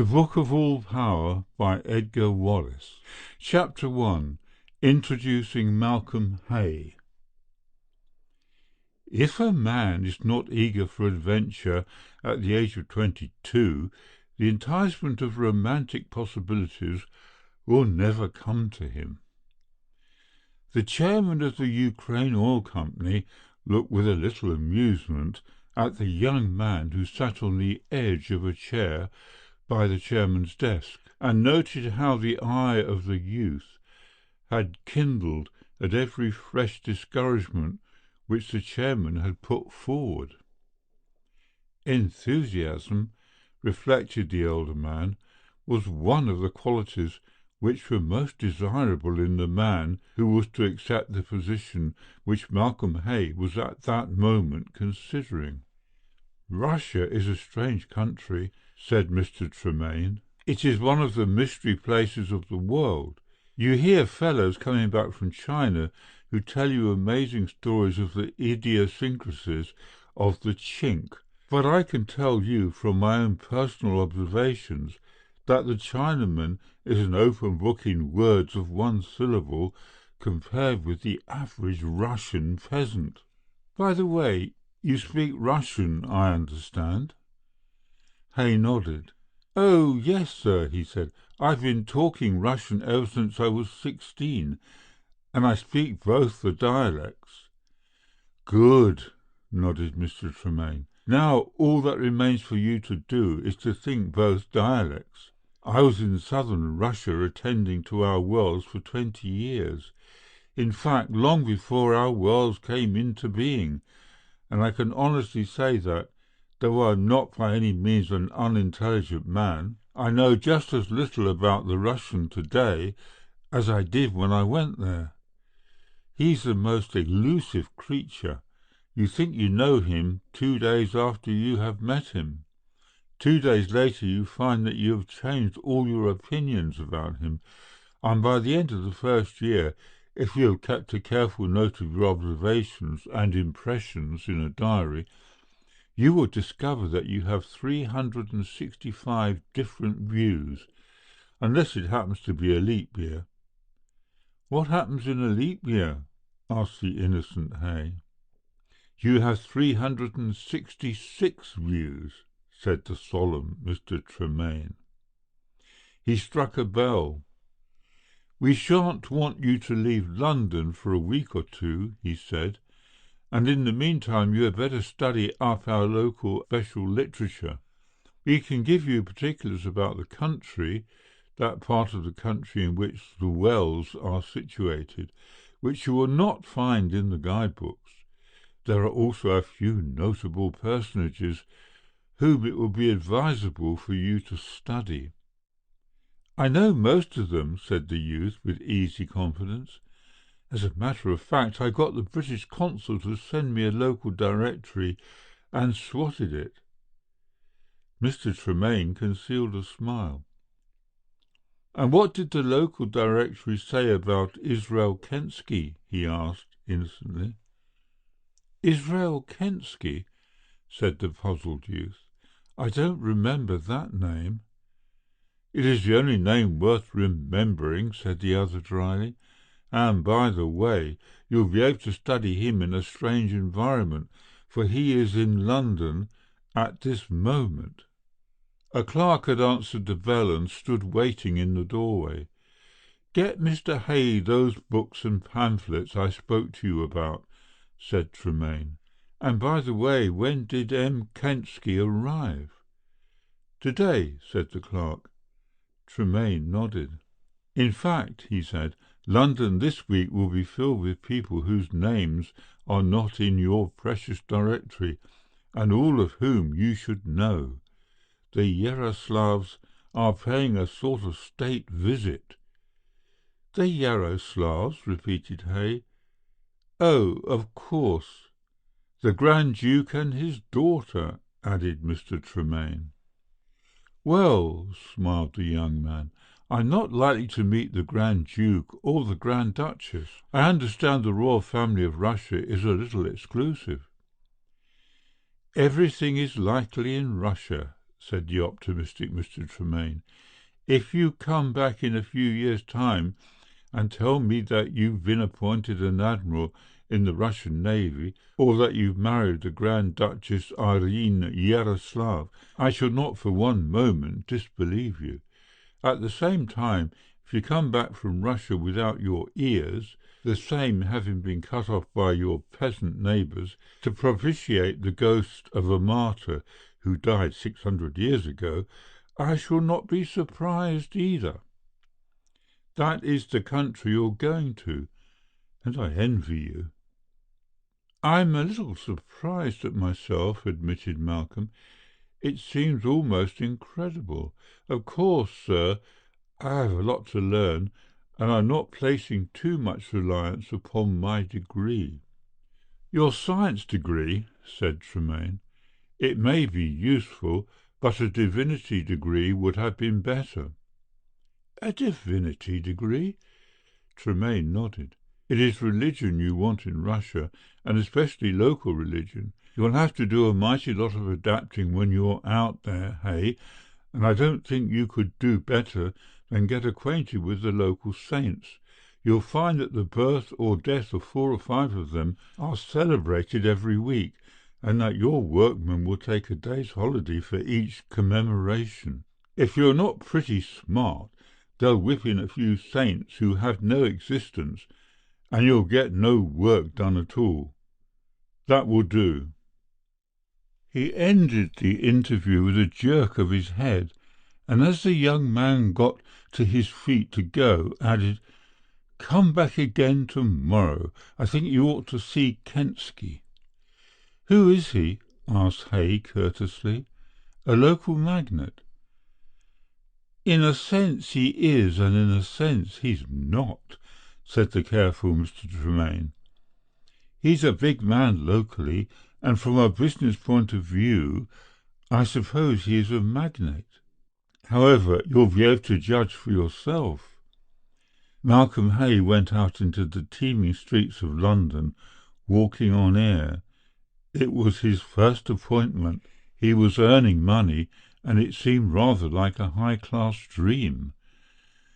Book of All Power by Edgar Wallace. Chapter 1. Introducing Malcolm Hay. If a man is not eager for adventure at the age of 22, the enticement of romantic possibilities will never come to him. The chairman of the Ukraine Oil Company looked with a little amusement at the young man who sat on the edge of a chair by the chairman's desk, and noted how the eye of the youth had kindled at every fresh discouragement which the chairman had put forward. Enthusiasm, reflected the elder man, was one of the qualities which were most desirable in the man who was to accept the position which Malcolm Hay was at that moment considering. "Russia is a strange country," said Mr. Tremaine. "It is one of the mystery places of the world. You hear fellows coming back from China who tell you amazing stories of the idiosyncrasies of the Chink, but I can tell you from my own personal observations that the Chinaman is an open book in words of one syllable compared with the average Russian peasant. By the way, you speak Russian, I understand?" Hay nodded. "Oh, yes, sir," he said. "I've been talking Russian ever since I was 16, and I speak both the dialects." "Good," nodded Mr. Tremaine. "Now all that remains for you to do is to think both dialects. I was in southern Russia attending to our wells for 20 years. In fact, long before our wells came into being, and I can honestly say that, though I am not by any means an unintelligent man, I know just as little about the Russian today as I did when I went there. He's the most elusive creature. You think you know him 2 days after you have met him. 2 days later you find that you have changed all your opinions about him, and by the end of the first year, if you have kept a careful note of your observations and impressions in a diary, you will discover that you have 365 different views, unless it happens to be a leap year." "What happens in a leap year?" asked the innocent Hay. "You have 366 views," said the solemn Mr. Tremaine. He struck a bell. "We shan't want you to leave London for a week or two," he said, "and in the meantime you had better study up our local special literature. We can give you particulars about the country, that part of the country in which the wells are situated, which you will not find in the guidebooks. There are also a few notable personages whom it will be advisable for you to study." "I know most of them," said the youth with easy confidence. "As a matter of fact, I got the British consul to send me a local directory and swatted it." Mr. Tremaine concealed a smile. "And what did the local directory say about Israel Kensky?" he asked innocently. "Israel Kensky?" said the puzzled youth. "I don't remember that name." "It is the only name worth remembering," said the other dryly. "And, by the way, you'll be able to study him in a strange environment, for he is in London at this moment." A clerk had answered the bell and stood waiting in the doorway. "Get Mr. Hay those books and pamphlets I spoke to you about," said Tremaine. "And, by the way, when did M. Kensky arrive?" "Today," said the clerk. Tremaine nodded. "In fact," he said, "London this week will be filled with people whose names are not in your precious directory, and all of whom you should know. The Yaroslavs are paying a sort of state visit." "The Yaroslavs?" repeated Hay. "Oh, of course. The Grand Duke and his daughter," added Mr. Tremaine. "Well," smiled the young man, "I'm not likely to meet the Grand Duke or the Grand Duchess. I understand the royal family of Russia is a little exclusive." "Everything is likely in Russia," said the optimistic Mr. Tremaine. "If you come back in a few years' time and tell me that you've been appointed an admiral in the Russian Navy, or that you've married the Grand Duchess Irene Yaroslav, I shall not for one moment disbelieve you. At the same time, if you come back from Russia without your ears, the same having been cut off by your peasant neighbours, to propitiate the ghost of a martyr who died 600 years ago, I shall not be surprised either. That is the country you're going to, and I envy you." "I'm a little surprised at myself," admitted Malcolm. "It seems almost incredible. Of course, sir, I have a lot to learn, and I'm not placing too much reliance upon my degree." "Your science degree," said Tremaine. "It may be useful, but a divinity degree would have been better." "A divinity degree?" Tremaine nodded. "It is religion you want in Russia, and especially local religion. You'll have to do a mighty lot of adapting when you're out there, Hay, and I don't think you could do better than get acquainted with the local saints. You'll find that the birth or death of 4 or 5 of them are celebrated every week, and that your workmen will take a day's holiday for each commemoration. If you're not pretty smart, they'll whip in a few saints who have no existence, and you'll get no work done at all. That will do." He ended the interview with a jerk of his head, and as the young man got to his feet to go, added, "Come back again tomorrow. I think you ought to see Kensky." "Who is he?" asked Hay courteously. "A local magnate?" "In a sense he is, and in a sense he's not," said the careful Mr. Tremaine. "He's a big man locally, and from a business point of view, I suppose he is a magnate. However, you'll be able to judge for yourself." Malcolm Hay went out into the teeming streets of London, walking on air. It was his first appointment. He was earning money, and it seemed rather like a high-class dream.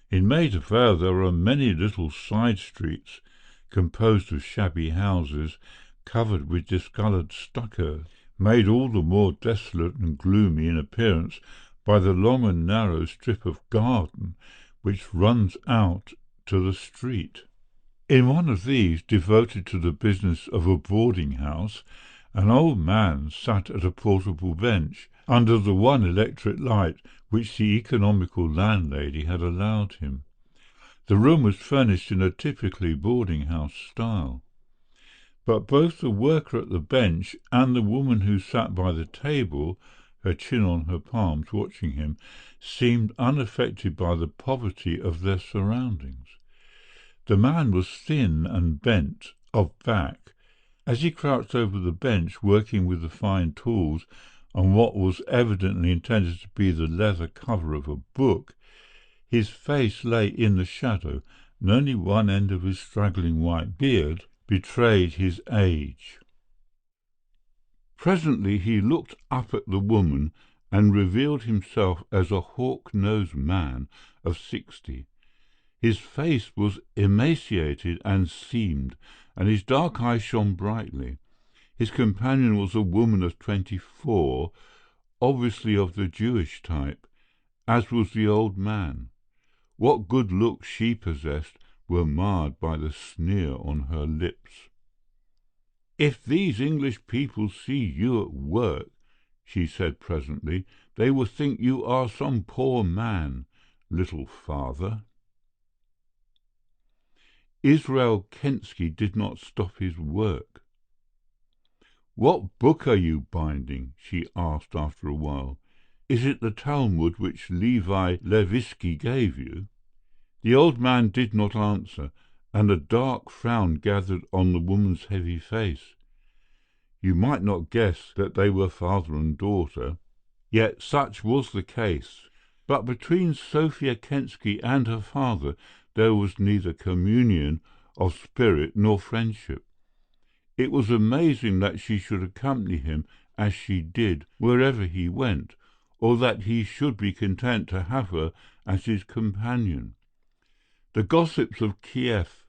In Maida Vale there are many little side streets, composed of shabby houses, covered with discoloured stucco, made all the more desolate and gloomy in appearance by the long and narrow strip of garden which runs out to the street. In one of these, devoted to the business of a boarding-house, an old man sat at a portable bench, under the one electric light which the economical landlady had allowed him. The room was furnished in a typically boarding-house style. But both the worker at the bench and the woman who sat by the table, her chin on her palms, watching him, seemed unaffected by the poverty of their surroundings. The man was thin and bent of back. As he crouched over the bench, working with the fine tools on what was evidently intended to be the leather cover of a book, his face lay in the shadow, and only one end of his straggling white beard betrayed his age. Presently he looked up at the woman and revealed himself as a hawk-nosed man of 60. His face was emaciated and seamed, and his dark eyes shone brightly. His companion was a woman of 24, obviously of the Jewish type, as was the old man. What good looks she possessed were marred by the sneer on her lips. "If these English people see you at work," she said presently, "they will think you are some poor man, little father." Israel Kensky did not stop his work. "What book are you binding?" she asked after a while. "Is it the Talmud which Levi Levitsky gave you?" The old man did not answer, and a dark frown gathered on the woman's heavy face. You might not guess that they were father and daughter, yet such was the case. But between Sophia Kensky and her father there was neither communion of spirit nor friendship. It was amazing that she should accompany him as she did wherever he went, or that he should be content to have her as his companion. The gossips of Kiev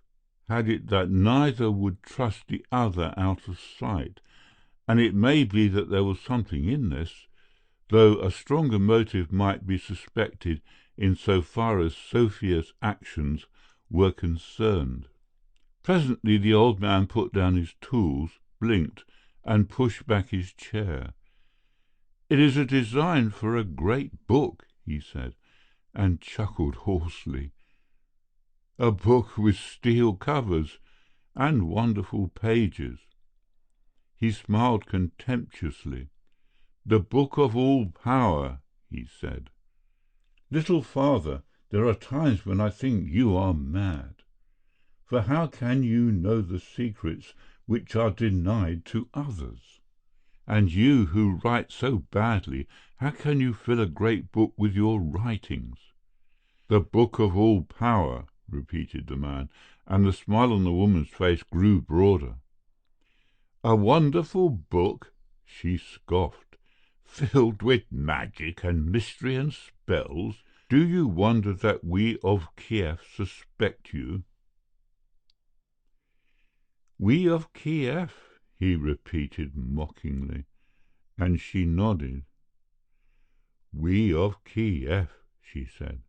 had it that neither would trust the other out of sight, and it may be that there was something in this, though a stronger motive might be suspected in so far as Sophia's actions were concerned. Presently the old man put down his tools, blinked, and pushed back his chair. "It is a design for a great book," he said, and chuckled hoarsely. "A book with steel covers and wonderful pages." He smiled contemptuously. "The book of all power," he said. "Little father, there are times when I think you are mad. For how can you know the secrets which are denied to others? And you who write so badly, how can you fill a great book with your writings?" "The book of all power," repeated the man, and the smile on the woman's face grew broader. "A wonderful book," she scoffed, "filled with magic and mystery and spells. Do you wonder that we of Kiev suspect you?" "We of Kiev," he repeated mockingly, and she nodded. "We of Kiev," she said.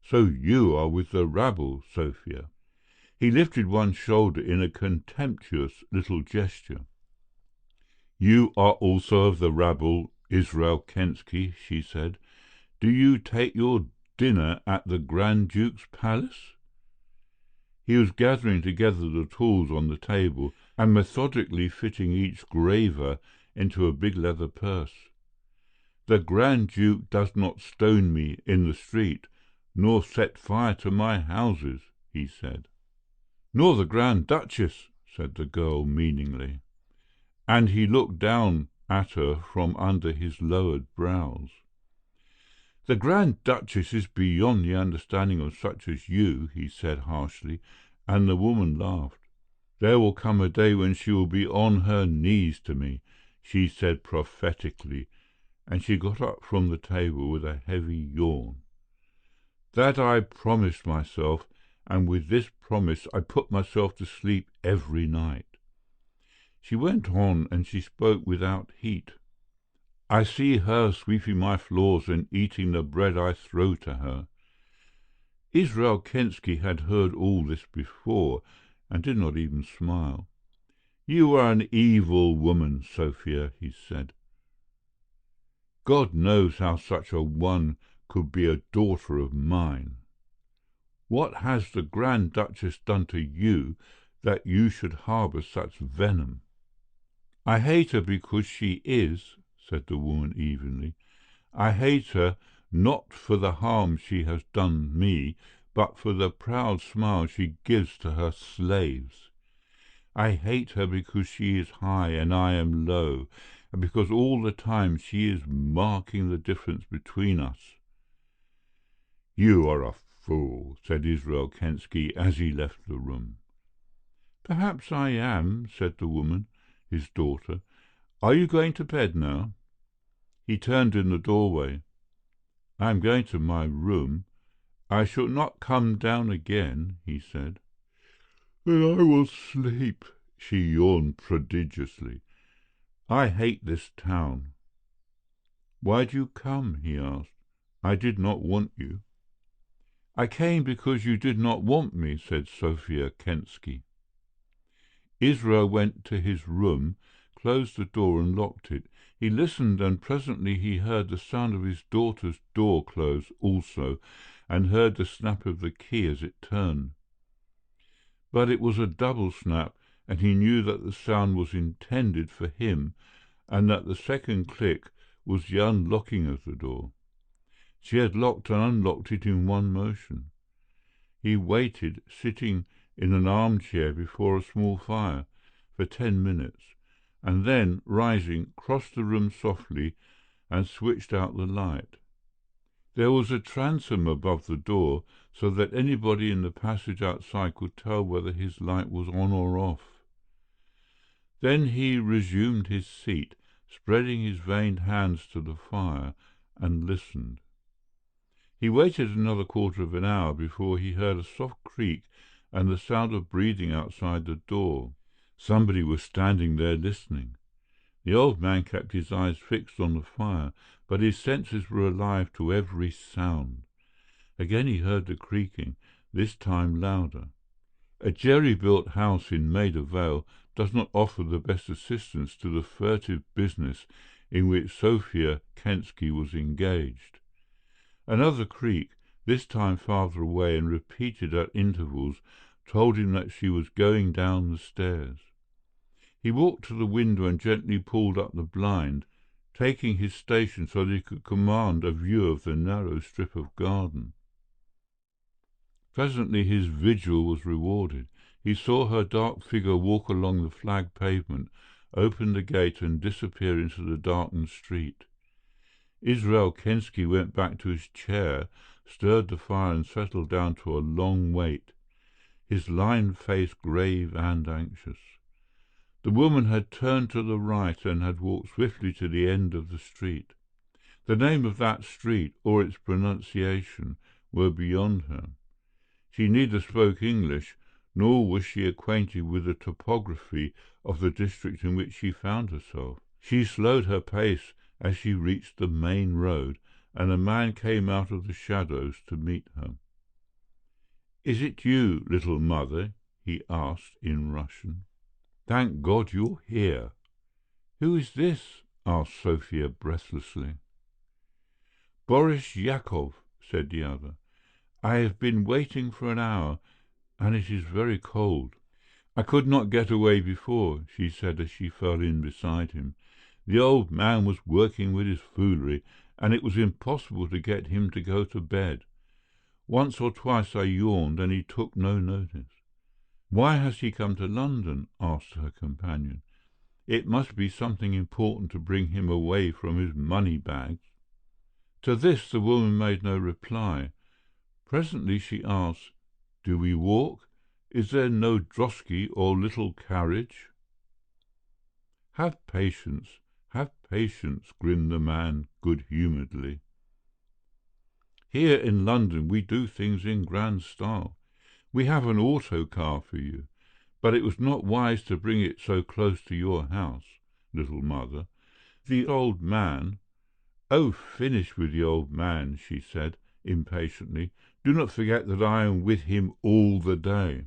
"So you are with the rabble, Sophia." He lifted one shoulder in a contemptuous little gesture. "You are also of the rabble, Israel Kensky," she said. "Do you take your dinner at the Grand Duke's palace?" He was gathering together the tools on the table and methodically fitting each graver into a big leather purse. "The Grand Duke does not stone me in the street, nor set fire to my houses," he said. "Nor the Grand Duchess," said the girl meaningly, and he looked down at her from under his lowered brows. "The Grand Duchess is beyond the understanding of such as you," he said harshly, and the woman laughed. "There will come a day when she will be on her knees to me," she said prophetically, and she got up from the table with a heavy yawn. "That I promised myself, and with this promise I put myself to sleep every night." She went on, and she spoke without heat. "I see her sweeping my floors and eating the bread I throw to her." Israel Kensky had heard all this before, and did not even smile. "You are an evil woman, Sophia," he said. "God knows how such a one could be a daughter of mine. What has the Grand Duchess done to you that you should harbour such venom?" "I hate her because she is," said the woman evenly. "I hate her not for the harm she has done me, but for the proud smile she gives to her slaves. I hate her because she is high and I am low, and because all the time she is marking the difference between us." "You are a fool," said Israel Kensky as he left the room. "Perhaps I am," said the woman, his daughter. "Are you going to bed now?" He turned in the doorway. "I am going to my room. I shall not come down again," he said. "Then I will sleep," she yawned prodigiously. "I hate this town." "Why do you come?" he asked. "I did not want you." "I came because you did not want me," said Sophia Kensky. Israel went to his room, closed the door and locked it. He listened, and presently he heard the sound of his daughter's door close also, and heard the snap of the key as it turned. But it was a double snap, and he knew that the sound was intended for him, and that the second click was the unlocking of the door. She had locked and unlocked it in one motion. He waited, sitting in an armchair before a small fire, for 10 minutes, and then, rising, crossed the room softly and switched out the light. There was a transom above the door, so that anybody in the passage outside could tell whether his light was on or off. Then he resumed his seat, spreading his veined hands to the fire, and listened. He waited another quarter of an hour before he heard a soft creak and the sound of breathing outside the door. Somebody was standing there listening. The old man kept his eyes fixed on the fire, but his senses were alive to every sound. Again he heard the creaking, this time louder. A jerry-built house in Maida Vale does not offer the best assistance to the furtive business in which Sophia Kensky was engaged. Another creak, this time farther away and repeated at intervals, told him that she was going down the stairs. He walked to the window and gently pulled up the blind, taking his station so that he could command a view of the narrow strip of garden. Presently his vigil was rewarded. He saw her dark figure walk along the flagged pavement, open the gate and disappear into the darkened street. Israel Kensky went back to his chair, stirred the fire and settled down to a long wait, his lined face grave and anxious. The woman had turned to the right and had walked swiftly to the end of the street. The name of that street, or its pronunciation, were beyond her. She neither spoke English, nor was she acquainted with the topography of the district in which she found herself. She slowed her pace as she reached the main road, and a man came out of the shadows to meet her. "Is it you, little mother?" he asked in Russian. "Thank God you're here." "Who is this?" asked Sophia breathlessly. "Boris Yakov," said the other. "I have been waiting for an hour, and it is very cold." "I could not get away before," she said as she fell in beside him. "The old man was working with his foolery, and it was impossible to get him to go to bed. Once or twice I yawned, and he took no notice." "Why has he come to London?" asked her companion. "It must be something important to bring him away from his money-bags." To this the woman made no reply. Presently she asked, "Do we walk? Is there no drosky or little carriage?" Have patience, grinned the man good-humouredly. "Here in London we do things in grand style. We have an auto-car for you, but it was not wise to bring it so close to your house, little mother. The old man—" "Oh, finish with the old man," she said impatiently. "Do not forget that I am with him all the day."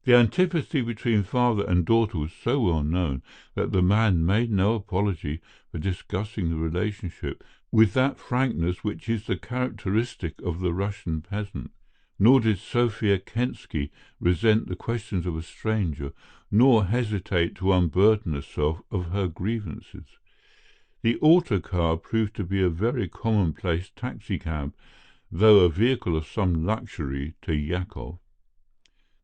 The antipathy between father and daughter was so well known that the man made no apology for discussing the relationship with that frankness which is the characteristic of the Russian peasant. Nor did Sophia Kensky resent the questions of a stranger, nor hesitate to unburden herself of her grievances. The autocar proved to be a very commonplace taxicab, though a vehicle of some luxury to Yakov.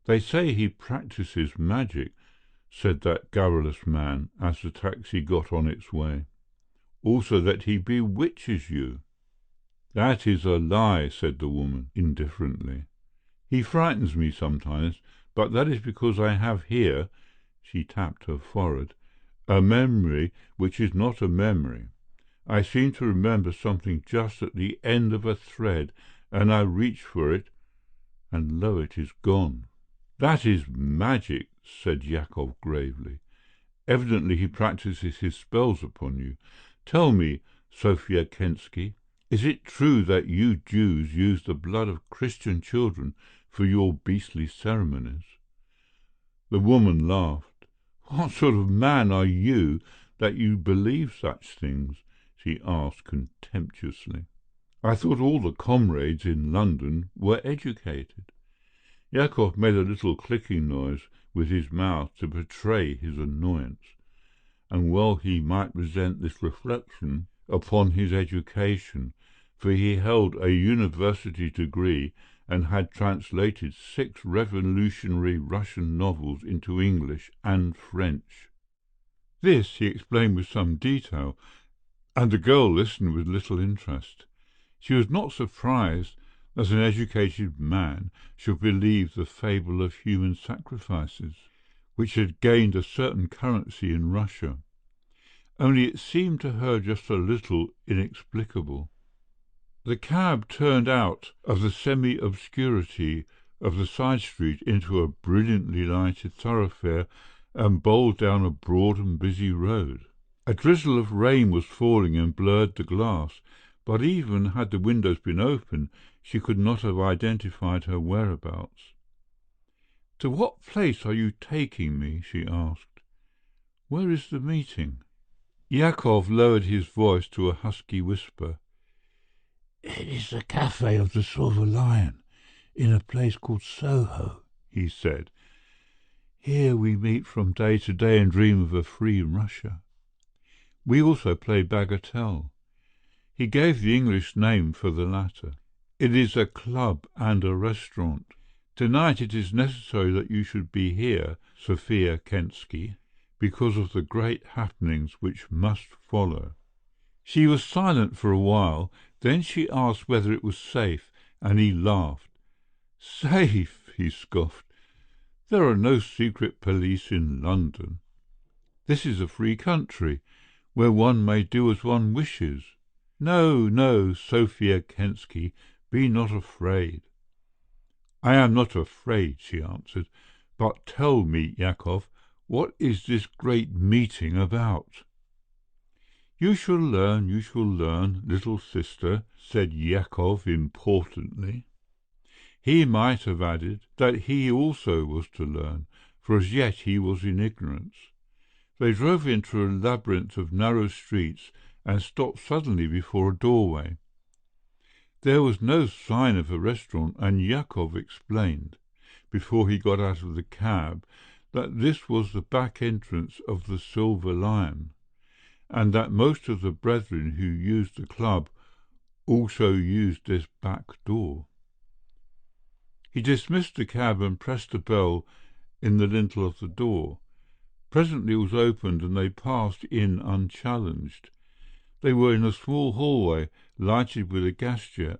"They say he practices magic," said that garrulous man as the taxi got on its way. "Also that he bewitches you." "That is a lie," said the woman indifferently. "He frightens me sometimes, but that is because I have here," she tapped her forehead, "a memory which is not a memory. I seem to remember something just at the end of a thread, and I reach for it, and lo, it is gone." "That is magic," said Yakov gravely. "Evidently he practices his spells upon you. Tell me, Sophia Kensky, is it true that you Jews use the blood of Christian children for your beastly ceremonies?" The woman laughed. "What sort of man are you that you believe such things?" she asked contemptuously. "I thought all the comrades in London were educated." Yakov made a little clicking noise with his mouth to betray his annoyance, and well he might resent this reflection upon his education, for he held a university degree and had translated 6 revolutionary Russian novels into English and French. This he explained with some detail, and the girl listened with little interest. She was not surprised that an educated man should believe the fable of human sacrifices, which had gained a certain currency in Russia. only it seemed to her just a little inexplicable. The cab turned out of the semi-obscurity of the side street into a brilliantly lighted thoroughfare and bowled down a broad and busy road. A drizzle of rain was falling and blurred the glass, but even had the windows been open, she could not have identified her whereabouts. "To what place are you taking me?" she asked. "Where is the meeting?" Yakov lowered his voice to a husky whisper. "It is the Café of the Silver Lion, in a place called Soho," he said. "Here we meet from day to day and dream of a free Russia. We also play bagatelle." He gave the English name for the latter. "It is a club and a restaurant. Tonight it is necessary that you should be here, Sophia Kensky, because of the great happenings which must follow." She was silent for a while. Then she asked whether it was safe, and he laughed. "Safe?" he scoffed. "There are no secret police in London. This is a free country, where one may do as one wishes. No, no, Sophia Kensky, be not afraid." "I am not afraid," she answered. "But tell me, Yakov, what is this great meeting about?" You shall learn, little sister," said Yakov importantly. He might have added that he also was to learn, for as yet he was in ignorance. They drove into a labyrinth of narrow streets and stopped suddenly before a doorway. There was no sign of a restaurant, and Yakov explained, before he got out of the cab, that this was the back entrance of the Silver Lion, and that most of the brethren who used the club also used this back door. He dismissed the cab and pressed a bell in the lintel of the door. Presently it was opened, and they passed in unchallenged. They were in a small hallway lighted with a gas jet.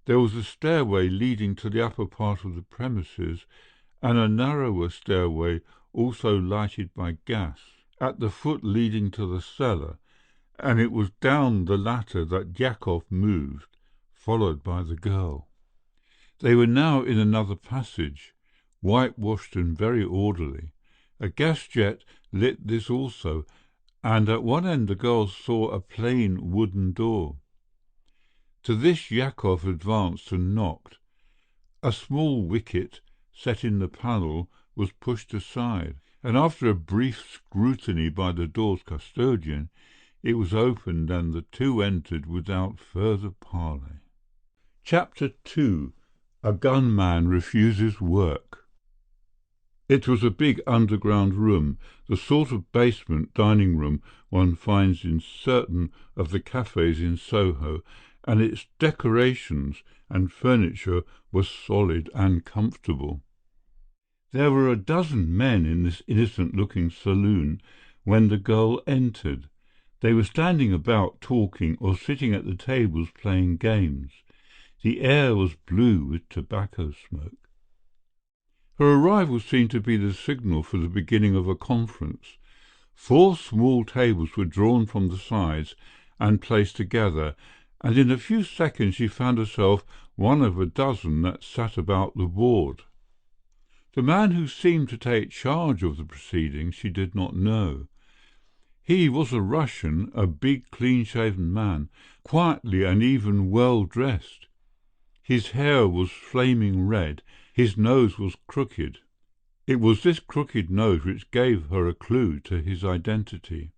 There was a stairway leading to the upper part of the premises, and a narrower stairway also lighted by gas, at the foot leading to the cellar, and it was down the latter that Yakov moved, followed by the girl. They were now in another passage, whitewashed and very orderly. A gas jet lit this also, and at one end the girls saw a plain wooden door. To this Yakov advanced and knocked. A small wicket set in the panel was pushed aside, and after a brief scrutiny by the door's custodian, it was opened and the two entered without further parley. Chapter 2. A Gunman Refuses Work. It was a big underground room, the sort of basement dining room one finds in certain of the cafes in Soho, and its decorations and furniture were solid and comfortable. There were a dozen men in this innocent-looking saloon when the girl entered. They were standing about talking or sitting at the tables playing games. The air was blue with tobacco smoke. Her arrival seemed to be the signal for the beginning of a conference. 4 small tables were drawn from the sides and placed together, and in a few seconds she found herself one of a dozen that sat about the board. The man who seemed to take charge of the proceedings she did not know. He was a Russian, a big, clean-shaven man, quietly and even well-dressed. His hair was flaming red, his nose was crooked. It was this crooked nose which gave her a clue to his identity.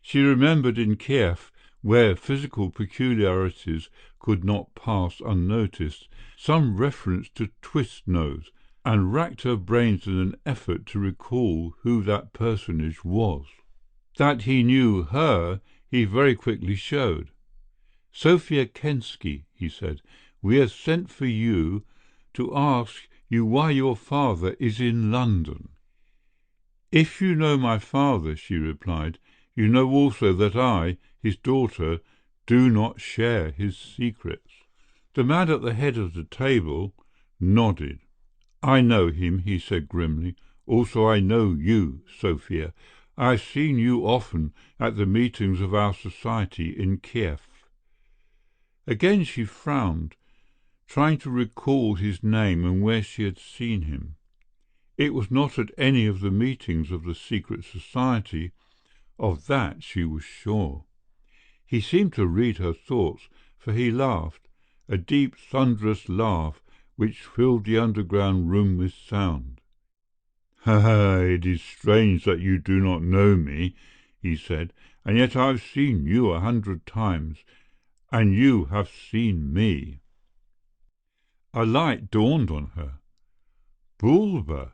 She remembered in Kiev, where physical peculiarities could not pass unnoticed, some reference to twist nose, and racked her brains in an effort to recall who that personage was. That he knew her he very quickly showed. "Sophia Kensky," he said, "we have sent for you to ask you why your father is in London." "If you know my father," she replied, "you know also that I, his daughter, do not share his secrets." The man at the head of the table nodded. "I know him," he said grimly. "Also I know you, Sophia. I've seen you often at the meetings of our society in Kiev." Again she frowned, trying to recall his name and where she had seen him. It was not at any of the meetings of the secret society, of that she was sure. He seemed to read her thoughts, for he laughed, a deep, thunderous laugh which filled the underground room with sound. "Ha ha! It is strange that you do not know me," he said, "and yet I have seen you 100 times, and you have seen me." A light dawned on her. "Bulwer,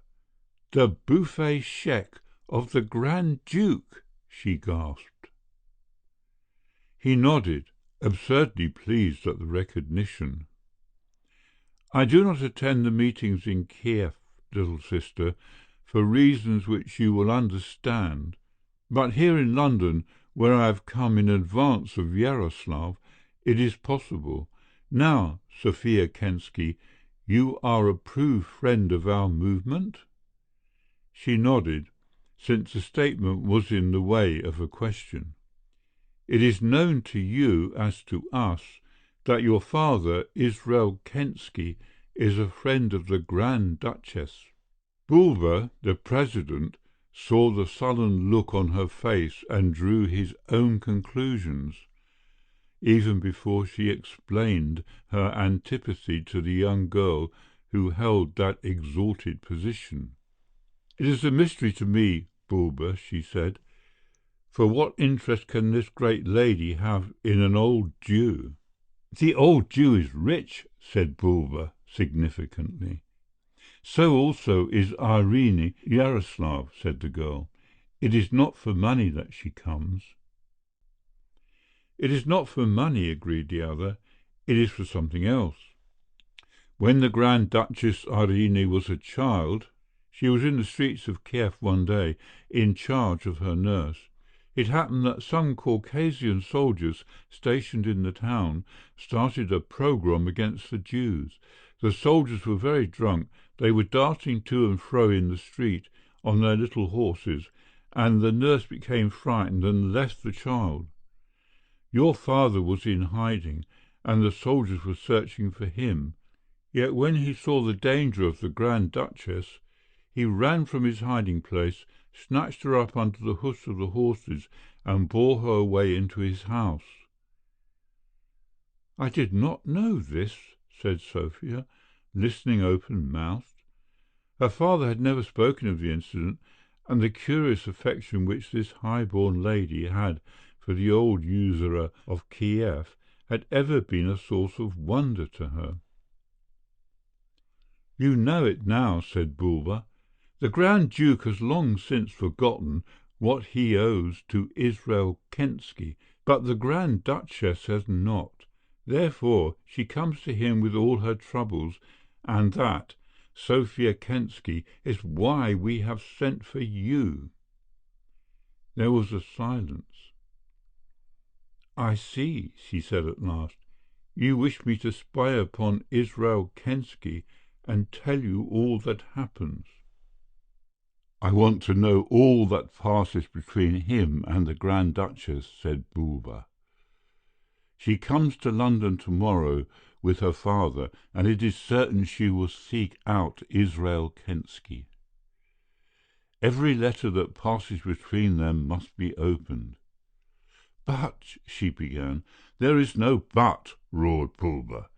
the buffet chèque of the Grand Duke!" she gasped. He nodded, absurdly pleased at the recognition. "I do not attend the meetings in Kiev, little sister, for reasons which you will understand, but here in London, where I have come in advance of Yaroslav, it is possible. Now, Sophia Kensky, you are a proved friend of our movement?" She nodded, since the statement was in the way of a question. "It is known to you, as to us, that your father, Israel Kensky, is a friend of the Grand Duchess." Bulwer, the president, saw the sullen look on her face and drew his own conclusions, even before she explained her antipathy to the young girl who held that exalted position. "It is a mystery to me, Bulwer," she said, "for what interest can this great lady have in an old Jew?" "The old Jew is rich," said Bulwer significantly. "So also is Irene Yaroslav," said the girl. "It is not for money that she comes." "It is not for money," agreed the other. "It is for something else. When the Grand Duchess Irene was a child, she was in the streets of Kiev one day, in charge of her nurse. It happened that some Caucasian soldiers stationed in the town started a pogrom against the Jews. The soldiers were very drunk. They were darting to and fro in the street on their little horses, and the nurse became frightened and left the child. Your father was in hiding, and the soldiers were searching for him. Yet when he saw the danger of the Grand Duchess, he ran from his hiding place, snatched her up under the hoofs of the horses, and bore her away into his house." "I did not know this," said Sophia, listening open-mouthed. Her father had never spoken of the incident, and the curious affection which this high-born lady had for the old usurer of Kiev had ever been a source of wonder to her. "You know it now," said Bulwer. "The Grand Duke has long since forgotten what he owes to Israel Kensky, but the Grand Duchess has not. Therefore she comes to him with all her troubles, and that, Sophia Kensky, is why we have sent for you." There was a silence. "I see," she said at last. "You wish me to spy upon Israel Kensky and tell you all that happens." "I want to know all that passes between him and the Grand Duchess," said Bulwer. "She comes to London tomorrow with her father, and it is certain she will seek out Israel Kensky. Every letter that passes between them must be opened." "But," she began. "There is no but," roared Bulwer.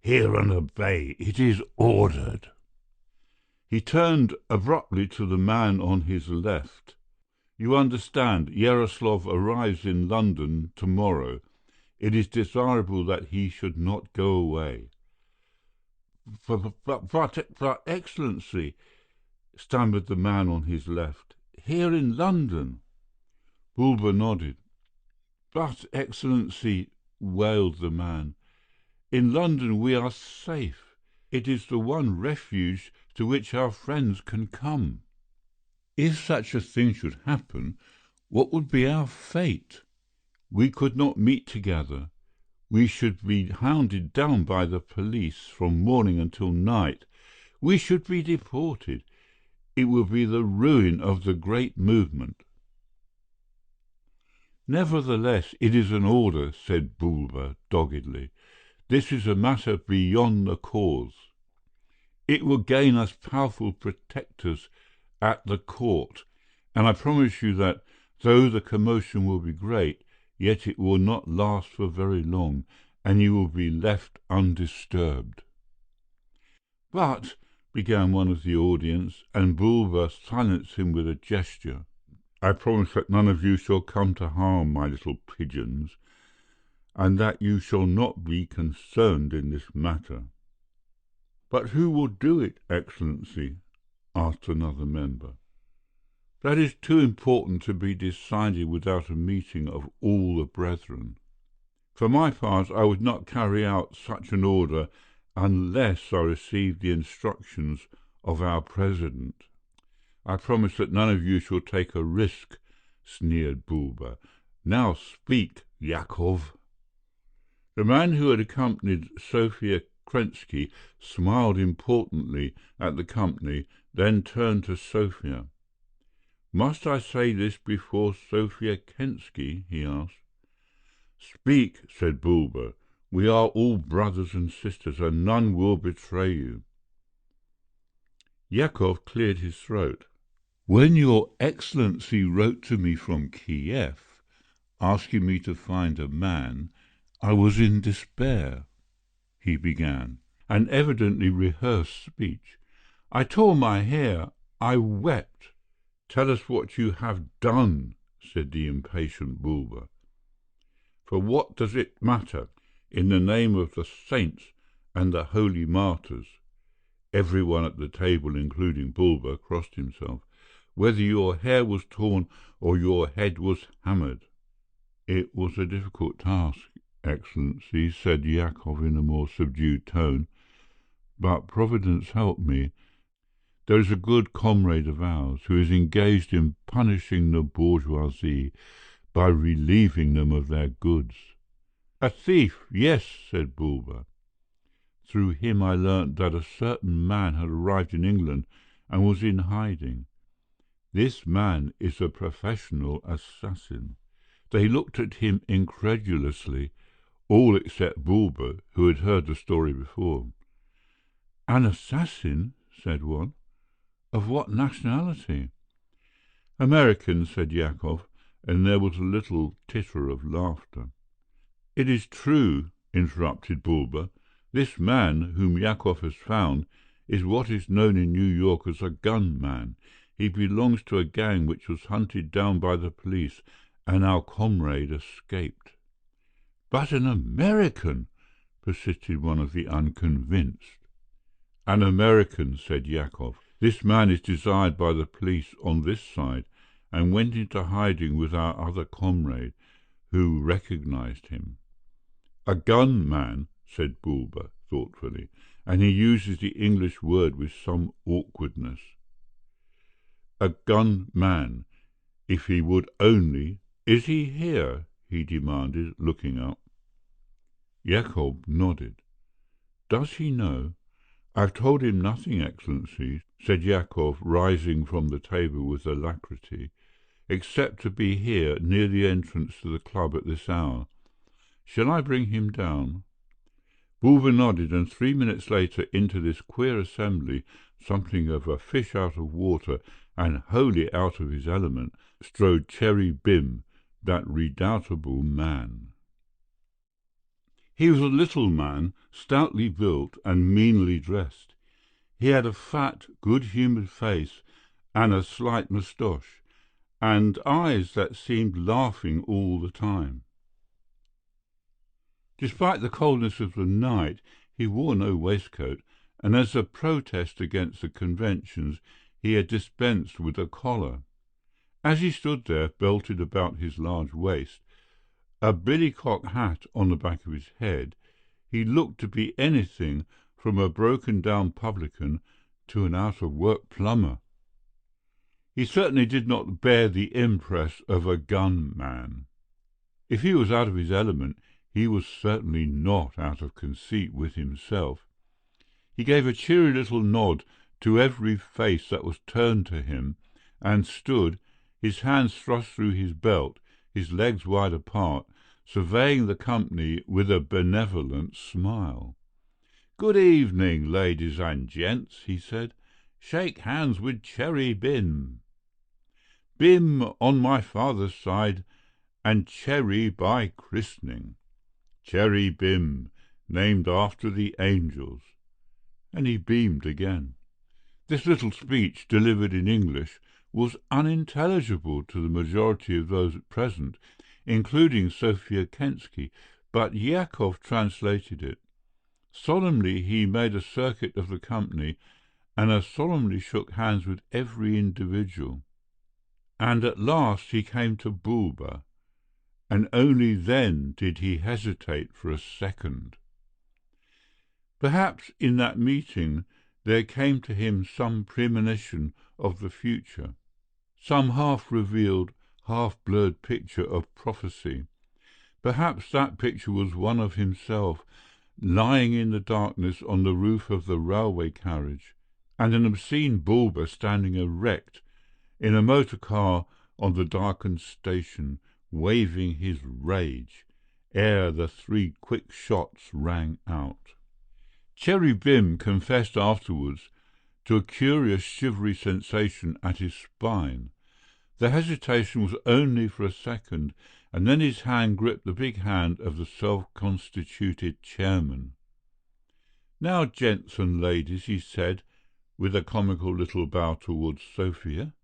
"Hear and obey. It is ordered." He turned abruptly to the man on his left. "You understand, Yaroslav arrives in London tomorrow. It is desirable that he should not go away." But, Excellency," stammered the man on his left, "here in London." Bulwer nodded. "But, Excellency," wailed the man, "in London we are safe. It is the one refuge to which our friends can come. If such a thing should happen, what would be our fate? We could not meet together. We should be hounded down by the police from morning until night. We should be deported. It would be the ruin of the great movement." "Nevertheless, it is an order," said Bulwer doggedly. "This is a matter beyond the cause. It will gain us powerful protectors at the court, and I promise you that, though the commotion will be great, yet it will not last for very long, and you will be left undisturbed." "But," began one of the audience, and Bulwer silenced him with a gesture. "I promise that none of you shall come to harm, my little pigeons, and that you shall not be concerned in this matter." "But who will do it, Excellency?" asked another member. "That is too important to be decided without a meeting of all the brethren. For my part, I would not carry out such an order unless I received the instructions of our President." "I promise that none of you shall take a risk," sneered Bulwer. "Now speak, Yakov." The man who had accompanied Sophia Kerensky smiled importantly at the company, then turned to Sophia. "Must I say this before Sophia Kerensky?" he asked. "Speak," said Bulwer. "We are all brothers and sisters, and none will betray you." Yakov cleared his throat. "When your Excellency wrote to me from Kiev, asking me to find a man, I was in despair," he began, and evidently rehearsed speech. "I tore my hair, I wept." "Tell us what you have done," said the impatient Bulwer. "For what does it matter? In the name of the saints and the holy martyrs," everyone at the table, including Bulwer, crossed himself, "whether your hair was torn or your head was hammered." "It was a difficult task, Excellency," said Yakov in a more subdued tone, "but Providence helped me. There is a good comrade of ours who is engaged in punishing the bourgeoisie by relieving them of their goods." "A thief, yes," said Bulwer. "Through him I learnt that a certain man had arrived in England and was in hiding. This man is a professional assassin." They looked at him incredulously, all except Bulwer, who had heard the story before. "An assassin?" said one. "Of what nationality?" "American," said Yakov, and there was a little titter of laughter. "It is true," interrupted Bulwer. "This man, whom Yakov has found, is what is known in New York as a gunman. He belongs to a gang which was hunted down by the police, and our comrade escaped." "But an American!" persisted one of the unconvinced. "An American," said Yakov. "This man is desired by the police on this side, and went into hiding with our other comrade, who recognized him." "A gunman," said Bulwer thoughtfully, and he uses the English word with some awkwardness. "A gunman, if he would only— Is he here?" he demanded, looking up. Yakov nodded. "Does he know?" "I've told him nothing, Excellency," said Yakov, rising from the table with alacrity, "except to be here near the entrance to the club at this hour. Shall I bring him down?" Bulwer nodded, and 3 minutes later into this queer assembly, something of a fish out of water and wholly out of his element, strode Cherry Bim, that redoubtable man. He was a little man, stoutly built and meanly dressed. He had a fat, good-humoured face and a slight moustache, and eyes that seemed laughing all the time. Despite the coldness of the night, he wore no waistcoat, and as a protest against the conventions, he had dispensed with a collar. As he stood there, belted about his large waist, a billycock hat on the back of his head, he looked to be anything from a broken-down publican to an out-of-work plumber. He certainly did not bear the impress of a gunman. If he was out of his element, he was certainly not out of conceit with himself. He gave a cheery little nod to every face that was turned to him, and stood, his hands thrust through his belt, his legs wide apart, surveying the company with a benevolent smile. "Good evening, ladies and gents," he said. "Shake hands with Cherry Bim. Bim on my father's side, and Cherry by christening. Cherry Bim, named after the angels." And he beamed again. This little speech, delivered in English, was unintelligible to the majority of those present, including Sophia Kensky, but Yakov translated it. Solemnly he made a circuit of the company, and as solemnly shook hands with every individual. And at last he came to Bulba, and only then did he hesitate for a second. Perhaps in that meeting there came to him some premonition of the future, some half-revealed, half-blurred picture of prophecy. Perhaps that picture was one of himself, lying in the darkness on the roof of the railway carriage, and an obscene Bulba standing erect in a motor car on the darkened station, waving his rage, ere the 3 quick shots rang out. Cherry Bim confessed afterwards to a curious shivery sensation at his spine. The hesitation was only for a second, and then his hand gripped the big hand of the self-constituted chairman. "Now, gents and ladies," he said, with a comical little bow towards Sophia,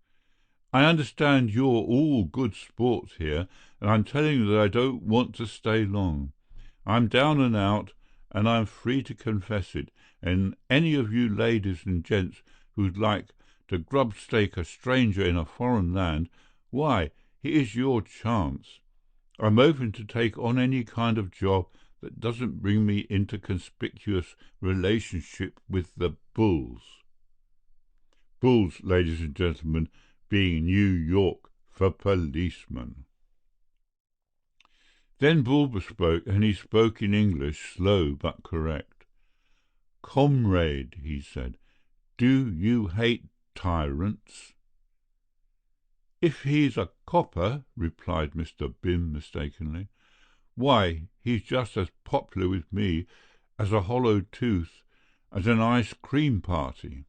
"I understand you're all good sports here, and I'm telling you that I don't want to stay long. I'm down and out, and I'm free to confess it, and any of you ladies and gents who'd like to grub-stake a stranger in a foreign land, why, here's your chance. I'm open to take on any kind of job that doesn't bring me into conspicuous relationship with the bulls." Bulls, ladies and gentlemen, being New York for policemen. Then Bulba spoke, and he spoke in English, slow but correct. "Comrade," he said, "do you hate tyrants?" "If he's a copper," replied Mr. Bim mistakenly, "why, he's just as popular with me as a hollow tooth at an ice-cream party."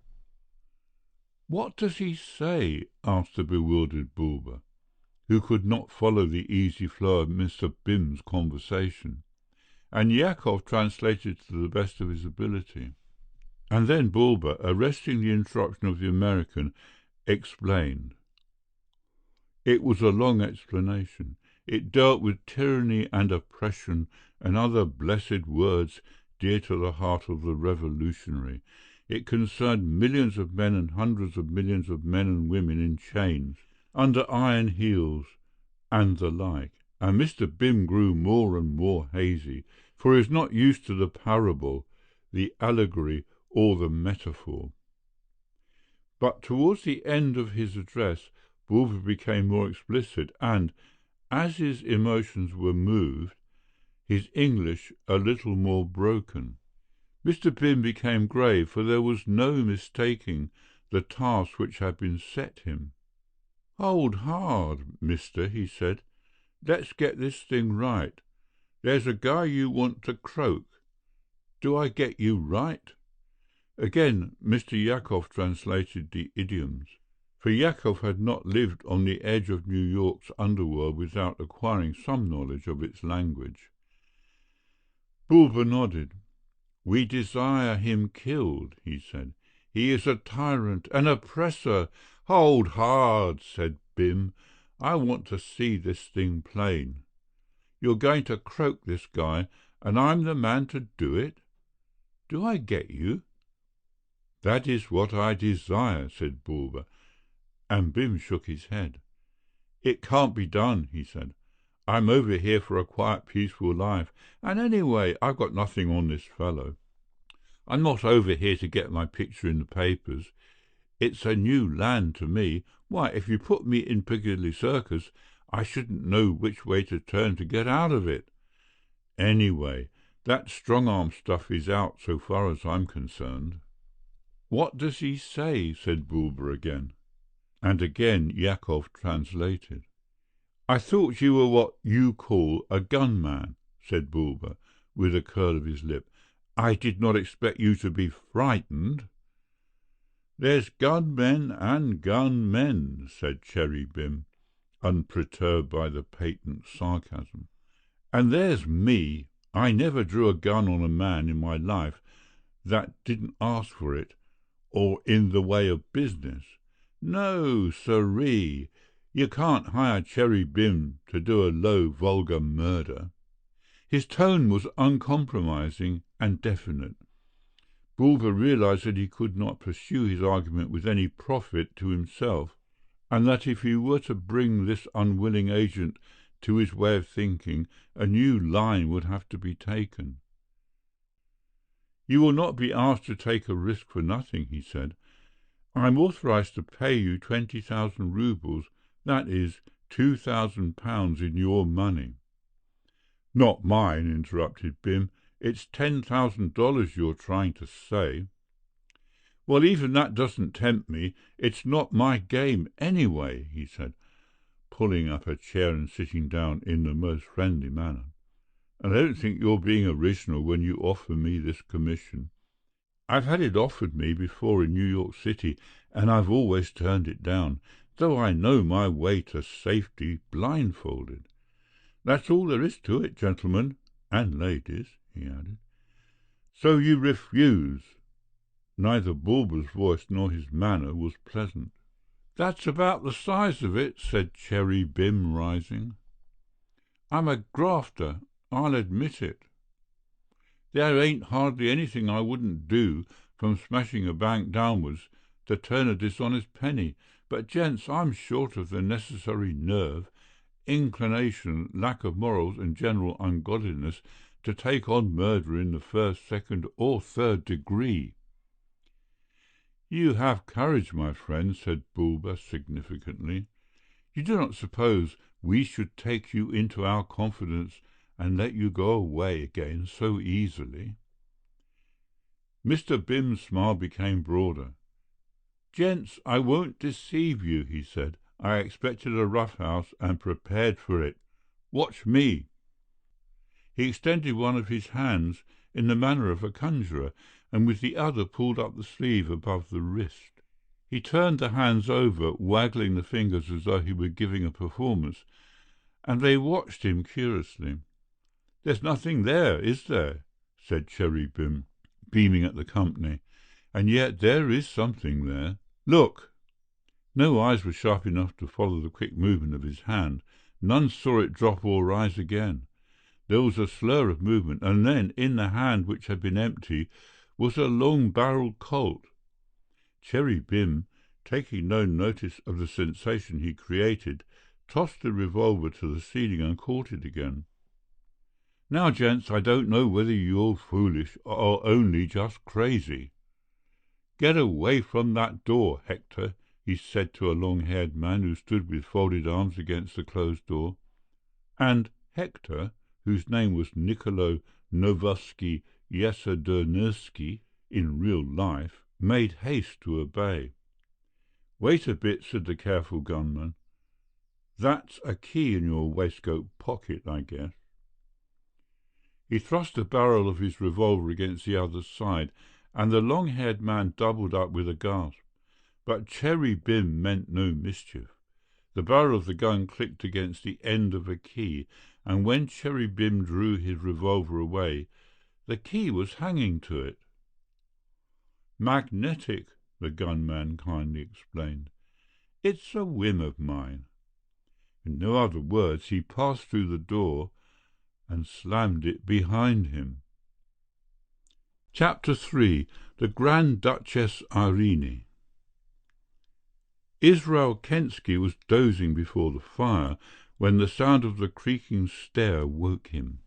"What does he say?" asked the bewildered Bulba, who could not follow the easy flow of Mr. Bim's conversation, and Yakov translated to the best of his ability. And then Bulba, arresting the interruption of the American, explained. It was a long explanation. It dealt with tyranny and oppression and other blessed words dear to the heart of the revolutionary. It concerned millions of men and hundreds of millions of men and women in chains, under iron heels, and the like. And Mr. Bim grew more and more hazy, for he was not used to the parable, the allegory, or the metaphor. But towards the end of his address, Bulba became more explicit, and, as his emotions were moved, his English a little more broken. Mr. Bim became grave, for there was no mistaking the task which had been set him. "Hold hard, mister," he said. "Let's get this thing right. There's a guy you want to croak. Do I get you right?" Again Mr. Yakov translated the idioms, for Yakov had not lived on the edge of New York's underworld without acquiring some knowledge of its language. Bulba nodded. "We desire him killed," he said. "He is a tyrant, an oppressor." "Hold hard," said Bim. "I want to see this thing plain. You're going to croak this guy, and I'm the man to do it? Do I get you?" "That is what I desire," said Bulba, and Bim shook his head. "It can't be done," he said. "I'm over here for a quiet, peaceful life, and anyway, I've got nothing on this fellow. I'm not over here to get my picture in the papers. It's a new land to me. Why, if you put me in Piccadilly Circus, I shouldn't know which way to turn to get out of it. Anyway, that strong-arm stuff is out so far as I'm concerned." "What does he say?" said Bulba again. And again Yakov translated. "I thought you were what you call a gunman," said Bulwer, with a curl of his lip. "I did not expect you to be frightened." "There's gunmen and gunmen," said Cherry Bim, unperturbed by the patent sarcasm. "And there's me. I never drew a gun on a man in my life that didn't ask for it, or in the way of business. No, sirree, you can't hire Cherry Bim to do a low, vulgar murder." His tone was uncompromising and definite. Bulwer realized that he could not pursue his argument with any profit to himself, and that if he were to bring this unwilling agent to his way of thinking, a new line would have to be taken. "You will not be asked to take a risk for nothing," he said. "I am authorized to pay you 20,000 roubles, that is, £2,000 in your money." "Not mine," interrupted Bim. "It's $10,000 you're trying to say." "Well, even that doesn't tempt me. It's not my game anyway," he said, pulling up a chair and sitting down in the most friendly manner. "And I don't think you're being original when you offer me this commission. I've had it offered me before in New York City, and I've always turned it down, though I know my way to safety blindfolded. That's all there is to it, gentlemen and ladies," he added. "So you refuse?" Neither Bulwer's voice nor his manner was pleasant. "That's about the size of it," said Cherry Bim, rising. "I'm a grafter, I'll admit it. There ain't hardly anything I wouldn't do, from smashing a bank downwards to turn a dishonest penny. But, gents, I'm short of the necessary nerve, inclination, lack of morals, and general ungodliness to take on murder in the first, second, or third degree." "You have courage, my friend," said Bulwer significantly. "You do not suppose we should take you into our confidence and let you go away again so easily?" Mr. Bim's smile became broader. "Gents, I won't deceive you," he said. "I expected a rough house and prepared for it. Watch me." He extended one of his hands in the manner of a conjurer, and with the other pulled up the sleeve above the wrist. He turned the hands over, waggling the fingers as though he were giving a performance, and they watched him curiously. "There's nothing there, is there?" said Cherry Bim, beaming at the company. "And yet there is something there. Look!" No eyes were sharp enough to follow the quick movement of his hand. None saw it drop or rise again. There was a slur of movement, and then, in the hand which had been empty, was a long-barreled Colt. Cherry Bim, taking no notice of the sensation he created, tossed the revolver to the ceiling and caught it again. "Now, gents, I don't know whether you're foolish or only just crazy." "Get away from that door, Hector," he said to a long-haired man who stood with folded arms against the closed door. And Hector, whose name was Niccolo Novosky Yesodernsky in real life, made haste to obey. "Wait a bit," said the careful gunman. "That's a key in your waistcoat pocket, I guess." He thrust the barrel of his revolver against the other side, and the long-haired man doubled up with a gasp. But Cherry Bim meant no mischief. The barrel of the gun clicked against the end of a key, and when Cherry Bim drew his revolver away, the key was hanging to it. "Magnetic," the gunman kindly explained. "It's a whim of mine." In no other words, he passed through the door and slammed it behind him. Chapter 3. The Grand Duchess Irene. Israel Kensky was dozing before the fire when the sound of the creaking stair woke him.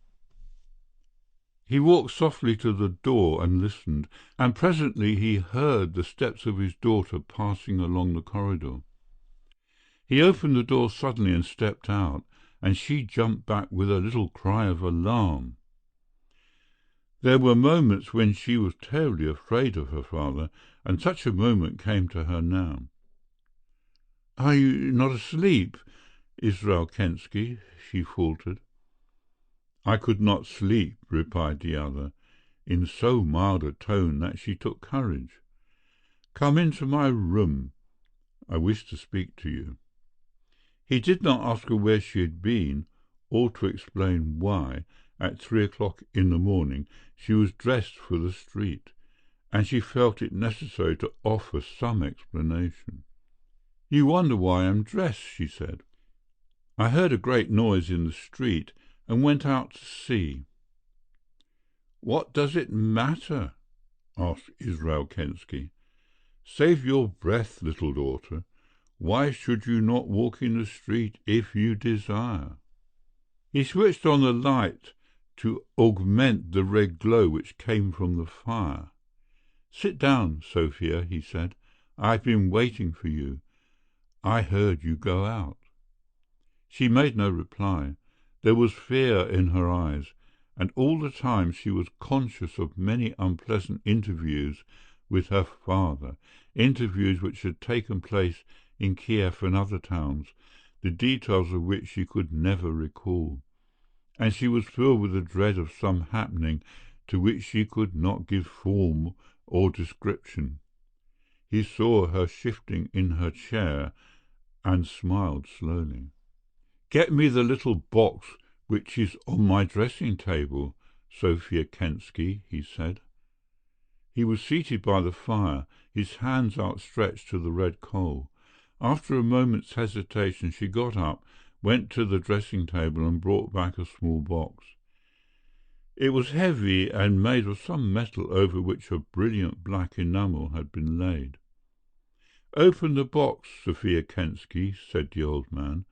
He walked softly to the door and listened, and presently he heard the steps of his daughter passing along the corridor. He opened the door suddenly and stepped out, and she jumped back with a little cry of alarm. There were moments when she was terribly afraid of her father, and such a moment came to her now. "Are you not asleep? Israel Kensky, she faltered. I could not sleep, replied the other, in so mild a tone that she took courage. Come into my room. I wish to speak to you. He did not ask her where she had been, or to explain why, at 3 o'clock in the morning, she was dressed for the street, and she felt it necessary to offer some explanation. You wonder why I am dressed, she said. I heard a great noise in the street and went out to see. What does it matter? Asked Israel Kensky. Save your breath, little daughter. Why should you not walk in the street if you desire? He switched on the light to augment the red glow which came from the fire. Sit down, Sophia, he said. I've been waiting for you. I heard you go out. She made no reply. There was fear in her eyes, and all the time she was conscious of many unpleasant interviews with her father, interviews which had taken place in Kiev and other towns, the details of which she could never recall. And she was filled with the dread of some happening to which she could not give form or description. He saw her shifting in her chair and smiled slowly. Get me the little box which is on my dressing-table, Sophia Kensky, he said. He was seated by the fire, his hands outstretched to the red coal. After a moment's hesitation she got up, went to the dressing-table and brought back a small box. It was heavy and made of some metal over which a brilliant black enamel had been laid. Open the box, Sophia Kensky, said the old man,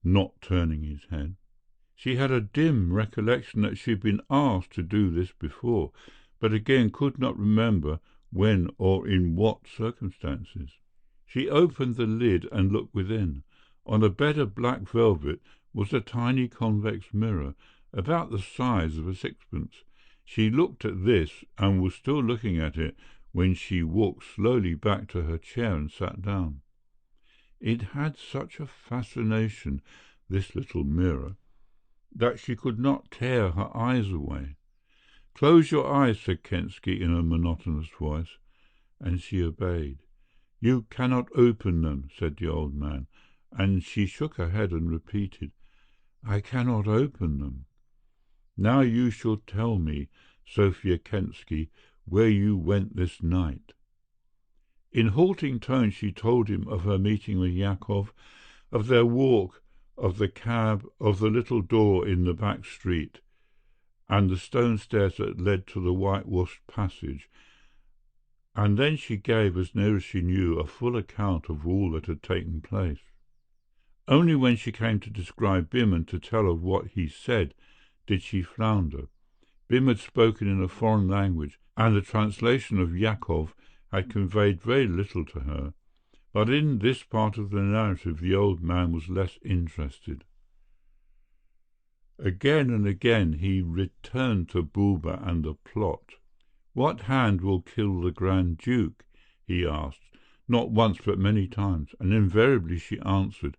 not turning his head. She had a dim recollection that she had been asked to do this before, but again could not remember when or in what circumstances. She opened the lid and looked within. On a bed of black velvet was a tiny convex mirror, about the size of a sixpence. She looked at this and was still looking at it when she walked slowly back to her chair and sat down. It had such a fascination, this little mirror, that she could not tear her eyes away. Close your eyes, said Kensky in a monotonous voice, and she obeyed. You cannot open them, said the old man, and she shook her head and repeated, I cannot open them. Now you shall tell me, Sophia Kensky, where you went this night. In halting tones she told him of her meeting with Yakov, of their walk, of the cab, of the little door in the back street, and the stone stairs that led to the whitewashed passage, and then she gave, as near as she knew, a full account of all that had taken place. Only when she came to describe Bim and to tell of what he said did she flounder. Bim had spoken in a foreign language, and the translation of Yakov had conveyed very little to her, but in this part of the narrative the old man was less interested. Again and again he returned to Bulba and the plot. What hand will kill the Grand Duke? He asked, not once but many times, and invariably she answered,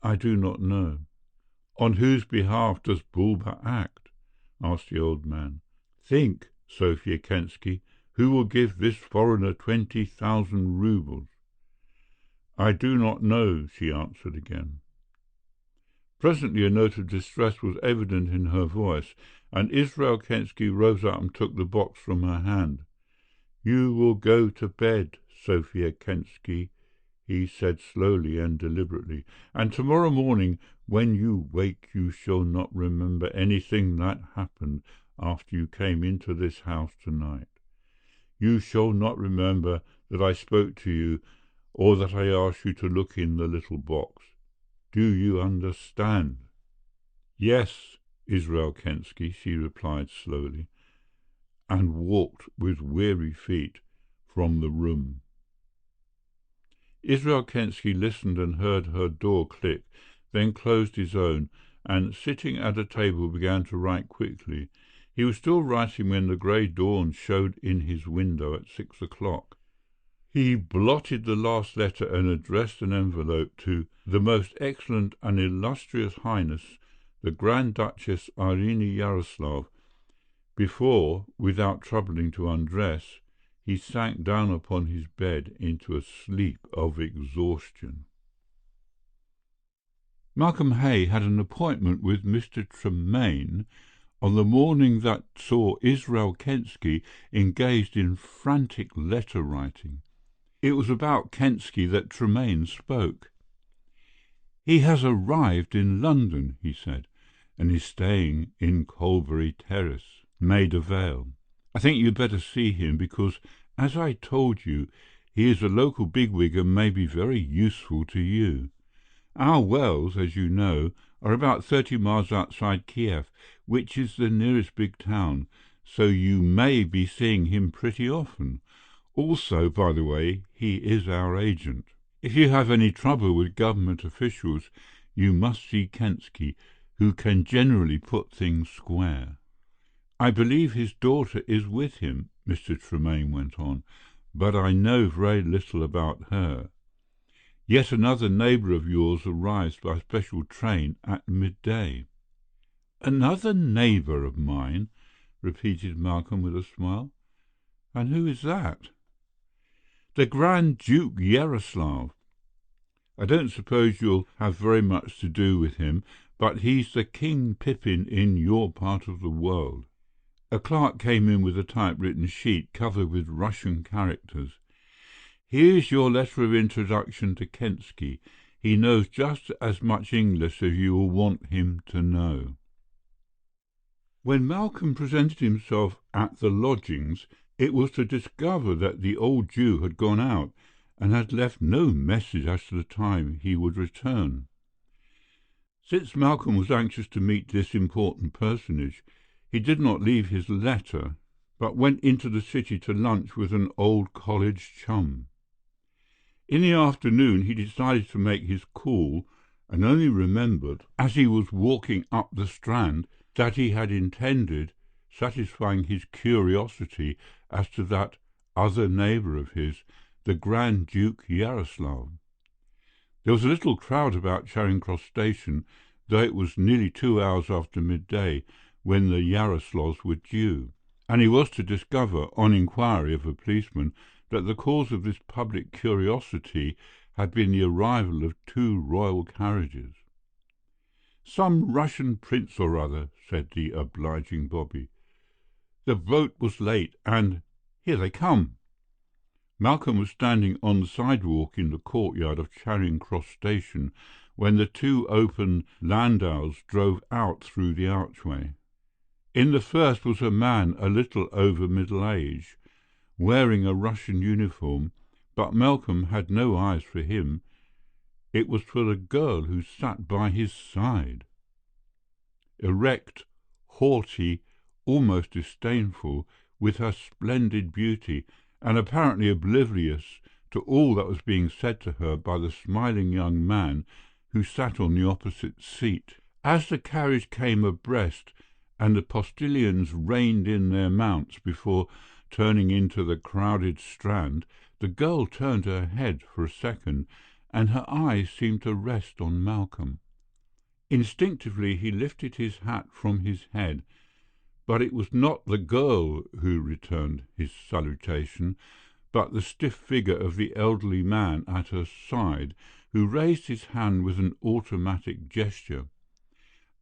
I do not know. On whose behalf does Bulba act? Asked the old man. Think, Sophia Kensky, who will give this foreigner 20,000 roubles? I do not know, she answered again. Presently a note of distress was evident in her voice, and Israel Kensky rose up and took the box from her hand. You will go to bed, Sophia Kensky, he said slowly and deliberately, and tomorrow morning when you wake you shall not remember anything that happened after you came into this house tonight. You shall not remember that I spoke to you or that I asked you to look in the little box. Do you understand? Yes, Israel Kensky, she replied slowly, and walked with weary feet from the room. Israel Kensky listened and heard her door click, then closed his own, and sitting at a table began to write quickly. He was still writing when the grey dawn showed in his window at 6 o'clock. He blotted the last letter and addressed an envelope to the most excellent and illustrious Highness, the Grand Duchess Irene Yaroslav, before, without troubling to undress, he sank down upon his bed into a sleep of exhaustion. Malcolm Hay had an appointment with Mr. Tremaine on the morning that saw Israel Kensky engaged in frantic letter-writing. It was about Kensky that Tremaine spoke. "He has arrived in London," he said, "and is staying in Colbury Terrace, Maida Vale. I think you'd better see him because, as I told you, he is a local bigwig and may be very useful to you. Our wells, as you know, are about 30 miles outside Kiev, which is the nearest big town, so you may be seeing him pretty often. Also, by the way, he is our agent. If you have any trouble with government officials, you must see Kensky, who can generally put things square." "I believe his daughter is with him," Mr. Tremaine went on, "but I know very little about her. Yet another neighbour of yours arrives by special train at midday." "Another neighbour of mine?" repeated Malcolm with a smile. "And who is that?" "The Grand Duke Yaroslav. I don't suppose you'll have very much to do with him, but he's the King Pippin in your part of the world." A clerk came in with a typewritten sheet covered with Russian characters. "Here's your letter of introduction to Kensky. He knows just as much English as you will want him to know." When Malcolm presented himself at the lodgings, it was to discover that the old Jew had gone out and had left no message as to the time he would return. Since Malcolm was anxious to meet this important personage, he did not leave his letter, but went into the city to lunch with an old college chum. In the afternoon he decided to make his call, and only remembered, as he was walking up the Strand, that he had intended satisfying his curiosity as to that other neighbour of his, the Grand Duke Yaroslav. There was a little crowd about Charing Cross Station, though it was nearly 2 hours after midday when the Yaroslavs were due, and he was to discover, on inquiry of a policeman, that the cause of this public curiosity had been the arrival of 2 royal carriages. "Some Russian prince or other," said the obliging Bobby. "The boat was late, and here they come." Malcolm was standing on the sidewalk in the courtyard of Charing Cross Station when the 2 open landaus drove out through the archway. In the first was a man a little over middle age, wearing a Russian uniform, but Malcolm had no eyes for him. It was for the girl who sat by his side. Erect, haughty, almost disdainful, with her splendid beauty, and apparently oblivious to all that was being said to her by the smiling young man who sat on the opposite seat. As the carriage came abreast and the postilions reined in their mounts before turning into the crowded Strand, the girl turned her head for a second, and her eyes seemed to rest on Malcolm. Instinctively he lifted his hat from his head, but it was not the girl who returned his salutation, but the stiff figure of the elderly man at her side, who raised his hand with an automatic gesture.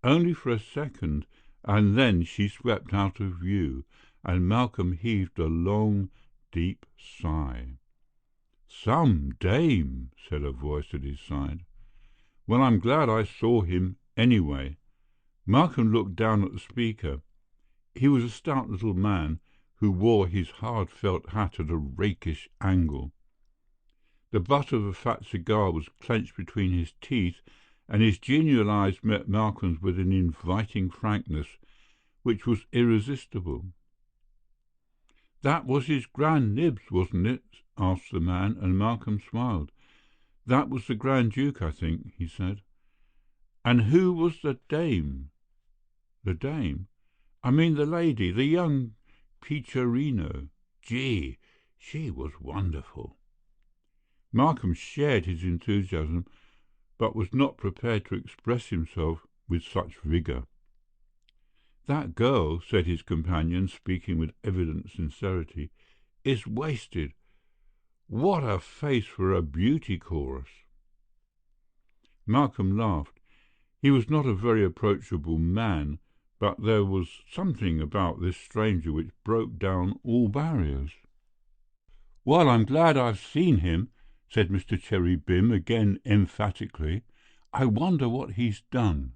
Only for a second, and then she swept out of view, and Malcolm heaved a long, deep sigh. "Some dame," said a voice at his side. "Well, I'm glad I saw him, anyway." Malcolm looked down at the speaker. He was a stout little man who wore his hard felt hat at a rakish angle. The butt of a fat cigar was clenched between his teeth, and his genial eyes met Malcolm's with an inviting frankness which was irresistible. "That was his Grand Nibs, wasn't it?" asked the man, and Malcolm smiled. "That was the Grand Duke, I think," he said. "And who was the dame?" "The dame? I mean the lady, the young Peacherino. Gee, she was wonderful." Markham shared his enthusiasm, but was not prepared to express himself with such vigour. "That girl," said his companion, speaking with evident sincerity, "is wasted. What a face for a beauty chorus!" Malcolm laughed. He was not a very approachable man, but there was something about this stranger which broke down all barriers. "Well, I'm glad I've seen him," said Mr. Cherry Bim again emphatically. "I wonder what he's done."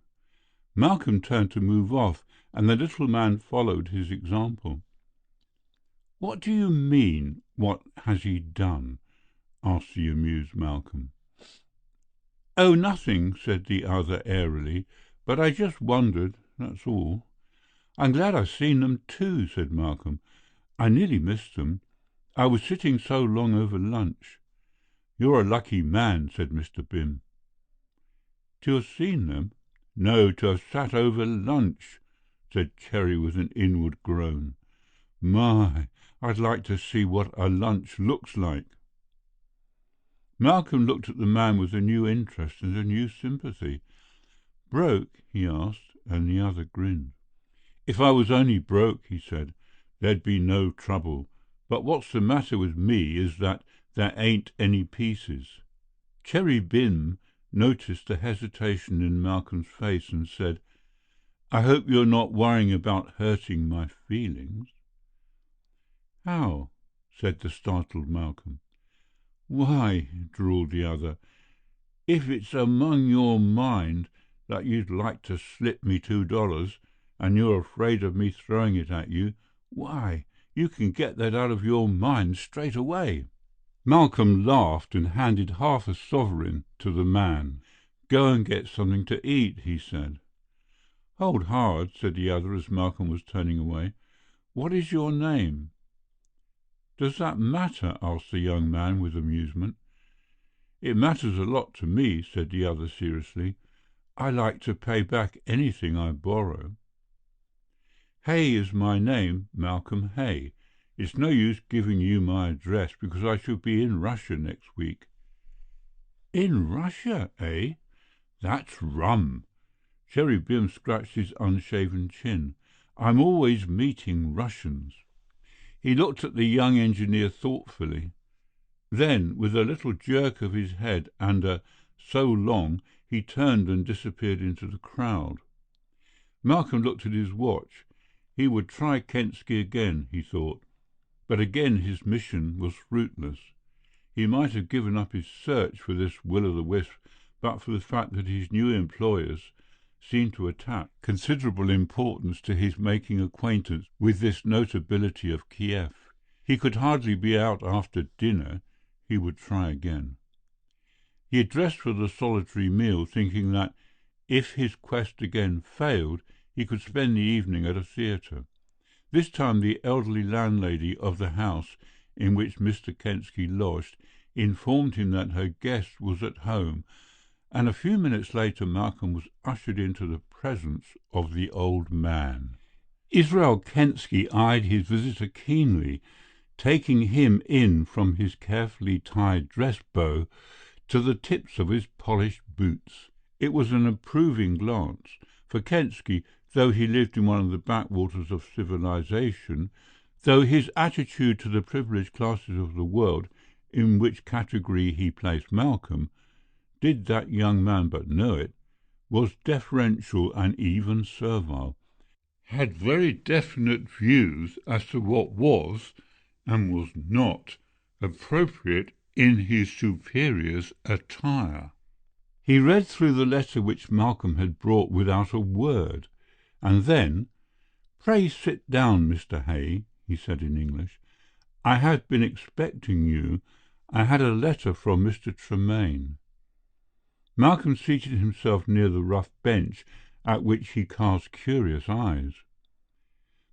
Malcolm turned to move off, and the little man followed his example. "What do you mean, what has he done?" asked the amused Malcolm. "Oh, nothing," said the other airily, "but I just wondered, that's all." "I'm glad I've seen them too," said Malcolm. "I nearly missed them. I was sitting so long over lunch." "You're a lucky man," said Mr. Bim. "To have seen them?" "No, to have sat over lunch," said Cherry with an inward groan. "My, I'd like to see what a lunch looks like." Malcolm looked at the man with a new interest and a new sympathy. "Broke?" he asked, and the other grinned. "If I was only broke," he said, "there'd be no trouble. But what's the matter with me is that there ain't any pieces." Cherry Bim noticed the hesitation in Malcolm's face and said, "I hope you're not worrying about hurting my feelings." "How?" said the startled Malcolm. "Why," drawled the other, "if it's among your mind that you'd like to slip me $2, and you're afraid of me throwing it at you, why, you can get that out of your mind straight away." Malcolm laughed and handed half a sovereign to the man. "Go and get something to eat," he said. "Hold hard," said the other as Malcolm was turning away. "What is your name?" "Does that matter?" asked the young man with amusement. "It matters a lot to me," said the other seriously. "I like to pay back anything I borrow." "Hay is my name, Malcolm Hay. It's no use giving you my address because I shall be in Russia next week." "In Russia, eh? That's rum." Cherry Bim scratched his unshaven chin. "I'm always meeting Russians." He looked at the young engineer thoughtfully. Then, with a little jerk of his head and a "so long," he turned and disappeared into the crowd. Malcolm looked at his watch. He would try Kensky again, he thought, but again his mission was fruitless. He might have given up his search for this will-o'-the-wisp but for the fact that his new employers seemed to attach considerable importance to his making acquaintance with this notability of Kiev. He could hardly be out after dinner. He would try again. He had dressed for the solitary meal, thinking that, if his quest again failed, he could spend the evening at a theatre. This time the elderly landlady of the house in which Mr. Kensky lodged informed him that her guest was at home, and a few minutes later Malcolm was ushered into the presence of the old man. Israel Kensky eyed his visitor keenly, taking him in from his carefully tied dress bow to the tips of his polished boots. It was an approving glance, for Kensky, though he lived in one of the backwaters of civilization, though his attitude to the privileged classes of the world, in which category he placed Malcolm, did that young man but know it, was deferential and even servile, had very definite views as to what was and was not appropriate in his superior's attire. He read through the letter which Malcolm had brought without a word, and then, "Pray sit down, Mr. Hay," he said in English. "I have been expecting you. I had a letter from Mr. Tremaine." Malcolm seated himself near the rough bench at which he cast curious eyes.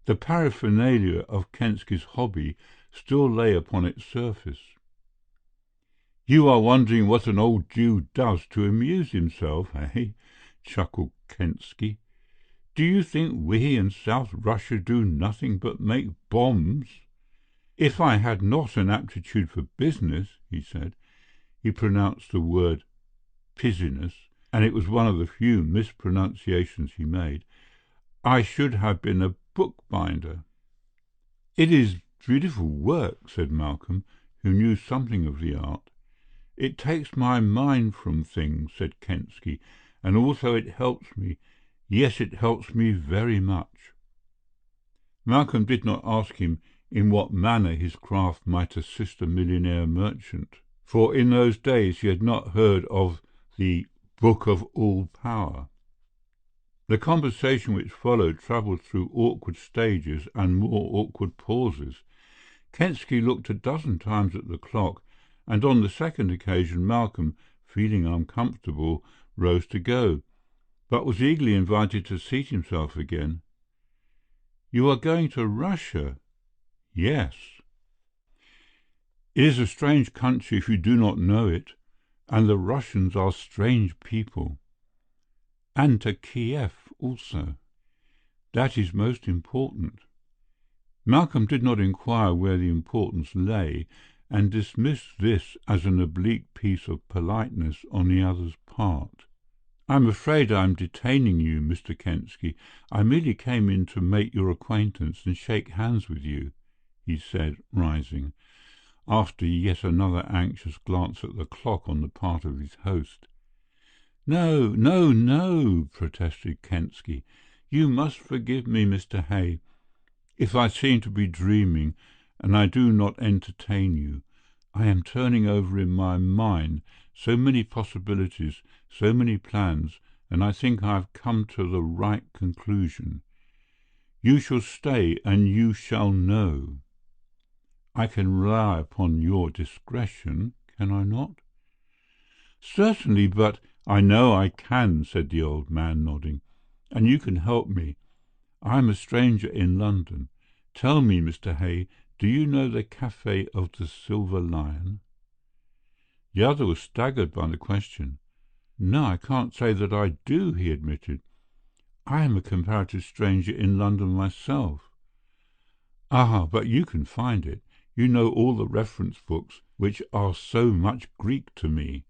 The paraphernalia of Kensky's hobby still lay upon its surface. "You are wondering what an old Jew does to amuse himself, eh?" chuckled Kensky. "Do you think we in South Russia do nothing but make bombs?" "If I had not an aptitude for business," he said, He pronounced the word piziness, and it was one of the few mispronunciations he made. "I should have been a bookbinder." "It is beautiful work," said Malcolm, who knew something of the art. "It takes my mind from things," said Kensky, "and also it helps me. Yes, it helps me very much." Malcolm did not ask him in what manner his craft might assist a millionaire merchant, for in those days he had not heard of the Book of All Power. The conversation which followed travelled through awkward stages and more awkward pauses. Kensky looked a dozen times at the clock, and on the second occasion Malcolm, feeling uncomfortable, rose to go, but was eagerly invited to seat himself again. "You are going to Russia?" "Yes." "It is a strange country if you do not know it, and the Russians are strange people. And to Kiev also. That is most important." Malcolm did not inquire where the importance lay, and dismissed this as an oblique piece of politeness on the other's part. "I'm afraid I am detaining you, Mr. Kensky. I merely came in to make your acquaintance and shake hands with you," he said, rising, after yet another anxious glance at the clock on the part of his host. "No, no, no," protested Kensky. "You must forgive me, Mr. Hay, if I seem to be dreaming and I do not entertain you. I am turning over in my mind so many possibilities, so many plans, and I think I have come to the right conclusion. You shall stay and you shall know. I can rely upon your discretion, can I not?" "Certainly, but—" "I know I can," said the old man, nodding, "and you can help me. I am a stranger in London. Tell me, Mr. Hay, do you know the Café of the Silver Lion?" The other was staggered by the question. "No, I can't say that I do," he admitted. "I am a comparative stranger in London myself." "Ah, but you can find it. You know all the reference books, which are so much Greek to me.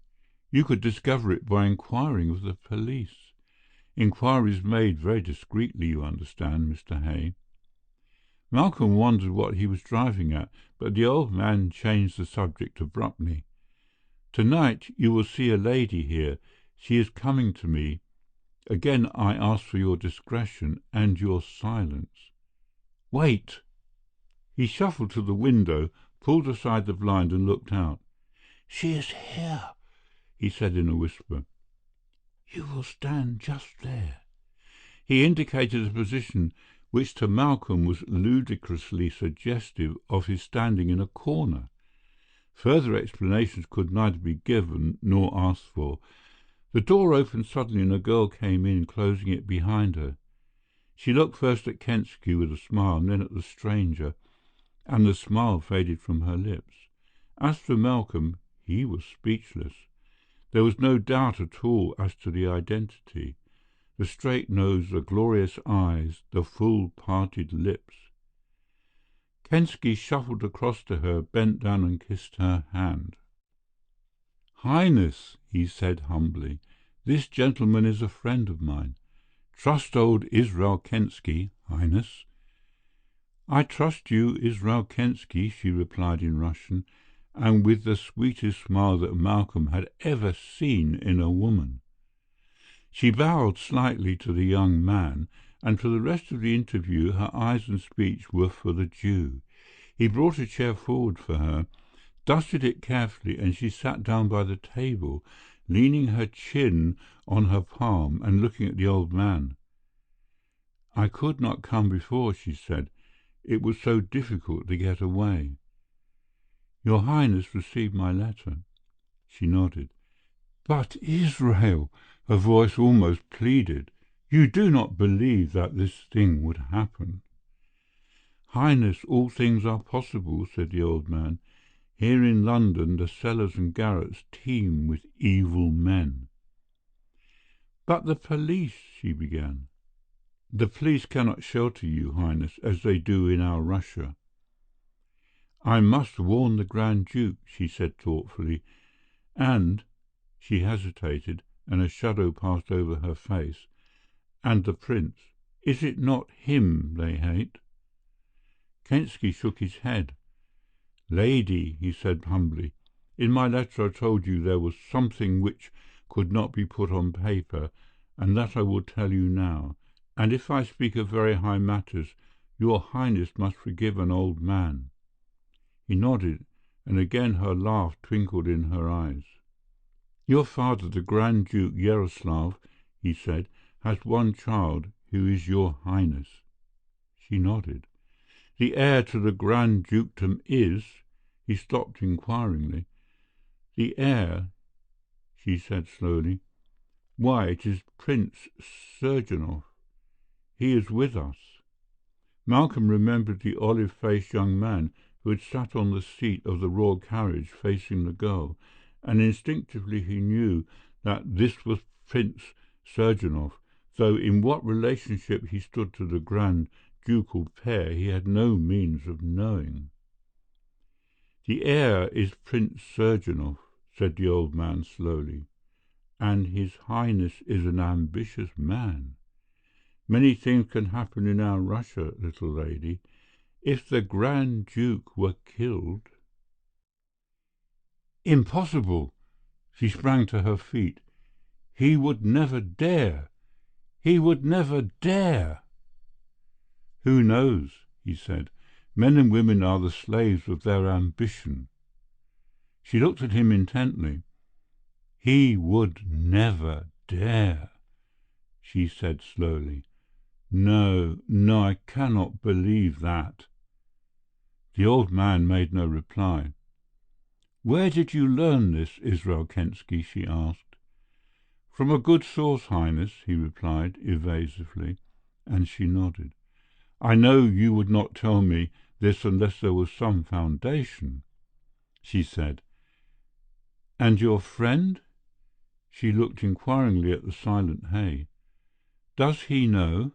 You could discover it by inquiring of the police. Inquiries made very discreetly, you understand, Mr. Hay." Malcolm wondered what he was driving at, but the old man changed the subject abruptly. "Tonight you will see a lady here. She is coming to me. Again I ask for your discretion and your silence." "Wait!" He shuffled to the window, pulled aside the blind and looked out. "She is here," he said in a whisper. "You will stand just there." He indicated a position which to Malcolm was ludicrously suggestive of his standing in a corner. Further explanations could neither be given nor asked for. The door opened suddenly and a girl came in, closing it behind her. She looked first at Kensky with a smile and then at the stranger, and the smile faded from her lips. As for Malcolm, he was speechless. There was no doubt at all as to the identity. The straight nose, the glorious eyes, the full parted lips. Kensky shuffled across to her, bent down and kissed her hand. "Highness," he said humbly, "this gentleman is a friend of mine. Trust old Israel Kensky, Highness." "I trust you, Israel Kensky," she replied in Russian, and with the sweetest smile that Malcolm had ever seen in a woman. She bowed slightly to the young man, and for the rest of the interview her eyes and speech were for the Jew. He brought a chair forward for her, dusted it carefully, and she sat down by the table, leaning her chin on her palm and looking at the old man. "I could not come before," she said. "It was so difficult to get away." "Your Highness received my letter?" She nodded. "But Israel," her voice almost pleaded, "you do not believe that this thing would happen?" "Highness, all things are possible," said the old man. "Here in London the cellars and garrets teem with evil men." "But the police," she began. "The police cannot shelter you, Highness, as they do in our Russia." "I must warn the Grand Duke," she said thoughtfully, And, she hesitated, and a shadow passed over her face, and the prince, is it not him they hate? Kensky shook his head. Lady, he said humbly, in my letter I told you there was something which could not be put on paper, and that I will tell you now. And if I speak of very high matters, your Highness must forgive an old man. He nodded, and again her laugh twinkled in her eyes. Your father, the Grand Duke Yaroslav, he said, has one child who is your Highness. She nodded. The heir to the Grand Dukedom is— He stopped inquiringly. The heir, she said slowly. Why, it is Prince Sergeantov. He is with us. Malcolm remembered the olive-faced young man who had sat on the seat of the royal carriage facing the girl, and instinctively he knew that this was Prince Sergeantov, though in what relationship he stood to the Grand Ducal pair he had no means of knowing. The heir is Prince Sergeantov, said the old man slowly, and His Highness is an ambitious man. Many things can happen in our Russia, little lady. If the Grand Duke were killed— Impossible! She sprang to her feet. He would never dare! He would never dare! Who knows, he said. Men and women are the slaves of their ambition. She looked at him intently. He would never dare, she said slowly. No, no, I cannot believe that. The old man made no reply. Where did you learn this, Israel Kensky? She asked. From a good source, Highness, he replied evasively, and she nodded. I know you would not tell me this unless there was some foundation, she said. And your friend? She looked inquiringly at the silent hay. Does he know?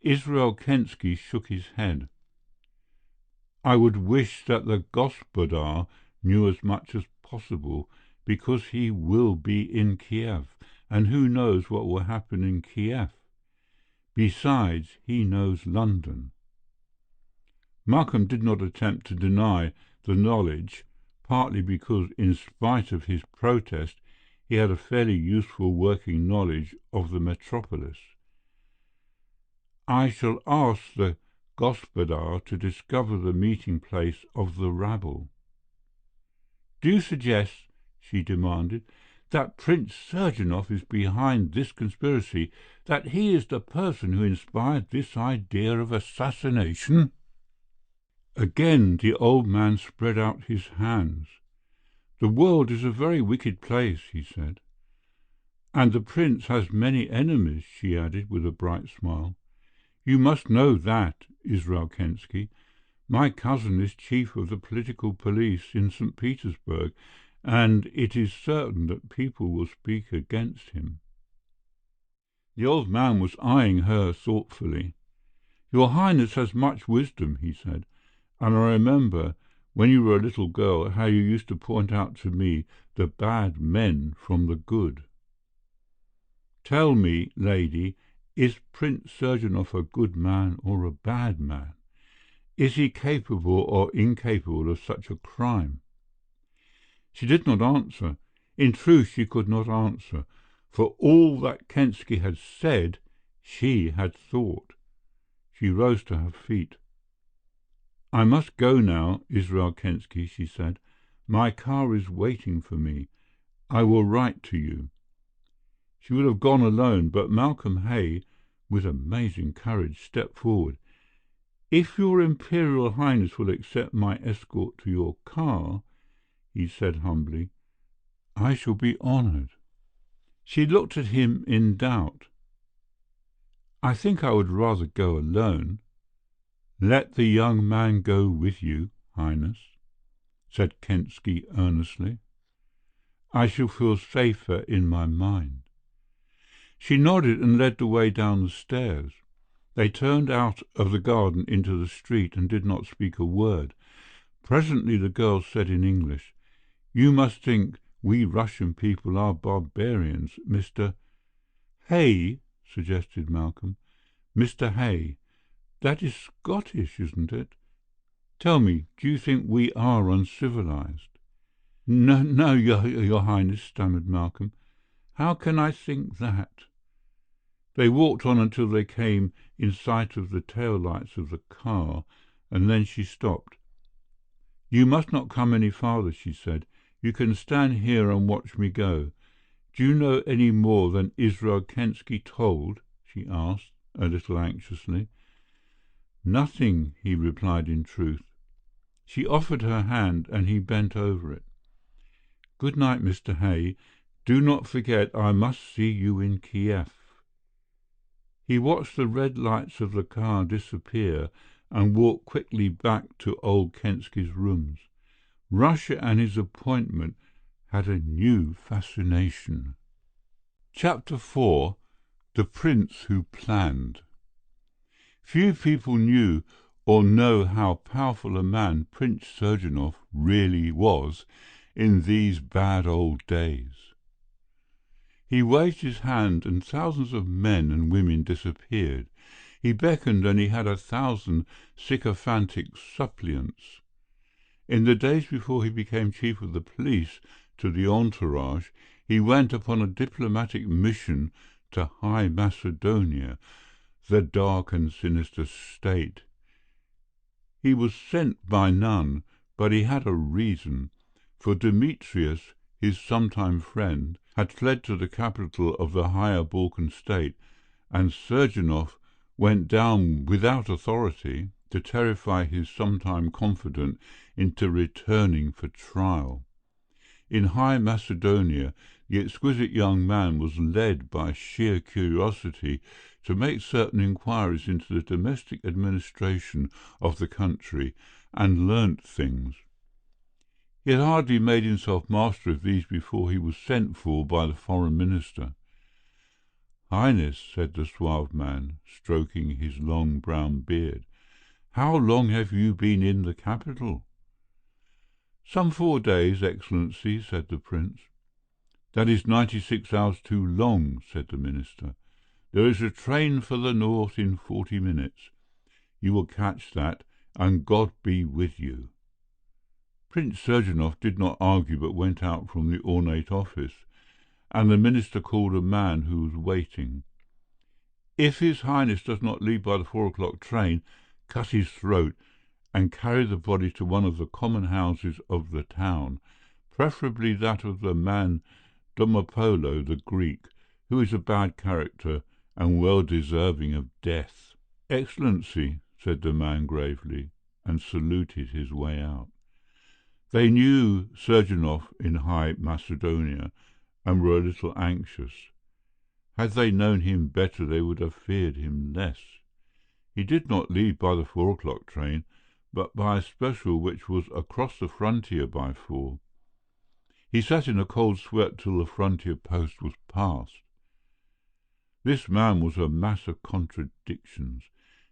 Israel Kensky shook his head. I would wish that the Gospodar knew as much as possible, because he will be in Kiev, and who knows what will happen in Kiev. Besides, he knows London. Malcolm did not attempt to deny the knowledge, partly because, in spite of his protest, he had a fairly useful working knowledge of the metropolis. I shall ask the Gospodar to discover the meeting place of the rabble. Do you suggest, she demanded, that Prince Sergeantov is behind this conspiracy, that he is the person who inspired this idea of assassination? Again the old man spread out his hands. The world is a very wicked place, he said. And the prince has many enemies, she added with a bright smile. You must know that, Israel Kensky. My cousin is chief of the political police in St. Petersburg, and it is certain that people will speak against him. The old man was eyeing her thoughtfully. Your Highness has much wisdom, he said, and I remember, when you were a little girl, how you used to point out to me the bad men from the good. Tell me, lady, is Prince Sergeantov a good man or a bad man? Is he capable or incapable of such a crime? She did not answer. In truth, she could not answer. For all that Kensky had said, she had thought. She rose to her feet. I must go now, Israel Kensky, she said. My car is waiting for me. I will write to you. She would have gone alone, but Malcolm Hay, with amazing courage, stepped forward. If your Imperial Highness will accept my escort to your car, he said humbly, I shall be honoured. She looked at him in doubt. I think I would rather go alone. Let the young man go with you, Highness, said Kensky earnestly. I shall feel safer in my mind. She nodded and led the way down the stairs. They turned out of the garden into the street and did not speak a word. Presently the girl said in English, You must think we Russian people are barbarians, Mr. Hay, suggested Malcolm. Mr. Hay. That is Scottish, isn't it? Tell me, do you think we are uncivilized? No, no, your Highness, stammered Malcolm. How can I think that? They walked on until they came in sight of the tail lights of the car, and then she stopped. You must not come any farther, she said. You can stand here and watch me go. Do you know any more than Israel Kensky told? She asked, a little anxiously. Nothing, he replied in truth. She offered her hand, and he bent over it. Good night, Mr. Hay. Do not forget I must see you in Kiev. He watched the red lights of the car disappear and walked quickly back to old Kensky's rooms. Russia and his appointment had a new fascination. Chapter 4. The Prince Who Planned. Few people knew or know how powerful a man Prince Surgeonov really was in these bad old days. He waved his hand and thousands of men and women disappeared. He beckoned and he had 1,000 sycophantic suppliants. In the days before he became chief of the police to the entourage, he went upon a diplomatic mission to High Macedonia, the dark and sinister state. He was sent by none, but he had a reason, for Demetrius, his sometime friend, had fled to the capital of the Higher Balkan state, and Surgeonov went down without authority to terrify his sometime confidant into returning for trial. In High Macedonia, the exquisite young man was led by sheer curiosity to make certain inquiries into the domestic administration of the country, and learnt things. He had hardly made himself master of these before he was sent for by the foreign minister. Highness, said the suave man, stroking his long brown beard, how long have you been in the capital? Some 4 days, Excellency, said the prince. That is 96 hours too long, said the minister. There is a train for the north in 40 minutes. You will catch that, and God be with you. Prince Surgeonov did not argue but went out from the ornate office, and the minister called a man who was waiting. If His Highness does not leave by the 4 o'clock train, cut his throat and carry the body to one of the common houses of the town, preferably that of the man Domopolo the Greek, who is a bad character and well deserving of death. Excellency, said the man gravely, and saluted his way out. They knew Surgeonov in High Macedonia, and were a little anxious. Had they known him better, they would have feared him less. He did not leave by the 4 o'clock train, but by a special which was across the frontier by 4. He sat in a cold sweat till the frontier post was passed. This man was a mass of contradictions.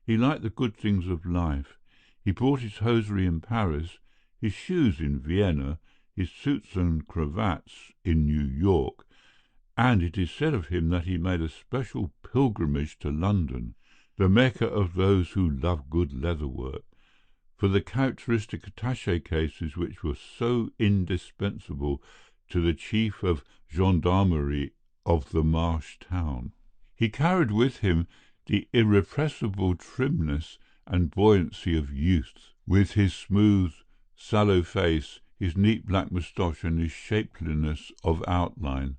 He liked the good things of life. He bought his hosiery in Paris, his shoes in Vienna, his suits and cravats in New York, and it is said of him that he made a special pilgrimage to London, the Mecca of those who love good leather work, for the characteristic attaché cases which were so indispensable to the chief of gendarmerie of the marsh town. He carried with him the irrepressible trimness and buoyancy of youth, with his smooth, sallow face, his neat black moustache, and his shapeliness of outline.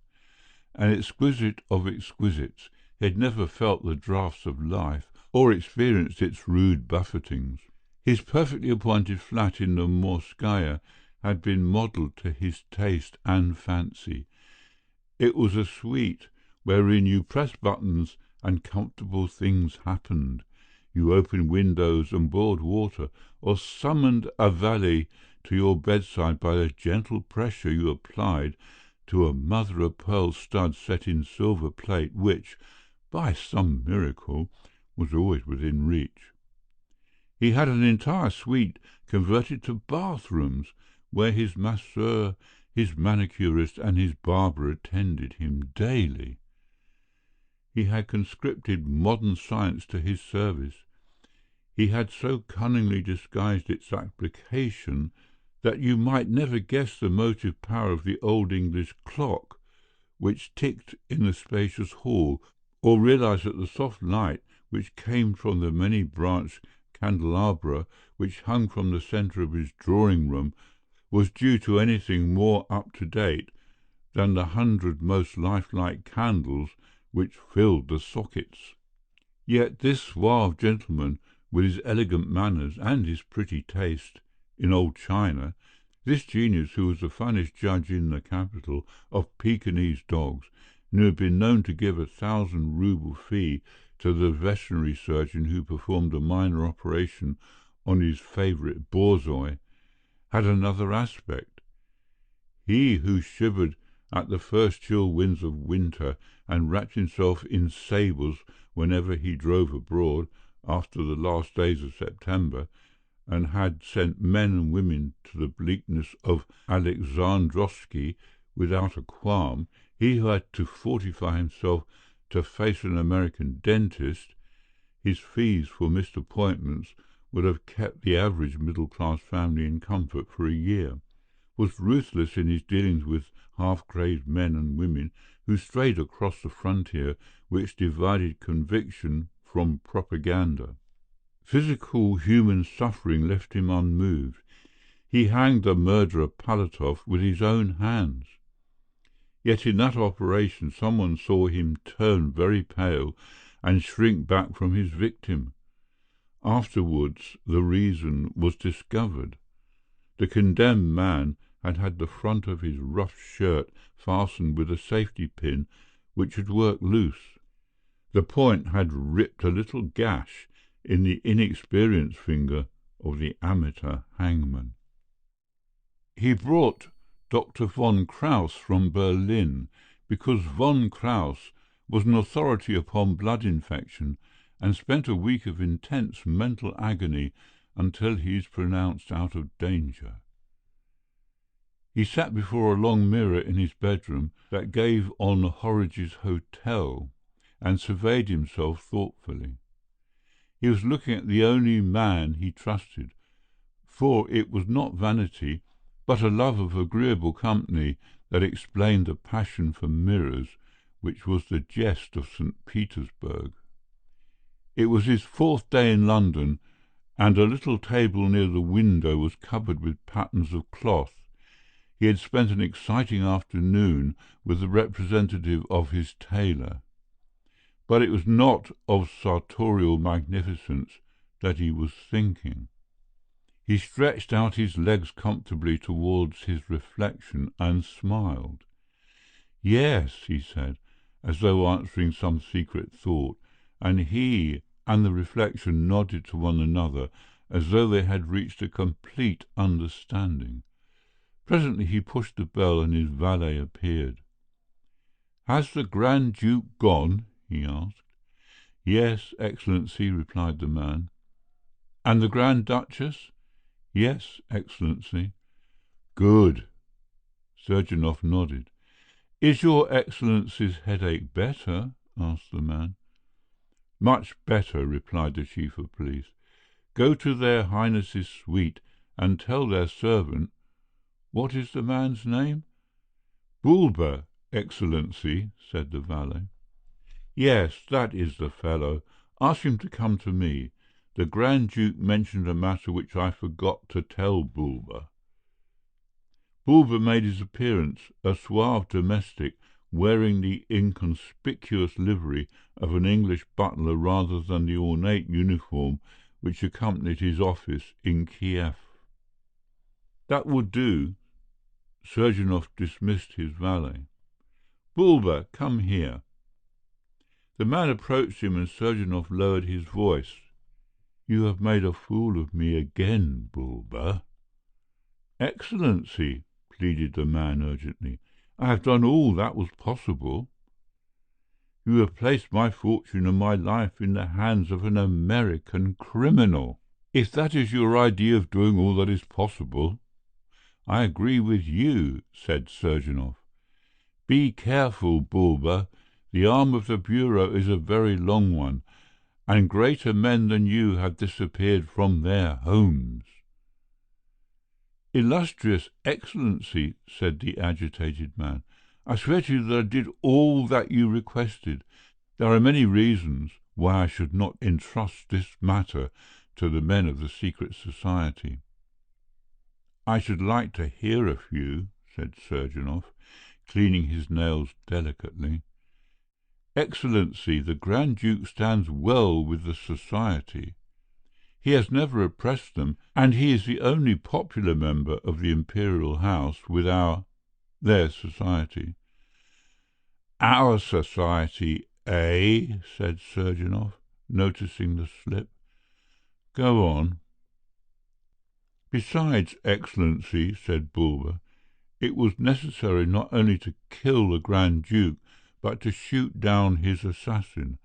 An exquisite of exquisites, he had never felt the draughts of life, or experienced its rude buffetings. His perfectly appointed flat in the Morskaya had been modelled to his taste and fancy. It was a suite wherein you pressed buttons and comfortable things happened. You opened windows and boiled water, or summoned a valet to your bedside by the gentle pressure you applied to a mother-of-pearl stud set in silver plate which, by some miracle, was always within reach. He had an entire suite converted to bathrooms, where his masseur, His manicurist and his barber attended him daily. He had conscripted modern science to his service. He had so cunningly disguised its application that you might never guess the motive power of the old English clock which ticked in the spacious hall, or realize that the soft light which came from the many-branched candelabra which hung from the centre of his drawing-room was due to anything more up-to-date than the 100 most lifelike candles which filled the sockets. Yet this suave gentleman, with his elegant manners and his pretty taste in old china, this genius who was the finest judge in the capital of Pekingese dogs, and who had been known to give 1,000-rouble fee to the veterinary surgeon who performed a minor operation on his favourite borzoi, had another aspect. He who shivered at the first chill winds of winter and wrapped himself in sables whenever he drove abroad after the last days of September, and had sent men and women to the bleakness of Alexandrovsky without a qualm, he who had to fortify himself to face an American dentist, his fees for missed appointments would have kept the average middle-class family in comfort for a year, was ruthless in his dealings with half-crazed men and women who strayed across the frontier which divided conviction from propaganda. Physical human suffering left him unmoved. He hanged the murderer Palatov with his own hands. Yet in that operation someone saw him turn very pale and shrink back from his victim. Afterwards the reason was discovered. The condemned man had had the front of his rough shirt fastened with a safety pin which had worked loose. The point had ripped a little gash in the inexperienced finger of the amateur hangman. He brought Dr. von Krauss from Berlin because von Krauss was an authority upon blood infection, and spent a week of intense mental agony until he is pronounced out of danger. He sat before a long mirror in his bedroom that gave on Horridge's Hotel and surveyed himself thoughtfully. He was looking at the only man he trusted, for it was not vanity, but a love of agreeable company that explained the passion for mirrors which was the jest of St. Petersburg. It was his 4th day in London, and a little table near the window was covered with patterns of cloth. He had spent an exciting afternoon with the representative of his tailor. But it was not of sartorial magnificence that he was thinking. He stretched out his legs comfortably towards his reflection and smiled. "Yes," he said, as though answering some secret thought, and he and the reflection nodded to one another as though they had reached a complete understanding. Presently he pushed the bell and his valet appeared. "Has the Grand Duke gone?" he asked. "Yes, Excellency," replied the man. "And the Grand Duchess?" "Yes, Excellency." "Good." Surgeonov nodded. "Is your Excellency's headache better?" asked the man. "Much better," replied the Chief of Police. "Go to their Highnesses' suite and tell their servant—" "What is the man's name?" "Bulba, Excellency," said the valet. "Yes, that is the fellow. Ask him to come to me. The Grand Duke mentioned a matter which I forgot to tell Bulba." Bulba made his appearance, a suave domestic, wearing the inconspicuous livery of an English butler rather than the ornate uniform which accompanied his office in Kiev. "That will do." Surgeonov dismissed his valet. "Bulba, come here." The man approached him and Surgeonov lowered his voice. "You have made a fool of me again, Bulba." "Excellency," pleaded the man urgently, "I have done all that was possible." "You have placed my fortune and my life in the hands of an American criminal." "If that is your idea of doing all that is possible, I agree with you, said Surgeonov. Be careful, Bulba. The arm of the Bureau is a very long one, and greater men than you have disappeared from their homes. Illustrious Excellency, said the agitated man, I swear to you that I did all that you requested. There are many reasons why I should not entrust this matter to the men of the secret society. I should like to hear a few, said Surgeonov, cleaning his nails delicately. Excellency, the Grand Duke stands well with the society. He has never oppressed them, and he is the only popular member of the Imperial House with their society. Our society, eh? Said Surgeonov, noticing the slip. Go on. Besides, Excellency, said Bulba, it was necessary not only to kill the Grand Duke, but to shoot down his assassin.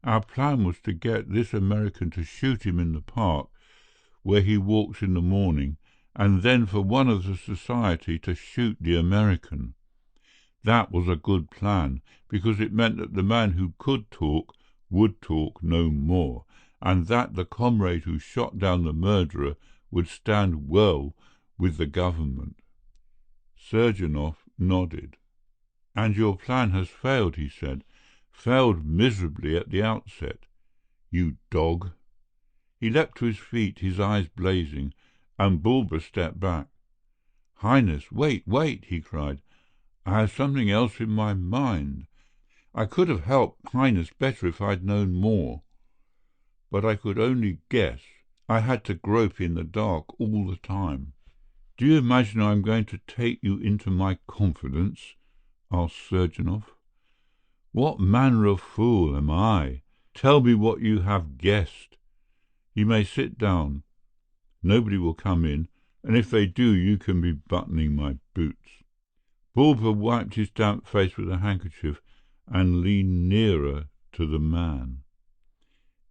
Our plan was to get this American to shoot him in the park where he walks in the morning, and then for one of the society to shoot the American. That was a good plan, because it meant that the man who could talk would talk no more, and that the comrade who shot down the murderer would stand well with the government. Surgeonov nodded. And your plan has failed, he said. Failed miserably at the outset. You dog. He leapt to his feet, his eyes blazing, and Bulba stepped back. Highness, wait, he cried. I have something else in my mind. I could have helped Highness better if I'd known more. But I could only guess. I had to grope in the dark all the time. Do you imagine I'm going to take you into my confidence? Asked Surgeonov. What manner of fool am I? Tell me what you have guessed. You may sit down. Nobody will come in, and if they do, you can be buttoning my boots. Bulba wiped his damp face with a handkerchief and leaned nearer to the man.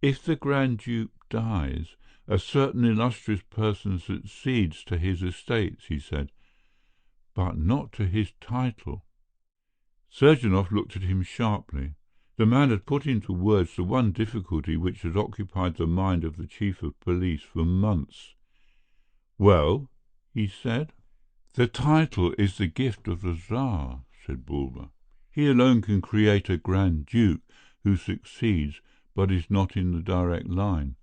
If the Grand Duke dies, a certain illustrious person succeeds to his estates, he said, but not to his title. Surgeonov looked at him sharply. The man had put into words the one difficulty which had occupied the mind of the chief of police for months. Well, he said. The title is the gift of the Tsar, said Bulba. He alone can create a Grand Duke who succeeds but is not in the direct line.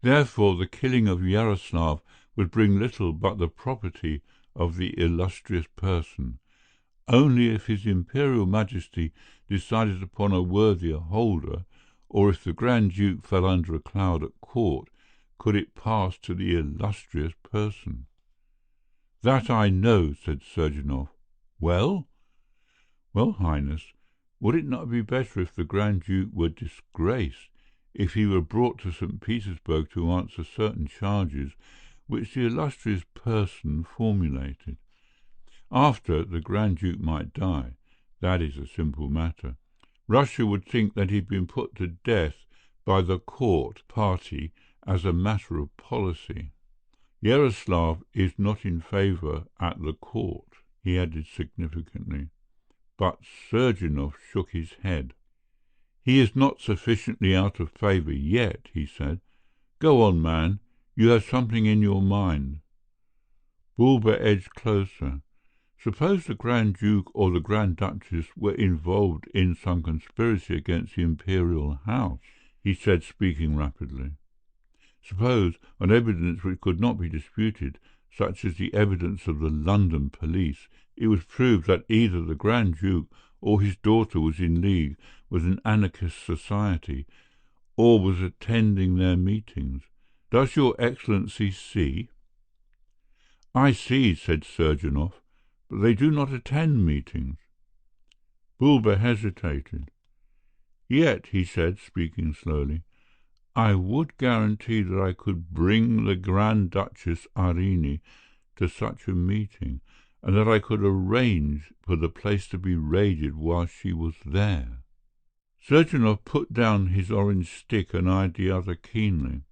Therefore the killing of Yaroslav would bring little but the property of the illustrious person. Only if His Imperial Majesty decided upon a worthier holder, or if the Grand Duke fell under a cloud at court, could it pass to the illustrious person. That I know, said Surgeonov. Well? Well, Highness, would it not be better if the Grand Duke were disgraced, if he were brought to St. Petersburg to answer certain charges which the illustrious person formulated? After, the Grand Duke might die. That is a simple matter. Russia would think that he'd been put to death by the court party as a matter of policy. Yaroslav is not in favour at the court, he added significantly. But Surgeonov shook his head. He is not sufficiently out of favour yet, he said. Go on, man. You have something in your mind. Bulba edged closer. Suppose the Grand Duke or the Grand Duchess were involved in some conspiracy against the Imperial House, he said, speaking rapidly. Suppose, on evidence which could not be disputed, such as the evidence of the London police, it was proved that either the Grand Duke or his daughter was in league with an anarchist society, or was attending their meetings. Does your Excellency see? I see, said Surgeonov, but they do not attend meetings. Bulba hesitated. Yet, he said, speaking slowly, I would guarantee that I could bring the Grand Duchess Irene to such a meeting, and that I could arrange for the place to be raided while she was there. Surgeonov put down his orange stick and eyed the other keenly.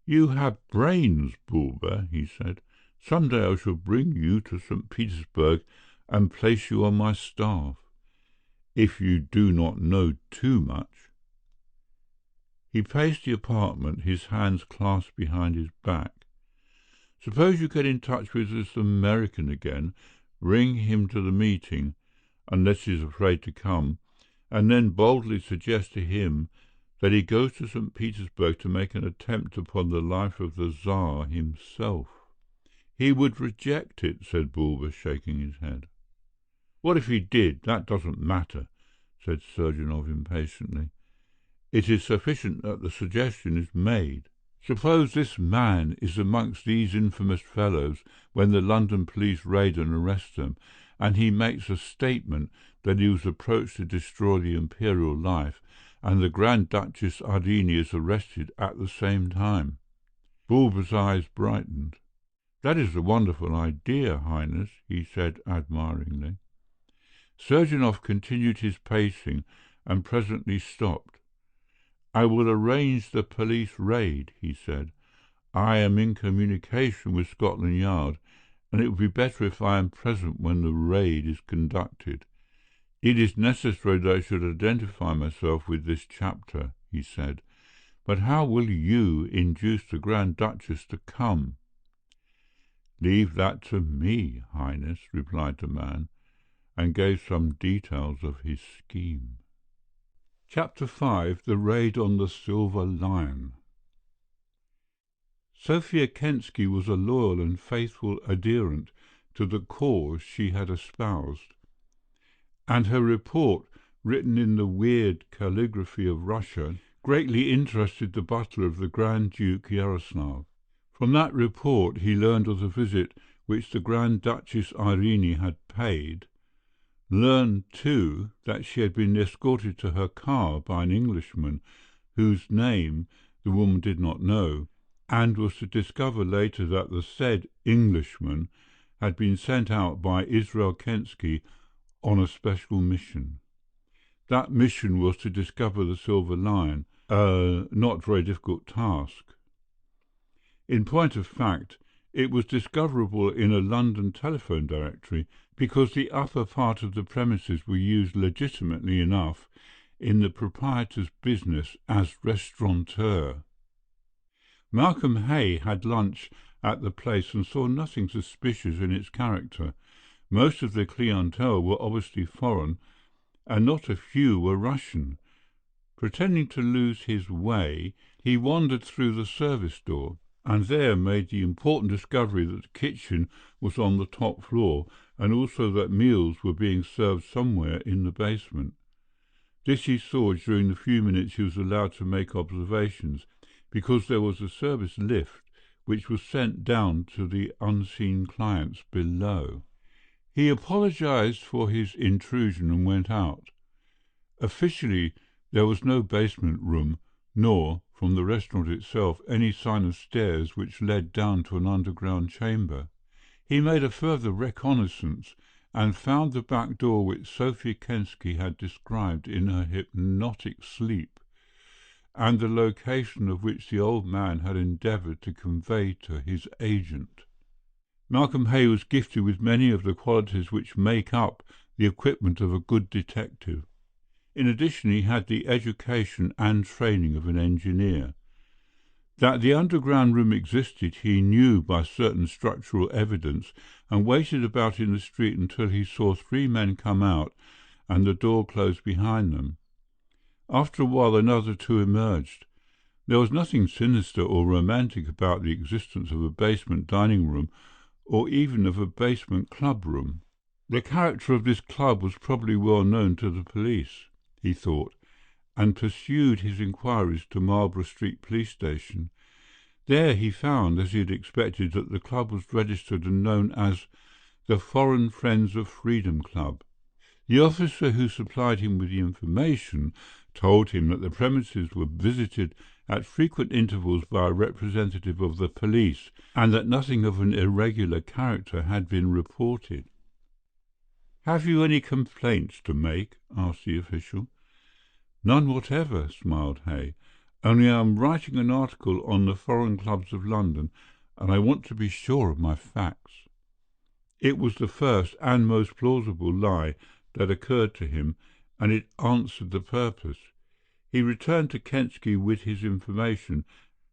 You have brains, Bulba, he said. Some day I shall bring you to St. Petersburg and place you on my staff, if you do not know too much." He paced the apartment, his hands clasped behind his back. "Suppose you get in touch with this American again, bring him to the meeting, unless he's afraid to come, and then boldly suggest to him that he goes to St. Petersburg to make an attempt upon the life of the Tsar himself." "He would reject it," said Bulba, shaking his head. "What if he did? That doesn't matter," said Surgenov impatiently. "It is sufficient that the suggestion is made. Suppose this man is amongst these infamous fellows when the London police raid and arrest them, and he makes a statement that he was approached to destroy the imperial life, and the Grand Duchess Ardini is arrested at the same time." Bulba's eyes brightened. "That is a wonderful idea, Highness," he said admiringly. Surgenov continued his pacing and presently stopped. "I will arrange the police raid," he said. "I am in communication with Scotland Yard, and it would be better if I am present when the raid is conducted. It is necessary that I should identify myself with this chapter," he said. "But how will you induce the Grand Duchess to come?" "Leave that to me, Highness," replied the man, and gave some details of his scheme. Chapter 5. The Raid on the Silver Lion. Sophia Kensky was a loyal and faithful adherent to the cause she had espoused, and her report, written in the weird calligraphy of Russia, greatly interested the butler of the Grand Duke Yaroslav. From that report he learned of the visit which the Grand Duchess Irene had paid, learned, too, that she had been escorted to her car by an Englishman whose name the woman did not know, and was to discover later that the said Englishman had been sent out by Israel Kensky on a special mission. That mission was to discover the Silver Lion, a not very difficult task. In point of fact, it was discoverable in a London telephone directory, because the upper part of the premises were used legitimately enough in the proprietor's business as restaurateur. Malcolm Hay had lunch at the place and saw nothing suspicious in its character. Most of the clientele were obviously foreign, and not a few were Russian. Pretending to lose his way, he wandered through the service door, and there made the important discovery that the kitchen was on the top floor, and also that meals were being served somewhere in the basement. This he saw during the few minutes he was allowed to make observations, because there was a service lift which was sent down to the unseen clients below. He apologized for his intrusion and went out. Officially, there was no basement room, nor, from the restaurant itself, any sign of stairs which led down to an underground chamber. He made a further reconnaissance and found the back door which Sophia Kensky had described in her hypnotic sleep, and the location of which the old man had endeavoured to convey to his agent. Malcolm Hay was gifted with many of the qualities which make up the equipment of a good detective. In addition, he had the education and training of an engineer. That the underground room existed he knew by certain structural evidence, and waited about in the street until he saw 3 men come out and the door close behind them. After a while another 2 emerged. There was nothing sinister or romantic about the existence of a basement dining room, or even of a basement club room. The character of this club was probably well known to the police, he thought, and pursued his inquiries to Marlborough Street Police Station. There he found, as he had expected, that the club was registered and known as the Foreign Friends of Freedom Club. The officer who supplied him with the information told him that the premises were visited at frequent intervals by a representative of the police, and that nothing of an irregular character had been reported. "Have you any complaints to make?" asked the official. "None whatever," smiled Hay. "Only I am writing an article on the foreign clubs of London, and I want to be sure of my facts." It was the first and most plausible lie that occurred to him, and it answered the purpose. He returned to Kensky with his information,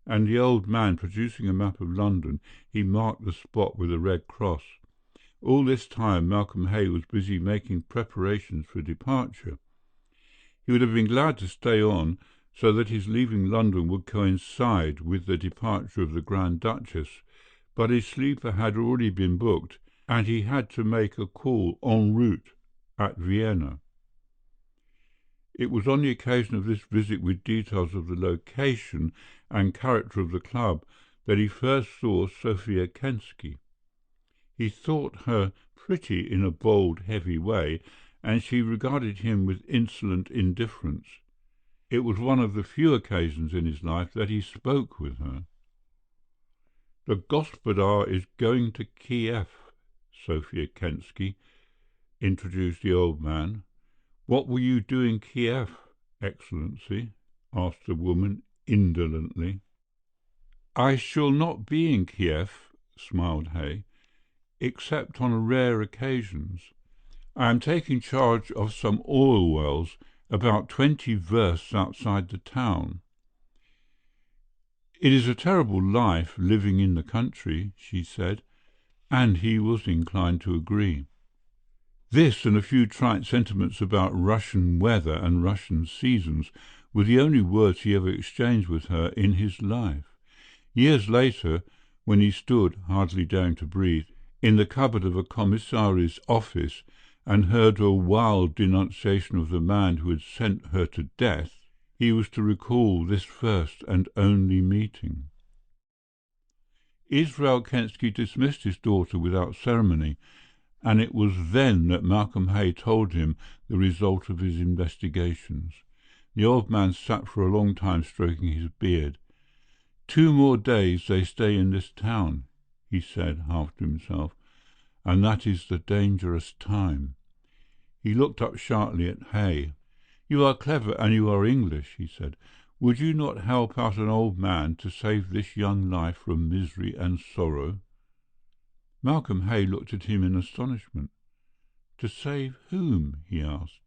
and the old man producing a map of London, he marked the spot with a red cross. All this time Malcolm Hay was busy making preparations for departure. He would have been glad to stay on, so that his leaving London would coincide with the departure of the Grand Duchess, but his sleeper had already been booked, and he had to make a call en route at Vienna. It was on the occasion of this visit, with details of the location and character of the club, that he first saw Sophia Kensky. He thought her pretty in a bold, heavy way, and she regarded him with insolent indifference. It was one of the few occasions in his life that he spoke with her. "The Gospodar is going to Kiev, Sophia Kensky," introduced the old man. "What will you do in Kiev, Excellency?" asked the woman indolently. "I shall not be in Kiev," smiled Hay, "except on rare occasions. I am taking charge of some oil wells about 20 versts outside the town." "It is a terrible life living in the country," she said, and he was inclined to agree. This and a few trite sentiments about Russian weather and Russian seasons were the only words he ever exchanged with her in his life. Years later, when he stood, hardly daring to breathe, in the cupboard of a commissary's office and heard a wild denunciation of the man who had sent her to death, he was to recall this first and only meeting. Israel Kensky dismissed his daughter without ceremony, and it was then that Malcolm Hay told him the result of his investigations. The old man sat for a long time stroking his beard. "2 more days they stay in this town," he said, half to himself, "and that is the dangerous time." He looked up sharply at Hay. "You are clever and you are English," he said. "Would you not help out an old man to save this young life from misery and sorrow?" Malcolm Hay looked at him in astonishment. "To save whom?" he asked.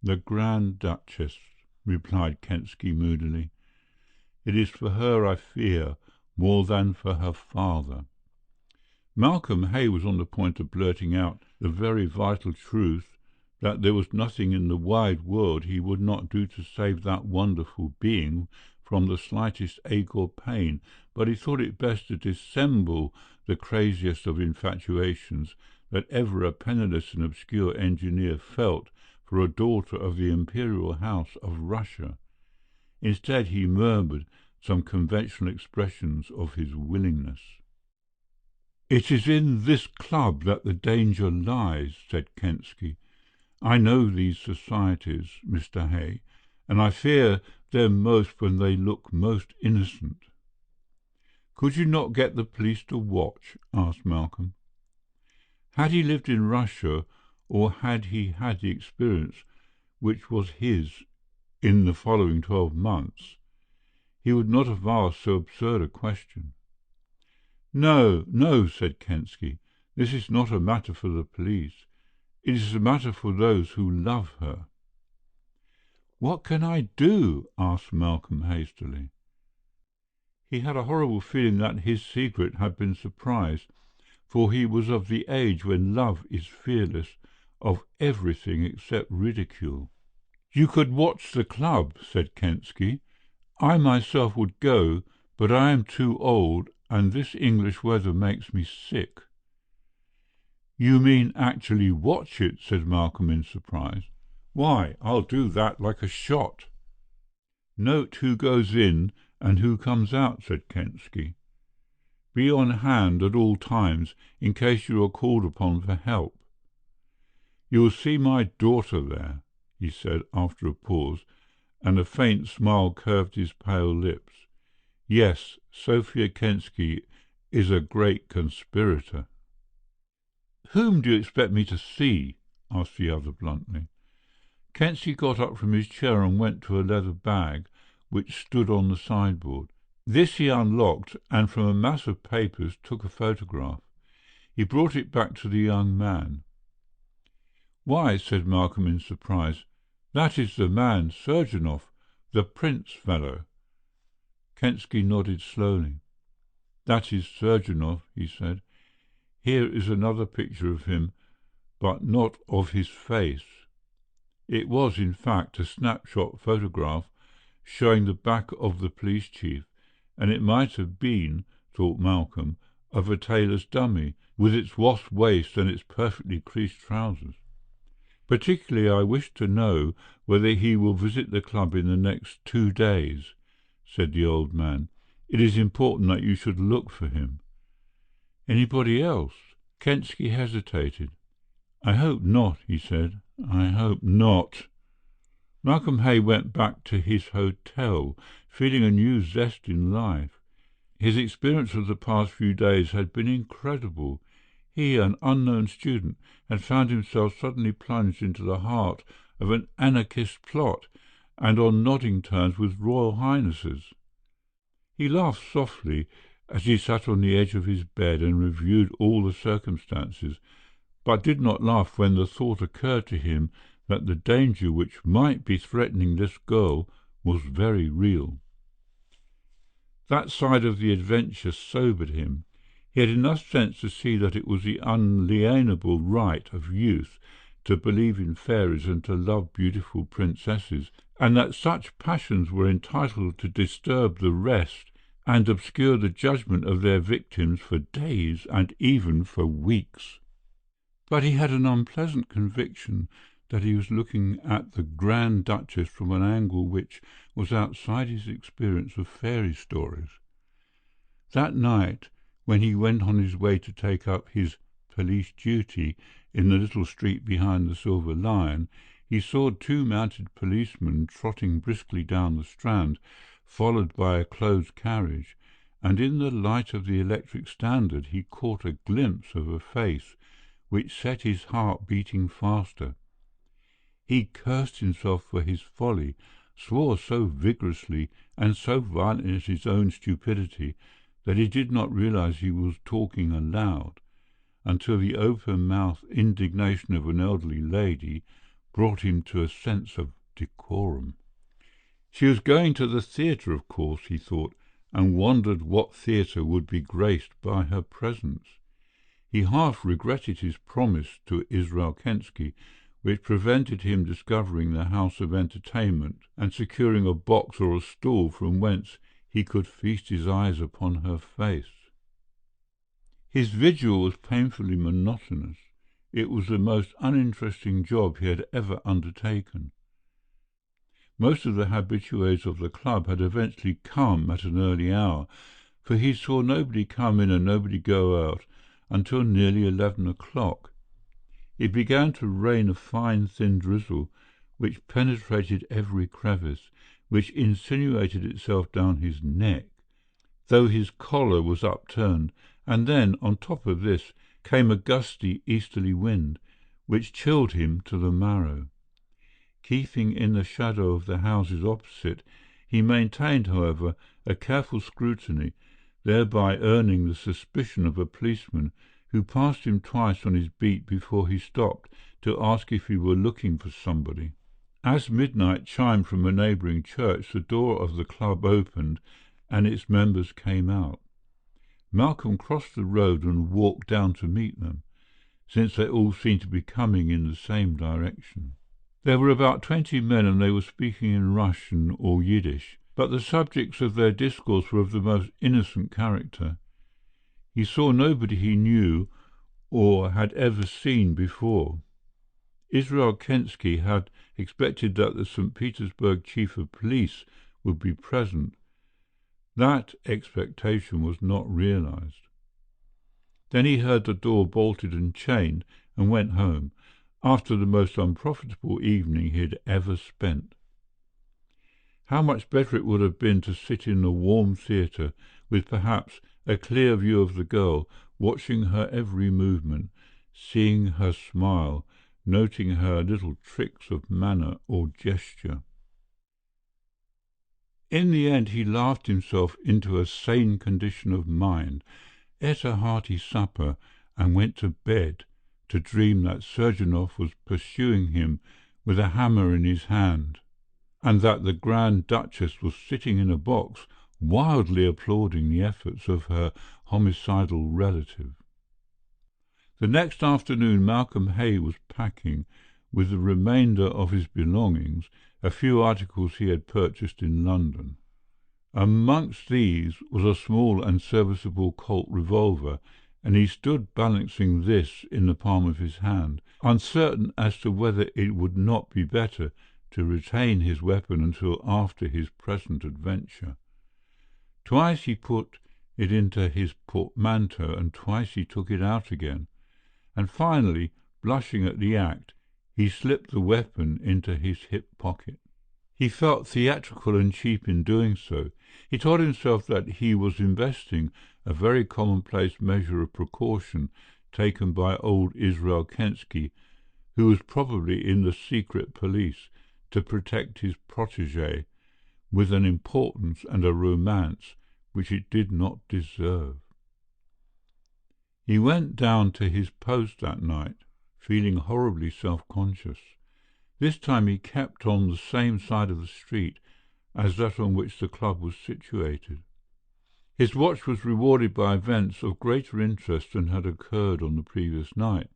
"The Grand Duchess," replied Kensky moodily. "It is for her I fear more than for her father." Malcolm Hay was on the point of blurting out the very vital truth that there was nothing in the wide world he would not do to save that wonderful being from the slightest ache or pain, but he thought it best to dissemble the craziest of infatuations that ever a penniless and obscure engineer felt for a daughter of the imperial house of Russia. Instead, he murmured some conventional expressions of his willingness. "It is in this club that the danger lies," said Kensky. "I know these societies, Mr. Hay, and I fear them most when they look most innocent." "Could you not get the police to watch?" asked Malcolm. Had he lived in Russia, or had he had the experience which was his in the following 12 months, he would not have asked so absurd a question. "No, no," said Kensky. "This is not a matter for the police. It is a matter for those who love her." "What can I do?" asked Malcolm hastily. He had a horrible feeling that his secret had been surprised, for he was of the age when love is fearless of everything except ridicule. "You could watch the club," said Kensky. "I myself would go, but I am too old, and this English weather makes me sick." "You mean actually watch it?" said Malcolm in surprise. "Why, I'll do that like a shot." "Note who goes in and who comes out," said Kensky. "Be on hand at all times in case you are called upon for help. You will see my daughter there," he said after a pause, and a faint smile curved his pale lips. "Yes, Sophia Kensky is a great conspirator." "Whom do you expect me to see?" asked the other bluntly. Kensky got up from his chair and went to a leather bag which stood on the sideboard. This he unlocked, and from a mass of papers took a photograph. He brought it back to the young man. "Why," said Malcolm in surprise, "that is the man, Surgeonov, the Prince fellow." Kensky nodded slowly. "That is Surgeonov," he said. "Here is another picture of him, but not of his face." It was, in fact, a snapshot photograph showing the back of the police chief, and it might have been, thought Malcolm, of a tailor's dummy, with its wasp waist and its perfectly creased trousers. "Particularly I wish to know whether he will visit the club in the next 2 days," said the old man. "It is important that you should look for him." "Anybody else?" Kensky hesitated. "I hope not," he said. "I hope not." Malcolm Hay went back to his hotel, feeling a new zest in life. His experience of the past few days had been incredible. He, an unknown student, had found himself suddenly plunged into the heart of an anarchist plot and on nodding terms with royal highnesses. He laughed softly as he sat on the edge of his bed and reviewed all the circumstances, but did not laugh when the thought occurred to him that the danger which might be threatening this girl was very real. That side of the adventure sobered him. He had enough sense to see that it was the unalienable right of youth to believe in fairies and to love beautiful princesses, and that such passions were entitled to disturb the rest and obscure the judgment of their victims for days and even for weeks. But he had an unpleasant conviction that he was looking at the Grand Duchess from an angle which was outside his experience of fairy stories. That night, when he went on his way to take up his police duty in the little street behind the Silver Lion, he saw 2 mounted policemen trotting briskly down the Strand, followed by a closed carriage, and in the light of the electric standard he caught a glimpse of a face which set his heart beating faster. He cursed himself for his folly, swore so vigorously and so violently at his own stupidity that he did not realize he was talking aloud, until the open-mouthed indignation of an elderly lady brought him to a sense of decorum. She was going to the theatre, of course, he thought, and wondered what theatre would be graced by her presence. He half regretted his promise to Israel Kensky, which prevented him discovering the house of entertainment and securing a box or a stall from whence he could feast his eyes upon her face. His vigil was painfully monotonous. It was the most uninteresting job he had ever undertaken. Most of the habitués of the club had eventually come at an early hour, for he saw nobody come in and nobody go out until nearly 11 o'clock. It began to rain a fine thin drizzle, which penetrated every crevice, which insinuated itself down his neck, though his collar was upturned, and then, on top of this, came a gusty easterly wind, which chilled him to the marrow. Keeping in the shadow of the houses opposite, he maintained, however, a careful scrutiny, thereby earning the suspicion of a policeman who passed him twice on his beat before he stopped to ask if he were looking for somebody. As midnight chimed from a neighbouring church, the door of the club opened and its members came out. Malcolm crossed the road and walked down to meet them, since they all seemed to be coming in the same direction. There were about 20 men, and they were speaking in Russian or Yiddish, but the subjects of their discourse were of the most innocent character. He saw nobody he knew or had ever seen before. Israel Kensky had expected that the St. Petersburg chief of police would be present. That expectation was not realized. Then he heard the door bolted and chained and went home, after the most unprofitable evening he had ever spent. How much better it would have been to sit in a warm theatre, with perhaps a clear view of the girl, watching her every movement, seeing her smile, noting her little tricks of manner or gesture. In the end he laughed himself into a sane condition of mind, ate a hearty supper, and went to bed to dream that Surgeonov was pursuing him with a hammer in his hand, and that the Grand Duchess was sitting in a box wildly applauding the efforts of her homicidal relative. The next afternoon Malcolm Hay was packing, with the remainder of his belongings, a few articles he had purchased in London. Amongst these was a small and serviceable Colt revolver, and he stood balancing this in the palm of his hand, uncertain as to whether it would not be better to retain his weapon until after his present adventure. Twice he put it into his portmanteau, and twice he took it out again, and finally, blushing at the act, he slipped the weapon into his hip pocket. He felt theatrical and cheap in doing so. He told himself that he was investing a very commonplace measure of precaution taken by old Israel Kensky, who was probably in the secret police, to protect his protégé with an importance and a romance which it did not deserve. He went down to his post that night, feeling horribly self-conscious. This time he kept on the same side of the street as that on which the club was situated. His watch was rewarded by events of greater interest than had occurred on the previous night.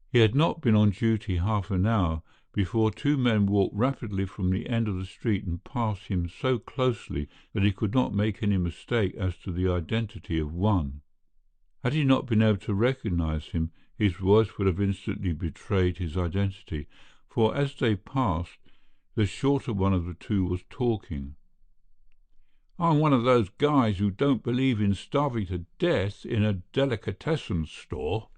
He had not been on duty half an hour before two men walked rapidly from the end of the street and passed him so closely that he could not make any mistake as to the identity of one. Had he not been able to recognize him, his voice would have instantly betrayed his identity, for as they passed, the shorter one of the two was talking. "I'm one of those guys who don't believe in starving to death in a delicatessen store."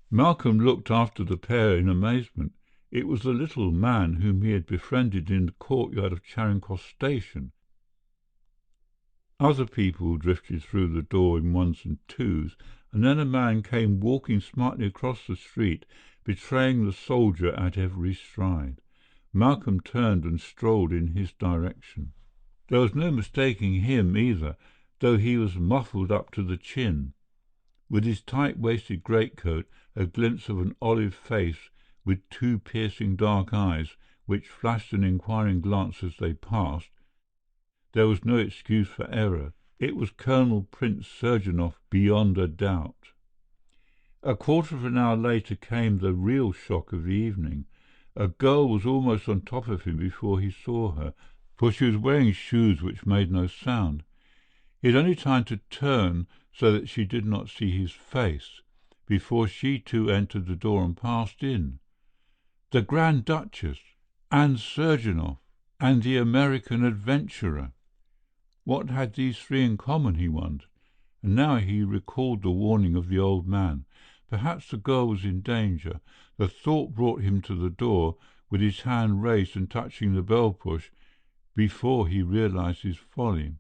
Malcolm looked after the pair in amazement. It was the little man whom he had befriended in the courtyard of Charing Cross Station. Other people drifted through the door in ones and twos, and then a man came walking smartly across the street, betraying the soldier at every stride. Malcolm turned and strolled in his direction. There was no mistaking him either, though he was muffled up to the chin. With his tight-waisted greatcoat, a glimpse of an olive face with two piercing dark eyes, which flashed an inquiring glance as they passed, there was no excuse for error. It was Colonel Prince Surgeonov beyond a doubt. A quarter of an hour later came the real shock of the evening. A girl was almost on top of him before he saw her, for she was wearing shoes which made no sound. He had only time to turn so that she did not see his face, before she too entered the door and passed in. The Grand Duchess, and Surgeonov, and the American adventurer. What had these three in common, he wondered? And now he recalled the warning of the old man. Perhaps the girl was in danger. The thought brought him to the door, with his hand raised and touching the bell-push, before he realized his folly.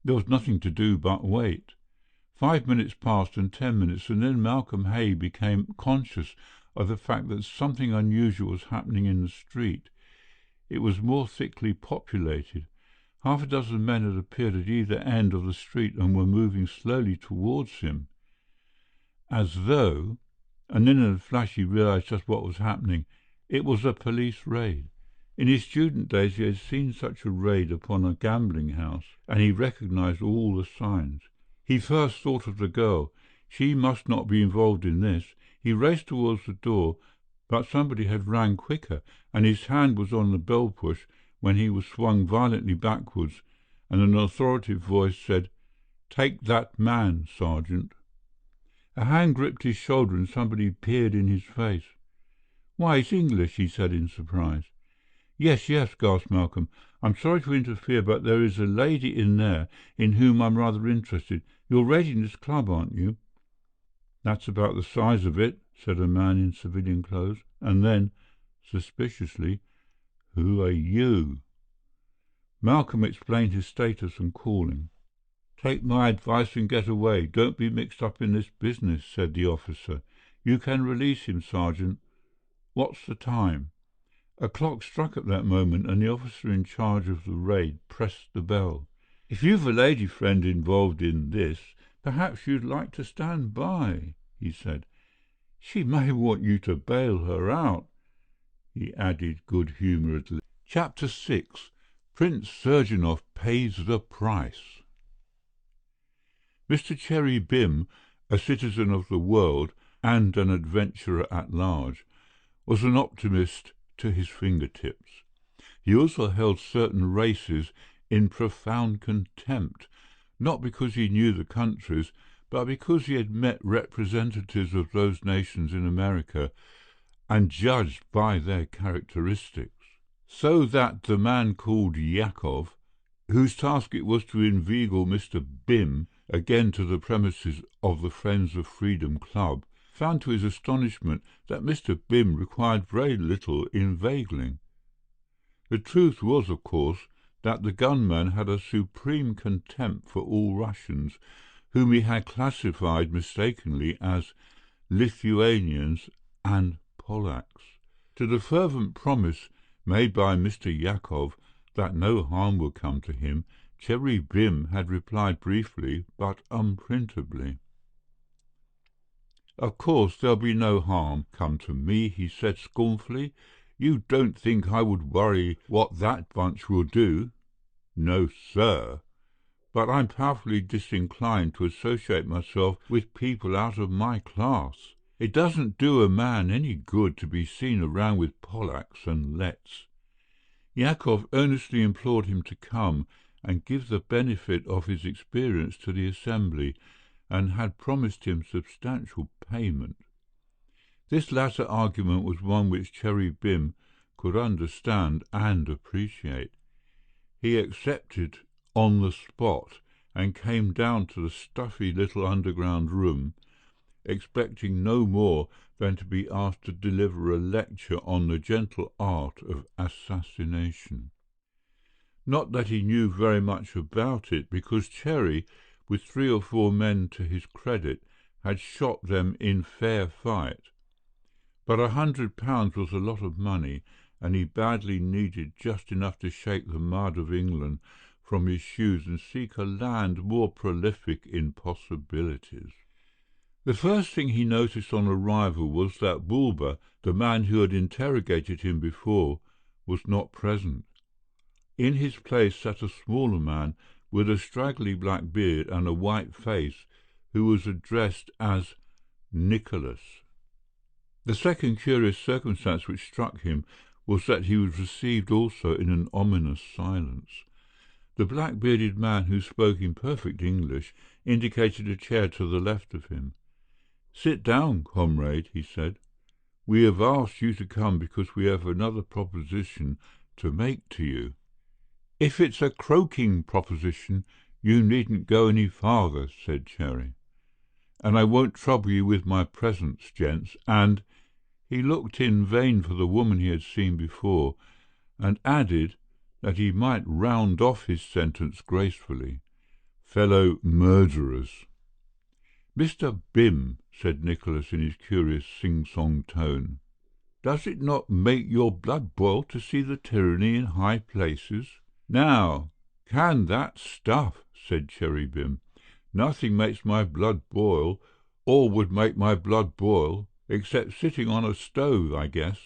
There was nothing to do but wait. 5 minutes passed, and 10 minutes, and then Malcolm Hay became conscious of the fact that something unusual was happening in the street. It was more thickly populated. Half a dozen men had appeared at either end of the street and were moving slowly towards him, as though, and then in a flash he realized just what was happening. It was a police raid. In his student days he had seen such a raid upon a gambling house, and he recognized all the signs. He first thought of the girl. She must not be involved in this. He raced towards the door, but somebody had rang quicker, and his hand was on the bell-push when he was swung violently backwards, and an authoritative voice said, "Take that man, Sergeant." A hand gripped his shoulder and somebody peered in his face. "Why, it's English," he said in surprise. Yes, gasped Malcolm. "I'm sorry to interfere, but there is a lady in there in whom I'm rather interested. You're raiding this club, aren't you?" "That's about the size of it," said a man in civilian clothes, and then, suspiciously, "Who are you?" Malcolm explained his status and calling. "Take my advice and get away. Don't be mixed up in this business," said the officer. "You can release him, Sergeant. What's the time?" A clock struck at that moment, and the officer in charge of the raid pressed the bell. "If you've a lady friend involved in this, perhaps you'd like to stand by," he said. "She may want you to bail her out," he added good-humouredly. Chapter 6. Prince Surgeonov Pays the Price. Mr. Cherry Bim, a citizen of the world and an adventurer at large, was an optimist to his fingertips. He also held certain races in profound contempt, not because he knew the countries, but because he had met representatives of those nations in America and judged by their characteristics. So that the man called Yakov, whose task it was to inveigle Mr. Bim again to the premises of the Friends of Freedom Club, found to his astonishment that Mr. Bim required very little inveigling. The truth was, of course, that the gunman had a supreme contempt for all Russians, whom he had classified mistakenly as Lithuanians and Polacks. To the fervent promise made by Mr. Yakov that no harm would come to him, Cherry Bim had replied briefly but unprintably. "Of course there'll be no harm come to me," he said scornfully. "You don't think I would worry what that bunch will do?" "No, sir. But I'm powerfully disinclined to associate myself with people out of my class. It doesn't do a man any good to be seen around with Polacks and Lets." Yakov earnestly implored him to come and give the benefit of his experience to the assembly, and had promised him substantial payment. This latter argument was one which Cherry Bim could understand and appreciate. He accepted on the spot and came down to the stuffy little underground room, expecting no more than to be asked to deliver a lecture on the gentle art of assassination. Not that he knew very much about it, because Cherry, with 3 or 4 men to his credit, had shot them in fair fight. But £100 was a lot of money, and he badly needed just enough to shake the mud of England from his shoes and seek a land more prolific in possibilities. The first thing he noticed on arrival was that Bulba, the man who had interrogated him before, was not present. In his place sat a smaller man with a straggly black beard and a white face, who was addressed as Nicholas. The second curious circumstance which struck him was that he was received also in an ominous silence. The black-bearded man, who spoke in perfect English, indicated a chair to the left of him. "Sit down, comrade," he said. "We have asked you to come because we have another proposition to make to you." "If it's a croaking proposition, you needn't go any farther," said Cherry. "And I won't trouble you with my presence, gents, and—" He looked in vain for the woman he had seen before, and added, that he might round off his sentence gracefully, "fellow murderers." "Mr. Bim," said Nicholas in his curious sing-song tone, "does it not make your blood boil to see the tyranny in high places?" "Now, can that stuff," said Cherry Bim. "Nothing makes my blood boil, or would make my blood boil, except sitting on a stove, I guess.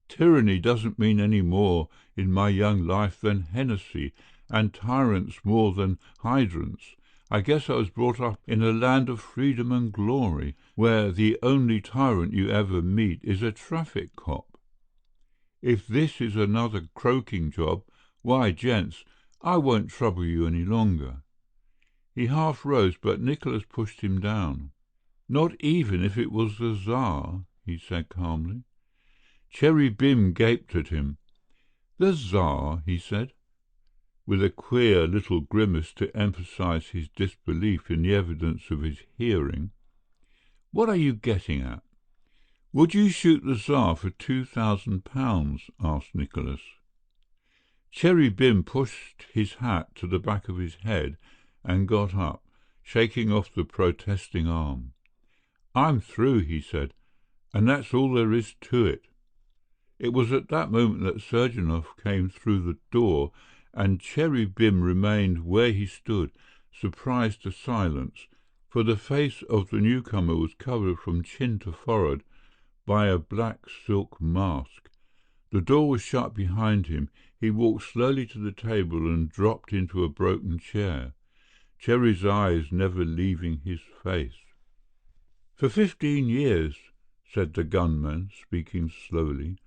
Tyranny doesn't mean any more in my young life than Hennessy, and tyrants more than hydrants. I guess I was brought up in a land of freedom and glory, where the only tyrant you ever meet is a traffic cop. If this is another croaking job, why, gents, I won't trouble you any longer." He half rose, but Nicholas pushed him down. "Not even if it was the Tsar," he said calmly. Cherry Bim gaped at him. "The Tsar?" he said, with a queer little grimace to emphasize his disbelief in the evidence of his hearing. "What are you getting at?" "Would you shoot the Tsar for £2,000? asked Nicholas. Cherry Bim pushed his hat to the back of his head and got up, shaking off the protesting arm. "I'm through," he said, "and that's all there is to it." It was at that moment that Surgeonov came through the door, and Cherry Bim remained where he stood, surprised to silence, for the face of the newcomer was covered from chin to forehead by a black silk mask. The door was shut behind him. He walked slowly to the table and dropped into a broken chair, Cherry's eyes never leaving his face. "For 15 years," said the gunman, speaking slowly,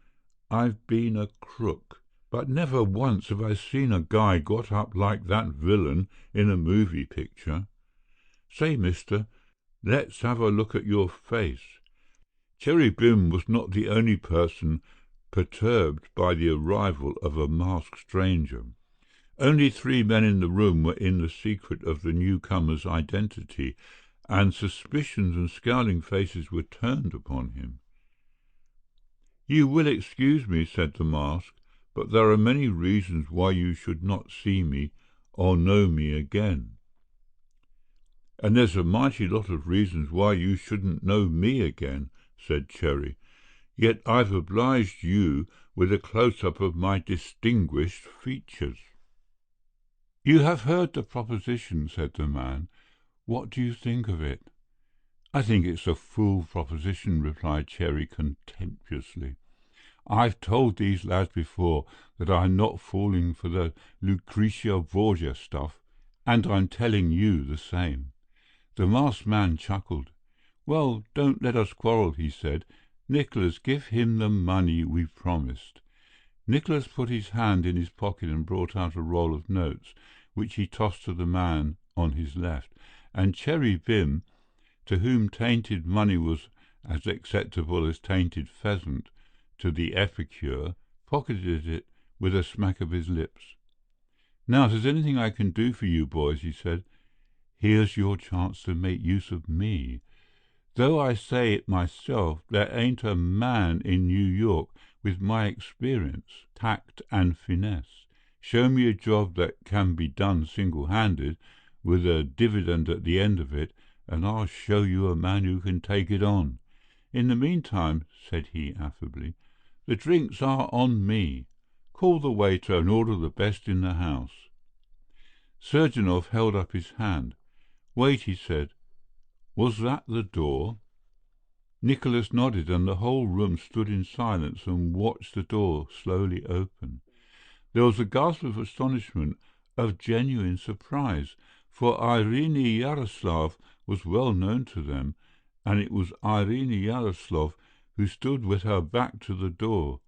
"I've been a crook, but never once have I seen a guy got up like that villain in a movie picture. Say, mister, let's have a look at your face." Cherry Bim was not the only person perturbed by the arrival of a masked stranger. Only 3 men in the room were in the secret of the newcomer's identity, and suspicions and scowling faces were turned upon him. "You will excuse me," said the mask, "but there are many reasons why you should not see me or know me again." "And there's a mighty lot of reasons why you shouldn't know me again," said Cherry. "Yet I've obliged you with a close-up of my distinguished features." "You have heard the proposition," said the man. "What do you think of it?" "I think it's a fool proposition," replied Cherry contemptuously. "I've told these lads before that I'm not falling for the Lucretia Borgia stuff, and I'm telling you the same." The masked man chuckled. "Well, don't let us quarrel," he said. "Nicholas, give him the money we promised." Nicholas put his hand in his pocket and brought out a roll of notes, which he tossed to the man on his left, and Cherry Bim, to whom tainted money was as acceptable as tainted pheasant to the epicure, pocketed it with a smack of his lips. "Now, if there's anything I can do for you boys," he said, "here's your chance to make use of me. Though I say it myself, there ain't a man in New York with my experience, tact, and finesse. Show me a job that can be done single-handed, with a dividend at the end of it, and I'll show you a man who can take it on. In the meantime," said he affably, "the drinks are on me. Call the waiter and order the best in the house." Surgeonov held up his hand. "Wait," he said. "Was that the door?" Nicholas nodded, and the whole room stood in silence and watched the door slowly open. There was a gasp of astonishment, of genuine surprise, for Irene Yaroslav was well known to them, and it was Irene Yaroslav who stood with her back to the door.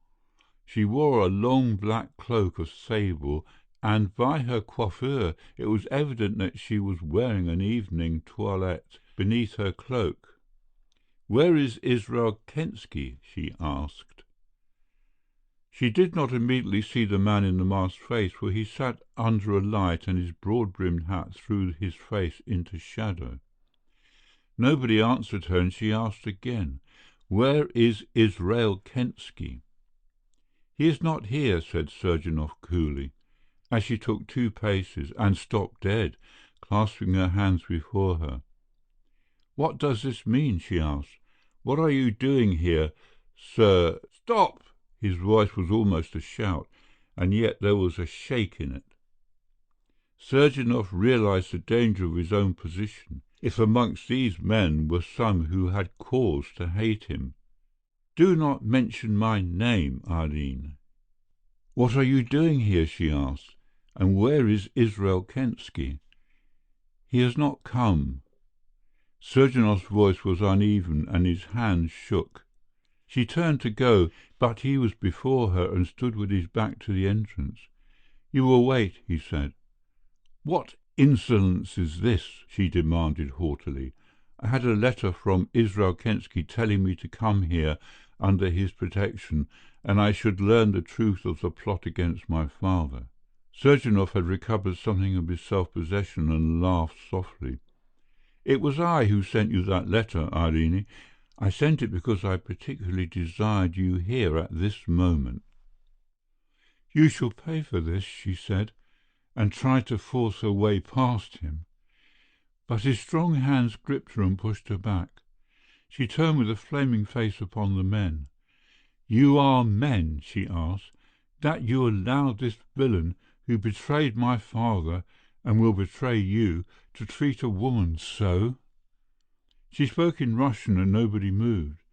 She wore a long black cloak of sable, and by her coiffure it was evident that she was wearing an evening toilette beneath her cloak. "Where is Israel Kensky?" she asked. She did not immediately see the man in the masked face, for he sat under a light and his broad-brimmed hat threw his face into shadow. Nobody answered her, and she asked again, "Where is Israel Kensky?" "He is not here," said Surgeonov coolly, as she took 2 paces and stopped dead, clasping her hands before her. "What does this mean?" she asked. "What are you doing here, sir?" "Stop!" His voice was almost a shout, and yet there was a shake in it. Surgeonov realized the danger of his own position, if amongst these men were some who had cause to hate him. "Do not mention my name, Irene." "What are you doing here?" she asked. "And where is Israel Kensky?" "He has not come." Surgeonov's voice was uneven, and his hands shook. She turned to go, but he was before her and stood with his back to the entrance. "You will wait," he said. "What insolence is this?" she demanded haughtily. "I had a letter from Israel Kensky telling me to come here under his protection, and I should learn the truth of the plot against my father." Surgeonov had recovered something of his self-possession and laughed softly. "It was I who sent you that letter, Irene. I sent it because I particularly desired you here at this moment." "You shall pay for this," she said, and tried to force her way past him. But his strong hands gripped her and pushed her back. She turned with a flaming face upon the men. You are men, she asked, that you allowed this villain who betrayed my father and will betray you to treat a woman so? She spoke in Russian and nobody moved.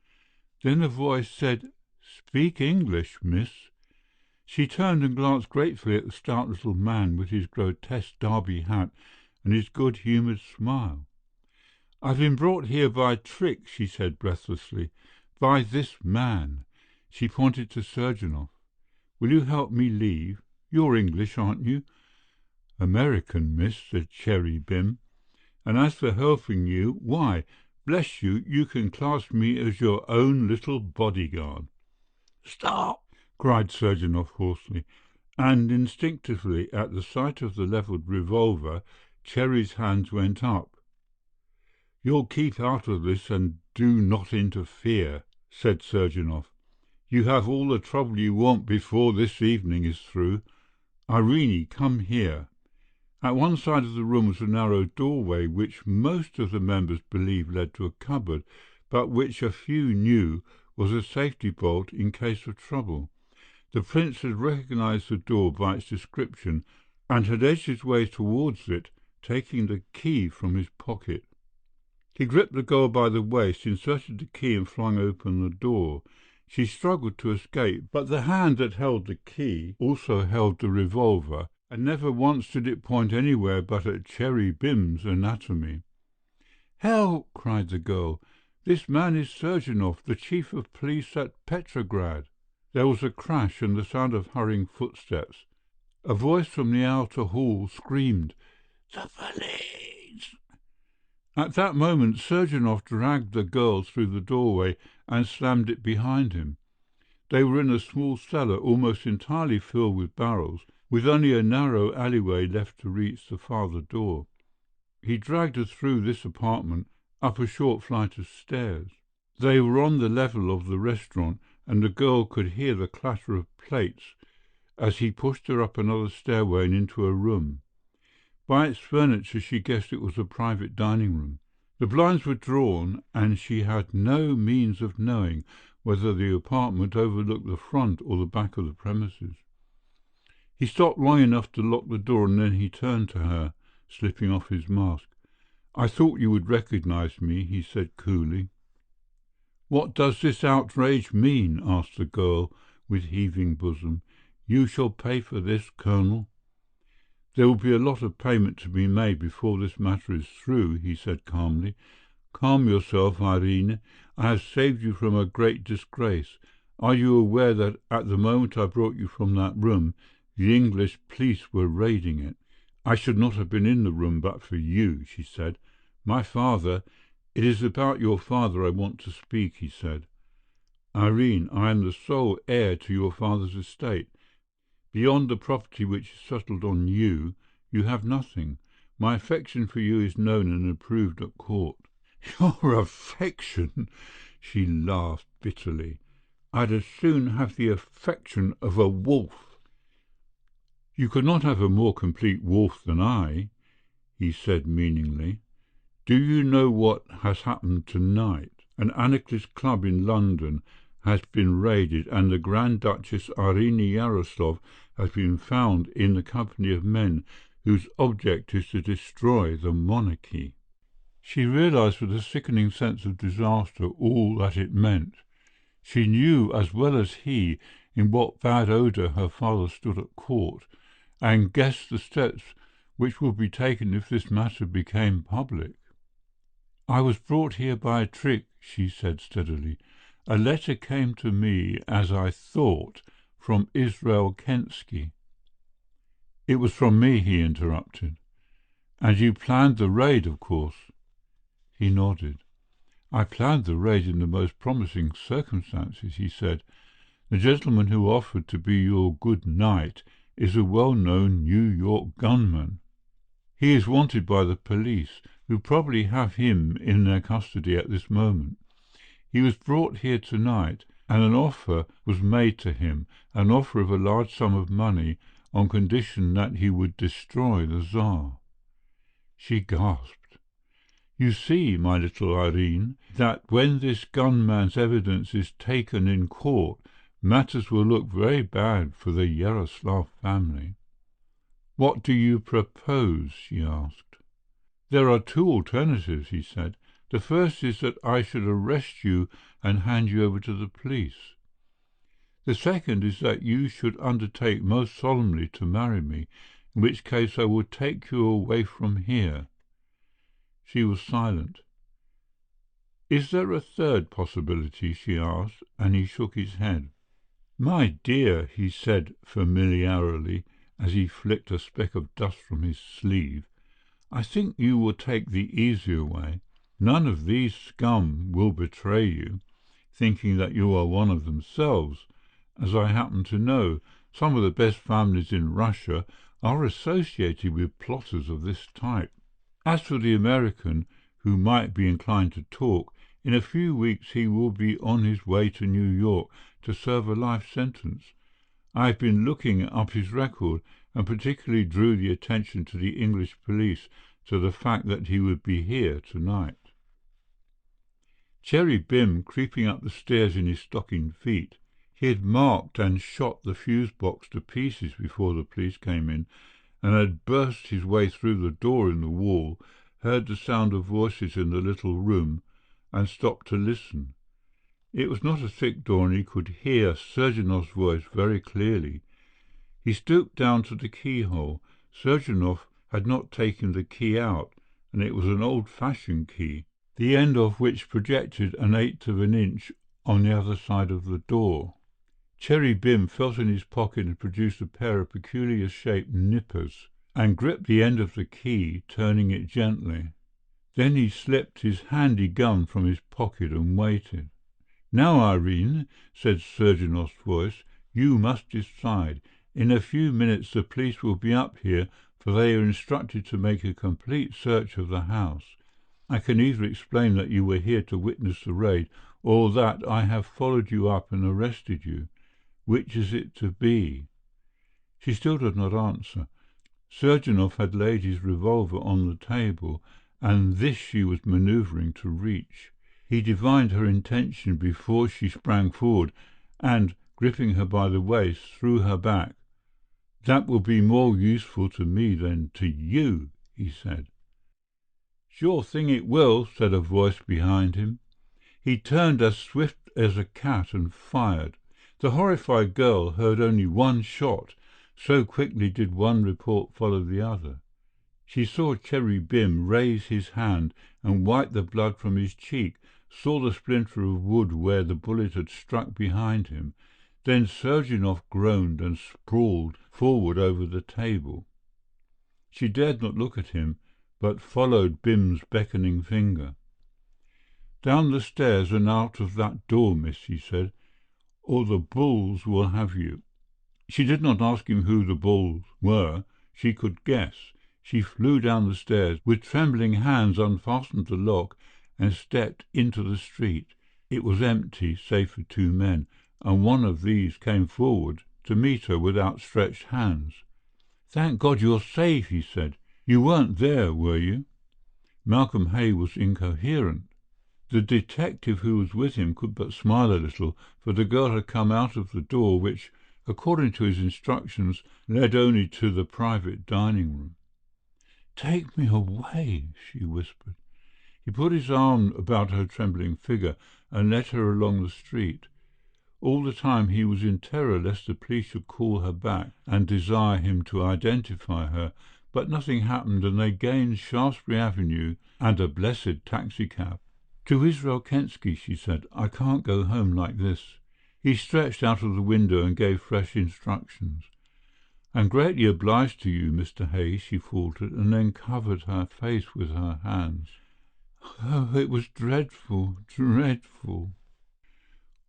Then a voice said, "Speak English, miss." She turned and glanced gratefully at the stout little man with his grotesque derby hat and his good-humoured smile. "I've been brought here by trick," she said breathlessly. "By this man." She pointed to Surgeonov. "Will you help me leave? You're English, aren't you?" "American, miss," said Cherry Bim. "And as for helping you, why, bless you, you can class me as your own little bodyguard." "Stop!" cried Surgeonov hoarsely, and instinctively, at the sight of the levelled revolver, Cherry's hands went up. "You'll keep out of this and do not interfere," said Surgeonov. "You have all the trouble you want before this evening is through. Irene, come here." At one side of the room was a narrow doorway which most of the members believed led to a cupboard, but which a few knew was a safety bolt in case of trouble. The prince had recognized the door by its description and had edged his way towards it, taking the key from his pocket. He gripped the girl by the waist, inserted the key and flung open the door. She struggled to escape, but the hand that held the key also held the revolver, and never once did it point anywhere but at Cherry Bim's anatomy. "Help!" cried the girl. "This man is Surgeonov, the chief of police at Petrograd." There was a crash and the sound of hurrying footsteps. A voice from the outer hall screamed, "The police!" At that moment, Surgeonov dragged the girl through the doorway and slammed it behind him. They were in a small cellar almost entirely filled with barrels, with only a narrow alleyway left to reach the farther door. He dragged her through this apartment, up a short flight of stairs. They were on the level of the restaurant, and the girl could hear the clatter of plates as he pushed her up another stairway and into a room. By its furniture she guessed it was a private dining room. The blinds were drawn, and she had no means of knowing whether the apartment overlooked the front or the back of the premises. He stopped long enough to lock the door, and then he turned to her, slipping off his mask. "I thought you would recognize me," he said coolly. "What does this outrage mean?" asked the girl with heaving bosom. "You shall pay for this, Colonel." "There will be a lot of payment to be made before this matter is through," he said calmly. "Calm yourself, Irene. I have saved you from a great disgrace. Are you aware that at the moment I brought you from that room, the English police were raiding it?" "I should not have been in the room but for you," she said. "My father—" "It is about your father I want to speak," he said. "Irene, I am the sole heir to your father's estate. Beyond the property which is settled on you, you have nothing. My affection for you is known and approved at court." "Your affection!" She laughed bitterly. "I'd as soon have the affection of a wolf." "You could not have a more complete wolf than I," he said meaningly. "Do you know what has happened tonight? An anarchist club in London has been raided, and the Grand Duchess Irene Yaroslav has been found in the company of men whose object is to destroy the monarchy." She realized with a sickening sense of disaster all that it meant. She knew as well as he in what bad odour her father stood at court, and guessed the steps which would be taken if this matter became public. "I was brought here by a trick," she said steadily. "A letter came to me, as I thought, from Israel Kensky." "It was from me," he interrupted. "And you planned the raid, of course?" He nodded. "I planned the raid in the most promising circumstances," he said. "The gentleman who offered to be your good knight is a well-known New York gunman. He is wanted by the police, who probably have him in their custody at this moment. He was brought here tonight, and an offer was made to him, an offer of a large sum of money on condition that he would destroy the Tsar." She gasped. "You see, my little Irene, that when this gunman's evidence is taken in court, Matters will look very bad for the Yaroslav family." "What do you propose?" she asked. "There are two alternatives," he said. "The first is that I should arrest you and hand you over to the police. The second is that you should undertake most solemnly to marry me, in which case I will take you away from here." She was silent. "Is there a third possibility?" she asked, and he shook his head. "My dear," he said familiarly, as he flicked a speck of dust from his sleeve, "I think you will take the easier way. None of these scum will betray you, thinking that you are one of themselves. As I happen to know, some of the best families in Russia are associated with plotters of this type. As for the American, who might be inclined to talk, in a few weeks he will be on his way to New York to serve a life sentence. I have been looking up his record, and particularly drew the attention to the English police to the fact that he would be here tonight." Cherry Bim creeping up the stairs in his stockinged feet. He had marked and shot the fuse box to pieces before the police came in, and had burst his way through the door in the wall, heard the sound of voices in the little room, and stopped to listen. It was not a thick door, and he could hear Surgenov's voice very clearly. He stooped down to the keyhole. Surgenov had not taken the key out, and it was an old-fashioned key, the end of which projected an eighth of an inch on the other side of the door. Cherry Bim felt in his pocket and produced a pair of peculiar-shaped nippers, and gripped the end of the key, turning it gently. Then he slipped his handy gun from his pocket and waited. "Now, Irene," said Surgenov's voice, "you must decide. In a few minutes the police will be up here, for they are instructed to make a complete search of the house. I can either explain that you were here to witness the raid, or that I have followed you up and arrested you. Which is it to be?" She still did not answer. Surgenov had laid his revolver on the table, and this she was manoeuvring to reach. He divined her intention before she sprang forward, and, gripping her by the waist, threw her back. "That will be more useful to me than to you," he said. "Sure thing it will," said a voice behind him. He turned as swift as a cat and fired. The horrified girl heard only one shot, so quickly did one report follow the other. She saw Cherry Bim raise his hand and wipe the blood from his cheek, saw the splinter of wood where the bullet had struck behind him. Then Surgenov groaned and sprawled forward over the table. She dared not look at him, but followed Bim's beckoning finger. "Down the stairs and out of that door, miss," he said, "or the bulls will have you." She did not ask him who the bulls were. She could guess. She flew down the stairs, with trembling hands unfastened the lock, and stepped into the street. It was empty, save for two men, and one of these came forward to meet her with outstretched hands. "Thank God you're safe," he said. "You weren't there, were you?" Malcolm Hay was incoherent. The detective who was with him could but smile a little, for the girl had come out of the door which, according to his instructions, led only to the private dining-room. "Take me away," she whispered. He put his arm about her trembling figure and led her along the street. All the time he was in terror lest the police should call her back and desire him to identify her, but nothing happened, and they gained Shaftesbury Avenue and a blessed taxicab. "To Israel Kensky," she said. "I can't go home like this." He stretched out of the window and gave fresh instructions. "I'm greatly obliged to you, Mr. Hay," she faltered, and then covered her face with her hands. "Oh, it was dreadful, dreadful."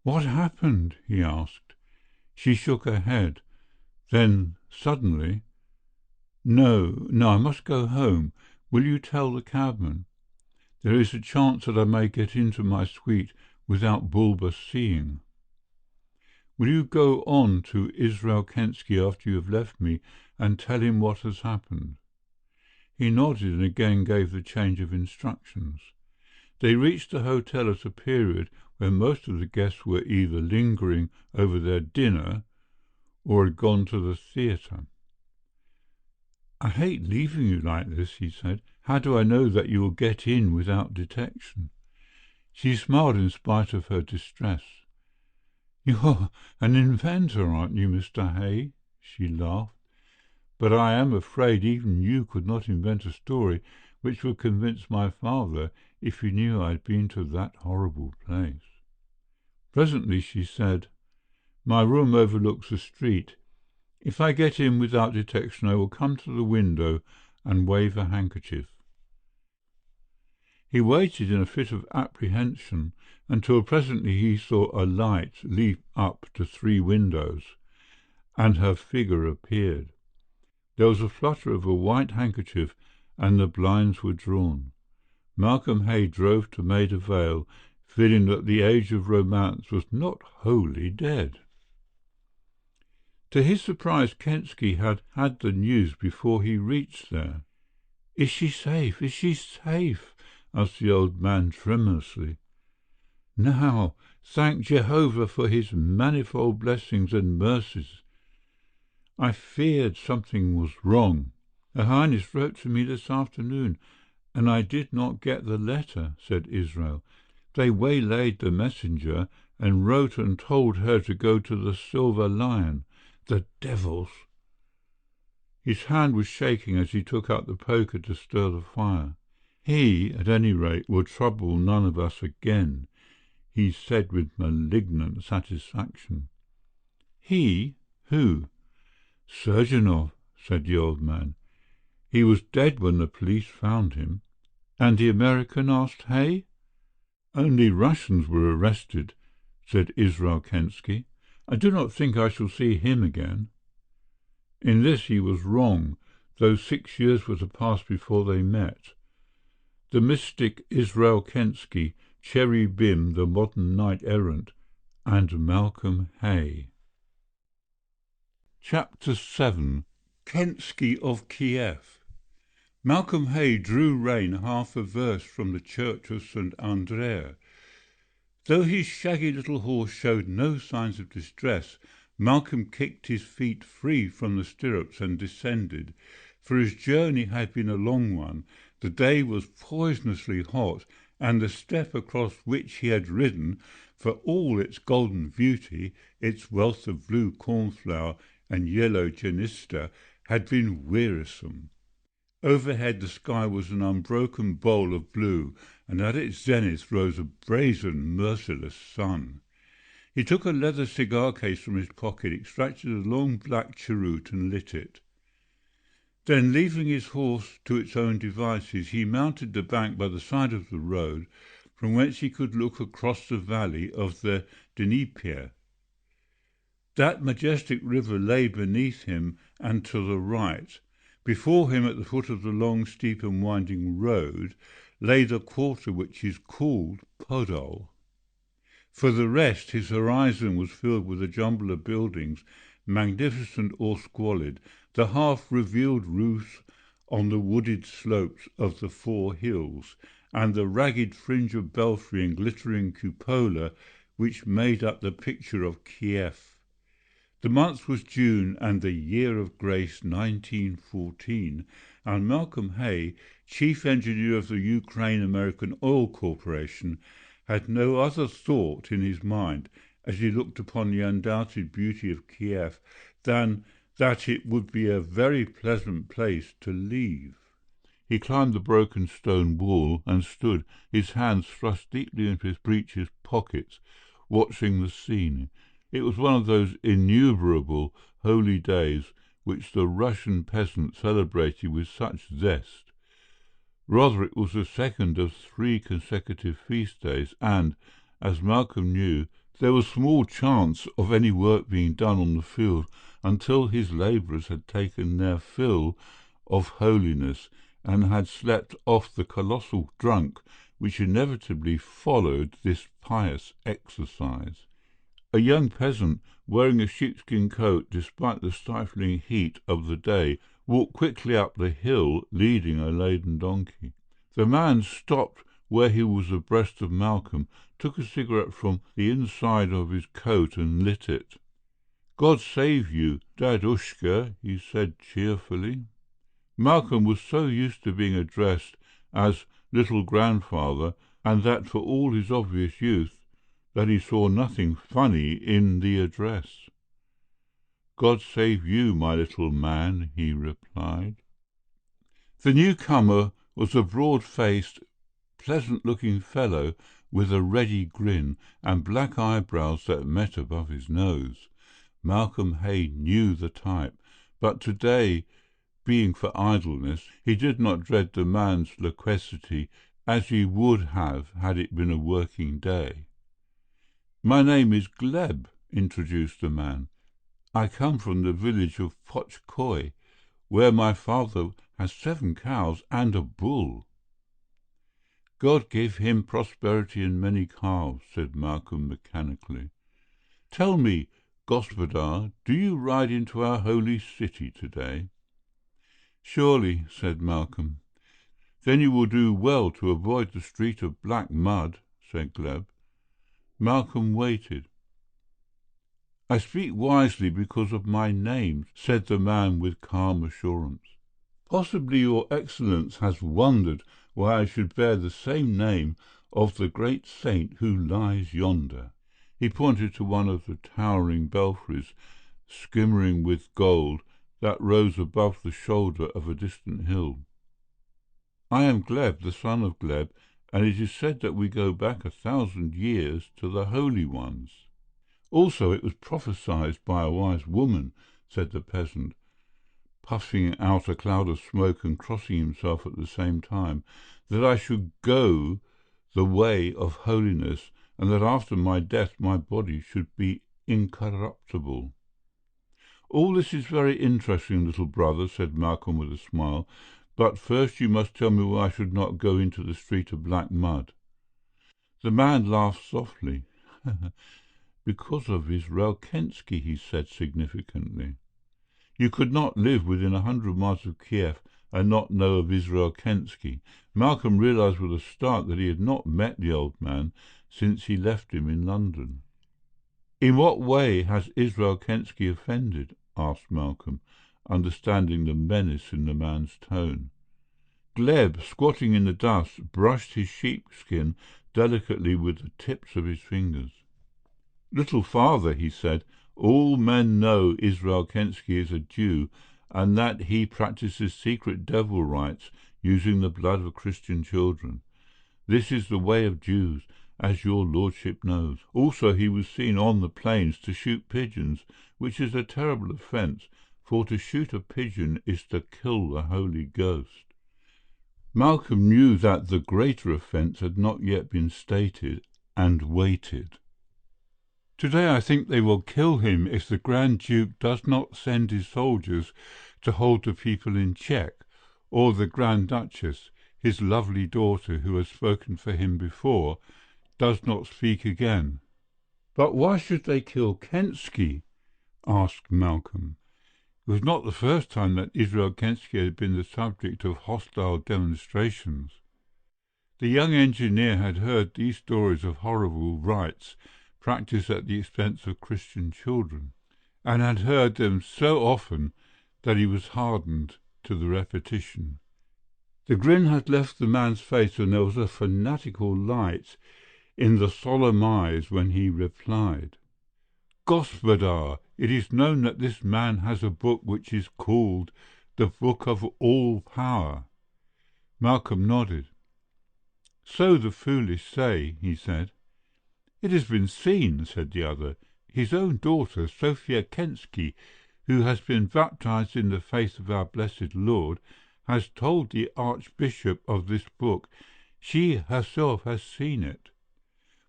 "What happened?" he asked. She shook her head. Then, suddenly, "No, no, I must go home. Will you tell the cabman? There is a chance that I may get into my suite without Bulba seeing. Will you go on to Israel Kensky after you have left me and tell him what has happened?" He nodded and again gave the change of instructions. They reached the hotel at a period when most of the guests were either lingering over their dinner or had gone to the theatre. "I hate leaving you like this," he said. "How do I know that you will get in without detection?" She smiled in spite of her distress. "You're an inventor, aren't you, Mr. Hay?" she laughed. "But I am afraid even you could not invent a story which would convince my father if he knew I had been to that horrible place." Presently she said, "My room overlooks the street. If I get in without detection, I will come to the window and wave a handkerchief." He waited in a fit of apprehension until presently he saw a light leap up to 3 windows, and her figure appeared. There was a flutter of a white handkerchief, and the blinds were drawn. Malcolm Hay drove to Maida Vale, feeling that the age of romance was not wholly dead. To his surprise, Kensky had had the news before he reached there. "Is she safe? Is she safe?" asked the old man tremulously. "Now, thank Jehovah for his manifold blessings and mercies. I feared something was wrong. Her Highness wrote to me this afternoon, and I did not get the letter," said Israel. "They waylaid the messenger and wrote and told her to go to the Silver Lion. The devils!" His hand was shaking as he took up the poker to stir the fire. "He, at any rate, will trouble none of us again," he said with malignant satisfaction. "He? Who?" "Surgeonov," said the old man. "He was dead when the police found him." "And the American?" asked Hay. "Only Russians were arrested," said Israel Kensky. "I do not think I shall see him again." In this he was wrong, though 6 years were to pass before they met. The mystic Israel Kensky, Cherry Bim, the modern knight-errant, and Malcolm Hay. Chapter 7. Kensky of Kiev. Malcolm Hay drew rein half a verst from the church of St. Andrea. Though his shaggy little horse showed no signs of distress, Malcolm kicked his feet free from the stirrups and descended, for his journey had been a long one. The day was poisonously hot, and the steppe across which he had ridden, for all its golden beauty, its wealth of blue cornflower and yellow genista, had been wearisome. Overhead the sky was an unbroken bowl of blue, and at its zenith rose a brazen, merciless sun. He took a leather cigar case from his pocket, extracted a long black cheroot, and lit it. Then, leaving his horse to its own devices, he mounted the bank by the side of the road, from whence he could look across the valley of the Dnieper. That majestic river lay beneath him and to the right. Before him, at the foot of the long, steep and winding road, lay the quarter which is called Podol. For the rest, his horizon was filled with a jumble of buildings, magnificent or squalid, the half-revealed roofs on the wooded slopes of the 4 hills, and the ragged fringe of belfry and glittering cupola which made up the picture of Kiev. The month was June, and the year of grace 1914, and Malcolm Hay, chief engineer of the Ukraine-American Oil Corporation, had no other thought in his mind as he looked upon the undoubted beauty of Kiev than that it would be a very pleasant place to leave. He climbed the broken stone wall and stood, his hands thrust deeply into his breeches pockets, watching the scene. It was one of those innumerable holy days which the Russian peasant celebrated with such zest. Rather, it was the second of 3 consecutive feast days, and, as Malcolm knew, there was small chance of any work being done on the field until his labourers had taken their fill of holiness and had slept off the colossal drunk which inevitably followed this pious exercise. A young peasant, wearing a sheepskin coat despite the stifling heat of the day, walked quickly up the hill leading a laden donkey. The man stopped where he was abreast of Malcolm, took a cigarette from the inside of his coat and lit it. "God save you, Dadushka," he said cheerfully. Malcolm was so used to being addressed as little grandfather, and that for all his obvious youth, that he saw nothing funny in the address. "God save you, my little man," he replied. The newcomer was a broad-faced, pleasant-looking fellow with a ready grin and black eyebrows that met above his nose. Malcolm Hay knew the type, but today, being for idleness, he did not dread the man's loquacity as he would have had it been a working day. "My name is Gleb," introduced the man. "I come from the village of Potchkoy, where my father has 7 cows and a bull." "God give him prosperity and many calves," said Malcolm mechanically. "Tell me, Gospodar, do you ride into our holy city today?" "Surely," said Malcolm. "Then you will do well to avoid the street of black mud," said Gleb. Malcolm waited. "I speak wisely because of my name," said the man with calm assurance. "Possibly your Excellence has wondered why I should bear the same name of the great saint who lies yonder." He pointed to one of the towering belfries, skimmering with gold, that rose above the shoulder of a distant hill. "I am Gleb, the son of Gleb, and it is said that we go back 1,000 years to the holy ones." "Also it was prophesied by a wise woman," said the peasant, puffing out a cloud of smoke and crossing himself at the same time, "that I should go the way of holiness, and that after my death my body should be incorruptible." "All this is very interesting, little brother," said Malcolm with a smile, "but first you must tell me why I should not go into the street of black mud." The man laughed softly. "Because of Israel Kensky," he said significantly. You could not live within 100 miles of Kiev and not know of Israel Kensky. Malcolm realized with a start that he had not met the old man since he left him in London. "In what way has Israel Kensky offended?" asked Malcolm, understanding the menace in the man's tone. Gleb, squatting in the dust, brushed his sheepskin delicately with the tips of his fingers. "Little father," he said, "all men know Israel Kensky is a Jew, and that he practices secret devil rites using the blood of Christian children. This is the way of Jews, as your lordship knows. Also he was seen on the plains to shoot pigeons, which is a terrible offence, for to shoot a pigeon is to kill the Holy Ghost." Malcolm knew that the greater offence had not yet been stated, and waited. "Today I think they will kill him if the Grand Duke does not send his soldiers to hold the people in check, or the Grand Duchess, his lovely daughter who has spoken for him before, does not speak again." "But why should they kill Kensky?" asked Malcolm. It was not the first time that Israel Kensky had been the subject of hostile demonstrations. The young engineer had heard these stories of horrible rites practiced at the expense of Christian children, and had heard them so often that he was hardened to the repetition. The grin had left the man's face, and there was a fanatical light in the solemn eyes when he replied. "Gospodar, it is known that this man has a book which is called the Book of All Power." Malcolm nodded. "So the foolish say," he said. "It has been seen," said the other. "His own daughter, Sophia Kensky, who has been baptized in the faith of our blessed Lord, has told the Archbishop of this book. She herself has seen it."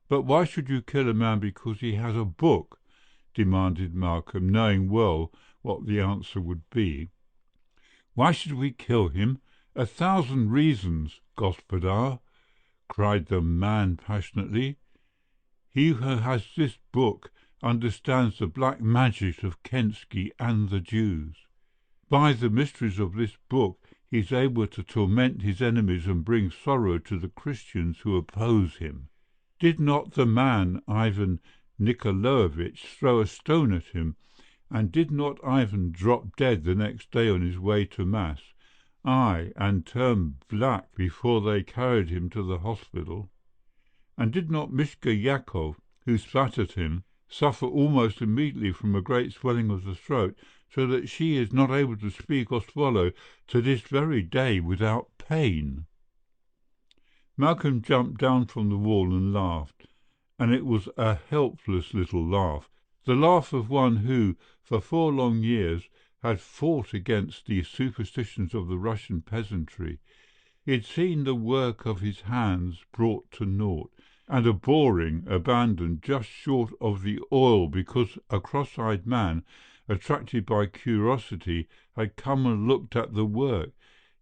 "But why should you kill a man because he has a book?" demanded Malcolm, knowing well what the answer would be. "Why should we kill him? 1,000 reasons, Gospodar," cried the man passionately. "He who has this book understands the black magic of Kensky and the Jews. By the mysteries of this book he is able to torment his enemies and bring sorrow to the Christians who oppose him. Did not the man Ivan Nikolaevich throw a stone at him, and did not Ivan drop dead the next day on his way to Mass? Aye, and turn black before they carried him to the hospital. And did not Mishka Yakov, who spat at him, suffer almost immediately from a great swelling of the throat, so that she is not able to speak or swallow to this very day without pain? Malcolm jumped down from the wall and laughed, and it was a helpless little laugh, the laugh of one who, for 4 long years, had fought against the superstitions of the Russian peasantry. He had seen the work of his hands brought to naught, and a boring abandoned just short of the oil because a cross-eyed man, attracted by curiosity, had come and looked at the work.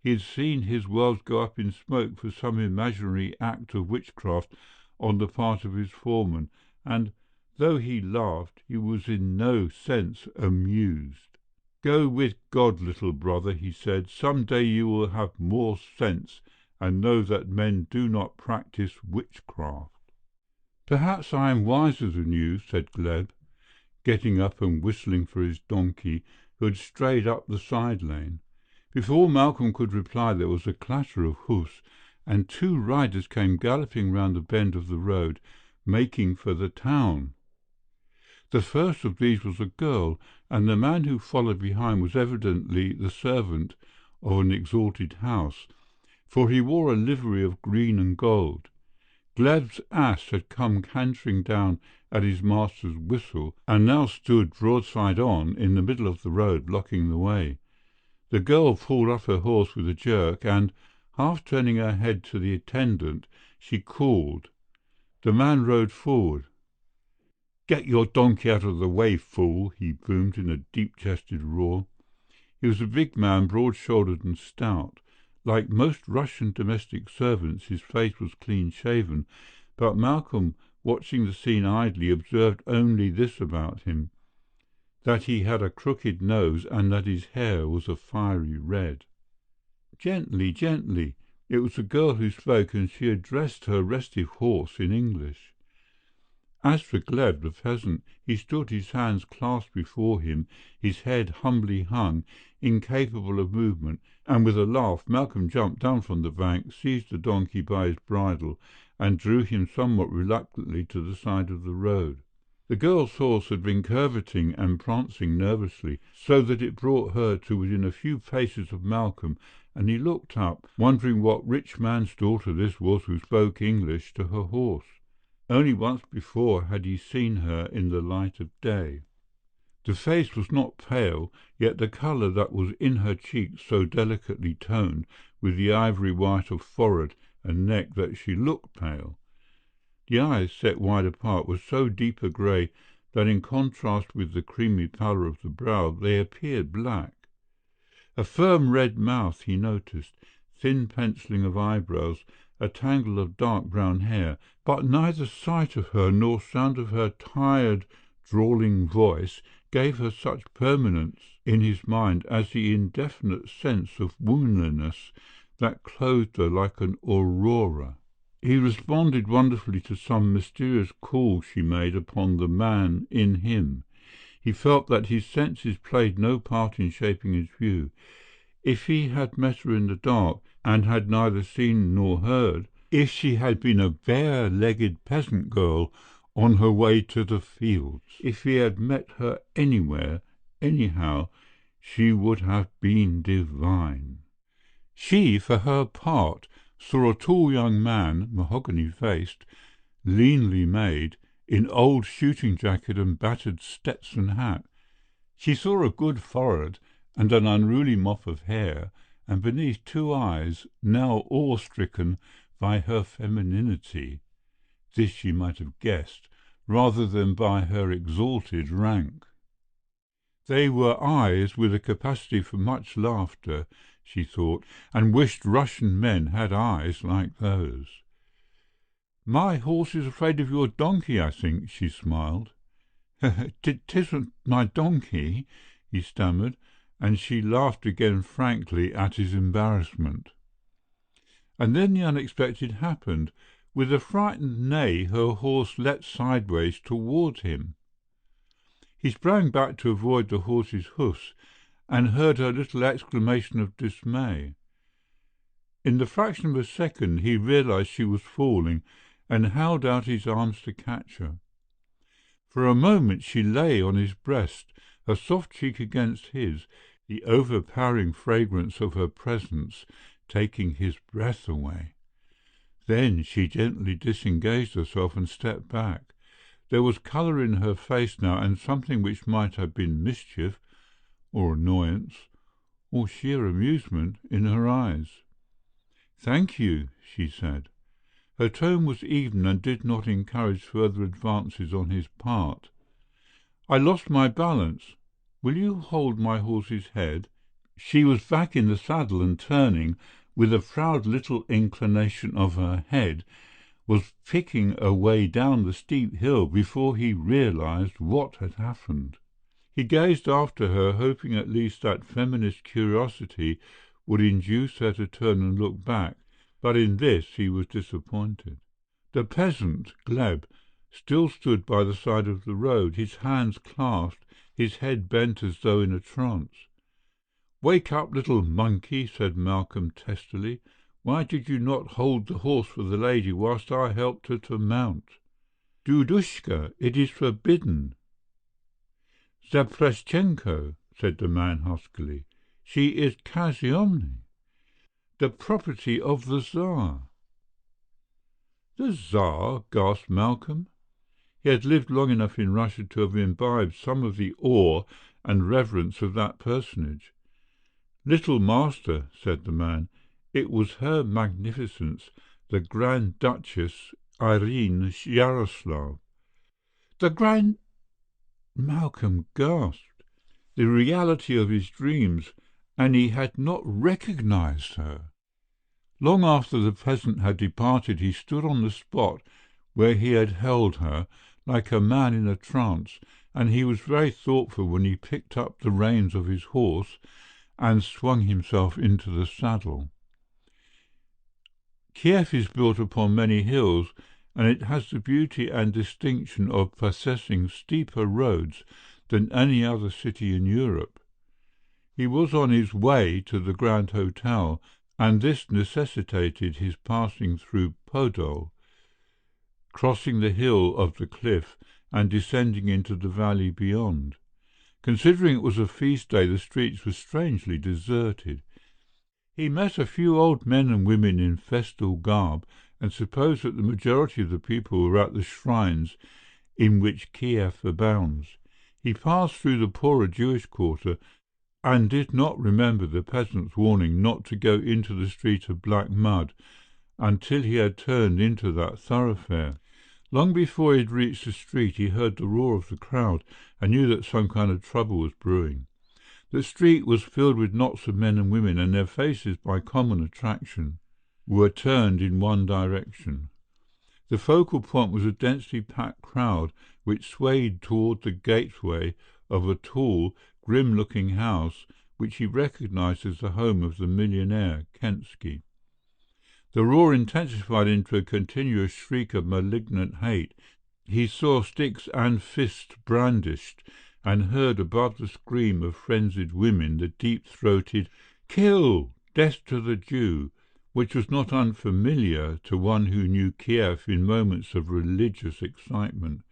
He had seen his world go up in smoke for some imaginary act of witchcraft on the part of his foreman, and, though he laughed, he was in no sense amused. "Go with God, little brother," he said. "Some day you will have more sense and know that men do not practice witchcraft." "Perhaps I am wiser than you," said Gleb, getting up and whistling for his donkey, who had strayed up the side lane. Before Malcolm could reply there was a clatter of hoofs, and 2 riders came galloping round the bend of the road, making for the town. The first of these was a girl, and the man who followed behind was evidently the servant of an exalted house, for he wore a livery of green and gold. Gleb's ass had come cantering down at his master's whistle, and now stood broadside on in the middle of the road, blocking the way. The girl pulled up her horse with a jerk, and, half turning her head to the attendant, she called. The man rode forward. "Get your donkey out of the way, fool!" he boomed in a deep-chested roar. He was a big man, broad-shouldered and stout. Like most Russian domestic servants, his face was clean-shaven, but Malcolm, watching the scene idly, observed only this about him, that he had a crooked nose and that his hair was a fiery red. "Gently, gently!" It was the girl who spoke, and she addressed her restive horse in English. As for Gleb, the peasant, he stood, his hands clasped before him, his head humbly hung, incapable of movement, and with a laugh Malcolm jumped down from the bank, seized the donkey by his bridle, and drew him somewhat reluctantly to the side of the road. The girl's horse had been curveting and prancing nervously, so that it brought her to within a few paces of Malcolm, and he looked up, wondering what rich man's daughter this was who spoke English to her horse. Only once before had he seen her in the light of day. The face was not pale, yet the colour that was in her cheeks so delicately toned with the ivory white of forehead and neck that she looked pale. The eyes, set wide apart, were so deep a grey that in contrast with the creamy pallor of the brow they appeared black. A firm red mouth he noticed, thin pencilling of eyebrows, a tangle of dark brown hair, but neither sight of her nor sound of her tired, drawling voice gave her such permanence in his mind as the indefinite sense of womanliness that clothed her like an aurora. He responded wonderfully to some mysterious call she made upon the man in him. He felt that his senses played no part in shaping his view. If he had met her in the dark, and had neither seen nor heard, if she had been a bare-legged peasant girl on her way to the fields, if he had met her anywhere, anyhow, she would have been divine. She, for her part, saw a tall young man, mahogany-faced, leanly made, in old shooting jacket and battered Stetson hat. She saw a good forehead and an unruly mop of hair, and beneath 2 eyes now awe-stricken by her femininity. This she might have guessed, rather than by her exalted rank. They were eyes with a capacity for much laughter, she thought, and wished Russian men had eyes like those. "My horse is afraid of your donkey, I think," she smiled. "'Tisn't my donkey," he stammered, and she laughed again frankly at his embarrassment. And then the unexpected happened. With a frightened neigh, her horse leapt sideways towards him. He sprang back to avoid the horse's hoofs, and heard her little exclamation of dismay. In the fraction of a second he realized she was falling, and held out his arms to catch her. For a moment she lay on his breast, her soft cheek against his, the overpowering fragrance of her presence taking his breath away. Then she gently disengaged herself and stepped back. There was colour in her face now, and something which might have been mischief, or annoyance, or sheer amusement in her eyes. "Thank you," she said. Her tone was even and did not encourage further advances on his part. "I lost my balance. Will you hold my horse's head?" She was back in the saddle and turning, with a proud little inclination of her head, was picking a way down the steep hill before he realized what had happened. He gazed after her, hoping at least that feminist curiosity would induce her to turn and look back, but in this he was disappointed. The peasant, Gleb, still stood by the side of the road, his hands clasped, his head bent as though in a trance. "Wake up, little monkey," said Malcolm testily. "Why did you not hold the horse for the lady whilst I helped her to mount?" "Dudushka, it is forbidden." "Zapreschenko," said the man huskily. "She is Kaziomni, the property of the Tsar." "The Tsar?" gasped Malcolm. He had lived long enough in Russia to have imbibed some of the awe and reverence of that personage. "Little master," said the man, "it was Her Magnificence, the Grand Duchess Irene Yaroslav." "The Grand—" Malcolm gasped. The reality of his dreams, and he had not recognized her. Long after the peasant had departed he stood on the spot where he had held her, like a man in a trance, and he was very thoughtful when he picked up the reins of his horse and swung himself into the saddle. Kiev is built upon many hills, and it has the beauty and distinction of possessing steeper roads than any other city in Europe. He was on his way to the Grand Hotel, and this necessitated his passing through Podol, crossing the hill of the cliff and descending into the valley beyond. Considering it was a feast day, the streets were strangely deserted. He met a few old men and women in festal garb, and supposed that the majority of the people were at the shrines in which Kiev abounds. He passed through the poorer Jewish quarter, and did not remember the peasant's warning not to go into the street of black mud until he had turned into that thoroughfare. Long before he had reached the street he heard the roar of the crowd and knew that some kind of trouble was brewing. The street was filled with knots of men and women, and their faces, by common attraction, were turned in one direction. The focal point was a densely packed crowd which swayed toward the gateway of a tall, grim-looking house which he recognized as the home of the millionaire Kensky. The roar intensified into a continuous shriek of malignant hate. He saw sticks and fists brandished, and heard above the scream of frenzied women the deep-throated "Kill! Death to the Jew!" which was not unfamiliar to one who knew Kiev in moments of religious excitement.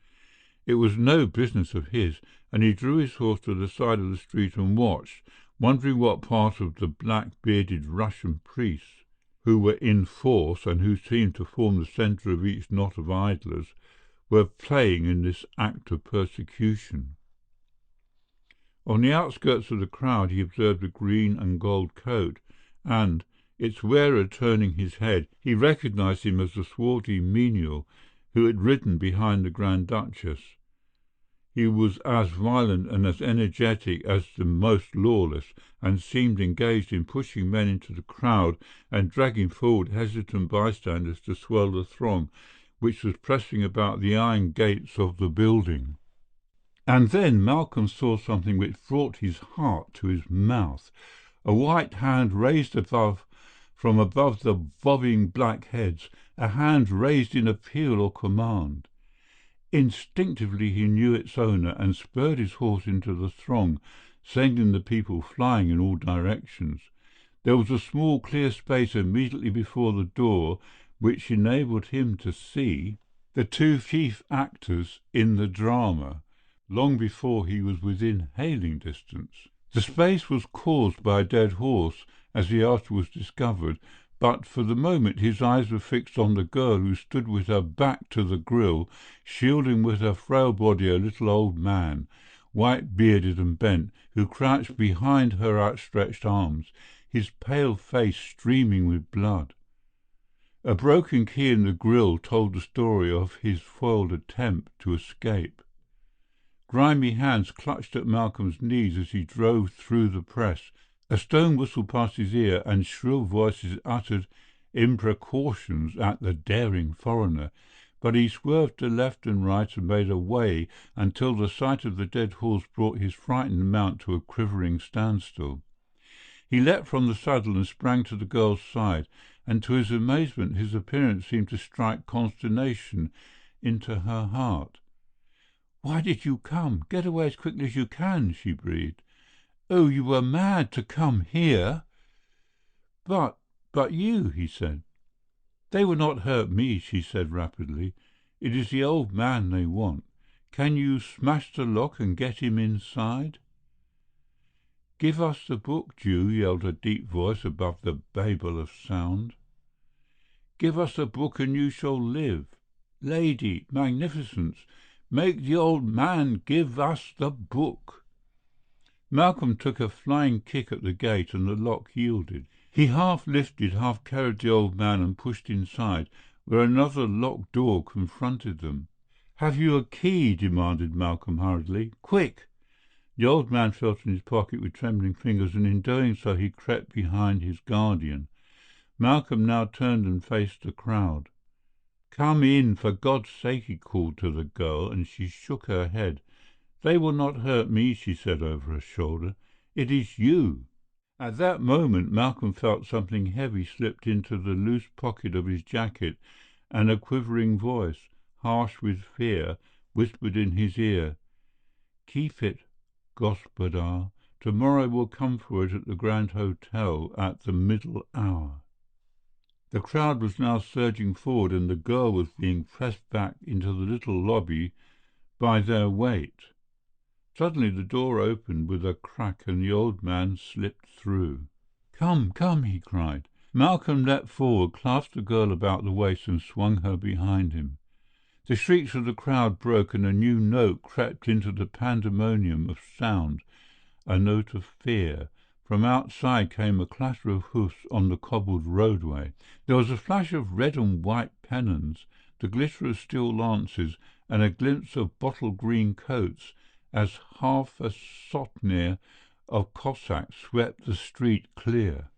It was no business of his, and he drew his horse to the side of the street and watched, wondering what part of the black-bearded Russian priests, who were in force and who seemed to form the centre of each knot of idlers, were playing in this act of persecution. On the outskirts of the crowd he observed a green and gold coat, and, its wearer turning his head, he recognized him as the swarthy menial who had ridden behind the Grand Duchess. He was as violent and as energetic as the most lawless, and seemed engaged in pushing men into the crowd and dragging forward hesitant bystanders to swell the throng which was pressing about the iron gates of the building. And then Malcolm saw something which brought his heart to his mouth. A white hand raised from above the bobbing black heads, a hand raised in appeal or command. Instinctively he knew its owner and spurred his horse into the throng, sending the people flying in all directions. There was a small clear space immediately before the door which enabled him to see the two chief actors in the drama, long before he was within hailing distance. The space was caused by a dead horse, as he afterwards discovered, but for the moment his eyes were fixed on the girl who stood with her back to the grille, shielding with her frail body a little old man, white-bearded and bent, who crouched behind her outstretched arms, his pale face streaming with blood. A broken key in the grille told the story of his foiled attempt to escape. Grimy hands clutched at Malcolm's knees as he drove through the press. A stone whistled past his ear, and shrill voices uttered imprecations at the daring foreigner, but he swerved to left and right and made a way until the sight of the dead horse brought his frightened mount to a quivering standstill. He leapt from the saddle and sprang to the girl's side, and to his amazement his appearance seemed to strike consternation into her heart. "Why did you come? Get away as quickly as you can," she breathed. "Oh, you were mad to come here." But you," he said. "They will not hurt me," she said rapidly. "It is the old man they want. Can you smash the lock and get him inside?" "Give us the book, Jew," yelled a deep voice above the babel of sound. "Give us the book and you shall live. Lady, magnificence, make the old man give us the book." Malcolm took a flying kick at the gate and the lock yielded. He half lifted, half carried the old man and pushed inside, where another locked door confronted them. "Have you a key?" demanded Malcolm hurriedly. "Quick!" The old man felt in his pocket with trembling fingers, and in doing so he crept behind his guardian. Malcolm now turned and faced the crowd. "Come in, for God's sake," he called to the girl, and she shook her head. "They will not hurt me," she said over her shoulder. "It is you." At that moment Malcolm felt something heavy slipped into the loose pocket of his jacket, and a quivering voice, harsh with fear, whispered in his ear, "Keep it, Gospodar. Tomorrow we'll come for it at the Grand Hotel at the middle hour." The crowd was now surging forward, and the girl was being pressed back into the little lobby by their weight. Suddenly the door opened with a crack and the old man slipped through. "Come, come!" he cried. Malcolm leapt forward, clasped the girl about the waist and swung her behind him. The shrieks of the crowd broke and a new note crept into the pandemonium of sound, a note of fear. From outside came a clatter of hoofs on the cobbled roadway. There was a flash of red and white pennons, the glitter of steel lances, and a glimpse of bottle-green coats as half a sotnia of Cossacks swept the street clear.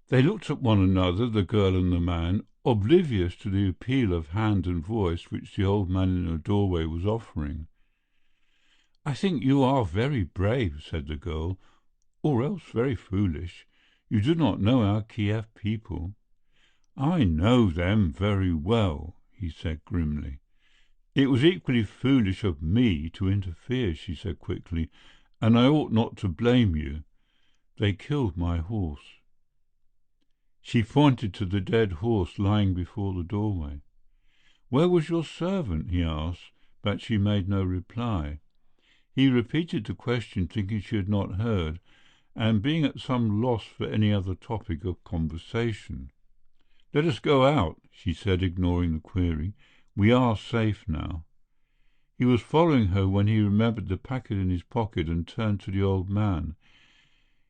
They looked at one another, the girl and the man, oblivious to the appeal of hand and voice which the old man in the doorway was offering. "I think you are very brave," said the girl, "or else very foolish. You do not know our Kiev people." "I know them very well," he said grimly. "It was equally foolish of me to interfere," she said quickly, "and I ought not to blame you. They killed my horse." She pointed to the dead horse lying before the doorway. "Where was your servant?" he asked, but she made no reply. He repeated the question, thinking she had not heard, and being at some loss for any other topic of conversation. "Let us go out," she said, ignoring the query. "We are safe now." He was following her when he remembered the packet in his pocket and turned to the old man.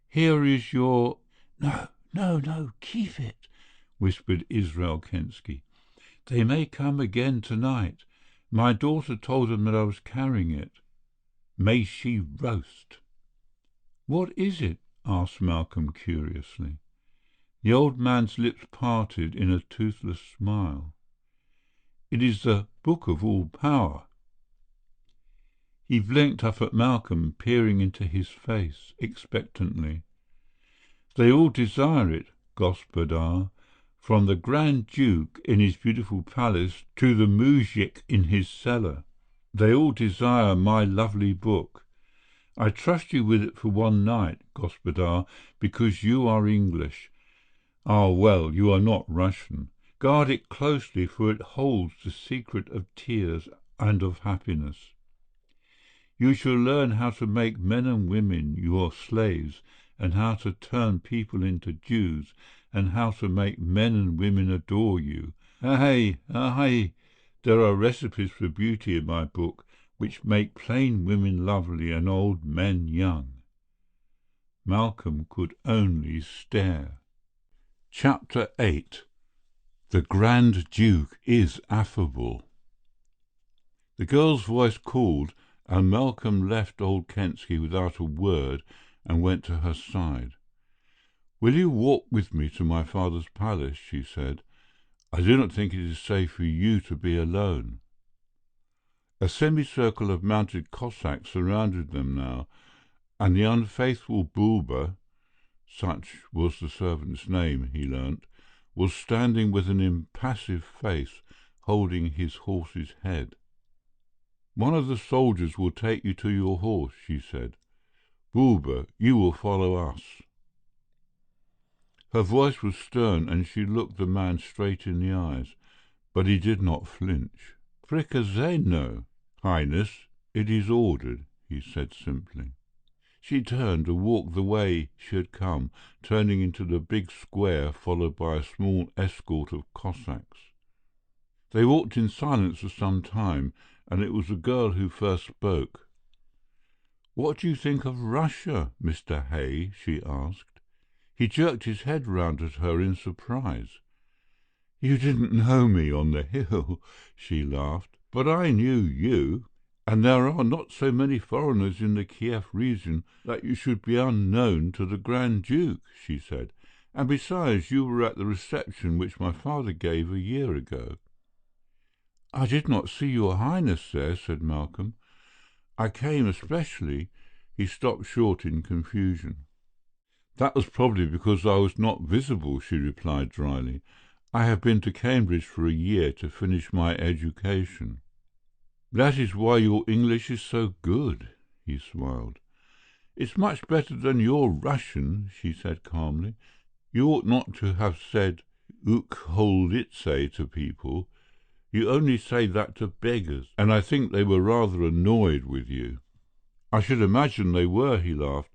"Here is your—" No, keep it," whispered Israel Kensky. "They may come again tonight. My daughter told them that I was carrying it. May she roast." "What is it?" asked Malcolm curiously. The old man's lips parted in a toothless smile. "It is the Book of All Power." He blinked up at Malcolm, peering into his face expectantly. "They all desire it," Gospodar, "from the Grand Duke in his beautiful palace to the moujik in his cellar. They all desire my lovely book. I trust you with it for one night, Gospodar, because you are English. Ah, well, you are not Russian. Guard it closely, for it holds the secret of tears and of happiness. You shall learn how to make men and women your slaves, and how to turn people into Jews, and how to make men and women adore you. Aye, aye, there are recipes for beauty in my book, which make plain women lovely and old men young." Malcolm could only stare. Chapter 8. The Grand Duke is Affable. The girl's voice called, and Malcolm left old Kensky without a word and went to her side. "Will you walk with me to my father's palace?" she said. "I do not think it is safe for you to be alone." A semicircle of mounted Cossacks surrounded them now, and the unfaithful Bulba, such was the servant's name, he learnt, was standing with an impassive face, holding his horse's head. "One of the soldiers will take you to your horse," she said. "Bulba, you will follow us." Her voice was stern, and she looked the man straight in the eyes, but he did not flinch. "Prikazeno, Highness, it is ordered," he said simply. She turned and walked the way she had come, turning into the big square, followed by a small escort of Cossacks. They walked in silence for some time, and it was the girl who first spoke. "What do you think of Russia, Mr. Hay?" she asked. He jerked his head round at her in surprise. "You didn't know me on the hill," she laughed, "but I knew you. And there are not so many foreigners in the Kiev region that you should be unknown to the Grand Duke," she said. "And besides, you were at the reception which my father gave a year ago." "I did not see your Highness there," said Malcolm. "I came especially—" He stopped short in confusion. "That was probably because I was not visible," she replied dryly. "I have been to Cambridge for a year to finish my education." "That is why your English is so good," he smiled. "It's much better than your Russian," she said calmly. "You ought not to have said ukholitse to people. You only say that to beggars, and I think they were rather annoyed with you." "I should imagine they were," he laughed.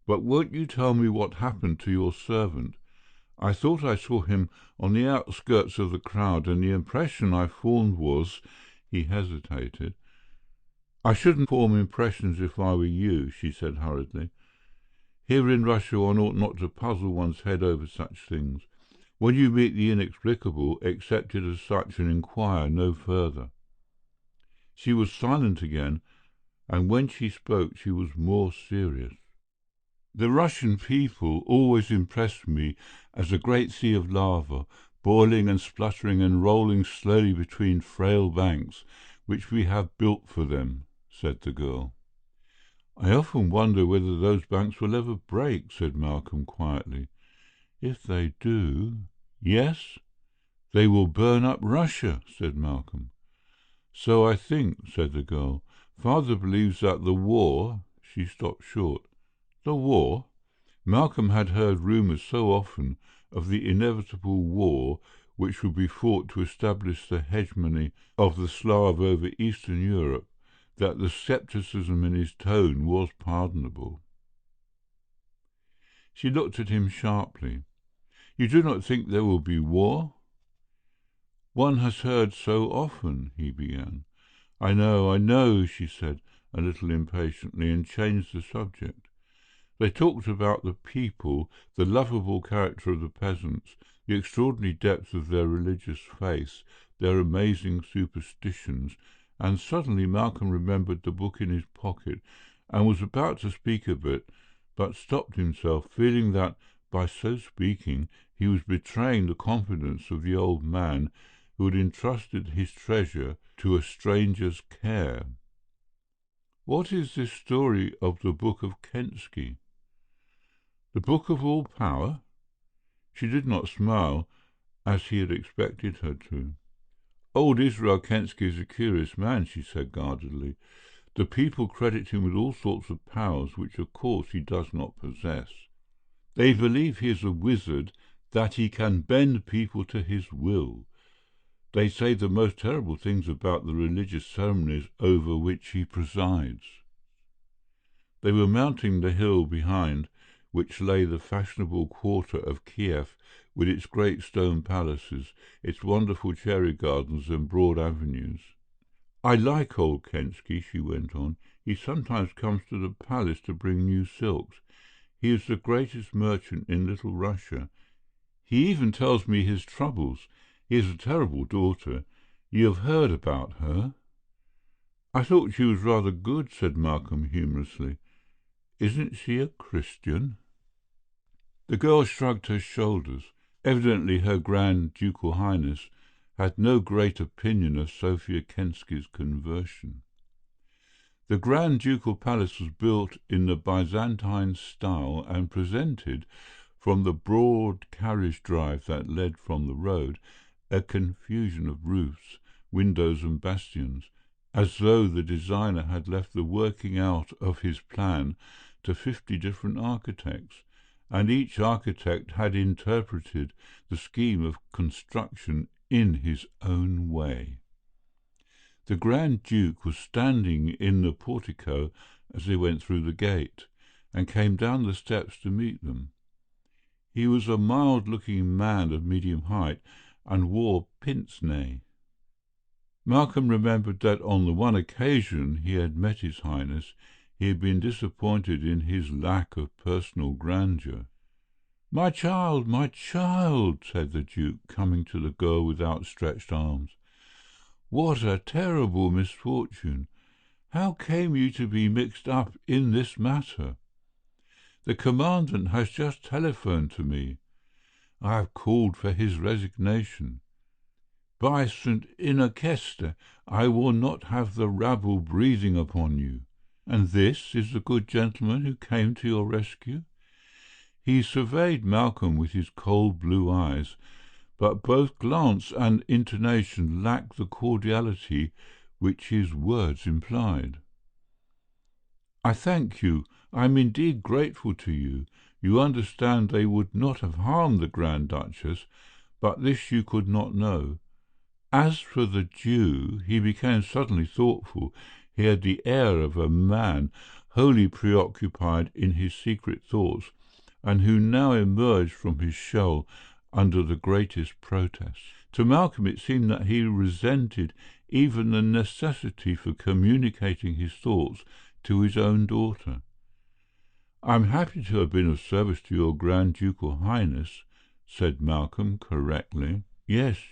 "But won't you tell me what happened to your servant? I thought I saw him on the outskirts of the crowd, and the impression I formed was—" He hesitated. "I shouldn't form impressions if I were you," she said hurriedly. "Here in Russia one ought not to puzzle one's head over such things. When you meet the inexplicable, accept it as such and inquire no further." She was silent again, and when she spoke she was more serious. "The Russian people always impressed me as a great sea of lava, boiling and spluttering and rolling slowly between frail banks, which we have built for them," said the girl. "I often wonder whether those banks will ever break," said Malcolm quietly. "If they do—" "Yes, they will burn up Russia," said Malcolm. "So I think," said the girl. "Father believes that the war—" She stopped short. "The war?" Malcolm had heard rumours so often of the inevitable war which would be fought to establish the hegemony of the Slav over Eastern Europe that the scepticism in his tone was pardonable. She looked at him sharply. "You do not think there will be war?" "One has heard so often," he began. I know," she said, a little impatiently, and changed the subject. They talked about the people, the lovable character of the peasants, the extraordinary depth of their religious faith, their amazing superstitions, and suddenly Malcolm remembered the book in his pocket and was about to speak of it, but stopped himself, feeling that, by so speaking, he was betraying the confidence of the old man who had entrusted his treasure to a stranger's care. What is this story of the Book of Kensky? The Book of All Power? She did not smile, as he had expected her to. Old Israel Kensky is a curious man, she said guardedly. The people credit him with all sorts of powers which of course he does not possess. They believe he is a wizard, that he can bend people to his will. They say the most terrible things about the religious ceremonies over which he presides. They were mounting the hill behind which lay the fashionable quarter of Kiev, with its great stone palaces, its wonderful cherry gardens and broad avenues. "I like old Kensky," she went on. "He sometimes comes to the palace to bring new silks. He is the greatest merchant in Little Russia. He even tells me his troubles. He has a terrible daughter. You have heard about her?" "I thought she was rather good," said Malcolm humorously. "Isn't she a Christian?" The girl shrugged her shoulders. Evidently her Grand Ducal Highness had no great opinion of Sophia Kensky's conversion. The Grand Ducal Palace was built in the Byzantine style and presented, from the broad carriage drive that led from the road, a confusion of roofs, windows and bastions, as though the designer had left the working out of his plan to 50 different architects, and each architect had interpreted the scheme of construction in his own way. The Grand Duke was standing in the portico as they went through the gate, and came down the steps to meet them. He was a mild-looking man of medium height, and wore pince-nez. Malcolm remembered that on the one occasion he had met His Highness, he had been disappointed in his lack of personal grandeur. my child," said the Duke, coming to the girl with outstretched arms. "What a terrible misfortune! How came you to be mixed up in this matter?" "The Commandant has just telephoned to me. I have called for his resignation. By St. Innocentia, I will not have the rabble breathing upon you." "And this is the good gentleman who came to your rescue?" He surveyed Malcolm with his cold blue eyes, but both glance and intonation lacked the cordiality which his words implied. "I thank you. I am indeed grateful to you. You understand they would not have harmed the Grand Duchess, but this you could not know. As for the Jew," he became suddenly thoughtful. He had the air of a man wholly preoccupied in his secret thoughts, and who now emerged from his shell under the greatest protests. To Malcolm it seemed that he resented even the necessity for communicating his thoughts to his own daughter. "I am happy to have been of service to your Grand Ducal Highness," said Malcolm correctly. Yes,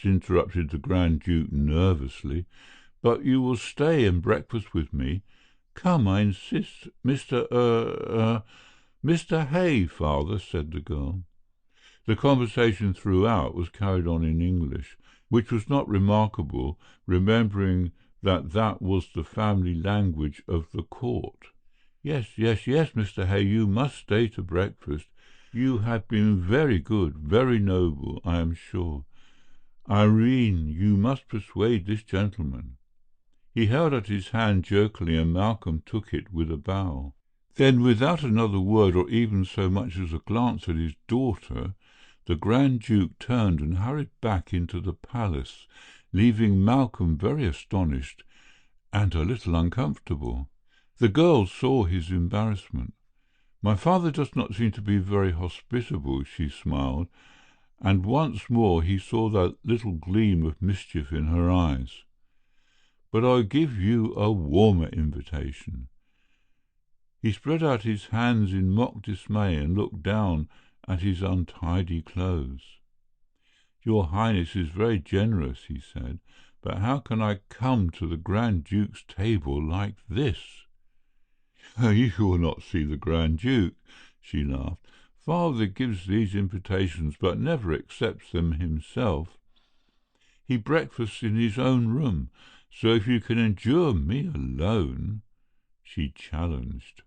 interrupted the Grand Duke nervously. "But you will stay and breakfast with me. Come, I insist. Mr. Hay, father," said the girl. The conversation throughout was carried on in English, which was not remarkable, remembering that that was the family language of the court. Yes, Mr. Hay, you must stay to breakfast. You have been very good, very noble, I am sure. Irene, you must persuade this gentleman." He held out his hand jerkily, and Malcolm took it with a bow. Then, without another word or even so much as a glance at his daughter, the Grand Duke turned and hurried back into the palace, leaving Malcolm very astonished and a little uncomfortable. The girl saw his embarrassment. "My father does not seem to be very hospitable," she smiled, and once more he saw that little gleam of mischief in her eyes. "But I'll give you a warmer invitation." He spread out his hands in mock dismay and looked down at his untidy clothes. "Your Highness is very generous," he said, "but how can I come to the Grand Duke's table like this?" "You will not see the Grand Duke," she laughed. "Father gives these invitations, but never accepts them himself. He breakfasts in his own room, So if you can endure me alone, she challenged.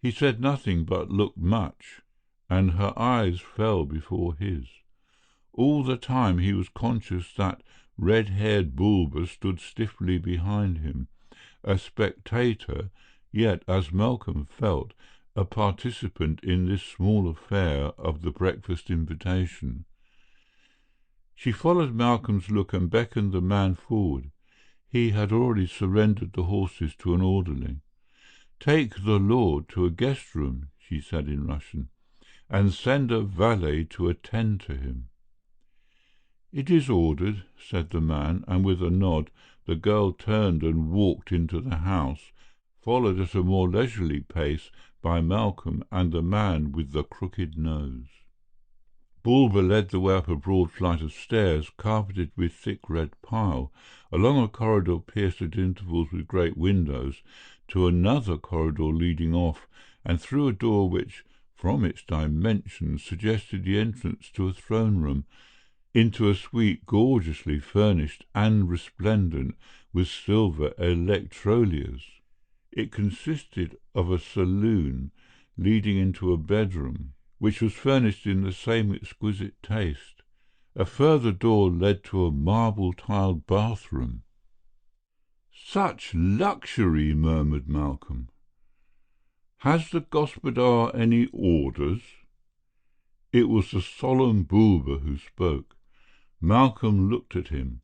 He said nothing but looked much, and her eyes fell before his. All the time he was conscious that red-haired Bulber stood stiffly behind him, a spectator, yet, as Malcolm felt, a participant in this small affair of the breakfast invitation. She followed Malcolm's look and beckoned the man forward. He had already surrendered the horses to an orderly. "Take the lord to a guest-room," she said in Russian, "and send a valet to attend to him." "It is ordered," said the man, and with a nod the girl turned and walked into the house, followed at a more leisurely pace by Malcolm and the man with the crooked nose. Bulber led the way up a broad flight of stairs, carpeted with thick red pile, along a corridor pierced at intervals with great windows, to another corridor leading off, and through a door which, from its dimensions, suggested the entrance to a throne-room, into a suite gorgeously furnished and resplendent with silver electroliers. It consisted of a saloon leading into a bedroom, which was furnished in the same exquisite taste. A further door led to a marble-tiled bathroom. "Such luxury!" murmured Malcolm. "Has the gospodar any orders?" It was the solemn Bulber who spoke. Malcolm looked at him.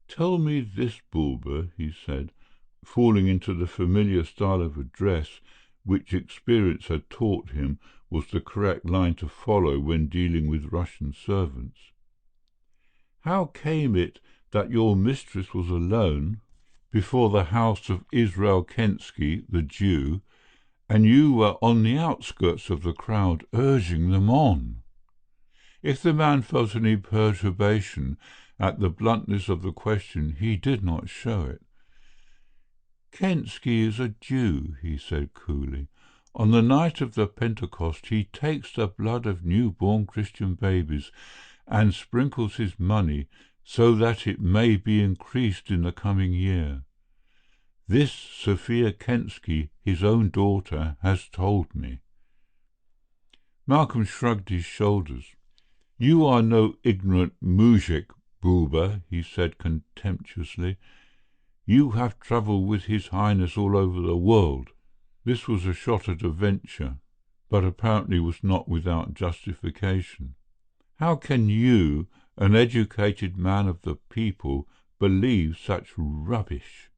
"Tell me this, Bulber," he said, falling into the familiar style of address which experience had taught him was the correct line to follow when dealing with Russian servants. "How came it that your mistress was alone before the house of Israel Kensky, the Jew, and you were on the outskirts of the crowd urging them on?" If the man felt any perturbation at the bluntness of the question, he did not show it. "Kensky is a Jew," he said coolly. "On the night of the Pentecost he takes the blood of new-born Christian babies and sprinkles his money so that it may be increased in the coming year. This Sophia Kensky, his own daughter, has told me." Malcolm shrugged his shoulders. "You are no ignorant moujik, Bulber," he said contemptuously. "You have travelled with His Highness all over the world." This was a shot at a venture, but apparently was not without justification. "How can you, an educated man of the people, believe such rubbish?"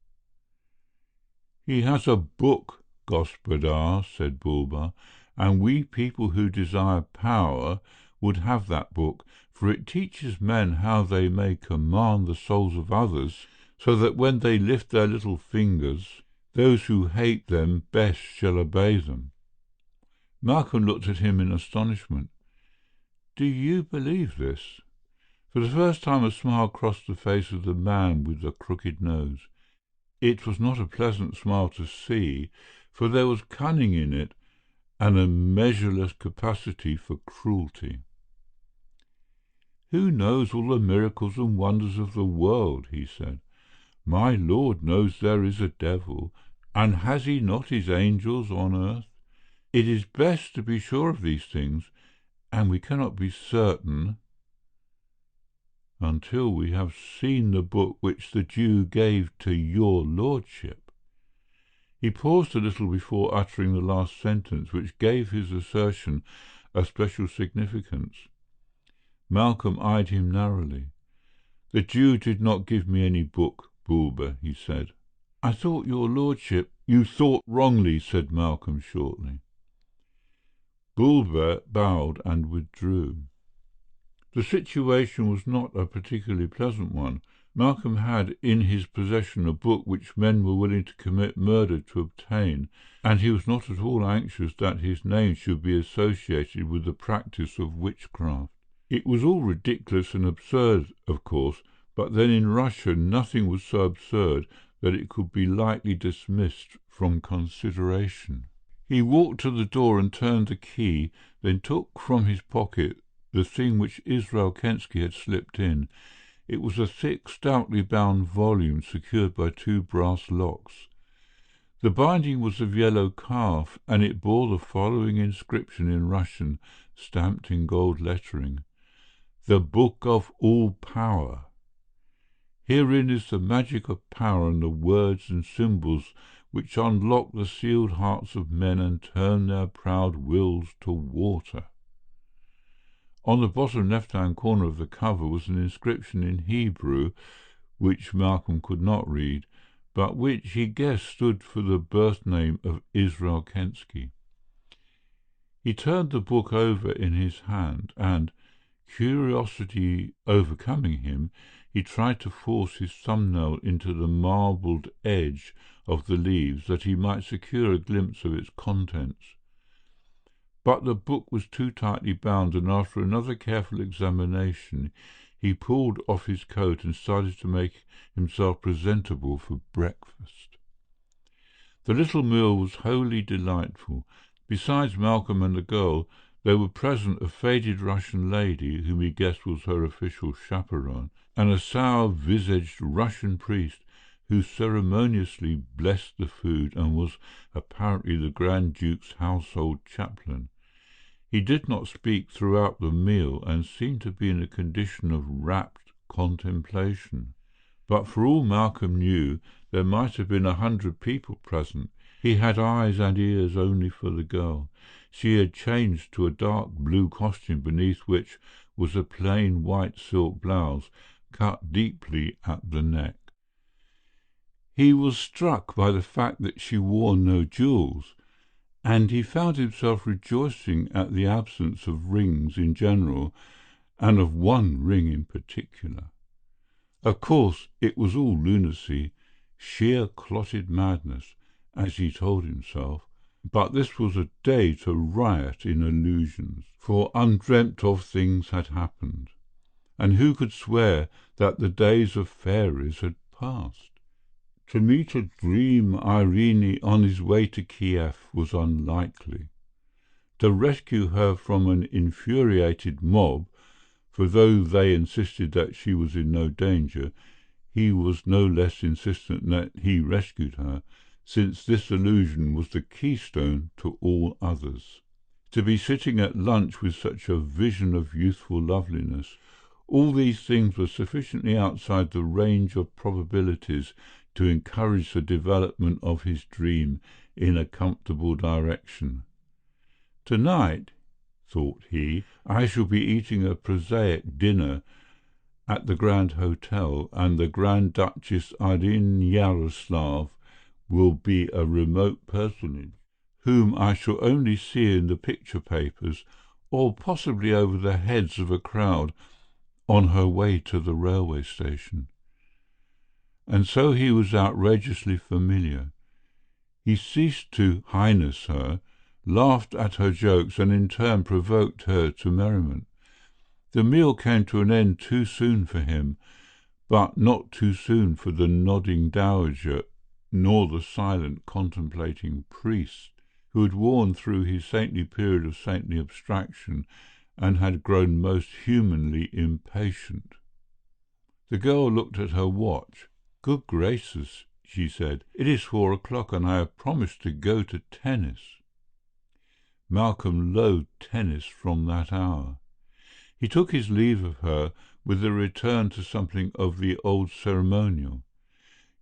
"He has a book, gospodar," said Bulber, "and we people who desire power would have that book, for it teaches men how they may command the souls of others, so that when they lift their little fingers, those who hate them best shall obey them." Malcolm looked at him in astonishment. "Do you believe this?" For the first time a smile crossed the face of the man with the crooked nose. It was not a pleasant smile to see, for there was cunning in it and a measureless capacity for cruelty. "Who knows all the miracles and wonders of the world?" he said. "My Lord knows there is a devil, and has he not his angels on earth? It is best to be sure of these things, and we cannot be certain until we have seen the book which the Jew gave to your lordship." He paused a little before uttering the last sentence, which gave his assertion a special significance. Malcolm eyed him narrowly. "The Jew did not give me any book, Bulber," he said. "I thought your lordship—" "You thought wrongly," said Malcolm shortly. Bulber bowed and withdrew. The situation was not a particularly pleasant one. Malcolm had in his possession a book which men were willing to commit murder to obtain, and he was not at all anxious that his name should be associated with the practice of witchcraft. It was all ridiculous and absurd, of course, but then in Russia nothing was so absurd that it could be lightly dismissed from consideration. He walked to the door and turned the key, then took from his pocket the thing which Israel Kensky had slipped in. It was a thick, stoutly bound volume secured by two brass locks. The binding was of yellow calf, and it bore the following inscription in Russian, stamped in gold lettering: "The Book of All Power. Herein is the magic of power and the words and symbols which unlock the sealed hearts of men and turn their proud wills to water." On the bottom left-hand corner of the cover was an inscription in Hebrew, which Malcolm could not read, but which he guessed stood for the birth name of Israel Kensky. He turned the book over in his hand, and, curiosity overcoming him, he tried to force his thumbnail into the marbled edge of the leaves that he might secure a glimpse of its contents. But the book was too tightly bound, and after another careful examination he pulled off his coat and started to make himself presentable for breakfast. The little meal was wholly delightful. Besides Malcolm and the girl, there were present a faded Russian lady, whom he guessed was her official chaperone, and a sour-visaged Russian priest, who ceremoniously blessed the food and was apparently the Grand Duke's household chaplain. He did not speak throughout the meal, and seemed to be in a condition of rapt contemplation. But for all Malcolm knew, there might have been 100 people present. He had eyes and ears only for the girl. She had changed to a dark blue costume, beneath which was a plain white silk blouse, cut deeply at the neck. He was struck by the fact that she wore no jewels, and he found himself rejoicing at the absence of rings in general, and of one ring in particular. Of course, it was all lunacy, sheer clotted madness, as he told himself, but this was a day to riot in illusions, for undreamt-of things had happened, and who could swear that the days of fairies had passed? To meet a dream Irene on his way to Kiev was unlikely. To rescue her from an infuriated mob, for though they insisted that she was in no danger, he was no less insistent that he rescued her, since this illusion was the keystone to all others. To be sitting at lunch with such a vision of youthful loveliness, all these things were sufficiently outside the range of probabilities to encourage the development of his dream in a comfortable direction. "Tonight," thought he, "I shall be eating a prosaic dinner at the Grand Hotel, and the Grand Duchess Irene Yaroslav will be a remote personage, whom I shall only see in the picture papers, or possibly over the heads of a crowd on her way to the railway station." And so he was outrageously familiar. He ceased to highness her, laughed at her jokes, and in turn provoked her to merriment. The meal came to an end too soon for him, but not too soon for the nodding dowager, nor the silent, contemplating priest, who had worn through his saintly period of saintly abstraction and had grown most humanly impatient. The girl looked at her watch. "Good gracious," she said, "it is 4 o'clock, and I have promised to go to tennis." Malcolm loathed tennis from that hour. He took his leave of her with a return to something of the old ceremonial.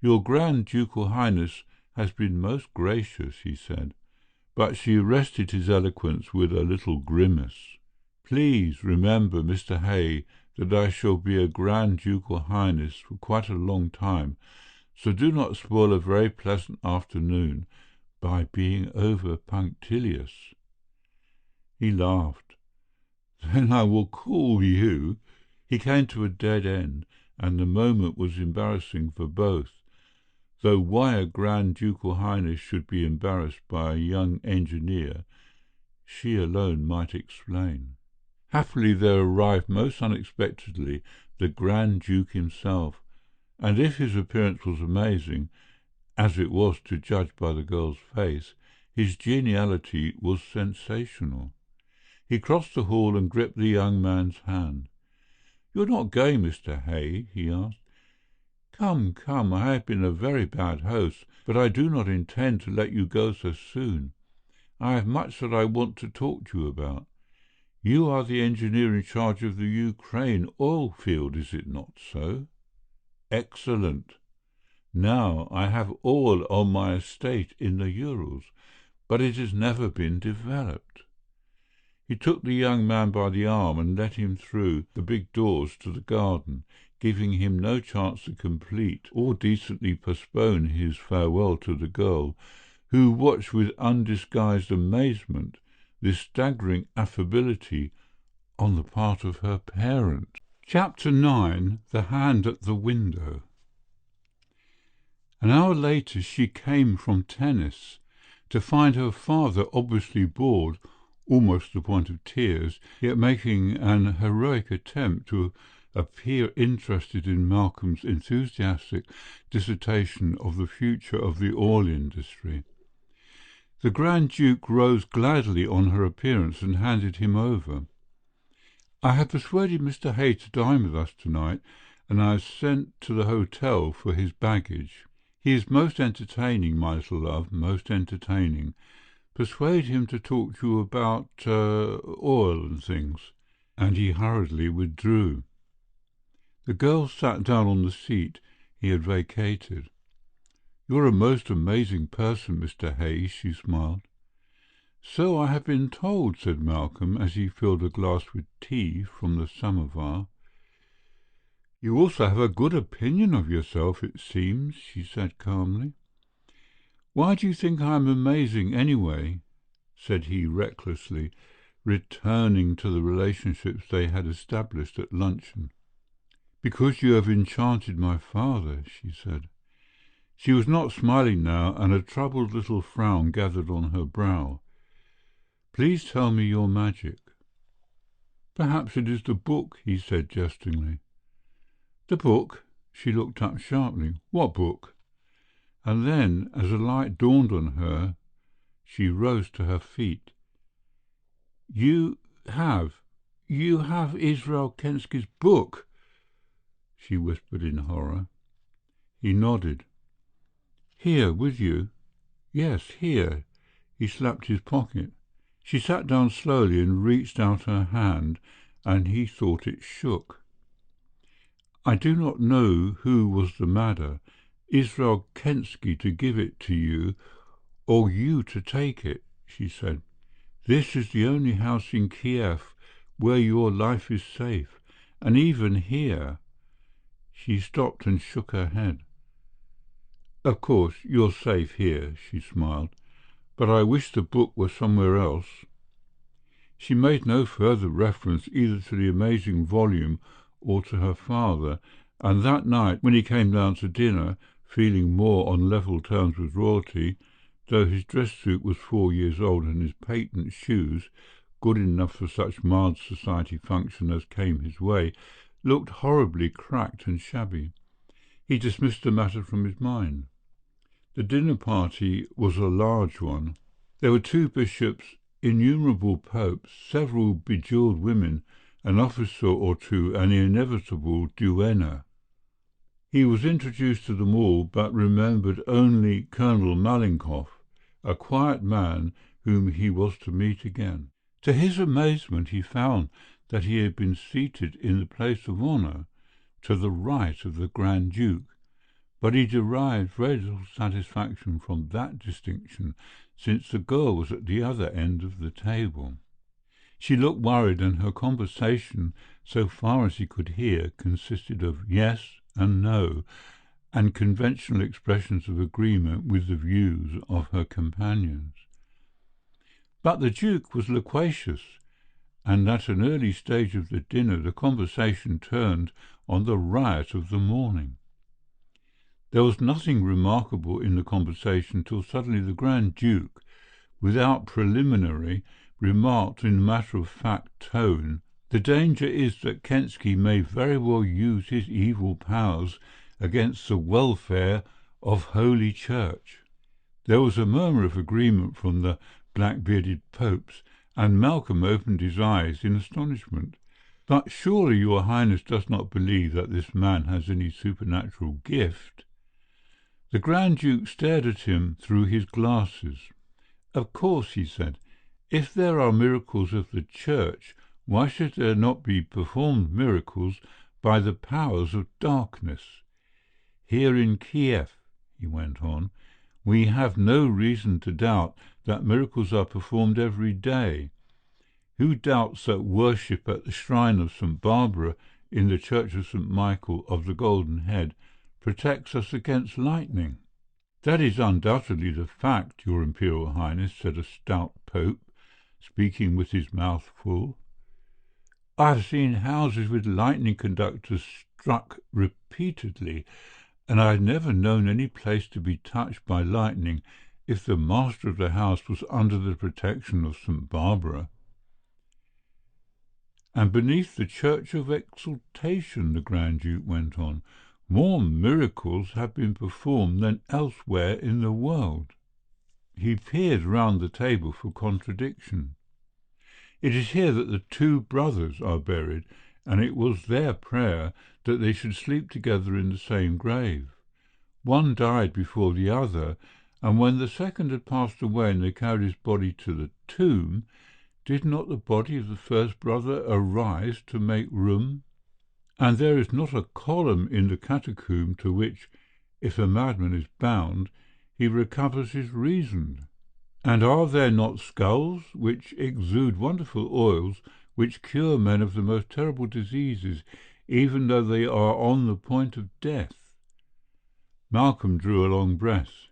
"Your Grand Ducal Highness has been most gracious," he said, but she arrested his eloquence with a little grimace. "Please remember, Mr. Hay, that I shall be a Grand Ducal Highness for quite a long time, so do not spoil a very pleasant afternoon by being over-punctilious." He laughed. "Then I will call you—" He came to a dead end, and the moment was embarrassing for both, though why a Grand Ducal Highness should be embarrassed by a young engineer, she alone might explain. Happily there arrived most unexpectedly the Grand Duke himself, and if his appearance was amazing, as it was to judge by the girl's face, his geniality was sensational. He crossed the hall and gripped the young man's hand. "You're not going, Mr. Hay?" he asked. "Come, come, I have been a very bad host, but I do not intend to let you go so soon. I have much that I want to talk to you about. You are the engineer in charge of the Ukraine oil field, is it not so?" "Excellent. Now I have oil on my estate in the Urals, but it has never been developed." He took the young man by the arm and led him through the big doors to the garden, giving him no chance to complete or decently postpone his farewell to the girl, who watched with undisguised amazement this staggering affability on the part of her parent. Chapter 9. The Hand at the Window. An hour later she came from tennis, to find her father obviously bored, almost to the point of tears, yet making an heroic attempt to appear interested in Malcolm's enthusiastic dissertation of the future of the oil industry. The Grand Duke rose gladly on her appearance and handed him over. "I have persuaded Mr. Hay to dine with us tonight, and I have sent to the hotel for his baggage. He is most entertaining, my little love, most entertaining. Persuade him to talk to you about oil and things." And he hurriedly withdrew. The girl sat down on the seat he had vacated. "You're a most amazing person, Mr. Hay," she smiled. "So I have been told," said Malcolm, as he filled a glass with tea from the samovar. "You also have a good opinion of yourself, it seems," she said calmly. "Why do you think I am amazing, anyway?" said he recklessly, returning to the relationships they had established at luncheon. "Because you have enchanted my father," she said. She was not smiling now, and a troubled little frown gathered on her brow. "Please tell me your magic." "Perhaps it is the book," he said jestingly. "The book?" She looked up sharply. "What book?" And then, as a light dawned on her, she rose to her feet. You have Israel Kensky's book?" she whispered in horror. He nodded. "Here, with you?" "Yes, here." He slapped his pocket. She sat down slowly and reached out her hand, and he thought it shook. "I do not know who was the madder, Israel Kensky to give it to you, or you to take it," she said. "This is the only house in Kiev where your life is safe, and even here—" She stopped and shook her head. "Of course, you're safe here," she smiled, "but I wish the book were somewhere else." She made no further reference either to the amazing volume or to her father, and that night, when he came down to dinner, feeling more on level terms with royalty, though his dress suit was 4 years old and his patent shoes, good enough for such mild society function as came his way, looked horribly cracked and shabby, he dismissed the matter from his mind. The dinner party was a large one. There were 2 bishops, innumerable popes, several bejewelled women, an officer or 2, and the inevitable duenna. He was introduced to them all, but remembered only Colonel Malinkoff, a quiet man whom he was to meet again. To his amazement he found that he had been seated in the place of honour to the right of the Grand Duke, but he derived very little satisfaction from that distinction, since the girl was at the other end of the table. She looked worried, and her conversation, so far as he could hear, consisted of yes and no, and conventional expressions of agreement with the views of her companions. But the Duke was loquacious, and at an early stage of the dinner the conversation turned on the riot of the morning. There was nothing remarkable in the conversation till suddenly the Grand Duke, without preliminary, remarked in a matter-of-fact tone, "The danger is that Kensky may very well use his evil powers against the welfare of Holy Church." There was a murmur of agreement from the black-bearded popes, and Malcolm opened his eyes in astonishment. But surely your Highness does not believe that this man has any supernatural gift? The Grand Duke stared at him through his glasses. Of course, he said. If there are miracles of the Church, why should there not be performed miracles by the powers of darkness? Here in Kiev, he went on, we have no reason to doubt that miracles are performed every day. Who doubts that worship at the shrine of St. Barbara in the Church of St. Michael of the Golden Head protects us against lightning? That is undoubtedly the fact, Your Imperial Highness, said a stout Pope, speaking with his mouth full. I have seen houses with lightning conductors struck repeatedly, and I had never known any place to be touched by lightning if the master of the house was under the protection of St. Barbara. And beneath the Church of Exaltation, the Grand Duke went on, more miracles have been performed than elsewhere in the world. He peered round the table for contradiction. It is here that the two brothers are buried, and it was their prayer that they should sleep together in the same grave. One died before the other, and when the second had passed away and they carried his body to the tomb, did not the body of the first brother arise to make room? And there is not a column in the catacomb to which, if a madman is bound, he recovers his reason. And are there not skulls which exude wonderful oils which cure men of the most terrible diseases, even though they are on the point of death? Malcolm drew a long breath.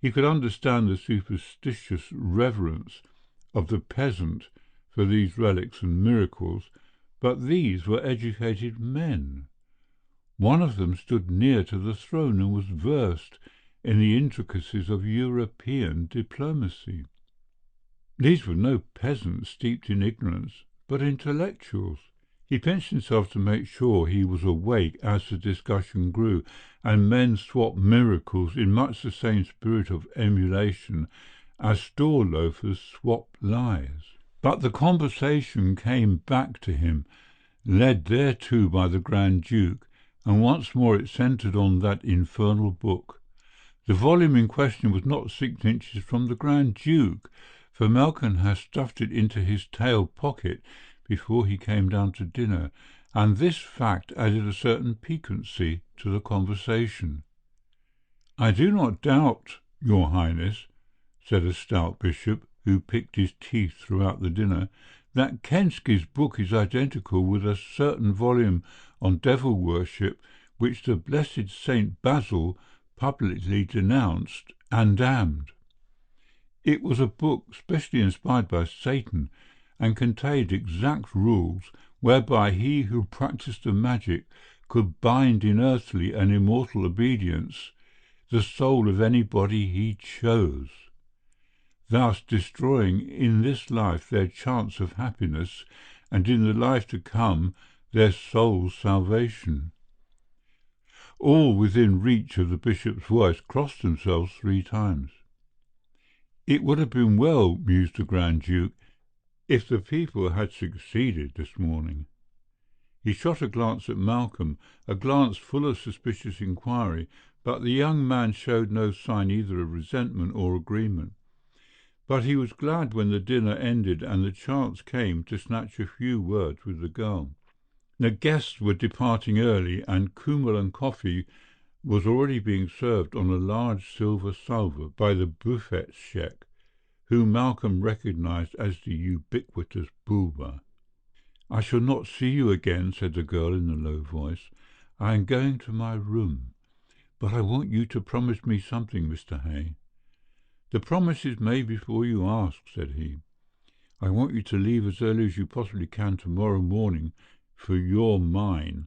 He could understand the superstitious reverence of the peasant for these relics and miracles, but these were educated men. One of them stood near to the throne and was versed in the intricacies of European diplomacy. These were no peasants steeped in ignorance, but intellectuals. He pinched himself to make sure he was awake as the discussion grew, and men swapped miracles in much the same spirit of emulation as store loafers swap lies. But the conversation came back to him, led thereto by the Grand Duke, and once more it centred on that infernal book. The volume in question was not 6 inches from the Grand Duke, for Malcolm had stuffed it into his tail pocket before he came down to dinner, and this fact added a certain piquancy to the conversation. "I do not doubt, Your Highness," said a stout bishop, who picked his teeth throughout the dinner, "that Kensky's book is identical with a certain volume on devil worship which the blessed Saint Basil publicly denounced and damned. It was a book specially inspired by Satan, and contained exact rules whereby he who practised the magic could bind in earthly and immortal obedience the soul of anybody he chose, thus destroying in this life their chance of happiness, and in the life to come their soul's salvation." All within reach of the bishop's voice crossed themselves 3 times. It would have been well, mused the Grand Duke, if the people had succeeded this morning. He shot a glance at Malcolm, a glance full of suspicious inquiry, but the young man showed no sign either of resentment or agreement. But he was glad when the dinner ended and the chance came to snatch a few words with the girl. The guests were departing early, and kummel and coffee was already being served on a large silver salver by the buffet-shek, whom Malcolm recognized as the ubiquitous Bulwer. "I shall not see you again," said the girl in a low voice. "I am going to my room, but I want you to promise me something, Mr. Hay." "The promise is made before you ask," said he. "I want you to leave as early as you possibly can tomorrow morning for your mine,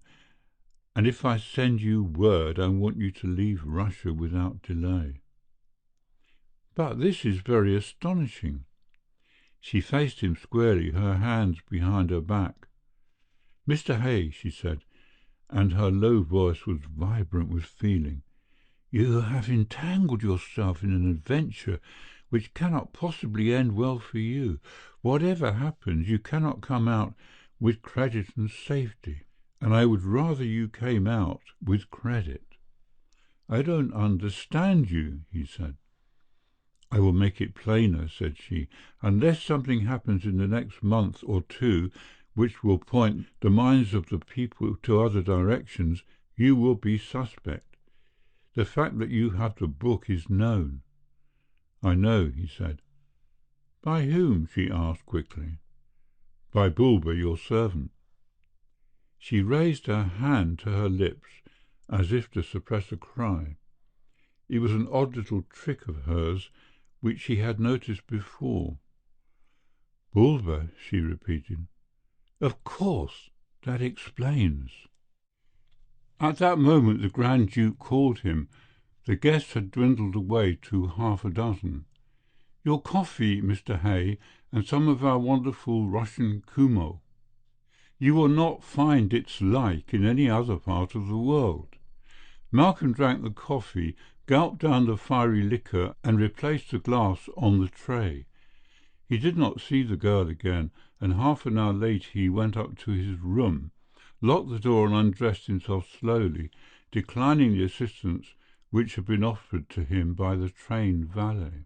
and if I send you word, I want you to leave Russia without delay." "But this is very astonishing." She faced him squarely, her hands behind her back. "Mr. Hay," she said, and her low voice was vibrant with feeling, "you have entangled yourself in an adventure which cannot possibly end well for you. Whatever happens, you cannot come out with credit and safety, and I would rather you came out with credit." "I don't understand you," he said. "I will make it plainer," said she. "Unless something happens in the next month or two which will point the minds of the people to other directions, you will be suspect. The fact that you have the book is known." "I know," he said. "By whom?" she asked quickly. "By Bulber, your servant." She raised her hand to her lips as if to suppress a cry. It was an odd little trick of hers which she had noticed before. "Bulber," she repeated. "Of course, that explains." At that moment the Grand Duke called him. The guests had dwindled away to half a dozen. "Your coffee, Mr. Hay, and some of our wonderful Russian kumo. You will not find its like in any other part of the world." Malcolm drank the coffee, gulped down the fiery liquor, and replaced the glass on the tray. He did not see the girl again, and half an hour later he went up to his room, locked the door and undressed himself slowly, declining the assistance which had been offered to him by the train valet.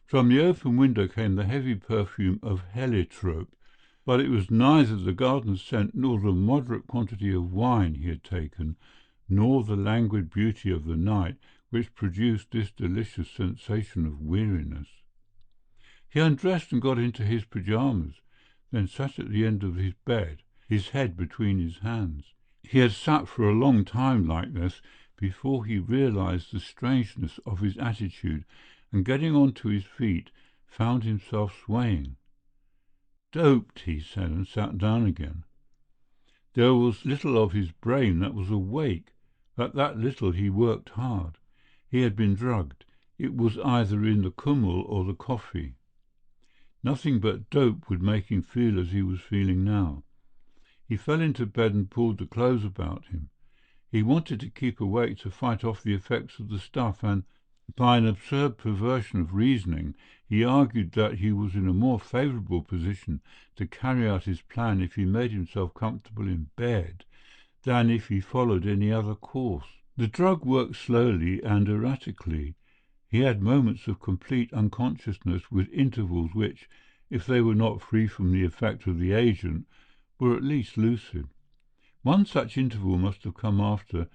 From the open window came the heavy perfume of heliotrope, but it was neither the garden scent nor the moderate quantity of wine he had taken, nor the languid beauty of the night which produced this delicious sensation of weariness. He undressed and got into his pyjamas, then sat at the end of his bed, his head between his hands. He had sat for a long time like this before he realized the strangeness of his attitude, and getting on to his feet found himself swaying. "Doped," he said, and sat down again. There was little of his brain that was awake, but that little he worked hard. He had been drugged. It was either in the kummel or the coffee. Nothing but dope would make him feel as he was feeling now. He fell into bed and pulled the clothes about him. He wanted to keep awake to fight off the effects of the stuff, and, by an absurd perversion of reasoning, he argued that he was in a more favourable position to carry out his plan if he made himself comfortable in bed than if he followed any other course. The drug worked slowly and erratically. He had moments of complete unconsciousness, with intervals which, if they were not free from the effect of the agent, were at least lucid. One such interval must have come after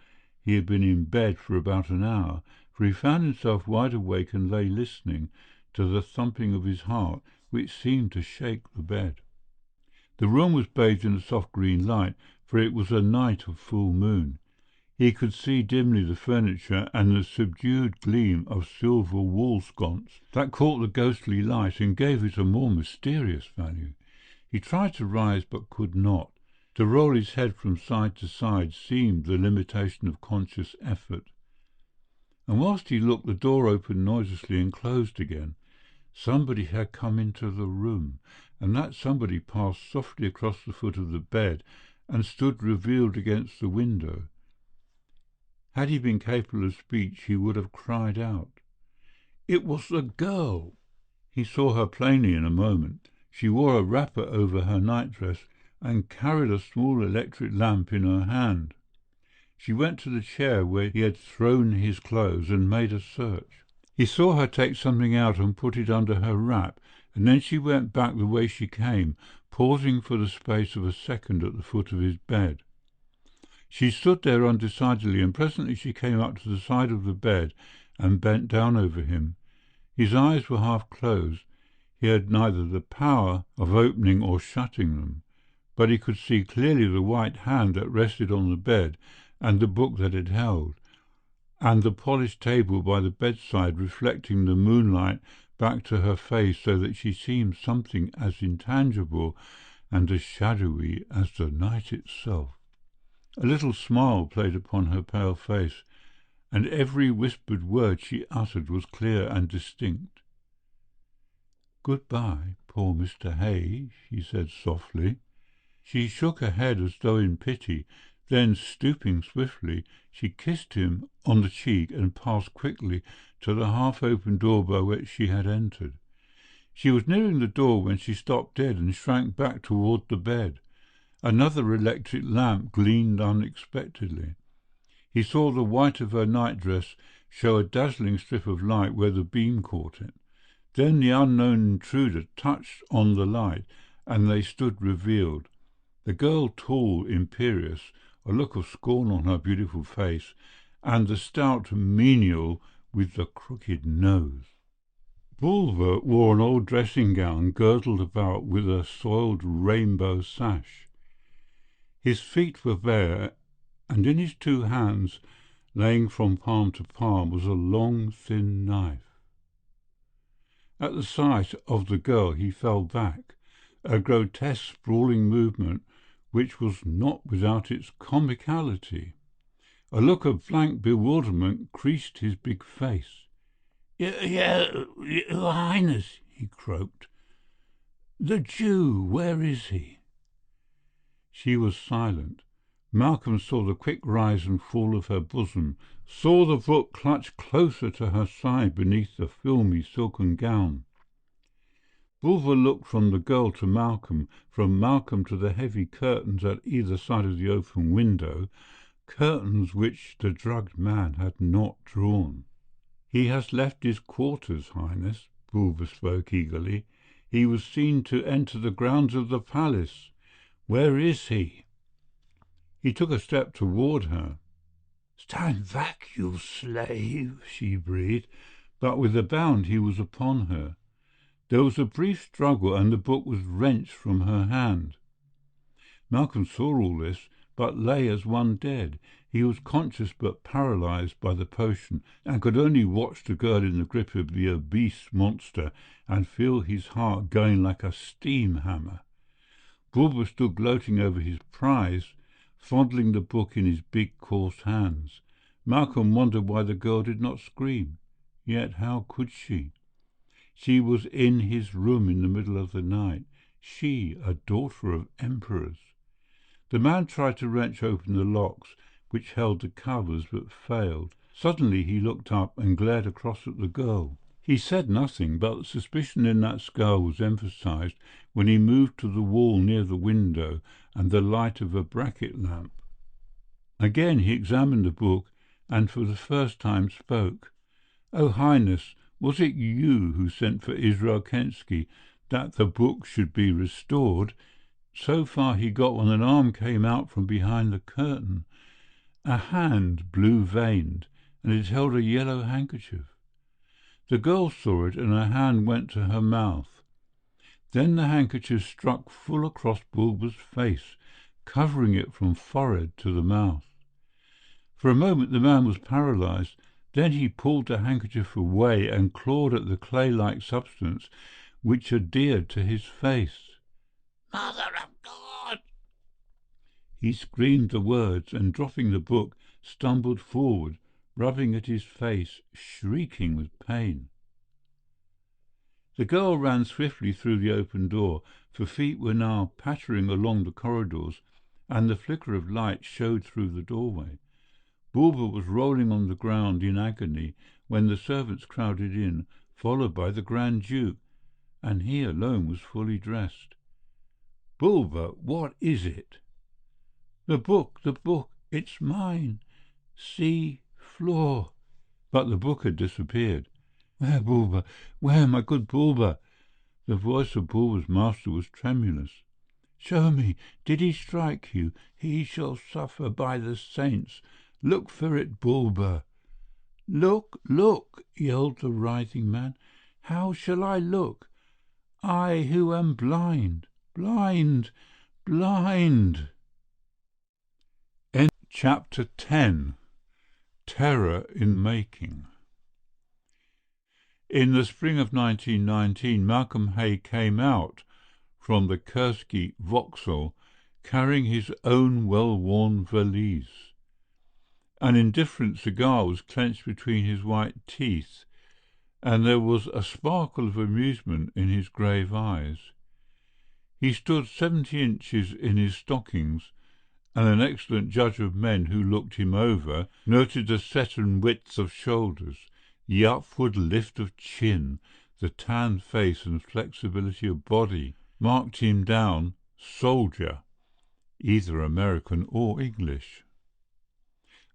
he had been in bed for about an hour, for he found himself wide awake and lay listening to the thumping of his heart, which seemed to shake the bed. The room was bathed in a soft green light, for it was a night of full moon. He could see dimly the furniture and the subdued gleam of silver wall sconce that caught the ghostly light and gave it a more mysterious value. He tried to rise but could not. To roll his head from side to side seemed the limitation of conscious effort. And whilst he looked, the door opened noiselessly and closed again. Somebody had come into the room, and that somebody passed softly across the foot of the bed and stood revealed against the window. Had he been capable of speech, he would have cried out. It was the girl! He saw her plainly in a moment. She wore a wrapper over her nightdress and carried a small electric lamp in her hand. She went to the chair where he had thrown his clothes and made a search. He saw her take something out and put it under her wrap, and then she went back the way she came, pausing for the space of a second at the foot of his bed. She stood there undecidedly, and presently she came up to the side of the bed and bent down over him. His eyes were half closed. He had neither the power of opening or shutting them, but he could see clearly the white hand that rested on the bed and the book that it held, and the polished table by the bedside reflecting the moonlight back to her face so that she seemed something as intangible and as shadowy as the night itself. A little smile played upon her pale face, and every whispered word she uttered was clear and distinct. "Good-bye, poor Mr. Hay," she said softly. She shook her head as though in pity, then, stooping swiftly, she kissed him on the cheek and passed quickly to the half-open door by which she had entered. She was nearing the door when she stopped dead and shrank back toward the bed. Another electric lamp gleamed unexpectedly. He saw the white of her nightdress show a dazzling strip of light where the beam caught it. Then the unknown intruder touched on the light, and they stood revealed. The girl, tall, imperious, a look of scorn on her beautiful face, and the stout menial with the crooked nose. Bulwer wore an old dressing gown girdled about with a soiled rainbow sash. His feet were bare, and in his two hands, laying from palm to palm, was a long, thin knife. At the sight of the girl he fell back, a grotesque, sprawling movement which was not without its comicality. A look of blank bewilderment creased his big face. Your Highness," he croaked. "The Jew, where is he?" She was silent. Malcolm saw the quick rise and fall of her bosom, saw the book clutch closer to her side beneath the filmy silken gown. Bulwer looked from the girl to Malcolm, from Malcolm to the heavy curtains at either side of the open window, curtains which the drugged man had not drawn. "He has left his quarters, Highness," Bulwer spoke eagerly. "He was seen to enter the grounds of the palace. Where is he?" He took a step toward her. "Stand back, you slave," she breathed, but with a bound he was upon her. There was a brief struggle, and the book was wrenched from her hand. Malcolm saw all this, but lay as one dead. He was conscious but paralyzed by the potion, and could only watch the girl in the grip of the obese monster and feel his heart going like a steam hammer. Bulwer stood gloating over his prize, fondling the book in his big, coarse hands. Malcolm wondered why the girl did not scream. Yet how could she? She was in his room in the middle of the night. She, a daughter of emperors. The man tried to wrench open the locks which held the covers, but failed. Suddenly he looked up and glared across at the girl. He said nothing, but the suspicion in that scowl was emphasized when he moved to the wall near the window and the light of a bracket lamp. Again he examined the book, and for the first time spoke. "O Highness, was it you who sent for Israel Kensky that the book should be restored?" So far he got when an arm came out from behind the curtain, a hand blue-veined, and it held a yellow handkerchief. The girl saw it, and her hand went to her mouth. Then the handkerchief struck full across Bulwer's face, covering it from forehead to the mouth. For a moment the man was paralyzed. Then he pulled the handkerchief away and clawed at the clay-like substance which adhered to his face. "Mother of God!" He screamed the words, and dropping the book, stumbled forward, rubbing at his face, shrieking with pain. The girl ran swiftly through the open door, for feet were now pattering along the corridors, and the flicker of light showed through the doorway. Bulwer was rolling on the ground in agony when the servants crowded in, followed by the Grand Duke, and he alone was fully dressed. "Bulwer, what is it?" The book, it's mine. See, floor." But the book had disappeared. "Where, Bulwer? Where, my good Bulwer?" The voice of Bulwer's master was tremulous. "Show me. Did he strike you? He shall suffer by the saints. Look for it, Bulwer." "Look, look!" yelled the writhing man. "How shall I look? I who am blind, blind, blind!" Chapter 10. Terror in Making. In the spring of 1919, Malcolm Hay came out from the Kursky Vauxhall carrying his own well-worn valise. An indifferent cigar was clenched between his white teeth, and there was a sparkle of amusement in his grave eyes. He stood 70 inches in his stockings, and an excellent judge of men who looked him over noted the set and width of shoulders, the upward lift of chin, the tanned face and flexibility of body, marked him down soldier. either American or English.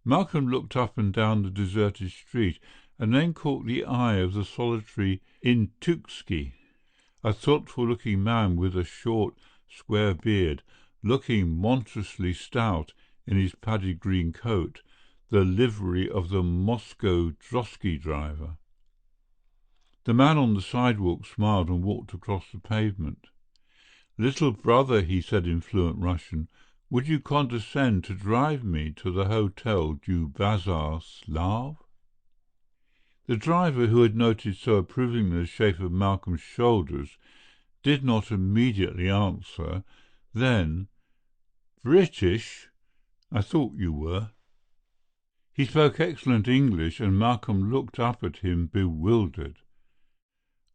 Malcolm looked up and down the deserted street, and then caught the eye of the solitary intrigue, a thoughtful-looking man with a short, square beard, looking monstrously stout in his padded green coat, the livery of the Moscow drosky driver. The man on the sidewalk smiled and walked across the pavement. "Little brother," he said in fluent Russian, "would you condescend to drive me to the Hotel du Bazar Slav?" The driver, who had noted so approvingly the shape of Malcolm's shoulders, did not immediately answer. Then, "British? I thought you were." He spoke excellent English, and Malcolm looked up at him bewildered.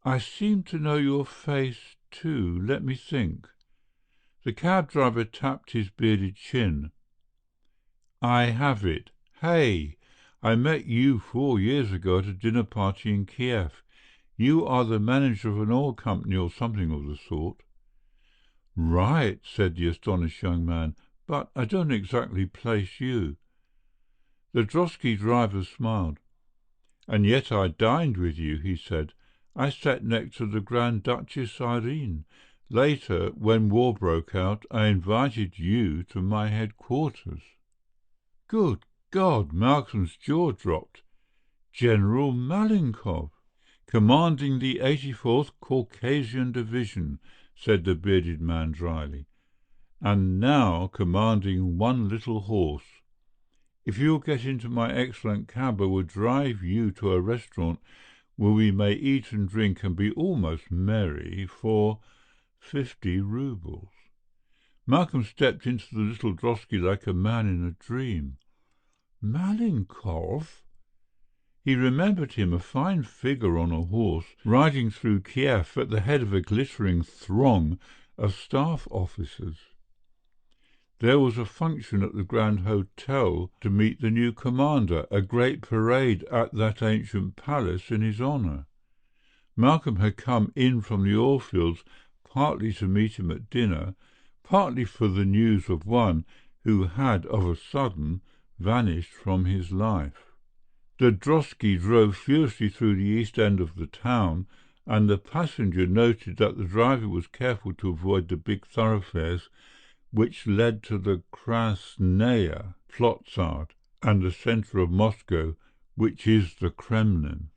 "I seem to know your face, too. Let me think." The cab driver tapped his bearded chin. "I have it. Hey! I met you 4 years ago at a dinner party in Kiev. You are the manager of an oil company or something of the sort." "Right," said the astonished young man, "but I don't exactly place you." The drosky driver smiled. "And yet I dined with you," he said. "I sat next to the Grand Duchess Irene. Later, when war broke out, I invited you to my headquarters." Good God! Malcolm's jaw dropped. "General Malenkov!" "Commanding the 84th Caucasian Division," said the bearded man dryly, "and now commanding one little horse. If you'll get into my excellent cab, I will drive you to a restaurant where we may eat and drink and be almost merry for 50 roubles. Malcolm stepped into the little drosky like a man in a dream. Malenkov? He remembered him, a fine figure on a horse, riding through Kiev at the head of a glittering throng of staff officers. There was a function at the Grand Hotel to meet the new commander, a great parade at that ancient palace in his honour. Malcolm had come in from the oil fields partly to meet him at dinner, partly for the news of one who had of a sudden vanished from his life. The drosky drove furiously through the east end of the town, and the passenger noted that the driver was careful to avoid the big thoroughfares which led to the Krasnaya Plotard and the centre of Moscow, which is the Kremlin.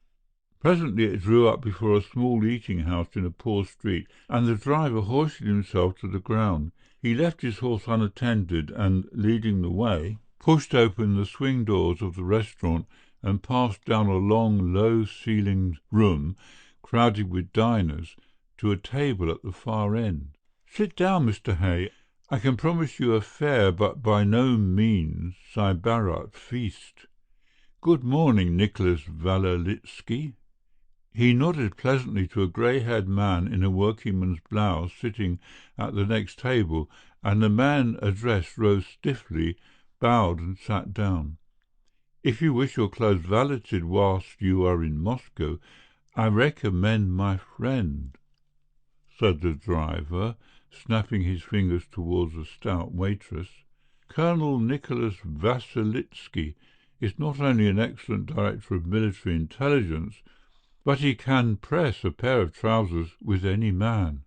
Presently it drew up before a small eating-house in a poor street, and the driver hoisted himself to the ground. He left his horse unattended and, leading the way, pushed open the swing doors of the restaurant and passed down a long, low-ceilinged room crowded with diners to a table at the far end. "Sit down, Mr. Hay. I can promise you a fair but by no means Sybarat feast. Good morning, Nicholas Valeritsky." He nodded pleasantly to a grey-haired man in a workingman's blouse sitting at the next table, and the man addressed rose stiffly, bowed and sat down. "If you wish your clothes valeted whilst you are in Moscow, I recommend my friend," said the driver, snapping his fingers towards a stout waitress. "Colonel Nicholas Vasilitsky is not only an excellent director of military intelligence, but he can press a pair of trousers with any man."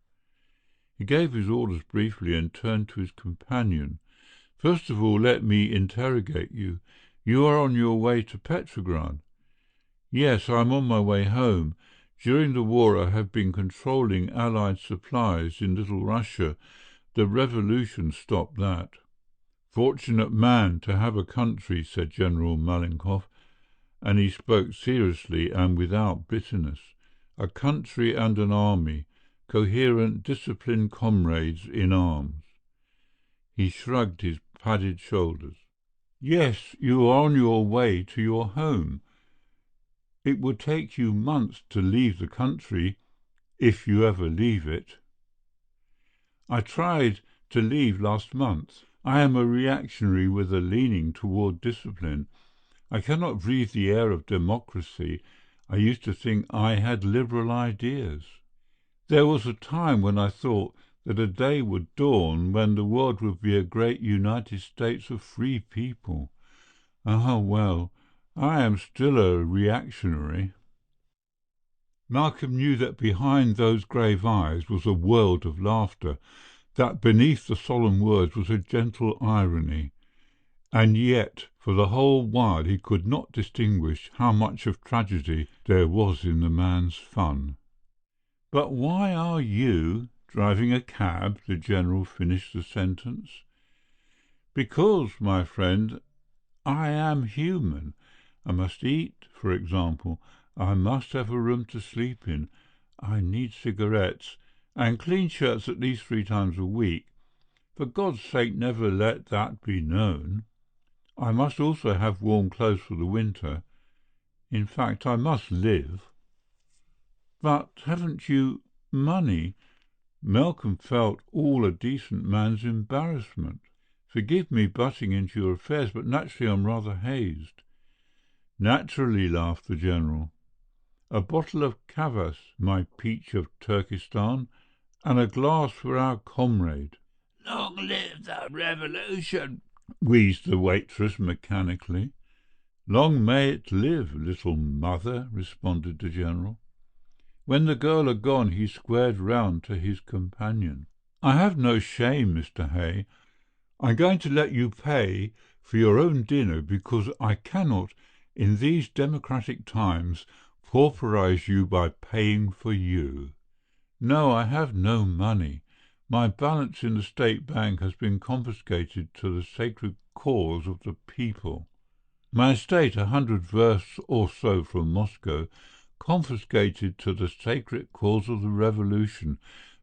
He gave his orders briefly and turned to his companion. "First of all, let me interrogate you. You are on your way to Petrograd?" "Yes, I am on my way home. During the war I have been controlling Allied supplies in Little Russia. The revolution stopped that." "Fortunate man to have a country," said General Malenkov, and he spoke seriously and without bitterness. "A country and an army, coherent, disciplined comrades in arms." He shrugged his padded shoulders. "Yes, you are on your way to your home. It would take you months to leave the country, if you ever leave it." "I tried to leave last month. I am a reactionary with a leaning toward discipline. I cannot breathe the air of democracy. I used to think I had liberal ideas. There was a time when I thought that a day would dawn when the world would be a great United States of free people. Ah, well, I am still a reactionary. Malcolm knew that behind those grave eyes was a world of laughter, that beneath the solemn words was a gentle irony, and yet for the whole while he could not distinguish how much of tragedy there was in the man's fun. "But why are you driving a cab?" the General finished the sentence. "Because, my friend, I am human. I must eat, for example. I must have a room to sleep in. I need cigarettes, and clean shirts at least 3 times a week. For God's sake, never let that be known. I must also have warm clothes for the winter. In fact, I must live." "But haven't you money?" Malcolm felt all a decent man's embarrassment. "Forgive me butting into your affairs, but naturally I'm rather hazed." "Naturally," laughed the General. "A bottle of kvass, my peach of Turkestan, and a glass for our comrade." "Long live the revolution!" wheezed the waitress mechanically. "Long may it live, little mother," responded the General. When the girl had gone, he squared round to his companion. "I have no shame, Mr. Hay. I'm going to let you pay for your own dinner because I cannot, in these democratic times, pauperize you by paying for you. No, I have no money. My balance in the State Bank has been confiscated to the sacred cause of the people. My estate, 100 versts or so from Moscow, confiscated to the sacred cause of the revolution.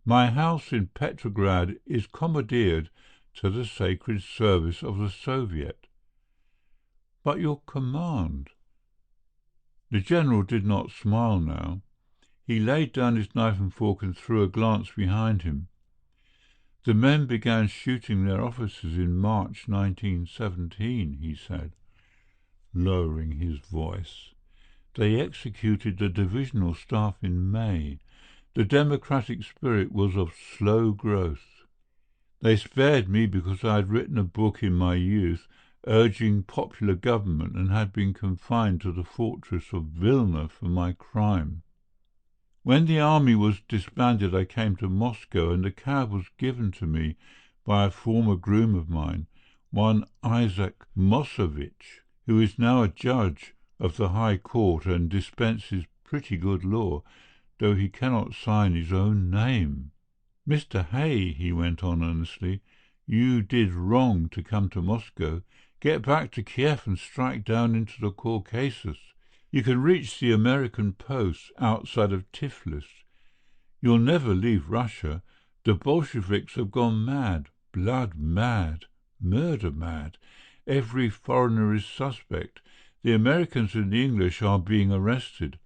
My house in Petrograd is commandeered to the sacred service of the Soviet." "But your command?" The General did not smile now. He laid down his knife and fork and threw a glance behind him. "The men began shooting their officers in March 1917, he said, lowering his voice. "They executed the divisional staff in May. The democratic spirit was of slow growth. They spared me because I had written a book in my youth urging popular government and had been confined to the fortress of Vilna for my crime. When the army was disbanded, I came to Moscow, and the cab was given to me by a former groom of mine, one Isaac Mosevich, who is now a judge of the High Court and dispenses pretty good law, though he cannot sign his own name. Mr. Hay," he went on earnestly, "you did wrong to come to Moscow. Get back to Kiev and strike down into the Caucasus. You can reach the American posts outside of Tiflis. You'll never leave Russia. The Bolsheviks have gone mad, blood mad, murder mad. Every foreigner is suspect. The Americans and the English are being arrested.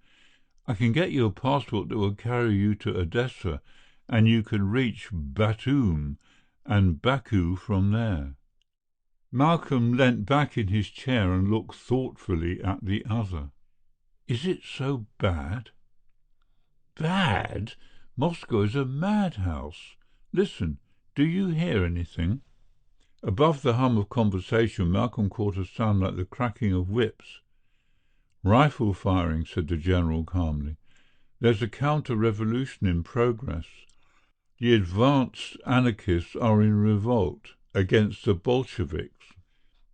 I can get you a passport that will carry you to Odessa, and you can reach Batum and Baku from there." Malcolm leant back in his chair and looked thoughtfully at the other. "Is it so bad?" "Bad? Moscow is a madhouse. Listen, do you hear anything?" Above the hum of conversation, Malcolm caught a sound like the cracking of whips. "Rifle firing," said the General calmly. "There's a counter-revolution in progress. The advanced anarchists are in revolt against the Bolsheviks.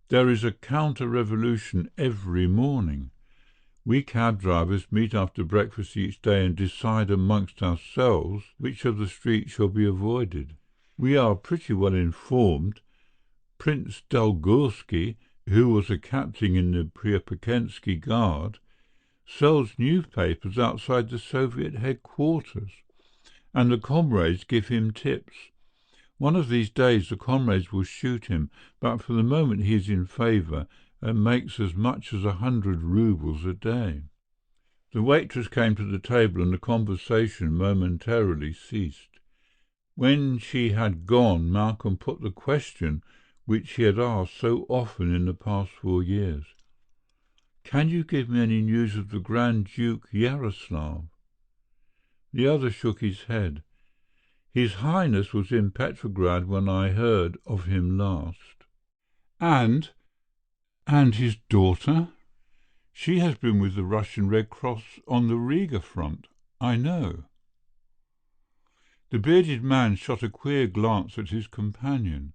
There is a counter-revolution every morning. We cab drivers meet after breakfast each day and decide amongst ourselves which of the streets shall be avoided. We are pretty well informed. Prince Dolgorsky, who was a captain in the Preopekensky Guard, sells newspapers outside the Soviet headquarters, and the comrades give him tips. One of these days the comrades will shoot him, but for the moment he is in favour and makes as much as 100 roubles a day." The waitress came to the table and the conversation momentarily ceased. When she had gone, Malcolm put the question which he had asked so often in the past 4 years. "Can you give me any news of the Grand Duke Yaroslav?" The other shook his head. His Highness was in Petrograd when I heard of him last. And his daughter? She has been with the Russian Red Cross on the Riga front, I know. The bearded man shot a queer glance at his companion.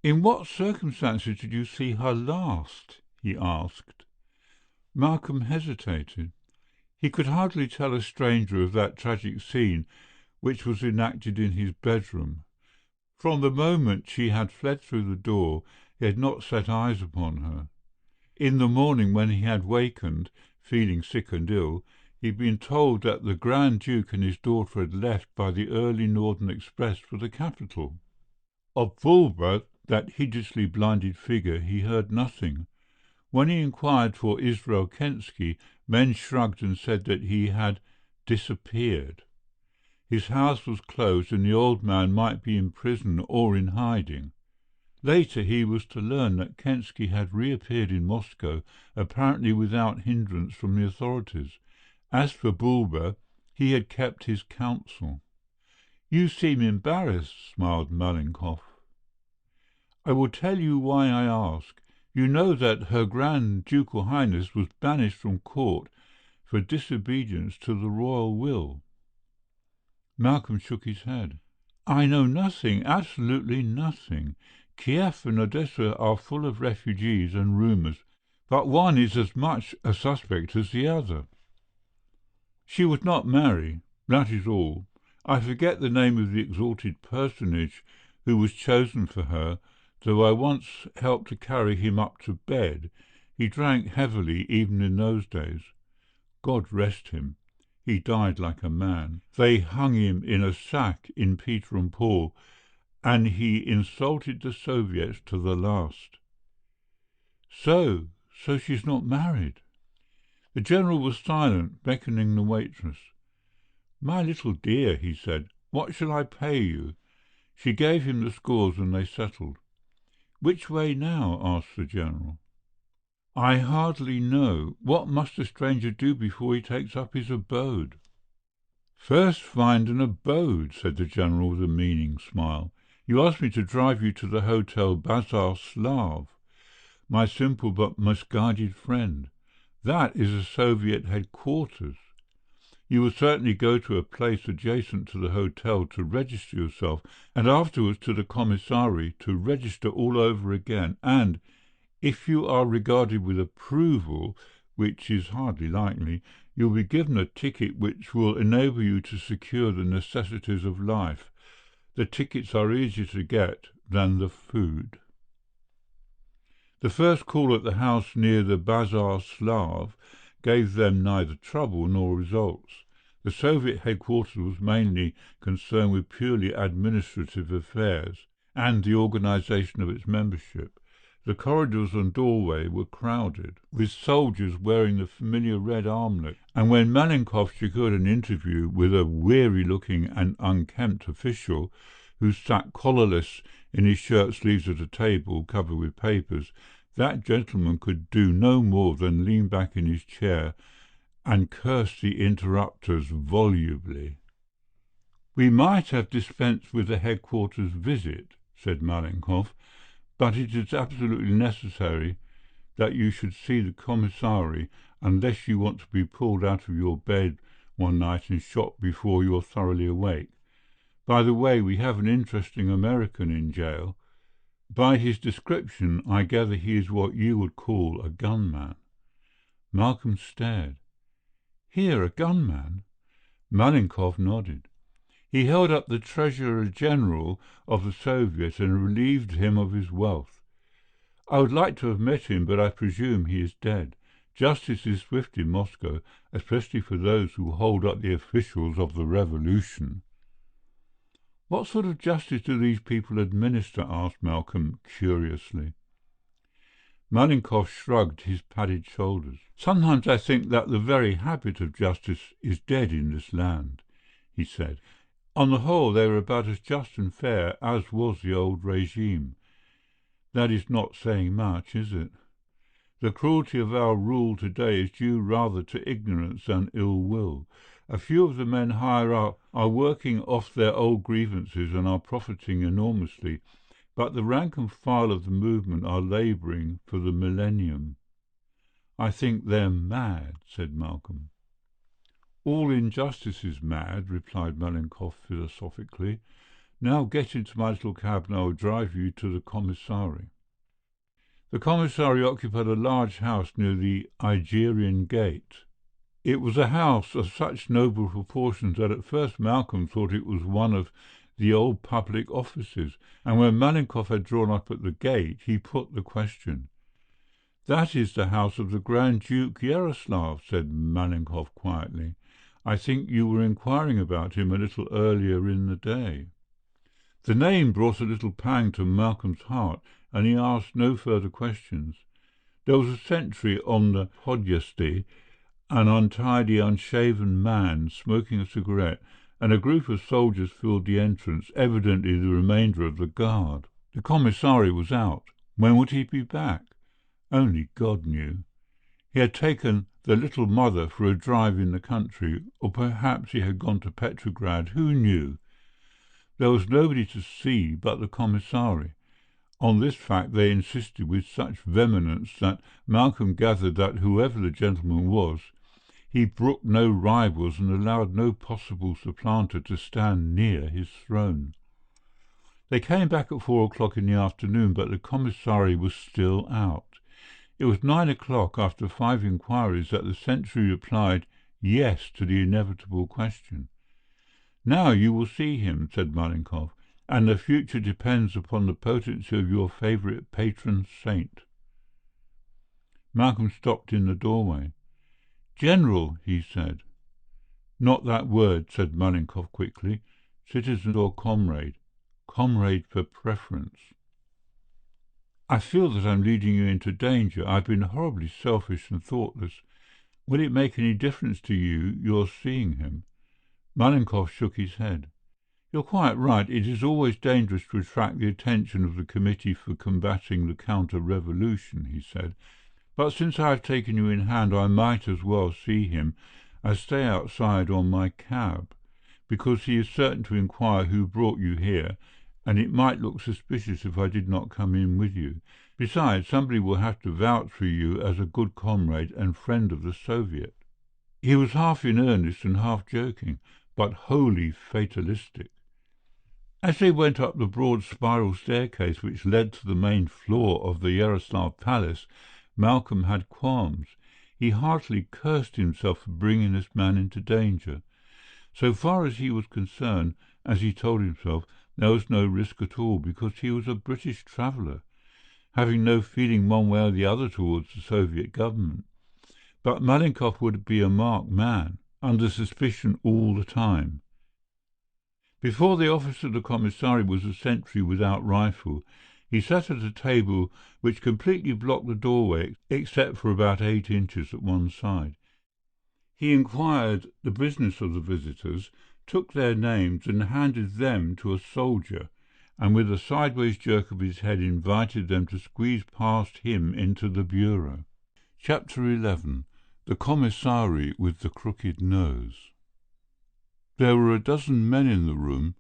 In what circumstances did you see her last? He asked. Malcolm hesitated. He could hardly tell a stranger of that tragic scene which was enacted in his bedroom. From the moment she had fled through the door, he had not set eyes upon her. In the morning, when he had wakened, feeling sick and ill, he had been told that the Grand Duke and his daughter had left by the early Northern Express for the capital. Of Bulwer, that hideously blinded figure, he heard nothing. When he inquired for Israel Kensky, men shrugged and said that he had disappeared. His house was closed and the old man might be in prison or in hiding. Later he was to learn that Kensky had reappeared in Moscow, apparently without hindrance from the authorities. As for Bulwer, he had kept his counsel. "You seem embarrassed," smiled Malenkov. "I will tell you why I ask. You know that Her Grand Ducal Highness was banished from court for disobedience to the royal will." Malcolm shook his head. "I know nothing, absolutely nothing. Kiev and Odessa are full of refugees and rumours, but one is as much a suspect as the other. She would not marry, that is all. I forget the name of the exalted personage who was chosen for her, though I once helped to carry him up to bed. He drank heavily even in those days. God rest him. He died like a man. They hung him in a sack in Peter and Paul, and he insulted the Soviets to the last." So she's not married." The general was silent, beckoning the waitress. "My little dear," he said, "what shall I pay you?" She gave him the scores and they settled. "Which way now?" asked the general. "I hardly know. What must a stranger do before he takes up his abode?" "First find an abode," said the general with a meaning smile. "You asked me to drive you to the Hotel Bazar Slav, my simple but misguided friend. That is a Soviet headquarters. You will certainly go to a place adjacent to the hotel to register yourself, and afterwards to the commissary to register all over again, and, if you are regarded with approval, which is hardly likely, you'll be given a ticket which will enable you to secure the necessities of life. The tickets are easier to get than the food." The first call at the house near the Bazar Slav gave them neither trouble nor results. The Soviet headquarters was mainly concerned with purely administrative affairs and the organization of its membership. The corridors and doorway were crowded, with soldiers wearing the familiar red armlet, and when Malenkov secured an interview with a weary-looking and unkempt official, who sat collarless in his shirt-sleeves at a table covered with papers, that gentleman could do no more than lean back in his chair and curse the interrupters volubly. "We might have dispensed with the headquarters visit," said Malenkov, "but it is absolutely necessary that you should see the commissary unless you want to be pulled out of your bed one night and shot before you're thoroughly awake. By the way, we have an interesting American in jail. By his description, I gather he is what you would call a gunman." Malcolm stared. "Here, a gunman?" Malenkov nodded. "He held up the Treasurer General of the Soviet and relieved him of his wealth. I would like to have met him, but I presume he is dead. Justice is swift in Moscow, especially for those who hold up the officials of the revolution." "What sort of justice do these people administer?" asked Malcolm curiously. Malenkov shrugged his padded shoulders. "Sometimes I think that the very habit of justice is dead in this land," he said. "On the whole, they are about as just and fair as was the old regime. That is not saying much, is it? The cruelty of our rule today is due rather to ignorance than ill will. A few of the men higher up are working off their old grievances and are profiting enormously, but the rank and file of the movement are labouring for the millennium. I think they're mad, said Malcolm. All injustice is mad, replied Malenkov philosophically. Now get into my little cab and I will drive you to the commissary. The commissary occupied a large house near the Igerian gate. It was a house of such noble proportions that at first Malcolm thought it was one of the old public offices, and when Malenkov had drawn up at the gate, he put the question. "That is the house of the Grand Duke Yaroslav," said Malenkov quietly. "I think you were inquiring about him a little earlier in the day." The name brought a little pang to Malcolm's heart, and he asked no further questions. There was a sentry on the podesty, an untidy, unshaven man smoking a cigarette, and a group of soldiers filled the entrance, evidently the remainder of the guard. The commissary was out. When would he be back? Only God knew. He had taken the little mother for a drive in the country, or perhaps he had gone to Petrograd. Who knew? There was nobody to see but the commissary. On this fact they insisted with such vehemence that Malcolm gathered that whoever the gentleman was, he brooked no rivals and allowed no possible supplanter to stand near his throne. They came back at 4 o'clock in the afternoon, but the commissary was still out. It was 9 o'clock, after 5 inquiries, that the sentry replied yes to the inevitable question. "Now you will see him," said Malenkov, "and the future depends upon the potency of your favourite patron saint." Malcolm stopped in the doorway. "General," he said. "Not that word," said Malenkov quickly. "Citizen or comrade. Comrade for preference." "I feel that I'm leading you into danger. I've been horribly selfish and thoughtless. Will it make any difference to you, your seeing him?" Malenkov shook his head. "You're quite right. It is always dangerous to attract the attention of the Committee for Combating the Counter-Revolution," he said. "But since I have taken you in hand, I might as well see him as stay outside on my cab, because he is certain to inquire who brought you here, and it might look suspicious if I did not come in with you. Besides, somebody will have to vouch for you as a good comrade and friend of the Soviet." He was half in earnest and half joking, but wholly fatalistic. As they went up the broad spiral staircase which led to the main floor of the Yaroslav Palace, Malcolm had qualms. He heartily cursed himself for bringing this man into danger. So far as he was concerned, as he told himself, there was no risk at all, because he was a British traveller, having no feeling one way or the other towards the Soviet government. But Malenkov would be a marked man, under suspicion all the time. Before the office of the commissary was a sentry without rifle. He sat at a table which completely blocked the doorway, except for about 8 inches at one side. He inquired the business of the visitors, took their names, and handed them to a soldier, and with a sideways jerk of his head invited them to squeeze past him into the bureau. Chapter 11. The Commissary with the Crooked Nose. There were a dozen men in the room,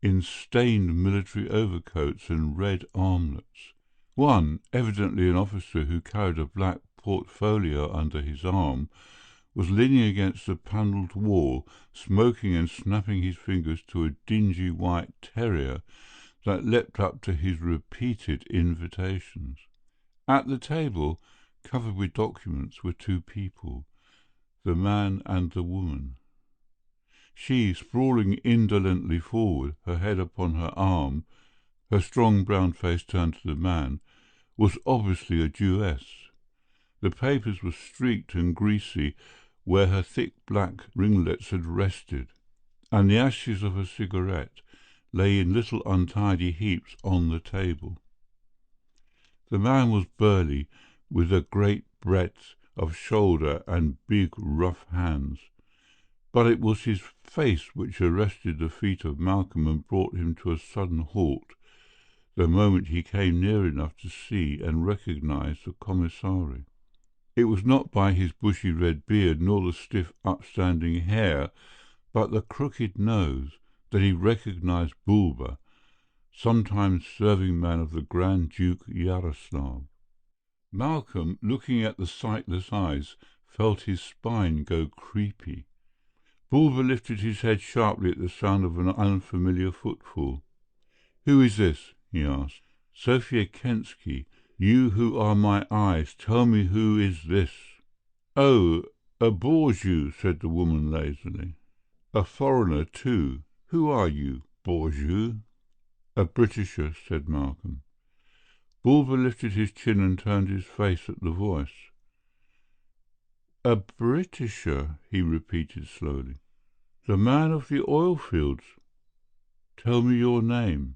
in stained military overcoats and red armlets. One, evidently an officer who carried a black portfolio under his arm, was leaning against the panelled wall, smoking and snapping his fingers to a dingy white terrier that leapt up to his repeated invitations. At the table, covered with documents, were 2 people, the man and the woman. She, sprawling indolently forward, her head upon her arm, her strong brown face turned to the man, was obviously a Jewess. The papers were streaked and greasy where her thick black ringlets had rested, and the ashes of a cigarette lay in little untidy heaps on the table. The man was burly, with a great breadth of shoulder and big, rough hands, but it was his face which arrested the feet of Malcolm and brought him to a sudden halt the moment he came near enough to see and recognize the commissary. It was not by his bushy red beard nor the stiff upstanding hair but the crooked nose that he recognized Bulba, sometime serving man of the Grand Duke Yaroslav. Malcolm, looking at the sightless eyes, felt his spine go creepy. Bulba lifted his head sharply at the sound of an unfamiliar footfall. "Who is this?" he asked. "Sophia Kensky, you who are my eyes, tell me who is this?" "Oh, a bourgeois," said the woman lazily. "A foreigner, too. Who are you, bourgeois?" "A Britisher," said Malcolm. Bulba lifted his chin and turned his face at the voice. "A Britisher," he repeated slowly. "The man of the oil fields. Tell me your name."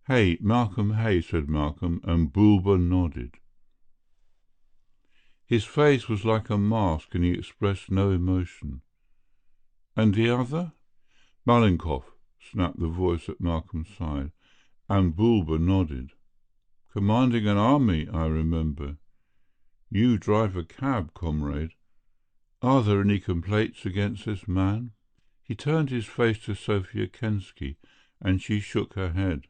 "Hay, Malcolm Hay," said Malcolm, and Bulba nodded. His face was like a mask and he expressed no emotion. "And the other?" "Malenkov," snapped the voice at Malcolm's side, and Bulba nodded. "Commanding an army, I remember. You drive a cab, comrade. Are there any complaints against this man?" He turned his face to Sophia Kensky, and she shook her head.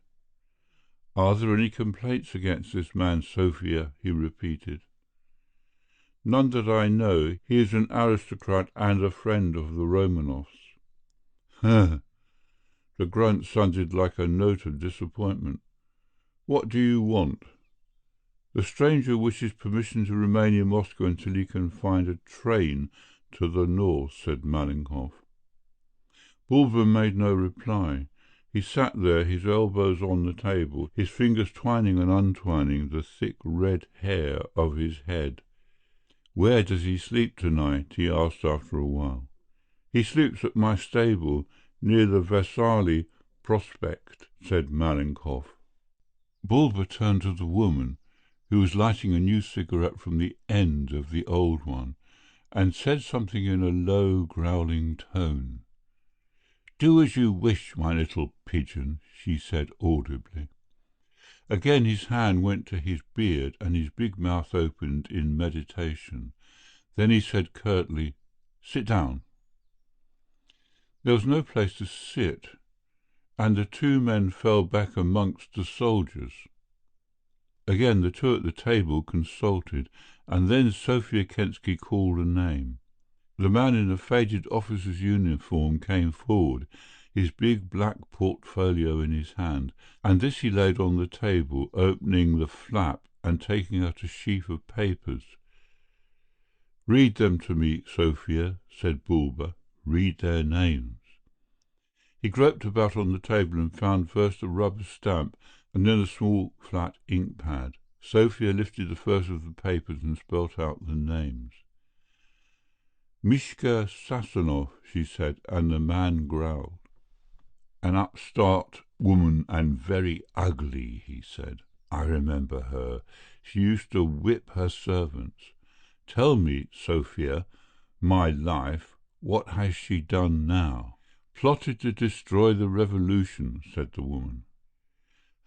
"Are there any complaints against this man, Sophia?" he repeated. "None that I know. He is an aristocrat and a friend of the Romanovs." "Huh!" The grunt sounded like a note of disappointment. "What do you want?" "The stranger wishes permission to remain in Moscow until he can find a train to the north," said Malenkov. Bulba made no reply. He sat there, his elbows on the table, his fingers twining and untwining the thick red hair of his head. "Where does he sleep tonight?" he asked after a while. "He sleeps at my stable near the Vasily Prospect," said Malenkov. Bulba turned to the woman, who was lighting a new cigarette from the end of the old one, and said something in a low, growling tone. "Do as you wish, my little pigeon," she said audibly. Again his hand went to his beard and his big mouth opened in meditation. Then he said curtly, "Sit down." There was no place to sit, and the two men fell back amongst the soldiers. Again the two at the table consulted, and then Sophia Kensky called a name. The man in the faded officer's uniform came forward, his big black portfolio in his hand, and this he laid on the table, opening the flap and taking out a sheaf of papers. "Read them to me, Sophia," said Bulba. "Read their names." He groped about on the table and found first a rubber stamp and then a small flat ink pad. Sophia lifted the first of the papers and spelt out the names. "Mishka Sassanov," she said, and the man growled. "An upstart woman and very ugly," he said. "I remember her. She used to whip her servants. Tell me, Sophia, my life, what has she done now?" "Plotted to destroy the revolution," said the woman.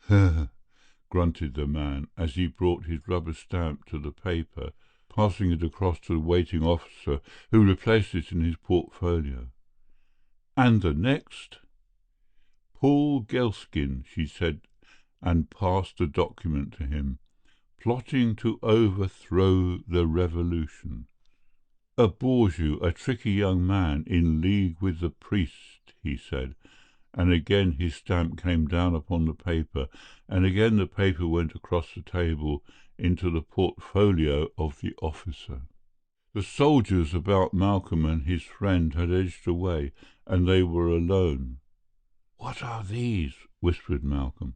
"Huh!" grunted the man, as he brought his rubber stamp to the paper, passing it across to the waiting officer, who replaced it in his portfolio. "And the next?" "Paul Gelskin," she said, and passed the document to him. "Plotting to overthrow the revolution." "A bourgeois, a tricky young man in league with the priest," he said, and again his stamp came down upon the paper, and again the paper went across the table into the portfolio of the officer. The soldiers about Malcolm and his friend had edged away, and they were alone. "What are these?" whispered Malcolm.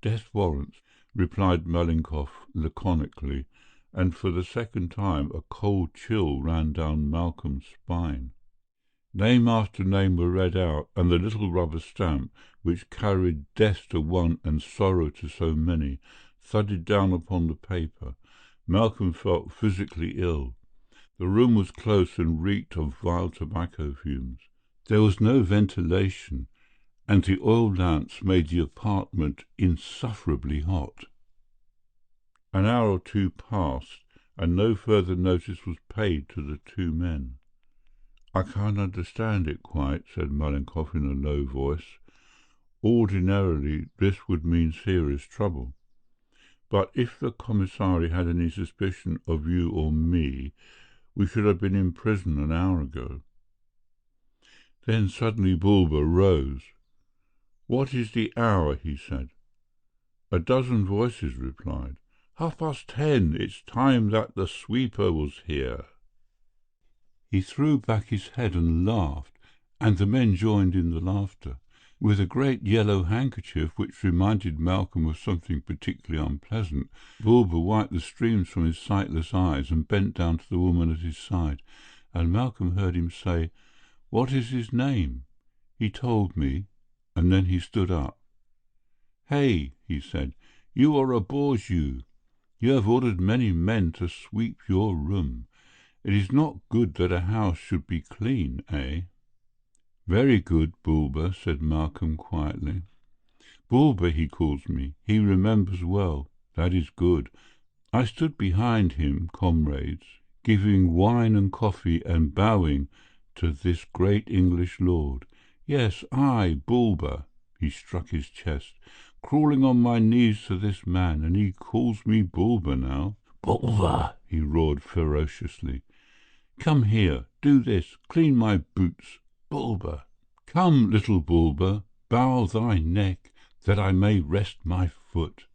"Death warrants," replied Malenkov laconically, and for the second time a cold chill ran down Malcolm's spine. Name after name were read out, and the little rubber stamp, which carried death to one and sorrow to so many, thudded down upon the paper. Malcolm felt physically ill. The room was close and reeked of vile tobacco fumes. There was no ventilation, and the oil lamps made the apartment insufferably hot. An hour or two passed, and no further notice was paid to the two men. "I can't understand it quite," said Malenkov in a low voice. "Ordinarily this would mean serious trouble. But if the commissary had any suspicion of you or me, we should have been in prison an hour ago." Then suddenly Bulba rose. "What is the hour?" he said. A dozen voices replied. "10:30. It's time that the sweeper was here." He threw back his head and laughed, and the men joined in the laughter. With a great yellow handkerchief, which reminded Malcolm of something particularly unpleasant, Bulba wiped the streams from his sightless eyes and bent down to the woman at his side, and Malcolm heard him say, "What is his name?" "He told me," and then he stood up. "Hey," he said, "you are a bourgeois. You have ordered many men to sweep your room. It is not good that a house should be clean, eh?" "Very good, Bulba," said Malcolm quietly. "Bulba he calls me. He remembers well. That is good. I stood behind him, comrades, giving wine and coffee and bowing to this great English lord. Yes, I, Bulba," he struck his chest, "crawling on my knees to this man, and he calls me Bulba now. Bulba!" he roared ferociously. "Come here, do this, clean my boots, Bulba. Come, little Bulba, bow thy neck, that I may rest my foot."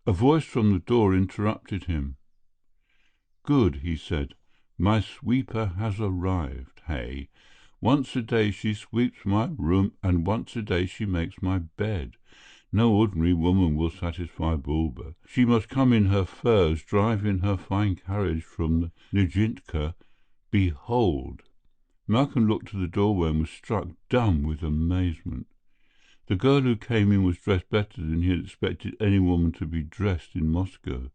A voice from the door interrupted him. "Good," he said. "My sweeper has arrived, hey? Once a day she sweeps my room, and once a day she makes my bed. No ordinary woman will satisfy Bulba. She must come in her furs, drive in her fine carriage from Nijinstka. Behold!" Malcolm looked to the doorway and was struck dumb with amazement. The girl who came in was dressed better than he had expected any woman to be dressed in Moscow.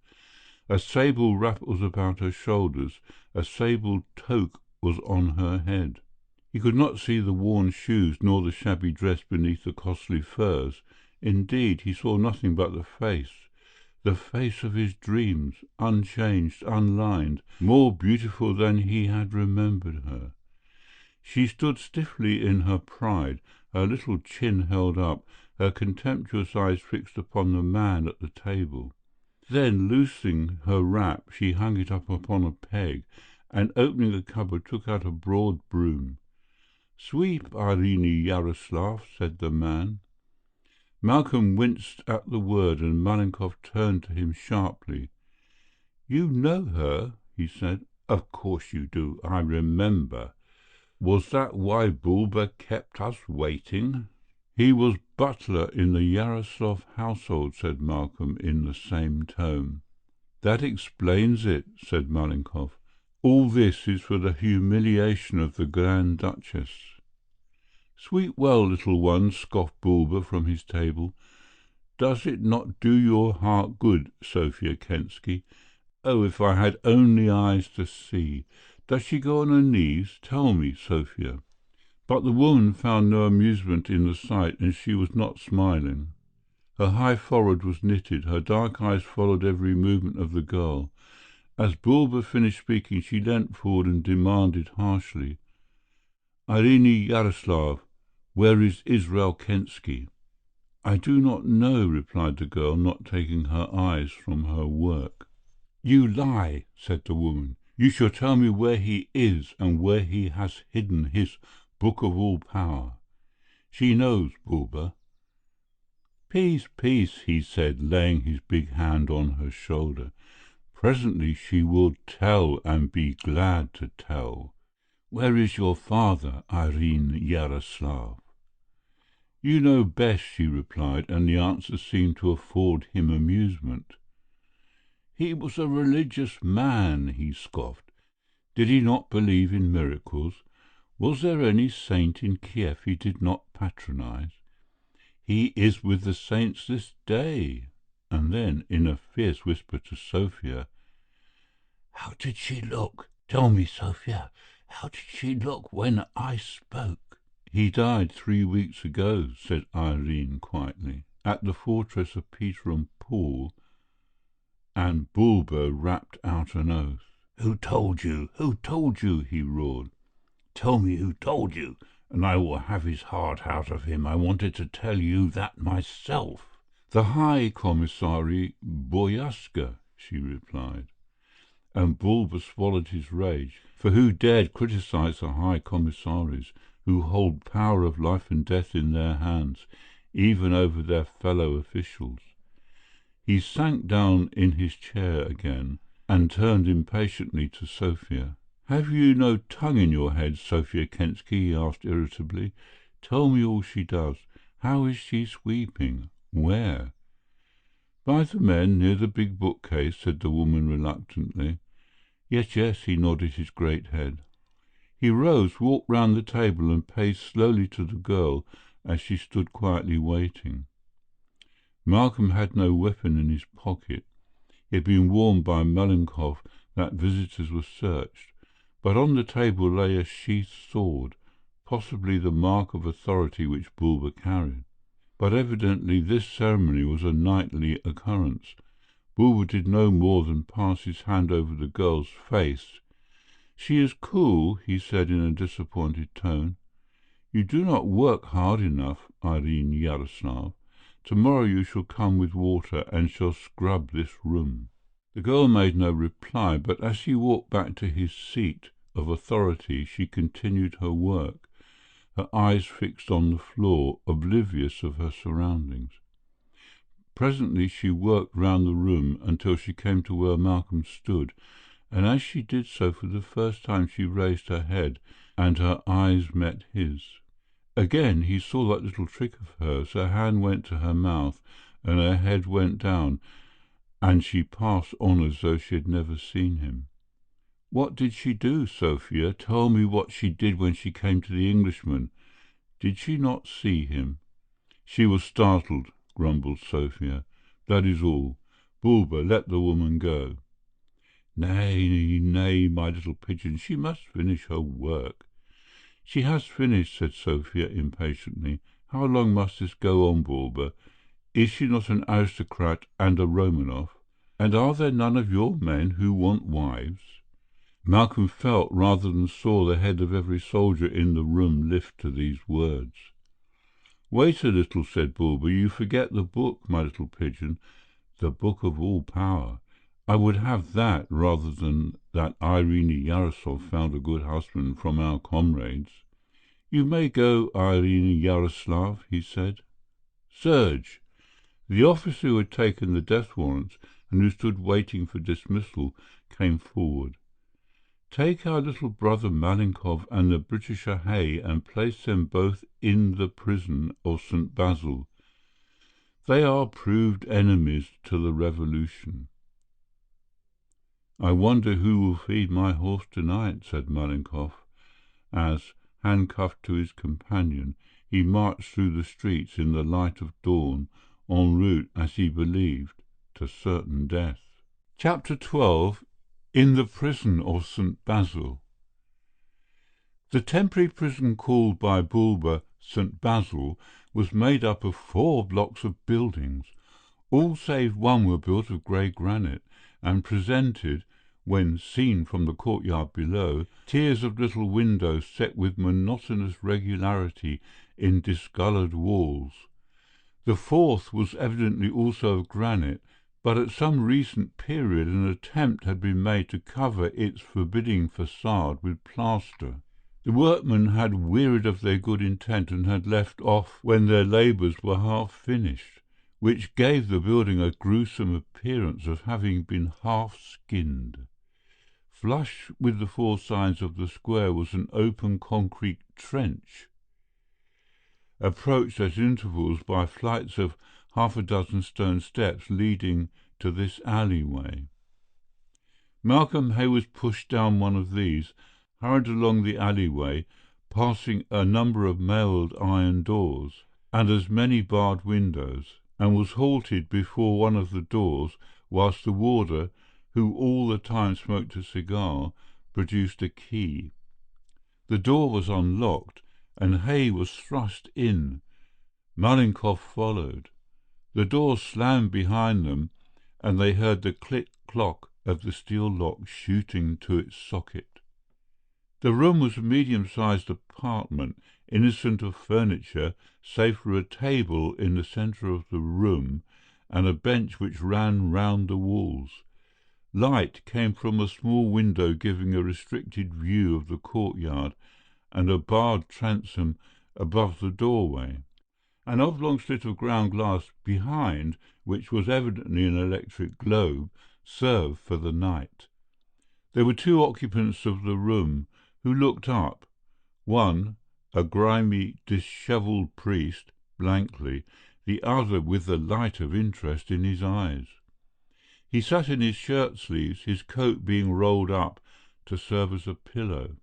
A sable wrap was about her shoulders, a sable toque was on her head. He could not see the worn shoes nor the shabby dress beneath the costly furs. Indeed, he saw nothing but the face of his dreams, unchanged, unlined, more beautiful than he had remembered her. She stood stiffly in her pride, her little chin held up, her contemptuous eyes fixed upon the man at the table. Then, loosing her wrap, she hung it up upon a peg, and opening a cupboard, took out a broad broom. "Sweep, Irene Yaroslav," said the man. Malcolm winced at the word, and Malenkov turned to him sharply. "You know her?" he said. "Of course you do. I remember. Was that why Bulba kept us waiting?" "He was butler in the Yaroslav household," said Malcolm in the same tone. "That explains it," said Malenkov. "All this is for the humiliation of the Grand Duchess." "Sweep well, little one," scoffed Bulba from his table. "Does it not do your heart good, Sophia Kensky? Oh, if I had only eyes to see! Does she go on her knees? Tell me, Sophia." But the woman found no amusement in the sight, and she was not smiling. Her high forehead was knitted, her dark eyes followed every movement of the girl. As Bulba finished speaking, she leant forward and demanded harshly, "Irene Yaroslav, where is Israel Kensky?" "I do not know," replied the girl, not taking her eyes from her work. "You lie," said the woman. "You shall tell me where he is and where he has hidden his book of all power." "She knows, Bulba." "Peace, peace," he said, laying his big hand on her shoulder. "Presently she will tell, and be glad to tell. Where is your father, Irene Yaroslav?" "You know best," she replied, and the answer seemed to afford him amusement. "He was a religious man," he scoffed. "Did he not believe in miracles? Was there any saint in Kiev he did not patronize? He is with the saints this day." And then, in a fierce whisper to Sophia, "How did she look? Tell me, Sophia, how did she look when I spoke?" "He died 3 weeks ago," said Irene quietly, "at the fortress of Peter and Paul," and Bulba rapped out an oath. "Who told you? Who told you?" he roared. Tell me who told you, and I will have his heart out of him. I wanted to tell you that myself." "The High Commissary Boyaska," she replied, and Bulba swallowed his rage, for who dared criticize the High Commissaries, who hold power of life and death in their hands, even over their fellow officials? He sank down in his chair again and turned impatiently to Sophia. "Have you no tongue in your head, Sophia Kensky?" he asked irritably. "Tell me all she does. How is she sweeping? Where?" "By the men, near the big bookcase," said the woman reluctantly. "Yes, yes," he nodded his great head. He rose, walked round the table, and paced slowly to the girl as she stood quietly waiting. Malcolm had no weapon in his pocket. He had been warned by Malenkov that visitors were searched, but on the table lay a sheathed sword, possibly the mark of authority which Bulba carried. But evidently this ceremony was a nightly occurrence. Bulba did no more than pass his hand over the girl's face. "She is cool," he said in a disappointed tone. "You do not work hard enough, Irene Yaroslav. Tomorrow you shall come with water and shall scrub this room." The girl made no reply, but as he walked back to his seat of authority she continued her work, her eyes fixed on the floor, oblivious of her surroundings. Presently she worked round the room until she came to where Malcolm stood, and as she did so for the first time she raised her head and her eyes met his. Again he saw that little trick of hers. Her hand went to her mouth and her head went down, and she passed on as though she had never seen him. "What did she do, Sophia? Tell me what she did when she came to the Englishman. Did she not see him?" "She was startled," grumbled Sophia. "That is all. Bulba, let the woman go." "Nay, nay, my little pigeon, she must finish her work." "She has finished," said Sophia impatiently. "How long must this go on, Bulba? Is she not an aristocrat and a Romanov? And are there none of your men who want wives?" Malcolm felt rather than saw the head of every soldier in the room lift to these words. "Wait a little," said Bulba. "You forget the book, my little pigeon, the book of all power. I would have that rather than that Irene Yaroslav found a good husband from our comrades." "You may go, Irene Yaroslav," he said. "Serge!" The officer who had taken the death warrants and who stood waiting for dismissal came forward. "Take our little brother Malenkov and the Britisher Hay and place them both in the prison of St. Basil. They are proved enemies to the revolution." "I wonder who will feed my horse tonight," said Malenkov, as, handcuffed to his companion, he marched through the streets in the light of dawn, en route, as he believed, to certain death. Chapter 12. In the prison of St. Basil. The temporary prison called by Bulba St. Basil was made up of 4 blocks of buildings. All save one were built of grey granite, and presented, when seen from the courtyard below, tiers of little windows set with monotonous regularity in discoloured walls. The 4th was evidently also of granite, but at some recent period an attempt had been made to cover its forbidding façade with plaster. The workmen had wearied of their good intent and had left off when their labours were half finished, which gave the building a gruesome appearance of having been half skinned. Flush with the 4 sides of the square was an open concrete trench, approached at intervals by flights of half a dozen stone steps leading to this alleyway. Malcolm Hay was pushed down one of these, hurried along the alleyway, passing a number of mailed iron doors and as many barred windows, and was halted before one of the doors whilst the warder, who all the time smoked a cigar, produced a key. The door was unlocked, and Hay was thrust in. Malenkov followed. The door slammed behind them, and they heard the click-clock of the steel lock shooting to its socket. The room was a medium-sized apartment, innocent of furniture, save for a table in the centre of the room and a bench which ran round the walls. Light came from a small window giving a restricted view of the courtyard and a barred transom above the doorway. An oblong slit of ground glass behind, which was evidently an electric globe, served for the night. There were two occupants of the room who looked up, one, a grimy, dishevelled priest, blankly, the other with the light of interest in his eyes. He sat in his shirt-sleeves, his coat being rolled up to serve as a pillow.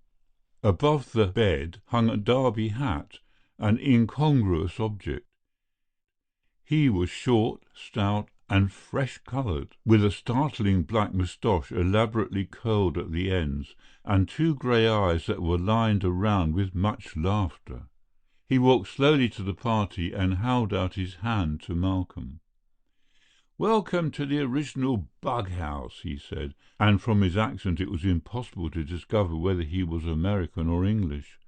Above the bed hung a derby hat, an incongruous object. He was short, stout, and fresh-coloured, with a startling black moustache elaborately curled at the ends, and two grey eyes that were lined around with much laughter. He walked slowly to the party and held out his hand to Malcolm. "Welcome to the original Bug House," he said, and from his accent it was impossible to discover whether he was American or English.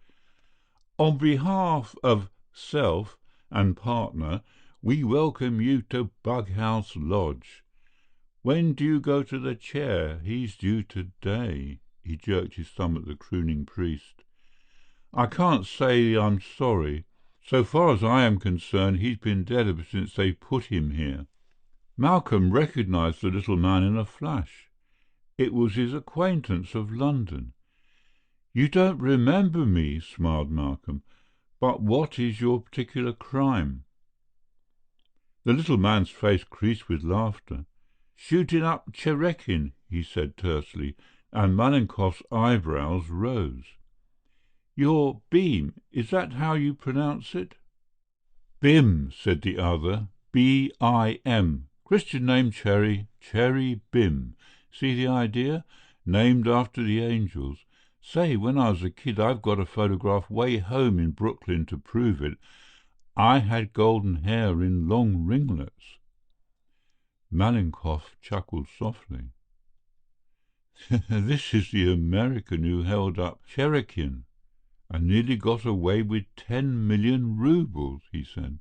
"On behalf of self and partner, we welcome you to Bug House Lodge. When do you go to the chair? He's due today." He jerked his thumb at the crooning priest. "I can't say I'm sorry. So far as I am concerned, he's been dead ever since they put him here." Malcolm recognized the little man in a flash. It was his acquaintance of London. "You don't remember me," smiled Malcolm. "But what is your particular crime?" The little man's face creased with laughter. "Shooting up Cherekin," he said tersely, and Malenkov's eyebrows rose. "You're Beam, is that how you pronounce it?" "Bim," said the other. B-I-M. Christian name Cherry, Cherry Bim. See the idea? Named after the angels. Say, when I was a kid, I've got a photograph way home in Brooklyn to prove it. I had golden hair in long ringlets." Malenkov chuckled softly. "This is the American who held up Cherekin and nearly got away with 10 million roubles," he said.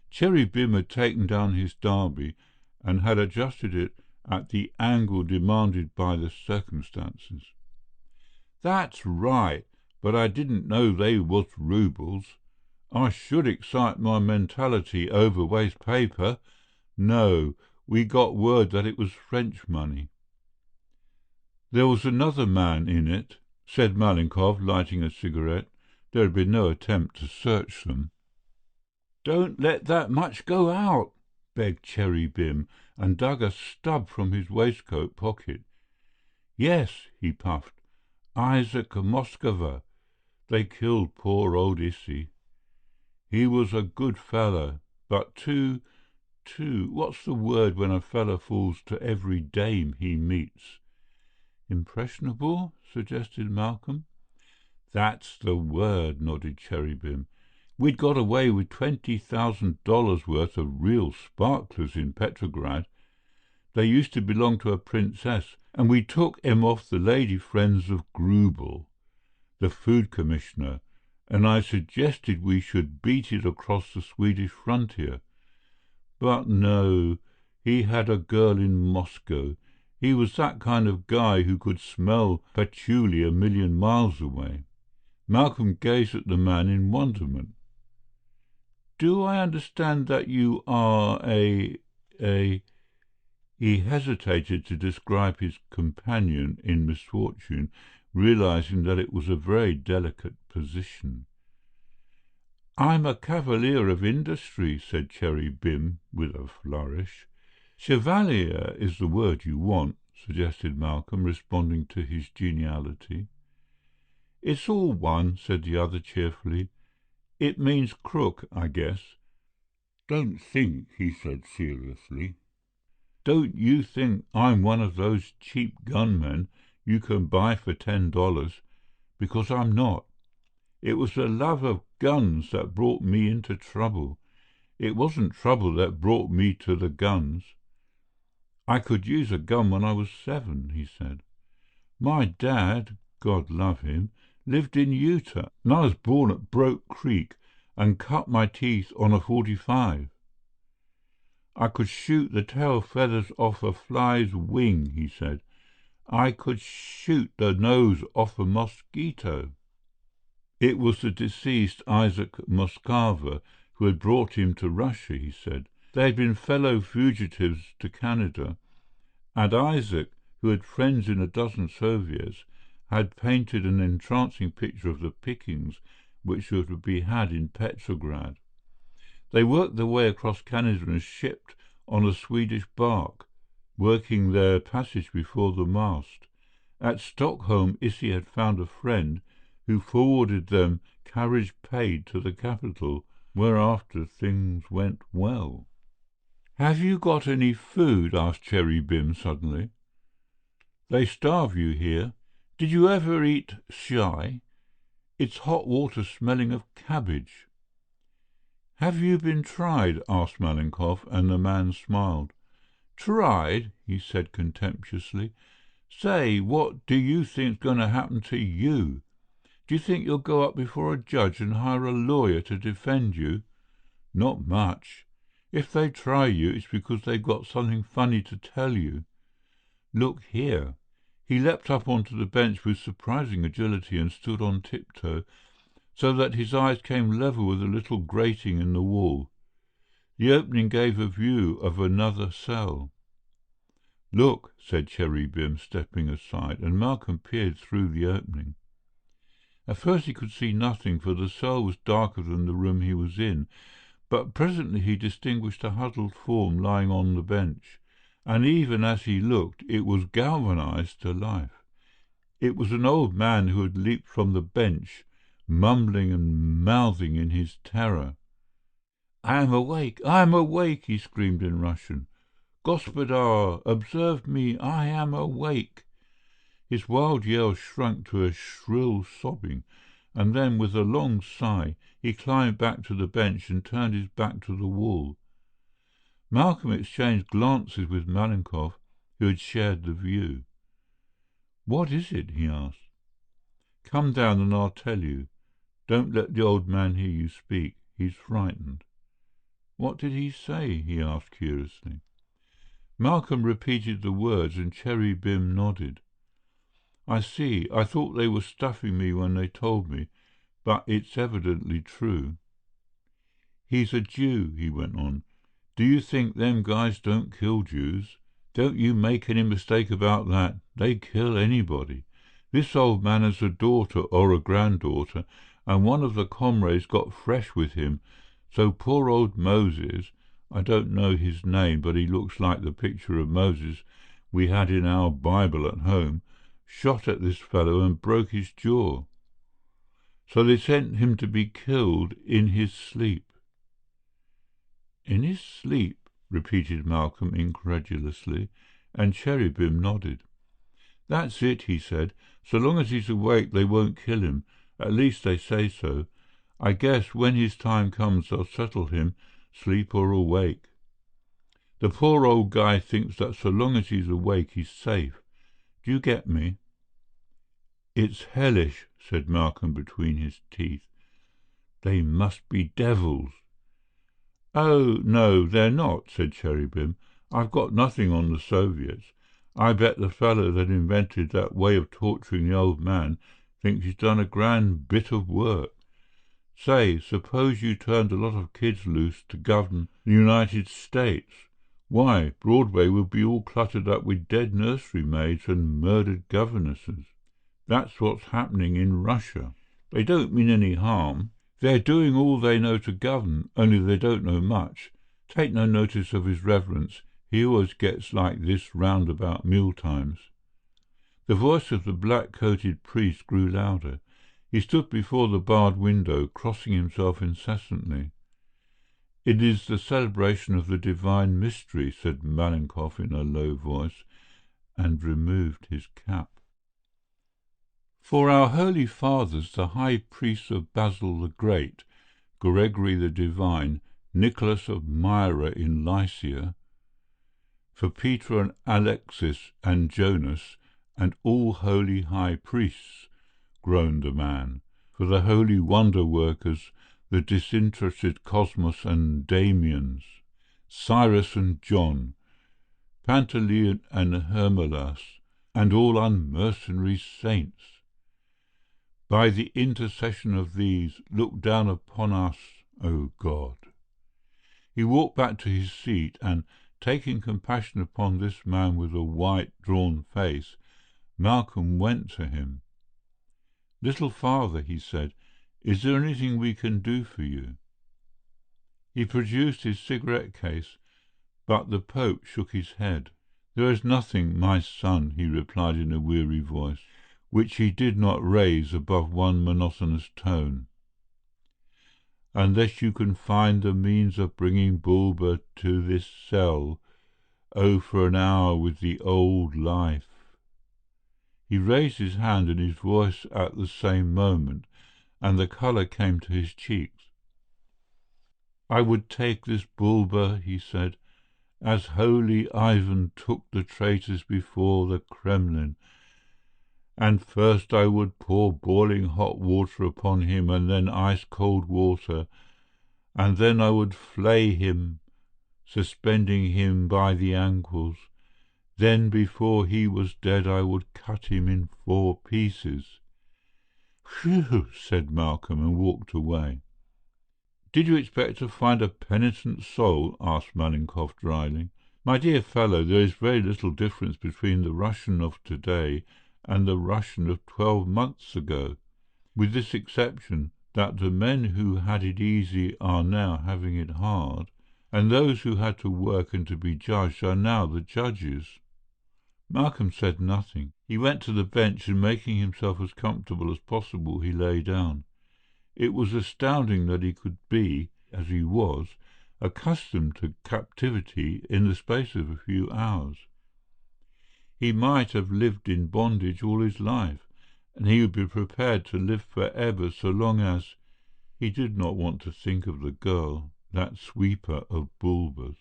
Cherry Bim had taken down his derby and had adjusted it at the angle demanded by the circumstances. "That's right, but I didn't know they was roubles. I should excite my mentality over waste paper. No, we got word that it was French money." "There was another man in it," said Malenkov, lighting a cigarette. There had been no attempt to search them. "Don't let that much go out," begged Cherry Bim, and dug a stub from his waistcoat pocket. "Yes," he puffed, "Isaac Moskova. They killed poor old Issy. He was a good fellow, but what's the word when a fellow falls to every dame he meets?" "Impressionable?" suggested Malcolm. "That's the word," nodded Cherry Bim. "We'd got away with $20,000 worth of real sparklers in Petrograd. They used to belong to a princess, and we took 'em off the lady friends of Grubel, the food commissioner, and I suggested we should beat it across the Swedish frontier. But no, he had a girl in Moscow. He was that kind of guy who could smell patchouli a million miles away." Malcolm gazed at the man in wonderment. "Do I understand that you are a—" He hesitated to describe his companion in misfortune, realizing that it was a very delicate position. "I'm a cavalier of industry," said Cherry Bim with a flourish. "Chevalier is the word you want," suggested Malcolm, responding to his geniality. "It's all one," said the other cheerfully. "It means crook, I guess." "Don't think," he said seriously. "Don't you think I'm one of those cheap gunmen you can buy for $10, because I'm not. It was the love of guns that brought me into trouble. It wasn't trouble that brought me to the guns. I could use a gun when I was 7, he said. My dad, God love him, lived in Utah, and I was born at Broke Creek and cut my teeth on a .45. I could shoot the tail feathers off a fly's wing, he said. I could shoot the nose off a mosquito. It was the deceased Isaac Moscava who had brought him to Russia, he said. They had been fellow fugitives to Canada, and Isaac, who had friends in a dozen Soviets, had painted an entrancing picture of the pickings which were to be had in Petrograd. They worked their way across Canada and shipped on a Swedish bark, working their passage before the mast. At Stockholm, Issy had found a friend who forwarded them carriage paid to the capital, whereafter things went well. "Have you got any food?" asked Cherry Bim suddenly. "They starve you here. Did you ever eat shy? It's hot water smelling of cabbage." "Have you been tried?" asked Malenkov, and the man smiled. "Tried?" he said contemptuously. "Say, what do you think's going to happen to you? Do you think you'll go up before a judge and hire a lawyer to defend you? Not much. If they try you, it's because they've got something funny to tell you. Look here." He leapt up onto the bench with surprising agility and stood on tiptoe, so that his eyes came level with a little grating in the wall. The opening gave a view of another cell. "Look," said Cherry Bim, stepping aside, and Malcolm peered through the opening. At first he could see nothing, for the cell was darker than the room he was in, but presently he distinguished a huddled form lying on the bench, and even as he looked it was galvanized to life. It was an old man who had leaped from the bench, mumbling and mouthing in his terror. "I am awake! I am awake!" he screamed in Russian. "Gospodar, observe me! I am awake!" His wild yell shrunk to a shrill sobbing, and then, with a long sigh, he climbed back to the bench and turned his back to the wall. Malcolm exchanged glances with Malenkov, who had shared the view. "What is it?" he asked. "Come down and I'll tell you. Don't let the old man hear you speak. He's frightened." "What did he say?" he asked curiously. Malcolm repeated the words, and Cherry Bim nodded. "I see. I thought they were stuffing me when they told me, but it's evidently true." "He's a Jew," he went on. "Do you think them guys don't kill Jews? Don't you make any mistake about that. They kill anybody. This old man has a daughter or a granddaughter, and one of the comrades got fresh with him, so poor old Moses, I don't know his name, but he looks like the picture of Moses we had in our Bible at home, shot at this fellow and broke his jaw. So they sent him to be killed in his sleep." "In his sleep?" repeated Malcolm incredulously, and Cherry Bim nodded. "That's it," he said. "So long as he's awake they won't kill him. At least they say so. I guess when his time comes they'll settle him, sleep or awake. The poor old guy thinks that so long as he's awake he's safe. Do you get me?" "It's hellish," said Malcolm between his teeth. "They must be devils." "Oh, no, they're not," said Cherry Bim. "I've got nothing on the Soviets. I bet the fellow that invented that way of torturing the old man thinks he's done a grand bit of work. Say, suppose you turned a lot of kids loose to govern the United States. Why, Broadway would be all cluttered up with dead nursery maids and murdered governesses. That's what's happening in Russia. They don't mean any harm. They're doing all they know to govern, only they don't know much. Take no notice of his reverence. He always gets like this round about mealtimes." The voice of the black-coated priest grew louder. He stood before the barred window, crossing himself incessantly. "It is the celebration of the divine mystery," said Malenkov in a low voice, and removed his cap. "For our holy fathers, the high priests of Basil the Great, Gregory the Divine, Nicholas of Myra in Lycia, for Peter and Alexis and Jonas, and all holy high priests, groaned the man, for the holy wonder-workers, the disinterested Cosmos and Damians, Cyrus and John, Pantaleon and Hermolas, and all unmercenary saints. By the intercession of these, look down upon us, O God. He walked back to his seat, and, taking compassion upon this man with a white, drawn face, Malcolm went to him. "Little father," he said, "is there anything we can do for you?" He produced his cigarette case, but the Pope shook his head. "There is nothing, my son," he replied in a weary voice, which he did not raise above one monotonous tone, "unless you can find the means of bringing Bulber to this cell, for an hour with the old life." He raised his hand and his voice at the same moment, and the colour came to his cheeks. "I would take this Bulber," he said, "as holy Ivan took the traitors before the Kremlin, and first I would pour boiling hot water upon him, and then ice-cold water, and then I would flay him, suspending him by the ankles. Then, before he was dead, I would cut him in 4 pieces." "Phew!" said Malcolm, and walked away. "Did you expect to find a penitent soul?" asked Malenkov dryly. "My dear fellow, there is very little difference between the Russian of today and the Russian of 12 months ago, with this exception, that the men who had it easy are now having it hard, and those who had to work and to be judged are now the judges." Malcolm said nothing. He went to the bench, and making himself as comfortable as possible, he lay down. It was astounding that he could be, as he was, accustomed to captivity in the space of a few hours. He might have lived in bondage all his life, and he would be prepared to live for ever so long as— He did not want to think of the girl, that sweeper of Bulbers.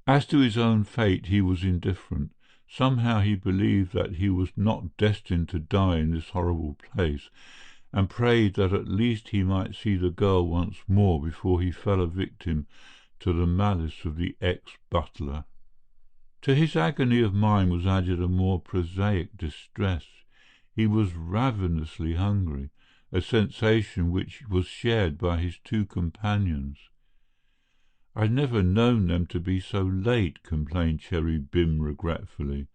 As to his own fate he was indifferent. Somehow he believed that he was not destined to die in this horrible place, and prayed that at least he might see the girl once more before he fell a victim to the malice of the ex-butler. To his agony of mind was added a more prosaic distress. He was ravenously hungry, a sensation which was shared by his 2 companions. "I've never known them to be so late," complained Cherry Bim regretfully.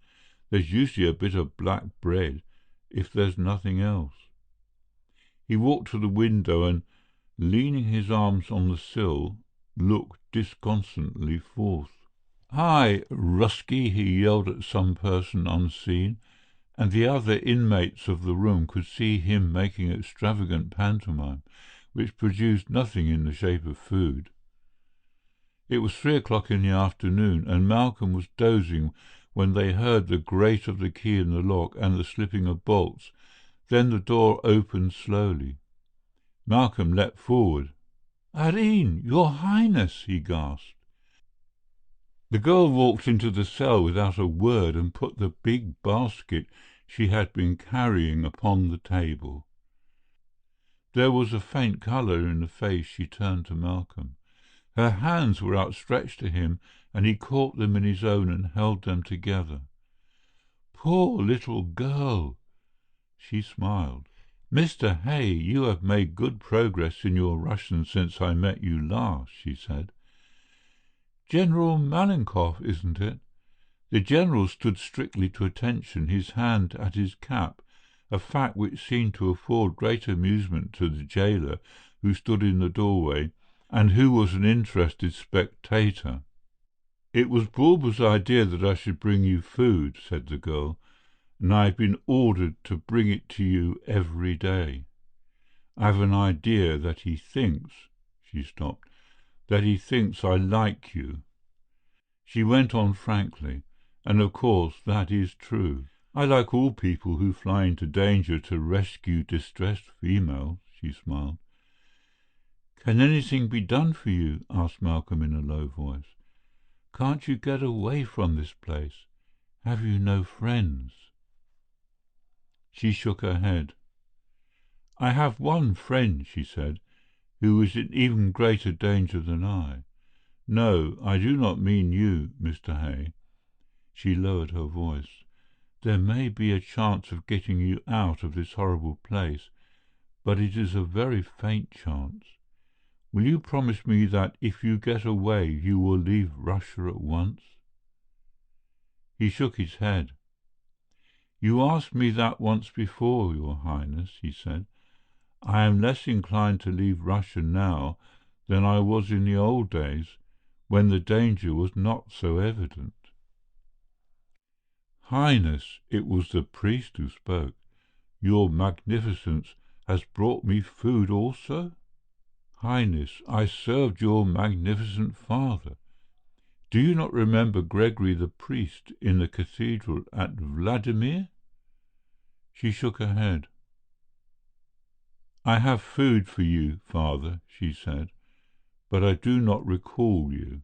"There's usually a bit of black bread, if there's nothing else." He walked to the window and, leaning his arms on the sill, looked disconsolately forth. "Hi, Rusky!" he yelled at some person unseen, and the other inmates of the room could see him making extravagant pantomime, which produced nothing in the shape of food. It was 3 o'clock in the afternoon, and Malcolm was dozing when they heard the grate of the key in the lock and the slipping of bolts. Then the door opened slowly. Malcolm leapt forward. "Arine, your Highness!" he gasped. The girl walked into the cell without a word and put the big basket she had been carrying upon the table. There was a faint colour in the face she turned to Malcolm. Her hands were outstretched to him, and he caught them in his own and held them together. "Poor little girl!" She smiled. "Mr. Hay, you have made good progress in your Russian since I met you last," she said. "General Malenkov, isn't it?" The general stood strictly to attention, his hand at his cap, a fact which seemed to afford great amusement to the jailer, who stood in the doorway, and who was an interested spectator. "It was Bulber's idea that I should bring you food," said the girl, "and I have been ordered to bring it to you every day. I've an idea that he thinks—" She stopped. "That he thinks I like you." She went on frankly, "And of course that is true. I like all people who fly into danger to rescue distressed females," she smiled. "Can anything be done for you?" asked Malcolm in a low voice. "Can't you get away from this place? Have you no friends?" She shook her head. "I have one friend," she said, "who is in even greater danger than I. No, I do not mean you, Mr. Hay." She lowered her voice. "There may be a chance of getting you out of this horrible place, but it is a very faint chance. Will you promise me that if you get away you will leave Russia at once?" He shook his head. "You asked me that once before, Your Highness," he said. "I am less inclined to leave Russia now than I was in the old days, when the danger was not so evident." "Highness," it was the priest who spoke, "Your Magnificence has brought me food also?" "Highness, I served your magnificent father. Do you not remember Gregory the priest in the cathedral at Vladimir?" She shook her head. "I have food for you, father," she said, "but I do not recall you."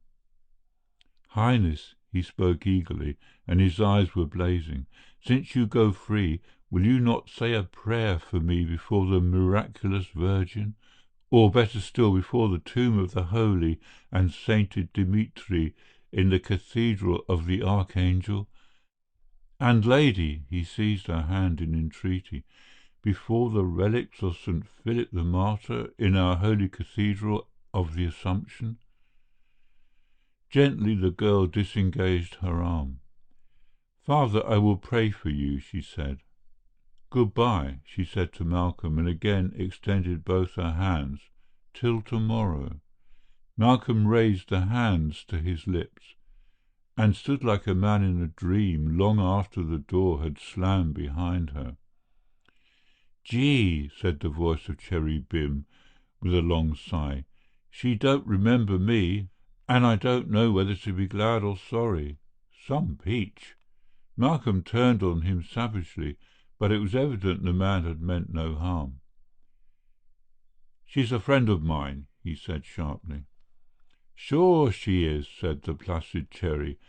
"Highness," he spoke eagerly, and his eyes were blazing, "since you go free, will you not say a prayer for me before the miraculous Virgin, or better still, before the tomb of the holy and sainted Dmitri in the Cathedral of the Archangel? And, lady," he seized her hand in entreaty, "before the relics of St. Philip the Martyr in our holy Cathedral of the Assumption?" Gently the girl disengaged her arm. "Father, I will pray for you," she said. "Goodbye," she said to Malcolm, and again extended both her hands. "Till tomorrow." Malcolm raised the hands to his lips, and stood like a man in a dream long after the door had slammed behind her. "Gee," said the voice of Cherry Bim with a long sigh, "she don't remember me, and I don't know whether to be glad or sorry. Some peach." Malcolm turned on him savagely, but it was evident the man had meant no harm. "She's a friend of mine," he said sharply. "Sure she is," said the placid Cherry,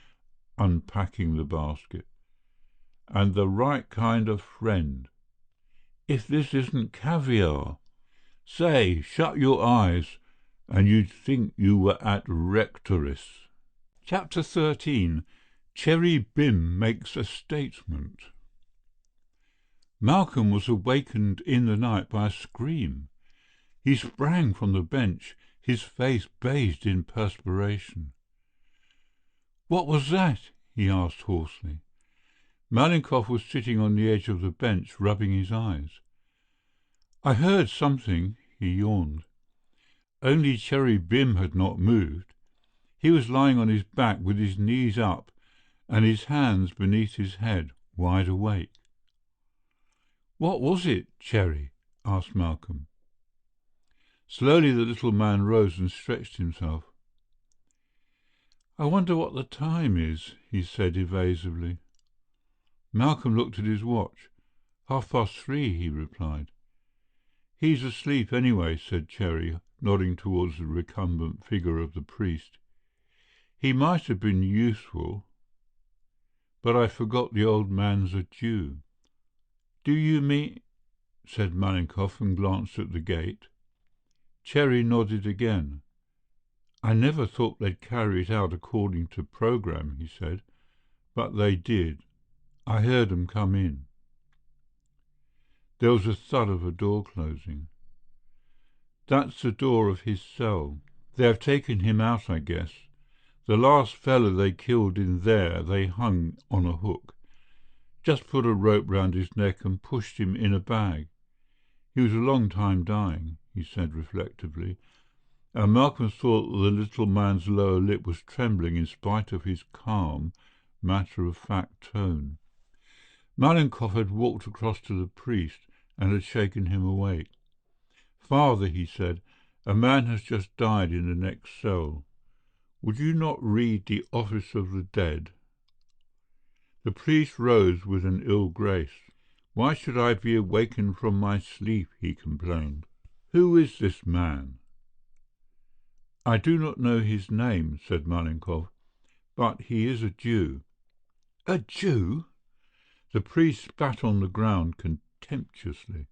unpacking the basket. "And the right kind of friend. If this isn't caviar! Say, shut your eyes, and you'd think you were at Rectoris." Chapter 13. Cherry Bim Makes a Statement. Malcolm was awakened in the night by a scream. He sprang from the bench, his face bathed in perspiration. "What was that?" he asked hoarsely. Malinkoff was sitting on the edge of the bench, rubbing his eyes. "I heard something," he yawned. Only Cherry Bim had not moved. He was lying on his back with his knees up and his hands beneath his head, wide awake. "What was it, Cherry?" asked Malcolm. Slowly the little man rose and stretched himself. "I wonder what the time is," he said evasively. Malcolm looked at his watch. 3:30, he replied. "He's asleep anyway," said Cherry, nodding towards the recumbent figure of the priest. "He might have been useful, but I forgot the old man's a Jew." "Do you mean—" said Malinkoff, and glanced at the gate. Cherry nodded again. "I never thought they'd carry it out according to programme," he said, "but they did. I heard 'em come in." There was a thud of a door closing. "That's the door of his cell. They have taken him out, I guess. The last fellow they killed in there they hung on a hook. Just put a rope round his neck and pushed him in a bag. He was a long time dying," he said reflectively, and Malcolm thought the little man's lower lip was trembling in spite of his calm, matter-of-fact tone. Malinkoff had walked across to the priest and had shaken him awake. "Father," he said, "a man has just died in the next cell. Would you not read the Office of the Dead?" The priest rose with an ill grace. "Why should I be awakened from my sleep?" he complained. "Who is this man?" "I do not know his name," said Malinkoff, "but he is a Jew." "A Jew?" The priest spat on the ground contemptuously.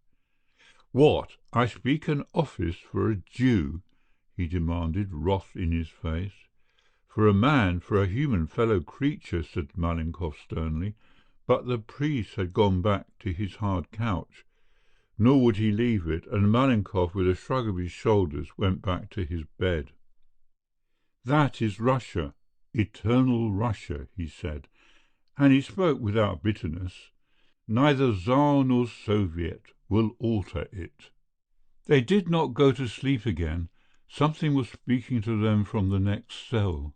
"What, I speak an office for a Jew?" he demanded, wrath in his face. "For a man, for a human fellow creature," said Malenkov sternly. But the priest had gone back to his hard couch, nor would he leave it, and Malenkov, with a shrug of his shoulders, went back to his bed. "That is Russia, eternal Russia," he said, and he spoke without bitterness. "Neither Tsar nor Soviet will alter it." They did not go to sleep again. Something was speaking to them from the next cell,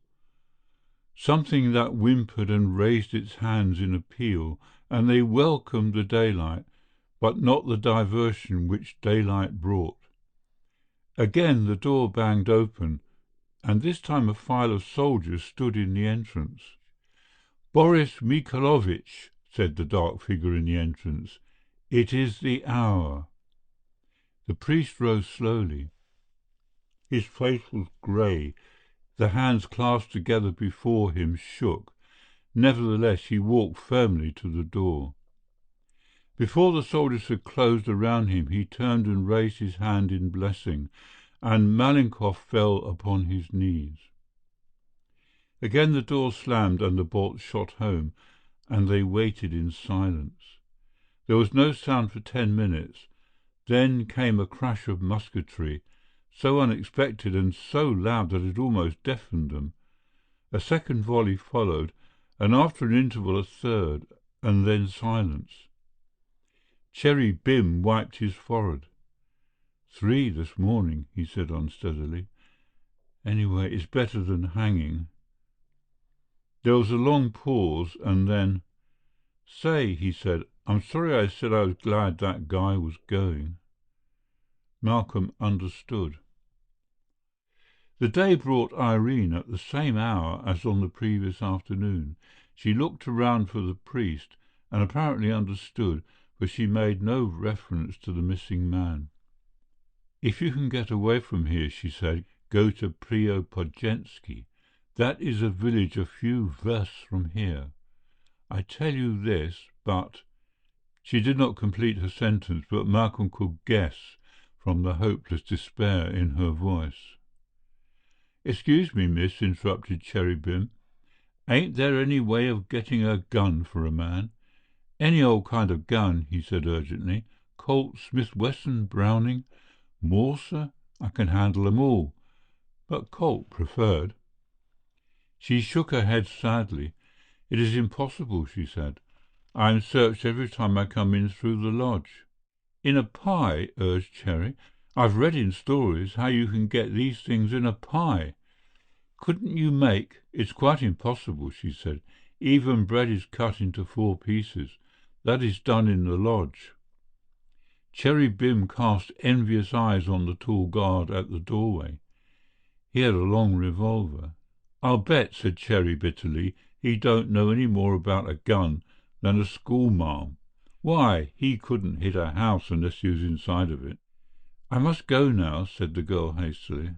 something that whimpered and raised its hands in appeal, and they welcomed the daylight, but not the diversion which daylight brought. Again the door banged open, and this time a file of soldiers stood in the entrance. "Boris Mikhailovitch," said the dark figure in the entrance, "it is the hour." The priest rose slowly. His face was grey. The hands clasped together before him shook. Nevertheless, he walked firmly to the door. Before the soldiers had closed around him, he turned and raised his hand in blessing, and Malenkov fell upon his knees. Again the door slammed and the bolt shot home, and they waited in silence. There was no sound for 10 minutes. Then came a crash of musketry, so unexpected and so loud that it almost deafened them. A second volley followed, and after an interval a third, and then silence. Cherry Bim wiped his forehead. 3 this morning, he said unsteadily. Anyway, it's better than hanging. There was a long pause, and then, "Say," he said, "I'm sorry I said I was glad that guy was going." Malcolm understood. The day brought Irene at the same hour as on the previous afternoon. She looked around for the priest, and apparently understood, for she made no reference to the missing man. "If you can get away from here," she said, "go to Preobrazhensky. That is a village a few versts from here. I tell you this, but—" She did not complete her sentence, but Malcolm could guess from the hopeless despair in her voice. "Excuse me, miss," interrupted Cherry Bim. "Ain't there any way of getting a gun for a man?" "Any old kind of gun," he said urgently. "Colt, Smith Wesson, Browning, Mauser, I can handle them all, but Colt preferred." She shook her head sadly. "It is impossible," she said. "I am searched every time I come in through the lodge." "In a pie?" urged Cherry. "I've read in stories how you can get these things in a pie. Couldn't you make—" "It's quite impossible," she said. "Even bread is cut into 4 pieces. That is done in the lodge." Cherry Bim cast envious eyes on the tall guard at the doorway. He had a long revolver. "I'll bet," said Cherry bitterly, "he don't know any more about a gun than a schoolmarm. Why, he couldn't hit a house unless he was inside of it." "I must go now," said the girl hastily.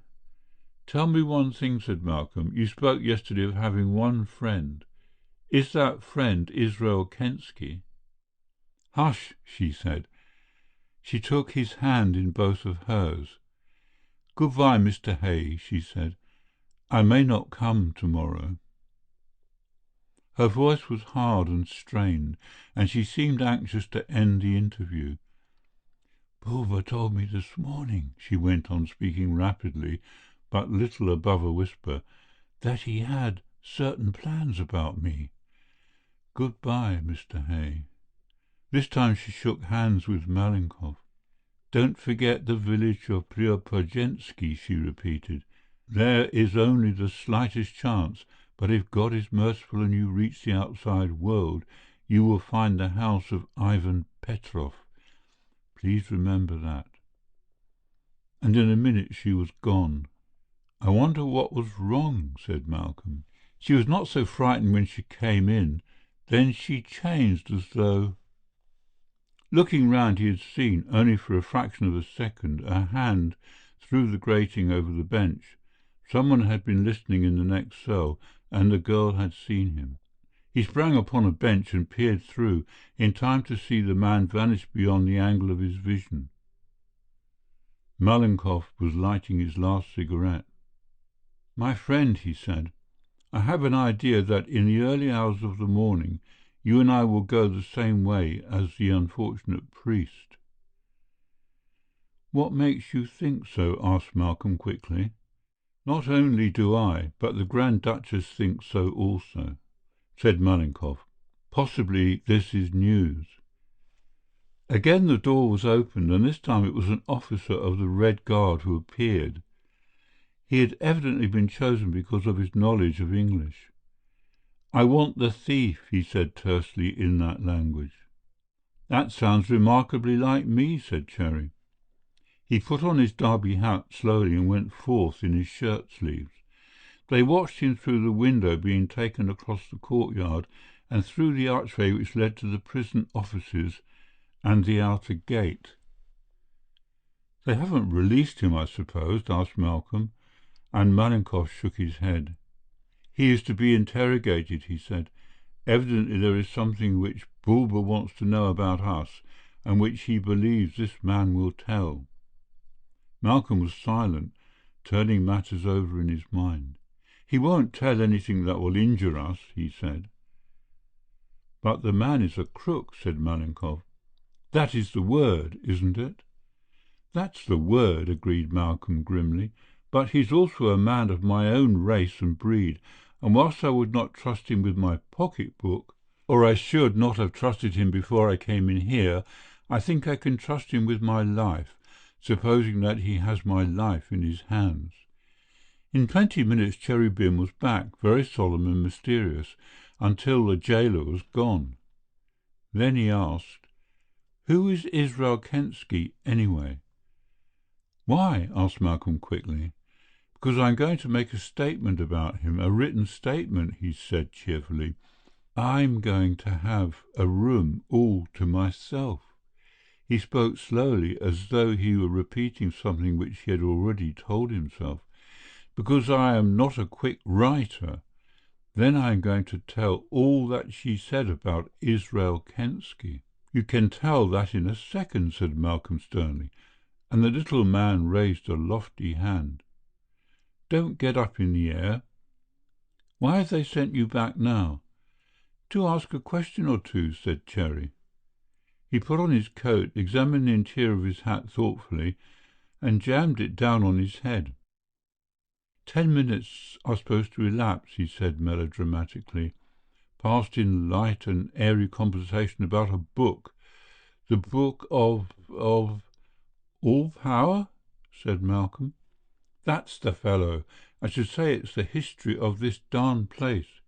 "Tell me one thing," said Malcolm. "You spoke yesterday of having one friend. Is that friend Israel Kensky?" "Hush," she said. She took his hand in both of hers. "Good-bye, Mr. Hay," she said. "I may not come tomorrow." Her voice was hard and strained, and she seemed anxious to end the interview. "Bulwer told me this morning," she went on, speaking rapidly, but little above a whisper, "that he had certain plans about me. Good-bye, Mr. Hay." This time she shook hands with Malenkov. "Don't forget the village of Preobrazhensky," she repeated. "There is only the slightest chance, but if God is merciful and you reach the outside world, you will find the house of Ivan Petrov. Please remember that." And in a minute she was gone. "I wonder what was wrong," said Malcolm. "She was not so frightened when she came in. Then she changed as though—" Looking round, he had seen, only for a fraction of a second, a hand through the grating over the bench. Someone had been listening in the next cell, and the girl had seen him. He sprang upon a bench and peered through, in time to see the man vanish beyond the angle of his vision. Malenkov was lighting his last cigarette. "My friend," he said, "I have an idea that in the early hours of the morning you and I will go the same way as the unfortunate priest." "What makes you think so?" asked Malcolm quickly. "Not only do I, but the Grand Duchess thinks so also," said Malenkov. "Possibly this is news." Again the door was opened, and this time it was an officer of the Red Guard who appeared. He had evidently been chosen because of his knowledge of English. "I want the thief," he said tersely in that language. "That sounds remarkably like me," said Cherry. He put on his derby hat slowly and went forth in his shirt sleeves. They watched him through the window being taken across the courtyard and through the archway which led to the prison offices and the outer gate. "They haven't released him, I suppose?" asked Malcolm, and Malenkov shook his head. "He is to be interrogated," he said. "Evidently there is something which Bulba wants to know about us, and which he believes this man will tell." Malcolm was silent, turning matters over in his mind. "He won't tell anything that will injure us," he said. "But the man is a crook," said Malenkov. "That is the word, isn't it?" "That's the word," agreed Malcolm grimly. "But he's also a man of my own race and breed, and whilst I would not trust him with my pocket-book, or I should not have trusted him before I came in here, I think I can trust him with my life, supposing that he has my life in his hands." In 20 minutes Cherubim was back, very solemn and mysterious, until the jailer was gone. Then he asked, "Who is Israel Kensky, anyway?" "Why?" asked Malcolm quickly. "Because I'm going to make a statement about him, a written statement," he said cheerfully. "I'm going to have a room all to myself." He spoke slowly, as though he were repeating something which he had already told himself. "Because I am not a quick writer. Then I am going to tell all that she said about Israel Kensky." "You can tell that in a second," said Malcolm sternly, and the little man raised a lofty hand. "Don't get up in the air. Why have they sent you back now?" "To ask a question or two," said Cherry. He put on his coat, examined the interior of his hat thoughtfully, and jammed it down on his head. 10 minutes are supposed to elapse," he said melodramatically, "passed in light and airy conversation about a book. The book of all power?" said Malcolm. "That's the fellow. I should say it's the history of this darned place.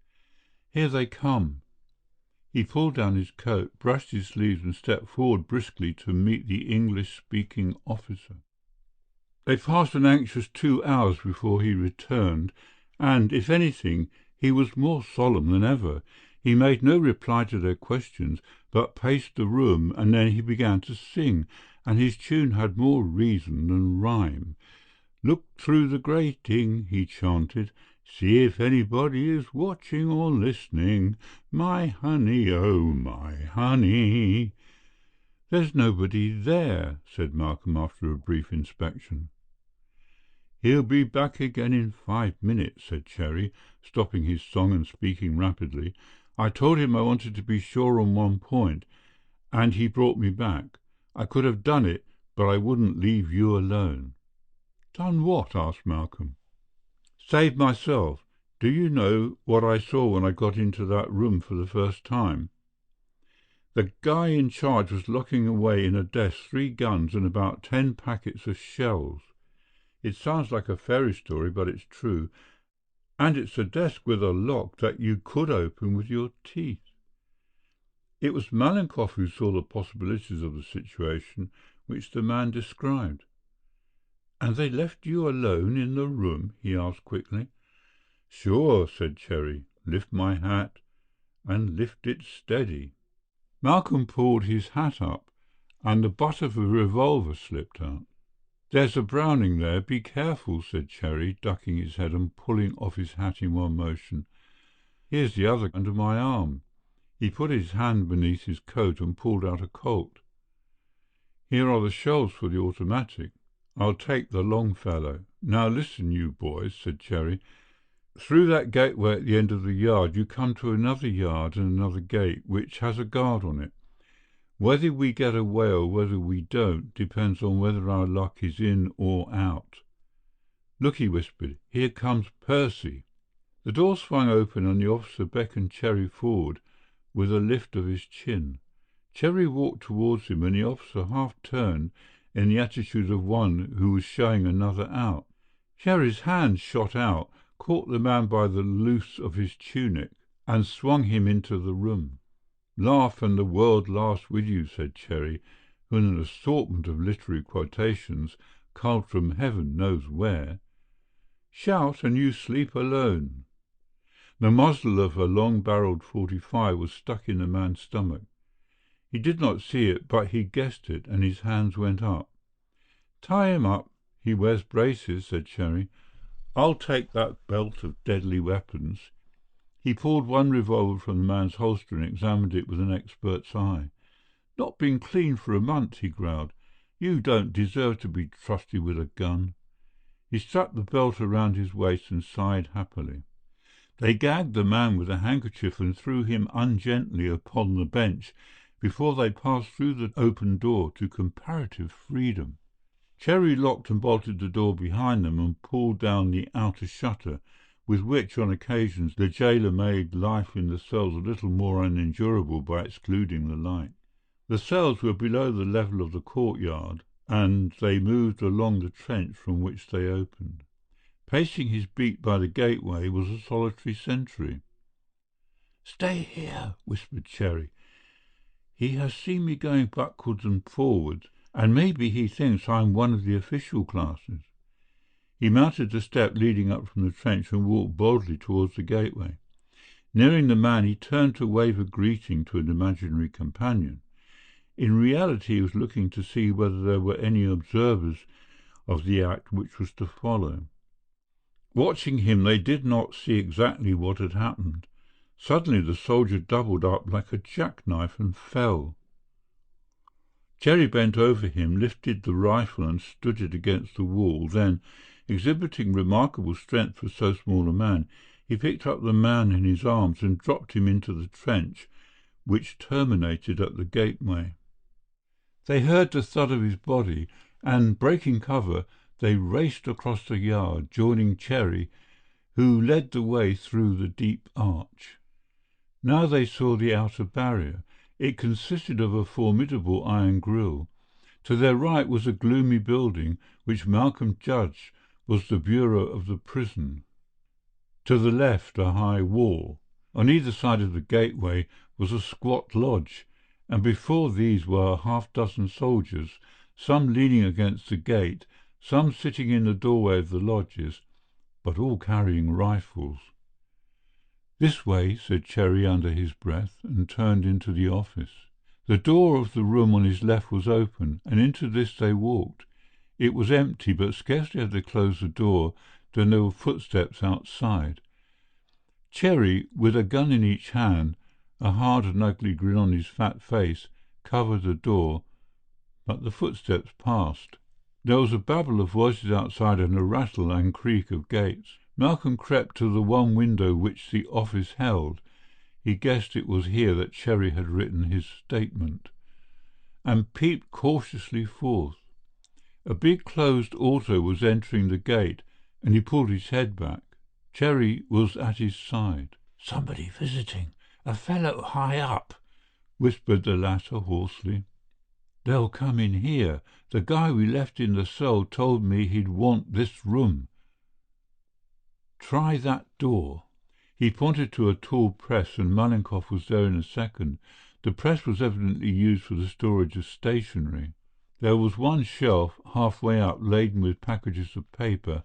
Here they come." He pulled down his coat, brushed his sleeves, and stepped forward briskly to meet the English-speaking officer. They passed an anxious 2 hours before he returned, and, if anything, he was more solemn than ever. He made no reply to their questions, but paced the room, and then he began to sing, and his tune had more reason than rhyme. "Look through the grating," he chanted, "see if anybody is watching or listening. My honey, oh, my honey." "There's nobody there," said Malcolm after a brief inspection. "He'll be back again in 5 minutes," said Cherry, stopping his song and speaking rapidly. "I told him I wanted to be sure on one point, and he brought me back. I could have done it, but I wouldn't leave you alone." "Done what?" asked Malcolm. "Saved myself. Do you know what I saw when I got into that room for the first time? The guy in charge was locking away in a desk 3 guns and about 10 packets of shells. It sounds like a fairy story, but it's true. And it's a desk with a lock that you could open with your teeth." It was Malenkov who saw the possibilities of the situation which the man described. "And they left you alone in the room?" he asked quickly. "Sure," said Cherry. "Lift my hat and lift it steady." Malcolm pulled his hat up, and the butt of a revolver slipped out. "There's a Browning there. Be careful," said Cherry, ducking his head and pulling off his hat in one motion. "Here's the other under my arm." He put his hand beneath his coat and pulled out a Colt. "Here are the shells for the automatic. I'll take the Longfellow. Now listen, you boys, said Cherry. Through that gateway at the end of the yard you come to another yard and another gate, which has a guard on it. Whether we get away or whether we don't depends on whether our luck is in or out. Look, he whispered, here comes Percy. The door swung open and the officer beckoned Cherry forward with a lift of his chin. Cherry walked towards him and the officer half turned in the attitude of one who was showing another out. Cherry's hand shot out, caught the man by the loose of his tunic, and swung him into the room. Laugh and the world laughs with you, said Cherry, with an assortment of literary quotations culled from heaven knows where. Shout and you sleep alone. The muzzle of a long-barreled .45 was stuck in the man's stomach. He did not see it, but he guessed it, and his hands went up. Tie him up. He wears braces, said Cherry. I'll take that belt of deadly weapons. He pulled one revolver from the man's holster and examined it with an expert's eye. Not been clean for a month, he growled. You don't deserve to be trusted with a gun. He strapped the belt around his waist and sighed happily. They gagged the man with a handkerchief and threw him ungently upon the bench before they passed through the open door to comparative freedom. Cherry locked and bolted the door behind them and pulled down the outer shutter, with which, on occasions, the jailer made life in the cells a little more unendurable by excluding the light. The cells were below the level of the courtyard, and they moved along the trench from which they opened. Pacing his beat by the gateway was a solitary sentry. "Stay here," whispered Cherry. "He has seen me going backwards and forwards, and maybe he thinks I'm one of the official classes." He mounted the step leading up from the trench and walked boldly towards the gateway. Nearing the man, he turned to wave a greeting to an imaginary companion. In reality, he was looking to see whether there were any observers of the act which was to follow. Watching him, they did not see exactly what had happened. Suddenly the soldier doubled up like a jackknife and fell. Cherry bent over him, lifted the rifle and stood it against the wall. Then, exhibiting remarkable strength for so small a man, he picked up the man in his arms and dropped him into the trench which terminated at the gateway. They heard the thud of his body, and, breaking cover, they raced across the yard, joining Cherry, who led the way through the deep arch. Now they saw the outer barrier. It consisted of a formidable iron grille. To their right was a gloomy building, which Malcolm judged was the bureau of the prison. To the left, a high wall. On either side of the gateway was a squat lodge, and before these were a half-dozen soldiers, some leaning against the gate, some sitting in the doorway of the lodges, but all carrying rifles. "This way," said Cherry under his breath, and turned into the office. The door of the room on his left was open, and into this they walked. It was empty, but scarcely had they closed the door than there were footsteps outside. Cherry, with a gun in each hand, a hard and ugly grin on his fat face, covered the door, but the footsteps passed. There was a babble of voices outside and a rattle and creak of gates. Malcolm crept to the one window which the office held. He guessed it was here that Cherry had written his statement, and peeped cautiously forth. A big closed auto was entering the gate, and he pulled his head back. Cherry was at his side. "Somebody visiting, a fellow high up," whispered the latter hoarsely. "They'll come in here. The guy we left in the cell told me he'd want this room. Try that door." He pointed to a tall press, and Malenkoff was there in a second. The press was evidently used for the storage of stationery. There was one shelf halfway up laden with packages of paper,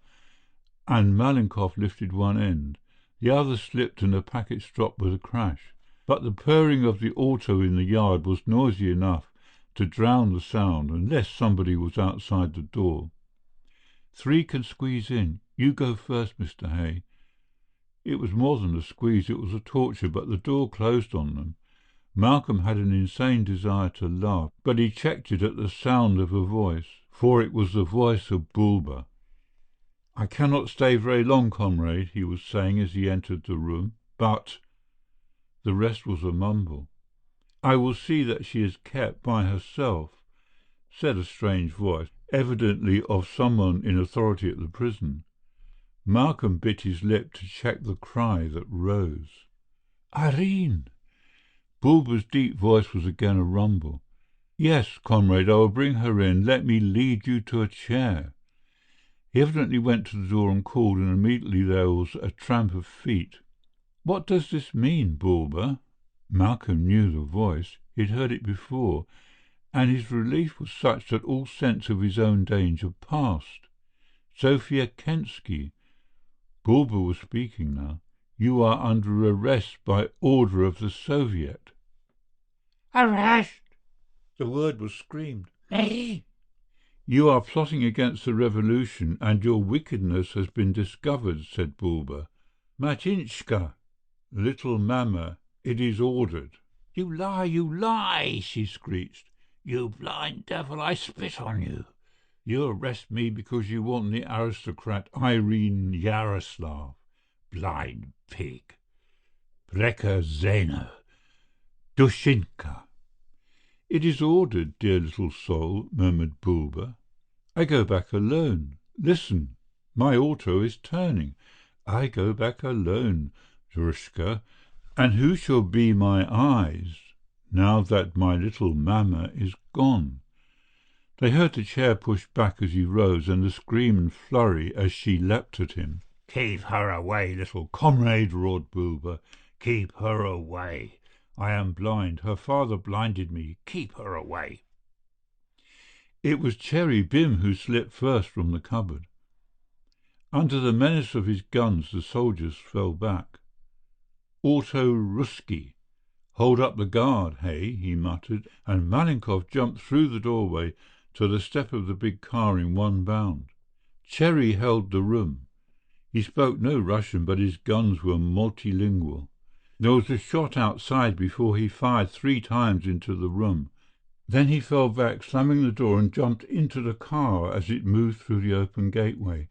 and Malenkoff lifted one end. The other slipped and the packets dropped with a crash. But the purring of the auto in the yard was noisy enough to drown the sound, unless somebody was outside the door. "Three can squeeze in. You go first, Mr. Hay." It was more than a squeeze, it was a torture, but the door closed on them. Malcolm had an insane desire to laugh, but he checked it at the sound of a voice. for it was the voice of Bulba. "I cannot stay very long, comrade," he was saying as he entered the room, "but—" The rest was a mumble. "I will see that she is kept by herself," said a strange voice, evidently of someone in authority at the prison. Malcolm bit his lip to check the cry that rose. "Irene!" Bulba's deep voice was again a rumble. "Yes, comrade, I will bring her in. Let me lead you to a chair." He evidently went to the door and called, and immediately there was a tramp of feet. "What does this mean, Bulba?" Malcolm knew the voice. He had heard it before, and his relief was such that all sense of his own danger passed. "Sophia Kensky." Bulba was speaking now. "You are under arrest by order of the Soviet." "Arrest!" The word was screamed. Me? "You are plotting against the revolution, and your wickedness has been discovered," said Bulba. "Matinchka, little mamma, it is ordered." "You lie, you lie!" she screeched. "You blind devil, I spit on you!" "You arrest me because you want the aristocrat Irene Yaroslav. Blind pig! Breka Zeno! Dushinka!" "It is ordered, dear little soul," murmured Bulba. "I go back alone. Listen, my auto is turning. I go back alone, Drushka, and who shall be my eyes now that my little mamma is gone?" They heard the chair pushed back as he rose, and the scream and flurry as she leapt at him. "Keep her away, little comrade!" roared Bulba. "Keep her away! I am blind. Her father blinded me. Keep her away!" It was Cherry Bim who slipped first from the cupboard. Under the menace of his guns, the soldiers fell back. "Auto Ruski, hold up the guard, hey?" he muttered, and Malenkov jumped through the doorway to the step of the big car in one bound. Cherry held the room. He spoke no Russian, but his guns were multilingual. There was a shot outside before he fired 3 times into the room. Then he fell back, slamming the door, and jumped into the car as it moved through the open gateway.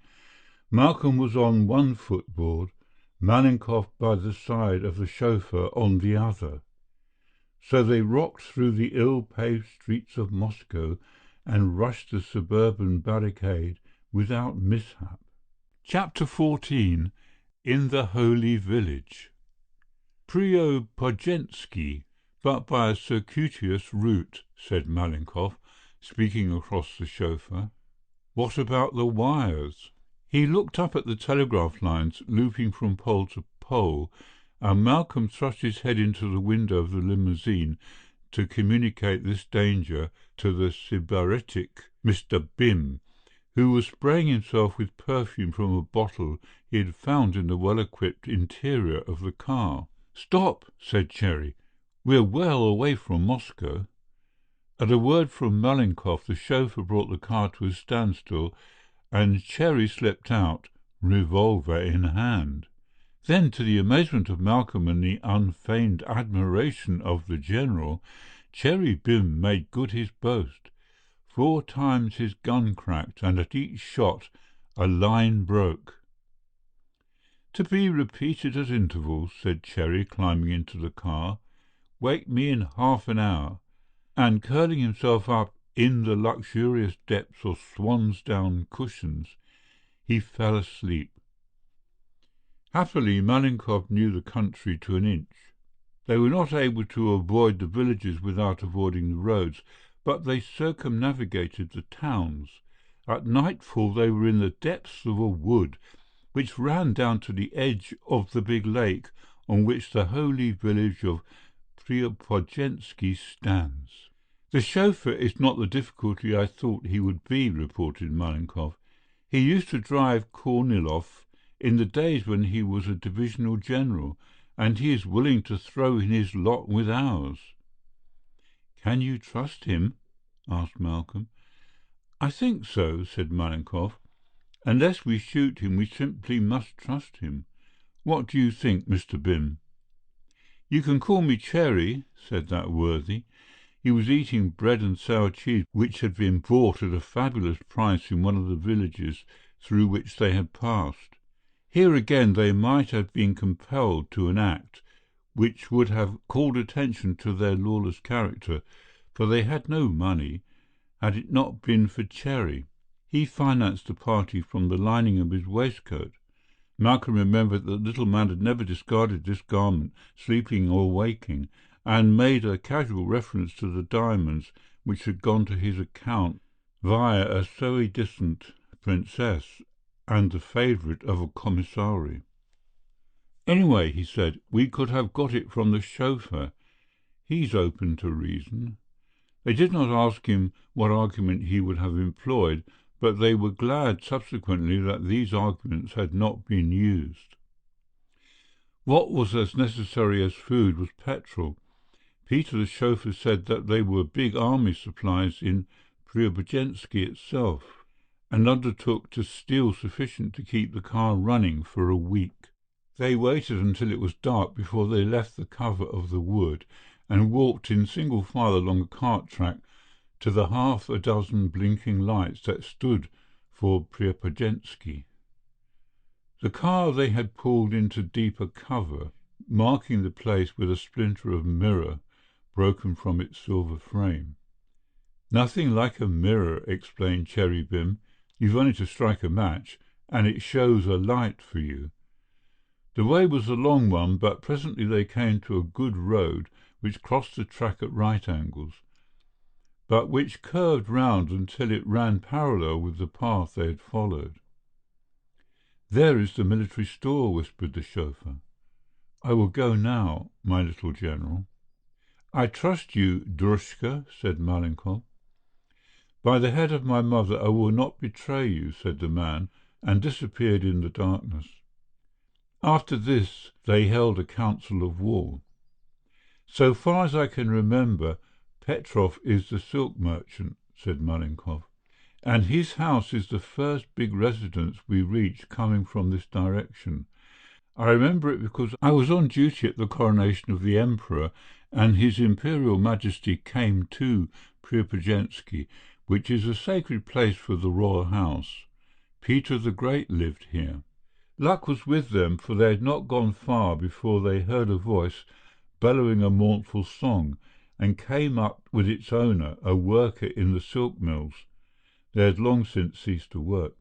Malcolm was on one footboard, Malenkov by the side of the chauffeur on the other. So they rocked through the ill-paved streets of Moscow and rushed the suburban barricade without mishap. Chapter 14. In the Holy Village. Preobrazhensky, but by a circuitous route, said Malenkov, speaking across the chauffeur. "What about the wires?" He looked up at the telegraph lines looping from pole to pole, and Malcolm thrust his head into the window of the limousine to communicate this danger to the sybaritic Mr. Bim, who was spraying himself with perfume from a bottle he had found in the well-equipped interior of the car. "Stop," said Cherry. "We're well away from Moscow." At a word from Malenkov, the chauffeur brought the car to a standstill, and Cherry slipped out, revolver in hand. Then, to the amazement of Malcolm and the unfeigned admiration of the general, Cherry Bim made good his boast. 4 times his gun cracked, and at each shot a line broke. "To be repeated at intervals," said Cherry, climbing into the car. "Wake me in half an hour." And curling himself up in the luxurious depths of swan's-down cushions, he fell asleep. Happily, Malenkov knew the country to an inch. They were not able to avoid the villages without avoiding the roads, but they circumnavigated the towns. At nightfall they were in the depths of a wood, which ran down to the edge of the big lake on which the holy village of Preobrazhensky stands. "The chauffeur is not the difficulty I thought he would be," reported Malenkov. "He used to drive Kornilov in the days when he was a divisional general, and he is willing to throw in his lot with ours." "Can you trust him?" asked Malcolm. "I think so," said Malenkov. "Unless we shoot him, we simply must trust him. What do you think, Mr. Bim?" "You can call me Cherry," said that worthy. He was eating bread and sour cheese, which had been bought at a fabulous price in one of the villages through which they had passed. Here again they might have been compelled to an act which would have called attention to their lawless character, for they had no money, had it not been for Cherry. He financed the party from the lining of his waistcoat. Malcolm remembered that the little man had never discarded this garment, sleeping or waking, and made a casual reference to the diamonds which had gone to his account via a soi-disant princess and the favourite of a commissary. "Anyway," he said, "we could have got it from the chauffeur. He's open to reason." They did not ask him what argument he would have employed, but they were glad subsequently that these arguments had not been used. What was as necessary as food was petrol. Peter the chauffeur said that they were big army supplies in Preobrazhensky itself, and undertook to steal sufficient to keep the car running for a week. They waited until it was dark before they left the cover of the wood and walked in single file along a cart track to the half a dozen blinking lights that stood for Preobrazhensky. The car they had pulled into deeper cover, marking the place with a splinter of mirror broken from its silver frame. "Nothing like a mirror," explained Cherry Bim. "You've only to strike a match, and it shows a light for you." The way was a long one, but presently they came to a good road which crossed the track at right angles, but which curved round until it ran parallel with the path they had followed. "There is the military store," whispered the chauffeur. "I will go now, my little general." "I trust you, Drushka," said Malenkov. "By the head of my mother, I will not betray you," said the man, and disappeared in the darkness. After this they held a council of war. "So far as I can remember, Petrov is the silk merchant," said Malenkov, "and his house is the first big residence we reach coming from this direction. I remember it because I was on duty at the coronation of the Emperor, and His Imperial Majesty came to Preobrazhensky, which is a sacred place for the royal house. Peter the Great lived here." Luck was with them, for they had not gone far before they heard a voice bellowing a mournful song, and came up with its owner, a worker in the silk mills (they had long since ceased to work),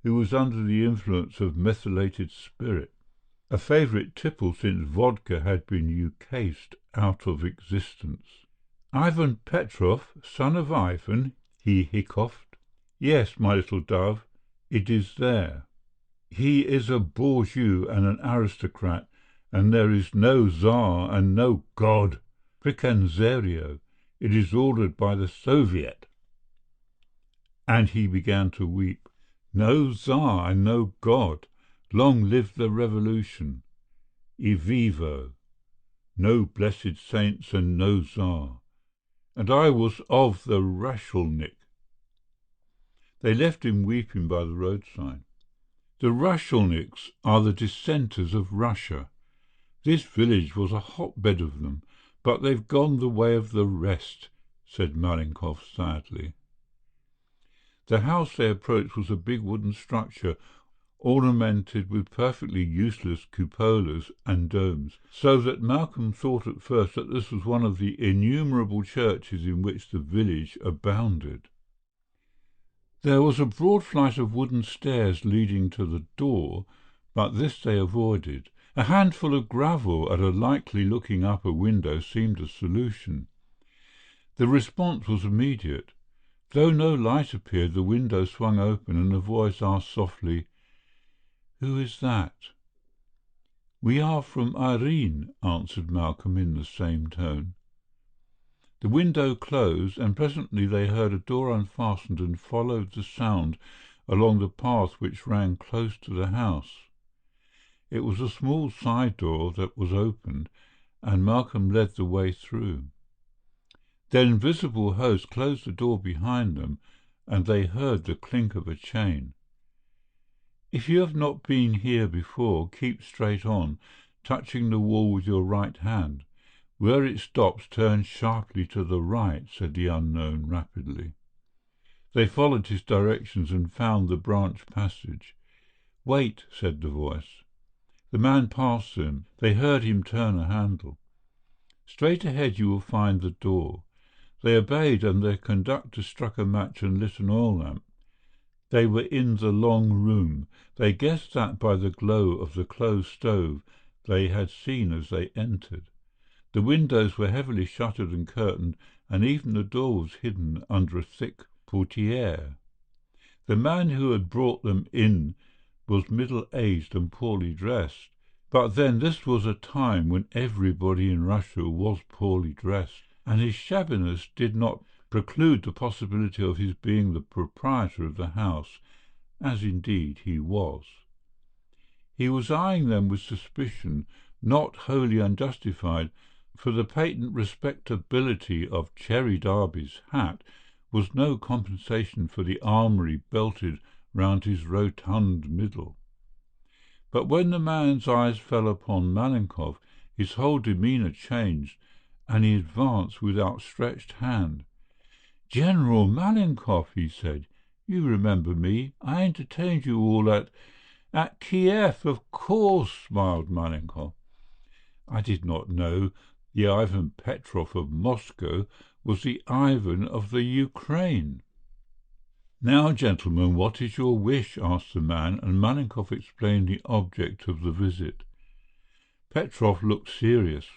who was under the influence of methylated spirit, a favourite tipple since vodka had been ukased out of existence. "Ivan Petrov, son of Ivan?" he hiccoughed. "Yes, my little dove, it is there. He is a bourgeois and an aristocrat, and there is no Tsar and no God. Prikanzerio. It is ordered by the Soviet." And he began to weep. "No Tsar and no God. Long live the revolution. E vivo. No blessed saints and no Tsar. And I was of the Rasholnik." They left him weeping by the roadside. "The Rasholniks are the dissenters of Russia. This village was a hotbed of them, but they've gone the way of the rest," said Malenkov sadly. The house they approached was a big wooden structure ornamented with perfectly useless cupolas and domes, so that Malcolm thought at first that this was one of the innumerable churches in which the village abounded. There was a broad flight of wooden stairs leading to the door, but this they avoided. A handful of gravel at a likely-looking upper window seemed a solution. The response was immediate. Though no light appeared, the window swung open, and a voice asked softly, "Who is that?" "We are from Irene," answered Malcolm in the same tone. The window closed, and presently they heard a door unfastened and followed the sound along the path which ran close to the house. It was a small side door that was opened, and Malcolm led the way through. Their invisible host closed the door behind them, and they heard the clink of a chain. "If you have not been here before, keep straight on, touching the wall with your right hand. "Where it stops, turn sharply to the right," said the unknown rapidly. They followed his directions and found the branch passage. "Wait," said the voice. The man passed them. They heard him turn a handle. "Straight ahead you will find the door." They obeyed, and their conductor struck a match and lit an oil lamp. They were in the long room. They guessed that by the glow of the closed stove they had seen as they entered. The windows were heavily shuttered and curtained, and even the door was hidden under a thick portière. The man who had brought them in was middle-aged and poorly dressed. But then this was a time when everybody in Russia was poorly dressed, and his shabbiness did not preclude the possibility of his being the proprietor of the house, as indeed he was. He was eyeing them with suspicion, not wholly unjustified, for the patent respectability of Cherry Darby's hat was no compensation for the armoury belted round his rotund middle. But when the man's eyes fell upon Malenkov, his whole demeanour changed, and he advanced with outstretched hand. "General Malenkov," he said, "you remember me. I entertained you all at Kiev, of course," smiled Malenkov. "I did not know the Ivan Petrov of Moscow was the Ivan of the Ukraine." "Now, gentlemen, what is your wish?" asked the man, and Malenkov explained the object of the visit. Petrov looked serious.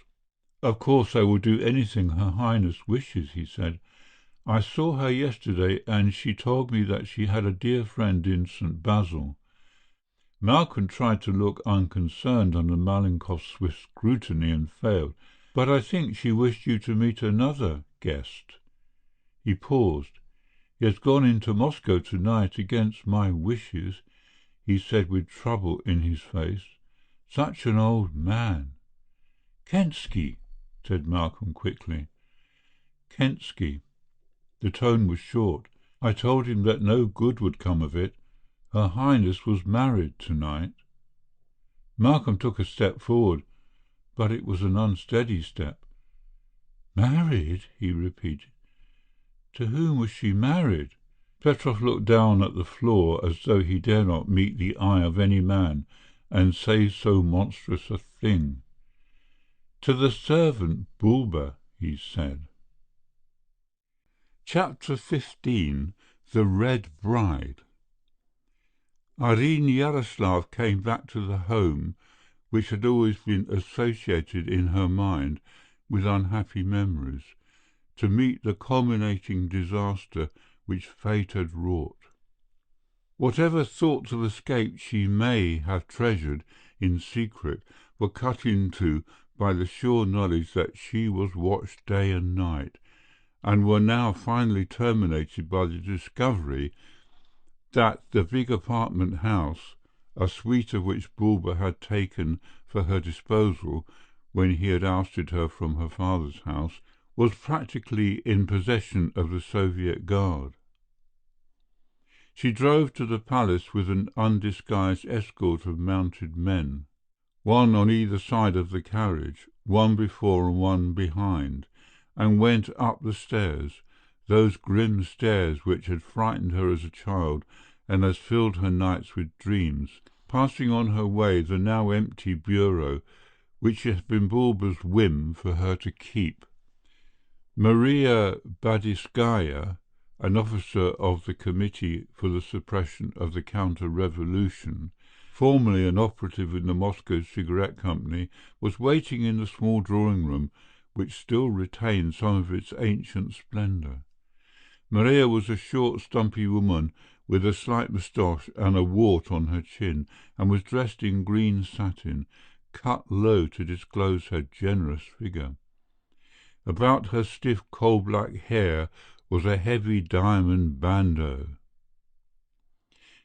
"Of course I will do anything Her Highness wishes," he said. "I saw her yesterday, and she told me that she had a dear friend in St. Basil." Malcolm tried to look unconcerned under Malenkov's swift scrutiny and failed. "But I think she wished you to meet another guest." He paused. "He has gone into Moscow tonight against my wishes," he said with trouble in his face. "Such an old man." "Kensky," said Malcolm quickly. "Kensky." The tone was short. "I told him that no good would come of it. Her Highness was married tonight." Malcolm took a step forward, but it was an unsteady step. "Married?" he repeated. "To whom was she married?" Petrov looked down at the floor as though he dare not meet the eye of any man and say so monstrous a thing. "To the servant Bulba," he said. Chapter 15. The Red Bride. Irene Yaroslav came back to the home which had always been associated in her mind with unhappy memories, to meet the culminating disaster which fate had wrought. Whatever thoughts of escape she may have treasured in secret were cut into by the sure knowledge that she was watched day and night, and were now finally terminated by the discovery that the big apartment house, a suite of which Bulba had taken for her disposal when he had ousted her from her father's house, was practically in possession of the Soviet Guard. She drove to the palace with an undisguised escort of mounted men, one on either side of the carriage, one before and one behind, and went up the stairs, those grim stairs which had frightened her as a child and has filled her nights with dreams, passing on her way the now empty bureau which it had been Bulba's whim for her to keep. Maria Badiskaya, an officer of the Committee for the Suppression of the Counter-Revolution, formerly an operative in the Moscow Cigarette Company, was waiting in the small drawing-room which still retained some of its ancient splendor. Maria was a short, stumpy woman with a slight moustache and a wart on her chin, and was dressed in green satin, cut low to disclose her generous figure. About her stiff coal-black hair was a heavy diamond bandeau.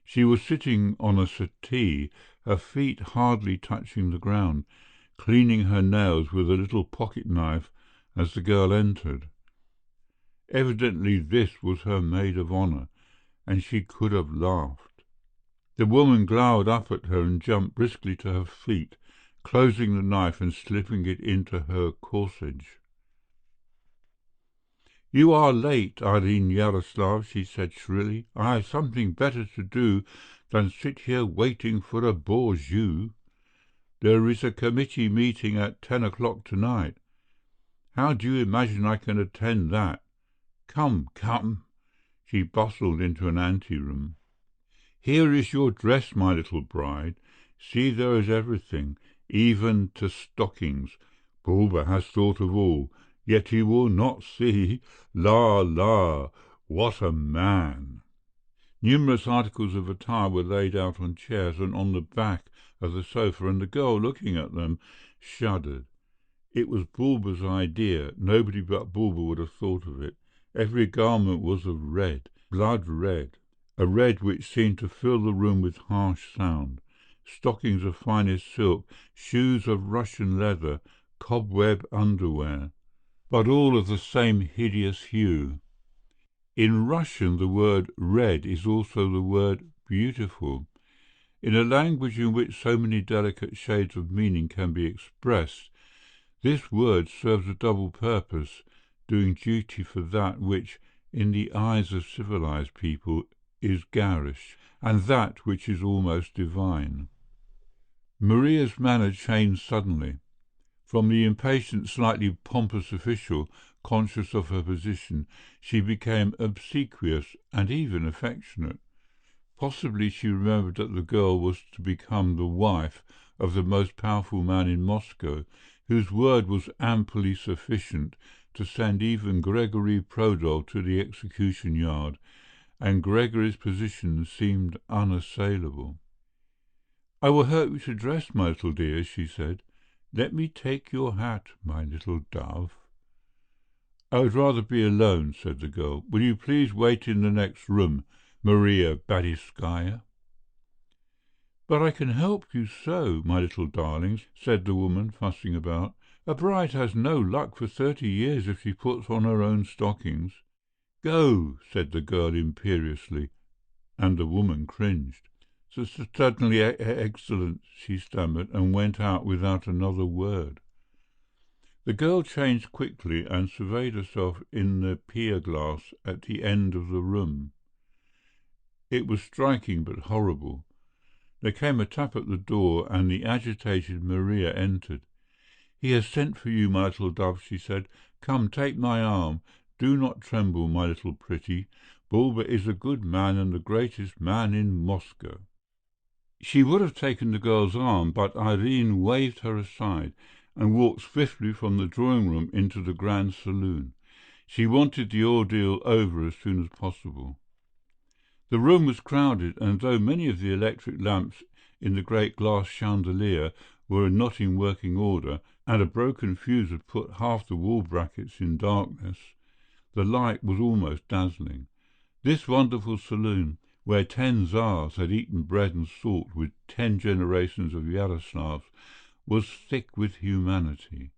She was sitting on a settee, her feet hardly touching the ground, cleaning her nails with a little pocket-knife as the girl entered. Evidently this was her maid of honor, and she could have laughed. The woman glowered up at her and jumped briskly to her feet, closing the knife and slipping it into her corsage. "You are late, Irene Yaroslav," she said shrilly. "I have something better to do than sit here waiting for a bourgeois. There is a committee meeting at 10 o'clock tonight. How do you imagine I can attend that? Come, come." She bustled into an anteroom. "Here is your dress, my little bride. See, there is everything, even to stockings. Bulba has thought of all, yet he will not see. La, la, what a man!" Numerous articles of attire were laid out on chairs and on the back of the sofa, and the girl, looking at them, shuddered. It was Bulba's idea. Nobody but Bulba would have thought of it. Every garment was of red, blood red, a red which seemed to fill the room with harsh sound. Stockings of finest silk, shoes of Russian leather, cobweb underwear, but all of the same hideous hue. In Russian, the word red is also the word beautiful. In a language in which so many delicate shades of meaning can be expressed, this word serves a double purpose, doing duty for that which, in the eyes of civilized people, is garish, and that which is almost divine. Maria's manner changed suddenly. From the impatient, slightly pompous official, conscious of her position, she became obsequious and even affectionate. Possibly she remembered that the girl was to become the wife of the most powerful man in Moscow, whose word was amply sufficient to send even Gregory Prodol to the execution yard, and Gregory's position seemed unassailable. "I will help you to dress, my little dear," she said. "Let me take your hat, my little dove." "I would rather be alone," said the girl. "Will you please wait in the next room, Maria Badiskaya?" "But I can help you so, my little darlings," said the woman, fussing about. "A bride has no luck for 30 years if she puts on her own stockings." "Go," said the girl imperiously, and the woman cringed. "Certainly, excellent," she stammered, and went out without another word. The girl changed quickly and surveyed herself in the pier-glass at the end of the room. It was striking but horrible. There came a tap at the door, and the agitated Maria entered. "He has sent for you, my little dove," she said. "Come, take my arm. Do not tremble, my little pretty. Bulba is a good man and the greatest man in Moscow." She would have taken the girl's arm, but Irene waved her aside and walked swiftly from the drawing-room into the grand saloon. She wanted the ordeal over as soon as possible. The room was crowded, and though many of the electric lamps in the great glass chandelier were not in working order, and a broken fuse had put half the wall brackets in darkness, the light was almost dazzling. This wonderful saloon, where 10 Tsars had eaten bread and salt with 10 generations of Yaroslavs, was thick with humanity.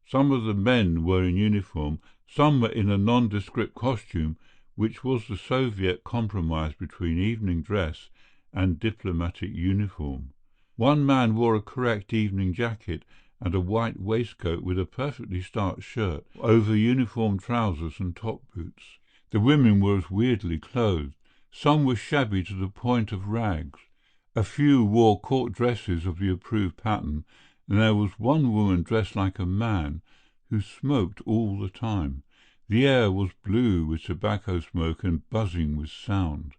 Some of the men were in uniform, some were in a nondescript costume, which was the Soviet compromise between evening dress and diplomatic uniform. One man wore a correct evening jacket and a white waistcoat with a perfectly starched shirt over uniform trousers and top boots. The women were as weirdly clothed. Some were shabby to the point of rags. A few wore court dresses of the approved pattern, and there was one woman dressed like a man who smoked all the time. The air was blue with tobacco smoke and buzzing with sound.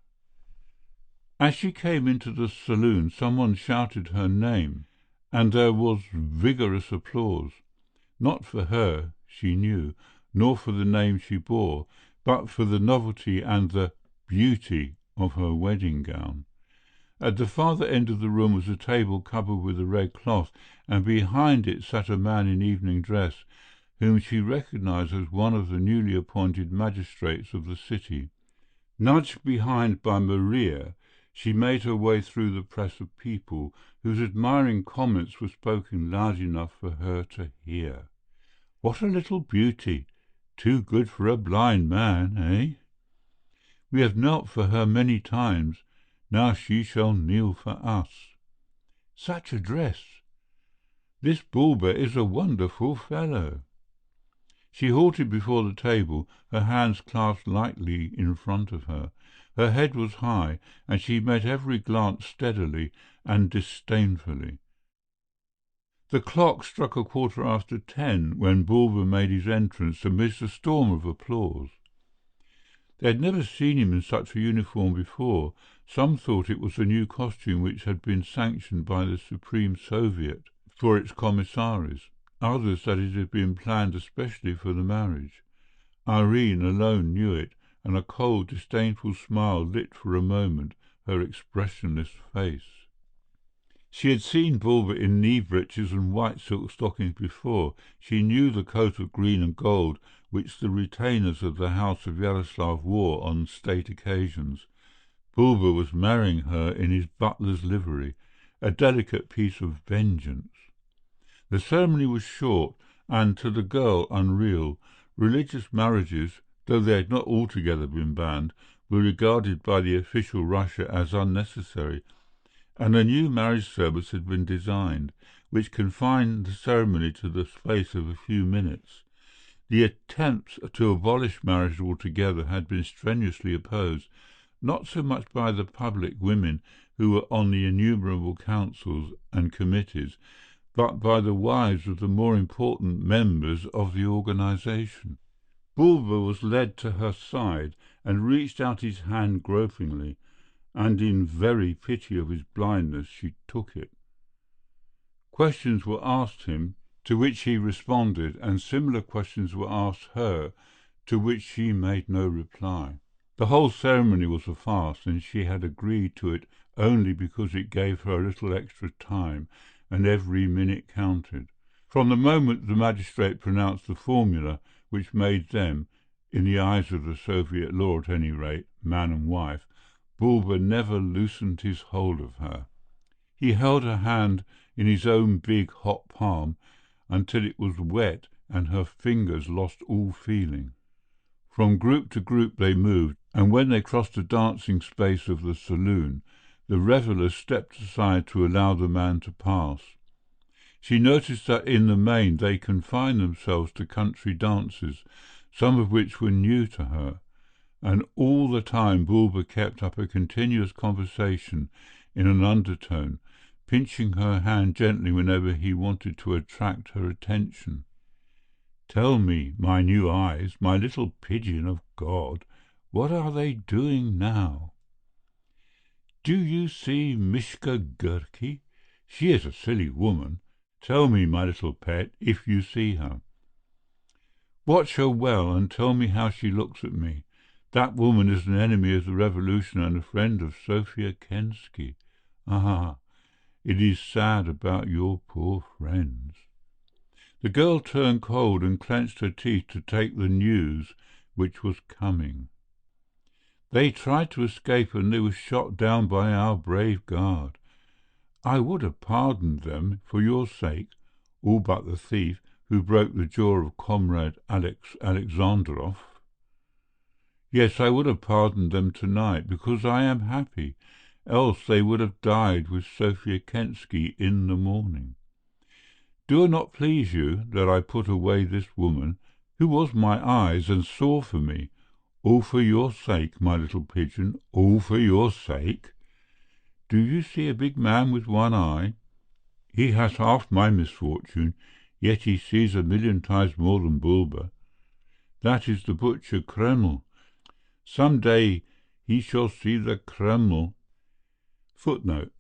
As she came into the saloon, someone shouted her name, and there was vigorous applause. Not for her, she knew, nor for the name she bore, but for the novelty and the beauty of her wedding gown. At the farther end of the room was a table covered with a red cloth, and behind it sat a man in evening dress, whom she recognized as one of the newly appointed magistrates of the city. Nudged behind by Maria, she made her way through the press of people, whose admiring comments were spoken loud enough for her to hear. "What a little beauty! Too good for a blind man, eh? We have knelt for her many times. Now she shall kneel for us. Such a dress! This Bulber is a wonderful fellow." She halted before the table, her hands clasped lightly in front of her. Her head was high, and she met every glance steadily and disdainfully. The clock struck 10:15 when Bulwer made his entrance amidst a storm of applause. They had never seen him in such a uniform before. Some thought it was a new costume which had been sanctioned by the Supreme Soviet for its commissaries, others that it had been planned especially for the marriage. Irene alone knew it, and a cold, disdainful smile lit for a moment her expressionless face. She had seen Bulwer in knee breeches and white silk stockings before. She knew the coat of green and gold which the retainers of the House of Yaroslav wore on state occasions. Bulwer was marrying her in his butler's livery, a delicate piece of vengeance. The ceremony was short and, to the girl, unreal. Religious marriages, though they had not altogether been banned, were regarded by the official Russia as unnecessary, and a new marriage service had been designed, which confined the ceremony to the space of a few minutes. The attempts to abolish marriage altogether had been strenuously opposed, not so much by the public women who were on the innumerable councils and committees, but by the wives of the more important members of the organization. Bulwer was led to her side and reached out his hand gropingly, and in very pity of his blindness she took it. Questions were asked him, to which he responded, and similar questions were asked her, to which she made no reply. The whole ceremony was a farce, and she had agreed to it only because it gave her a little extra time, and every minute counted. From the moment the magistrate pronounced the formula which made them, in the eyes of the Soviet law at any rate, man and wife, Bulwer never loosened his hold of her. He held her hand in his own big hot palm until it was wet and her fingers lost all feeling. From group to group they moved, and when they crossed the dancing space of the saloon, the revellers stepped aside to allow the man to pass. She noticed that in the main they confined themselves to country dances, some of which were new to her, and all the time Bulwer kept up a continuous conversation in an undertone, pinching her hand gently whenever he wanted to attract her attention. "Tell me, my new eyes, my little pigeon of God, what are they doing now? Do you see Mishka Gurky? She is a silly woman. Tell me, my little pet, if you see her. Watch her well and tell me how she looks at me. That woman is an enemy of the revolution and a friend of Sophia Kensky. Ah, it is sad about your poor friends." The girl turned cold and clenched her teeth to take the news which was coming. "They tried to escape and they were shot down by our brave guard. I would have pardoned them for your sake, all but the thief who broke the jaw of Comrade Alexandrov. Yes, I would have pardoned them tonight, because I am happy, else they would have died with Sophia Kensky in the morning. Do it not please you that I put away this woman, who was my eyes and saw for me, all for your sake, my little pigeon, all for your sake? Do you see a big man with one eye? He has half my misfortune, yet he sees 1,000,000 times more than Bulwer. That is the butcher Kreml. Some day he shall see the Kreml." Footnote: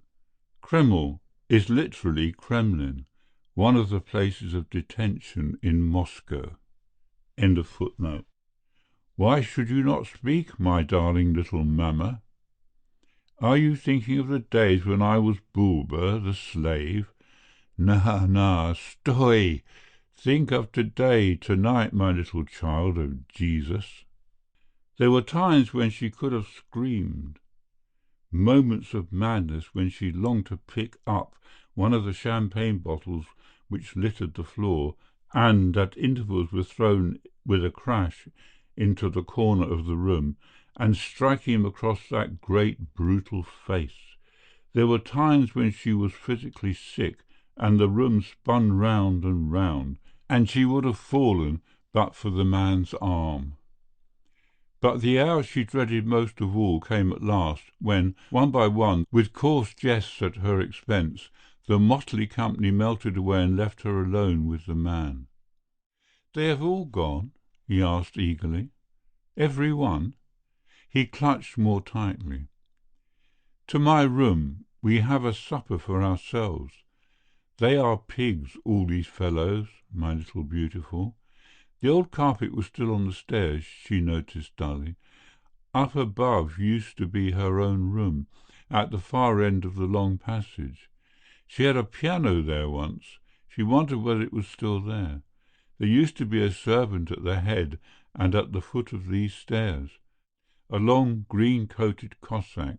Kreml is literally Kremlin, one of the places of detention in Moscow. End of footnote. "Why should you not speak, my darling little mamma? Are you thinking of the days when I was Bulwer, the slave? Na, stoi! Think of today, tonight, my little child of Jesus." There were times when she could have screamed, moments of madness when she longed to pick up one of the champagne bottles which littered the floor, and at intervals were thrown with a crash into the corner of the room, and striking him across that great brutal face. There were times when she was physically sick and the room spun round and round, and she would have fallen but for the man's arm. But the hour she dreaded most of all came at last, when, one by one, with coarse jests at her expense, the motley company melted away and left her alone with the man. "They have all gone?" he asked eagerly. "Every one?" He clutched more tightly. "To my room. We have a supper for ourselves. They are pigs, all these fellows, my little beautiful." The old carpet was still on the stairs, she noticed dully. Up above used to be her own room, at the far end of the long passage. She had a piano there once. She wondered whether it was still there. There used to be a servant at the head and at the foot of these stairs, a long green-coated Cossack,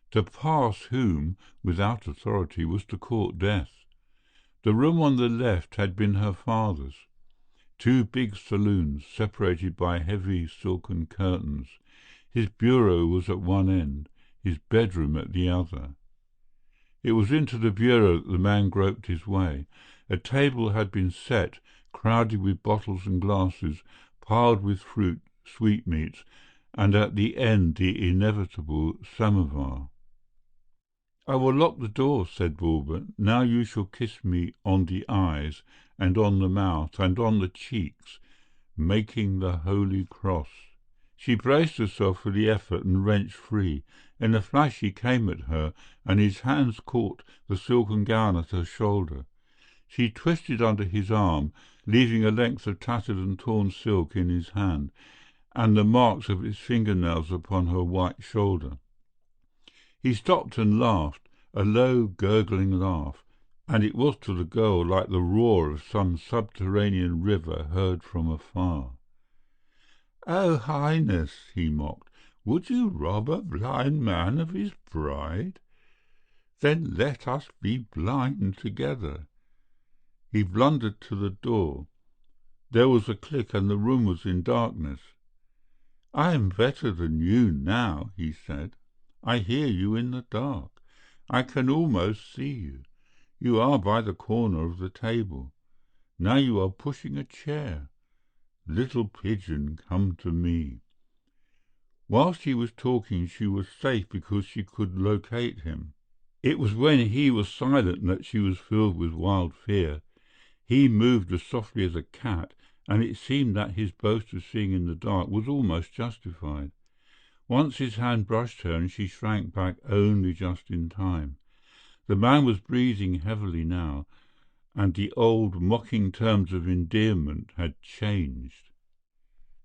to pass whom, without authority, was to court death. The room on the left had been her father's. Two big saloons, separated by heavy silken curtains. His bureau was at one end, his bedroom at the other. It was into the bureau that the man groped his way. A table had been set, crowded with bottles and glasses, piled with fruit, sweetmeats, and at the end the inevitable samovar. "I will lock the door," said Bulba. "Now you shall kiss me on the eyes, and on the mouth, and on the cheeks, making the holy cross." She braced herself for the effort and wrenched free. In a flash he came at her, and his hands caught the silken gown at her shoulder. She twisted under his arm, leaving a length of tattered and torn silk in his hand, and the marks of his fingernails upon her white shoulder. He stopped and laughed, a low, gurgling laugh, and it was to the girl like the roar of some subterranean river heard from afar. "Oh, Highness," he mocked, "would you rob a blind man of his bride? Then let us be blind together." He blundered to the door. There was a click, and the room was in darkness. "I am better than you now," he said. "I hear you in the dark. I can almost see you. You are by the corner of the table. Now you are pushing a chair. Little pigeon, come to me." Whilst he was talking she was safe because she could locate him. It was when he was silent that she was filled with wild fear. He moved as softly as a cat, and it seemed that his boast of seeing in the dark was almost justified. Once his hand brushed her, and she shrank back only just in time. The man was breathing heavily now, and the old mocking terms of endearment had changed.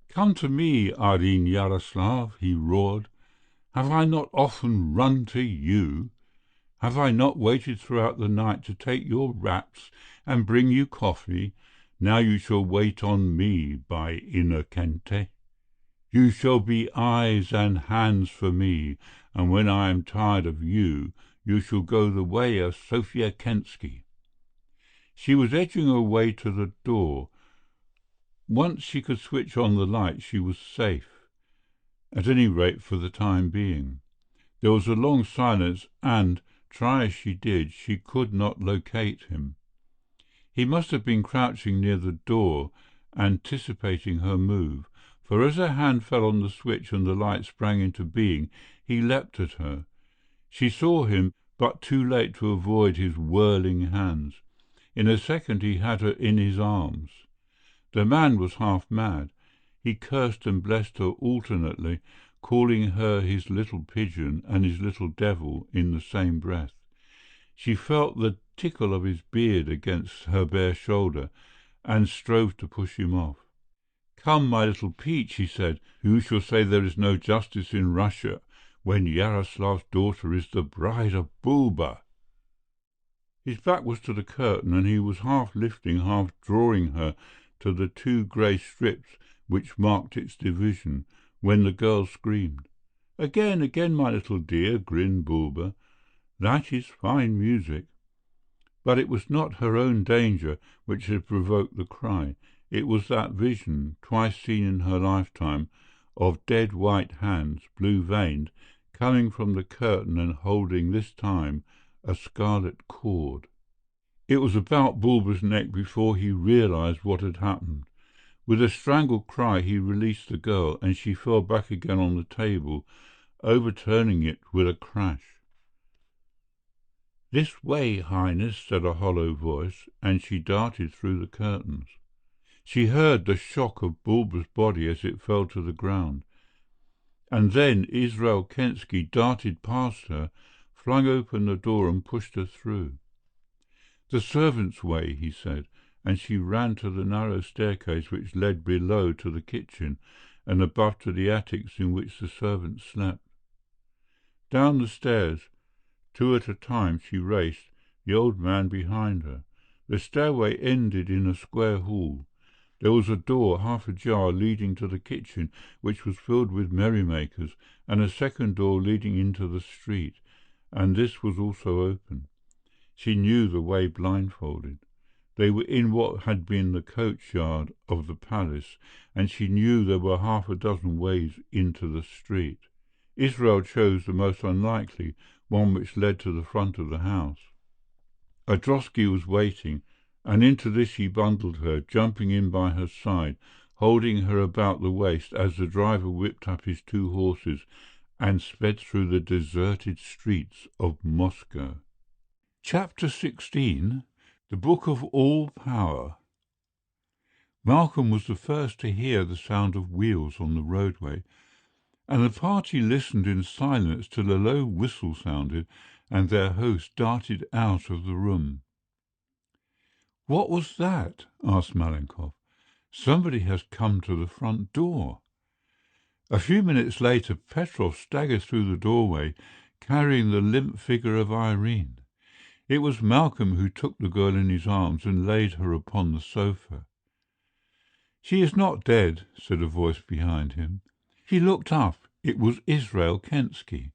"Come to me, Arina Yaroslav," he roared. "Have I not often run to you? Have I not waited throughout the night to take your wraps and bring you coffee? Now you shall wait on me, by Innocente. You shall be eyes and hands for me, and when I am tired of you, you shall go the way of Sofia Kensky." She was edging her way to the door. Once she could switch on the light, she was safe, at any rate for the time being. There was a long silence, and, try as she did, she could not locate him. He must have been crouching near the door, anticipating her move, for as her hand fell on the switch and the light sprang into being, he leapt at her. She saw him, but too late to avoid his whirling hands. In a second he had her in his arms. The man was half mad. He cursed and blessed her alternately, calling her his little pigeon and his little devil in the same breath. She felt the tickle of his beard against her bare shoulder, and strove to push him off. "Come, my little peach," he said. "Who shall say there is no justice in Russia when Yaroslav's daughter is the bride of Bulba?" His back was to the curtain, and he was half lifting, half drawing her to the two grey strips which marked its division, when the girl screamed. "Again, again, my little dear," grinned Bulba. "That is fine music." But it was not her own danger which had provoked the cry. It was that vision, twice seen in her lifetime, of dead white hands, blue-veined, coming from the curtain and holding this time a scarlet cord. It was about Bulber's neck before he realized what had happened. With a strangled cry he released the girl, and she fell back again on the table, overturning it with a crash. "This way, Highness," said a hollow voice, and she darted through the curtains. She heard the shock of Bulber's body as it fell to the ground, and then Israel Kensky darted past her, flung open the door and pushed her through. "The servants' way," he said, and she ran to the narrow staircase which led below to the kitchen and above to the attics in which the servants slept. Down the stairs, two at a time, she raced, the old man behind her. The stairway ended in a square hall. There was a door half ajar leading to the kitchen, which was filled with merrymakers, and a second door leading into the street, and this was also open. She knew the way blindfolded. They were in what had been the coach-yard of the palace, and she knew there were half a dozen ways into the street. Israel chose the most unlikely, one which led to the front of the house. A drosky was waiting, and into this he bundled her, jumping in by her side, holding her about the waist as the driver whipped up his two horses and sped through the deserted streets of Moscow. Chapter 16. The Book of All Power. Malcolm was the first to hear the sound of wheels on the roadway, and the party listened in silence till a low whistle sounded and their host darted out of the room. "What was that?" asked Malenkov. "Somebody has come to the front door." A few minutes later Petrov staggered through the doorway, carrying the limp figure of Irene. It was Malcolm who took the girl in his arms and laid her upon the sofa. "She is not dead," said a voice behind him. He looked up. It was Israel Kensky.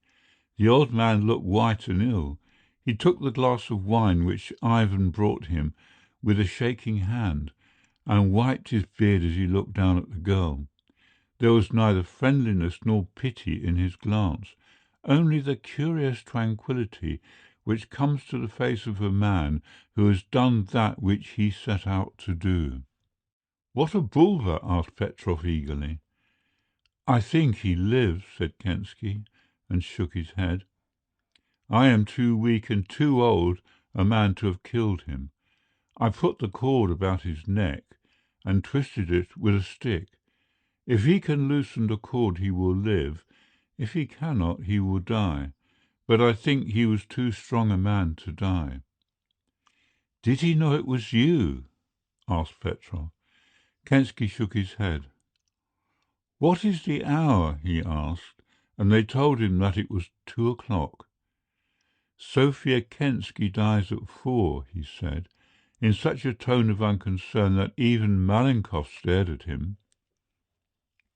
The old man looked white and ill. He took the glass of wine which Ivan brought him with a shaking hand, and wiped his beard as he looked down at the girl. There was neither friendliness nor pity in his glance, only the curious tranquillity which comes to the face of a man who has done that which he set out to do. "What of Bulwer?" asked Petrov eagerly. "I think he lives," said Kensky, and shook his head. "I am too weak and too old a man to have killed him. I put the cord about his neck and twisted it with a stick. If he can loosen the cord he will live. If he cannot, he will die. But I think he was too strong a man to die." "Did he know it was you?" asked Petrov. Kensky shook his head. "What is the hour?" he asked, and they told him that it was 2 o'clock. "Sophia Kensky dies at 4, he said, in such a tone of unconcern that even Malenkov stared at him.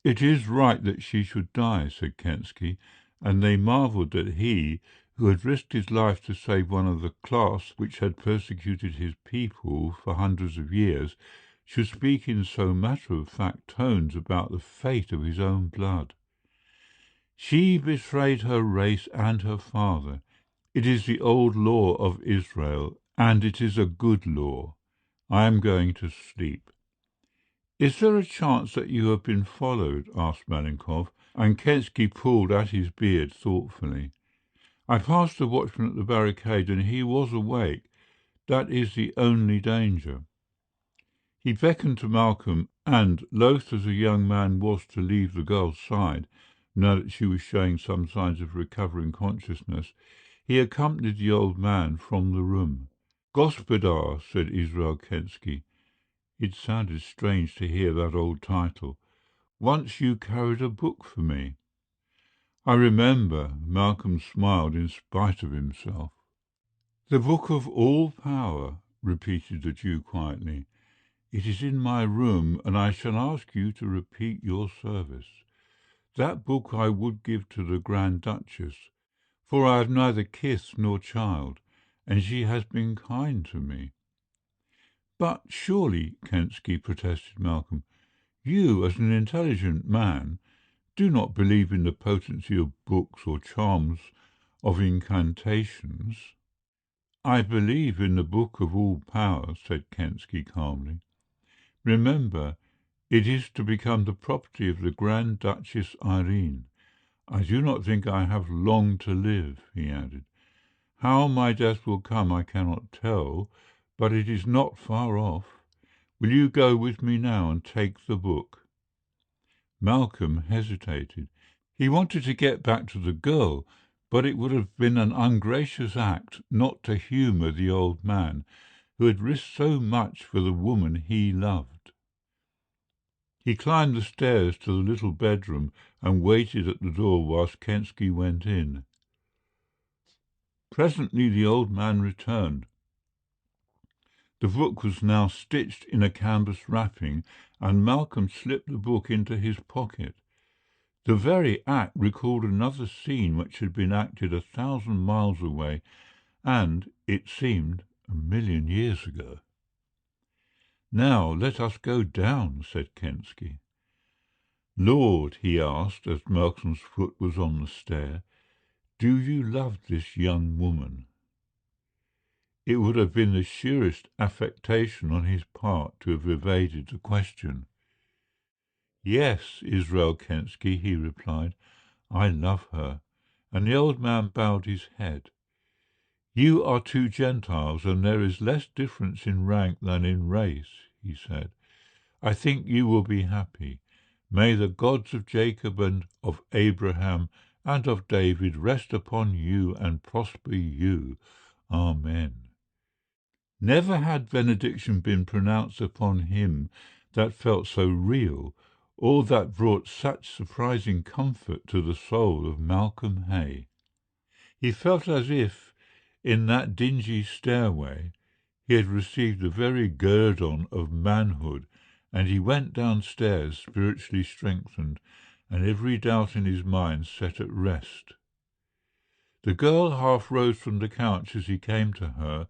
"It is right that she should die," said Kensky, and they marvelled that he, who had risked his life to save one of the class which had persecuted his people for hundreds of years, should speak in so matter-of-fact tones about the fate of his own blood. "She betrayed her race and her father. It is the old law of Israel, and it is a good law. I am going to sleep." "Is there a chance that you have been followed?" asked Malenkov, and Kensky pulled at his beard thoughtfully. "I passed the watchman at the barricade, and he was awake. That is the only danger." He beckoned to Malcolm, and, loath as the young man was to leave the girl's side, now that she was showing some signs of recovering consciousness, he accompanied the old man from the room. "Gospodar," said Israel Kensky. It sounded strange to hear that old title. "Once you carried a book for me." "I remember." Malcolm smiled in spite of himself. "The Book of All Power," repeated the Jew quietly. "It is in my room, and I shall ask you to repeat your service. That book I would give to the Grand Duchess, for I have neither kith nor child, and she has been kind to me." "But surely," Kensky protested Malcolm, "you, as an intelligent man, do not believe in the potency of books or charms of incantations." I believe in the book of all powers, said Kensky calmly. Remember, it is to become the property of the Grand Duchess Irene. I do not think I have long to live, he added. How my death will come I cannot tell, but it is not far off. Will you go with me now and take the book? Malcolm hesitated. He wanted to get back to the girl, but it would have been an ungracious act not to humour the old man, who had risked so much for the woman he loved. He climbed the stairs to the little bedroom and waited at the door whilst Kensky went in. Presently the old man returned. The book was now stitched in a canvas wrapping, and Malcolm slipped the book into his pocket. The very act recalled another scene which had been acted 1,000 miles away, and, it seemed, 1,000,000 years ago. Now let us go down, said Kensky. Lord, he asked, as Malcolm's foot was on the stair, do you love this young woman? It would have been the sheerest affectation on his part to have evaded the question. Yes, Israel Kensky, he replied, I love her. And the old man bowed his head. You are two Gentiles, and there is less difference in rank than in race, he said. I think you will be happy. May the gods of Jacob and of Abraham and of David rest upon you and prosper you. Amen. Never had benediction been pronounced upon him that felt so real, or that brought such surprising comfort to the soul of Malcolm Hay. He felt as if, in that dingy stairway, he had received the very guerdon of manhood, and he went downstairs spiritually strengthened, and every doubt in his mind set at rest. The girl half rose from the couch as he came to her,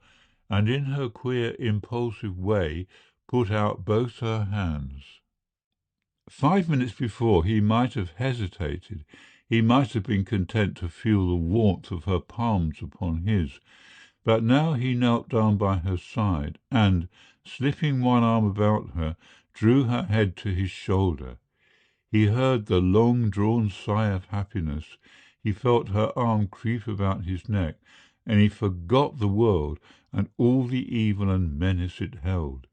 and in her queer, impulsive way put out both her hands. 5 minutes before he might have hesitated. He might have been content to feel the warmth of her palms upon his, but now he knelt down by her side and, slipping one arm about her, drew her head to his shoulder. He heard the long-drawn sigh of happiness. He felt her arm creep about his neck, and he forgot the world and all the evil and menace it held.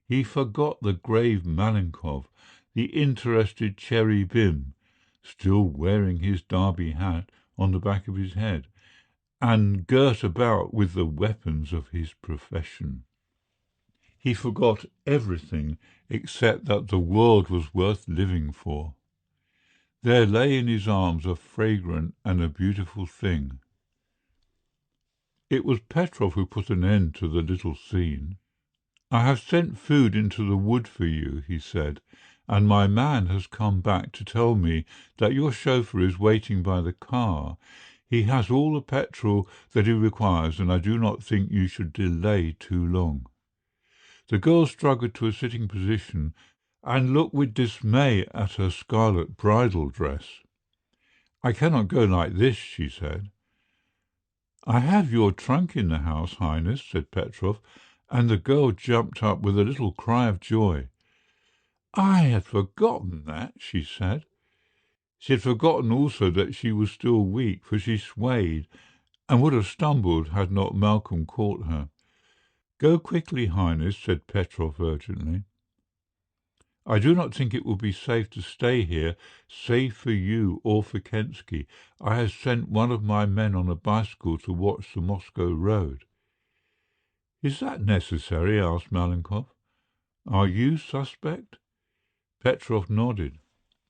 He forgot the grave Malenkov, the interested Cherry Bim, still wearing his derby hat on the back of his head, and girt about with the weapons of his profession. He forgot everything except that the world was worth living for. There lay in his arms a fragrant and a beautiful thing. It was Petrov who put an end to the little scene. I have sent food into the wood for you, he said, and my man has come back to tell me that your chauffeur is waiting by the car. He has all the petrol that he requires, and I do not think you should delay too long. The girl struggled to a sitting position and looked with dismay at her scarlet bridal dress. I cannot go like this, she said. I have your trunk in the house, Highness, said Petrov, and the girl jumped up with a little cry of joy. I had forgotten that, she said. She had forgotten also that she was still weak, for she swayed and would have stumbled had not Malcolm caught her. Go quickly, Highness, said Petrov urgently. I do not think it will be safe to stay here, save for you or for Kensky. I have sent one of my men on a bicycle to watch the Moscow road. Is that necessary? Asked Malenkov. Are you suspect? Petrov nodded.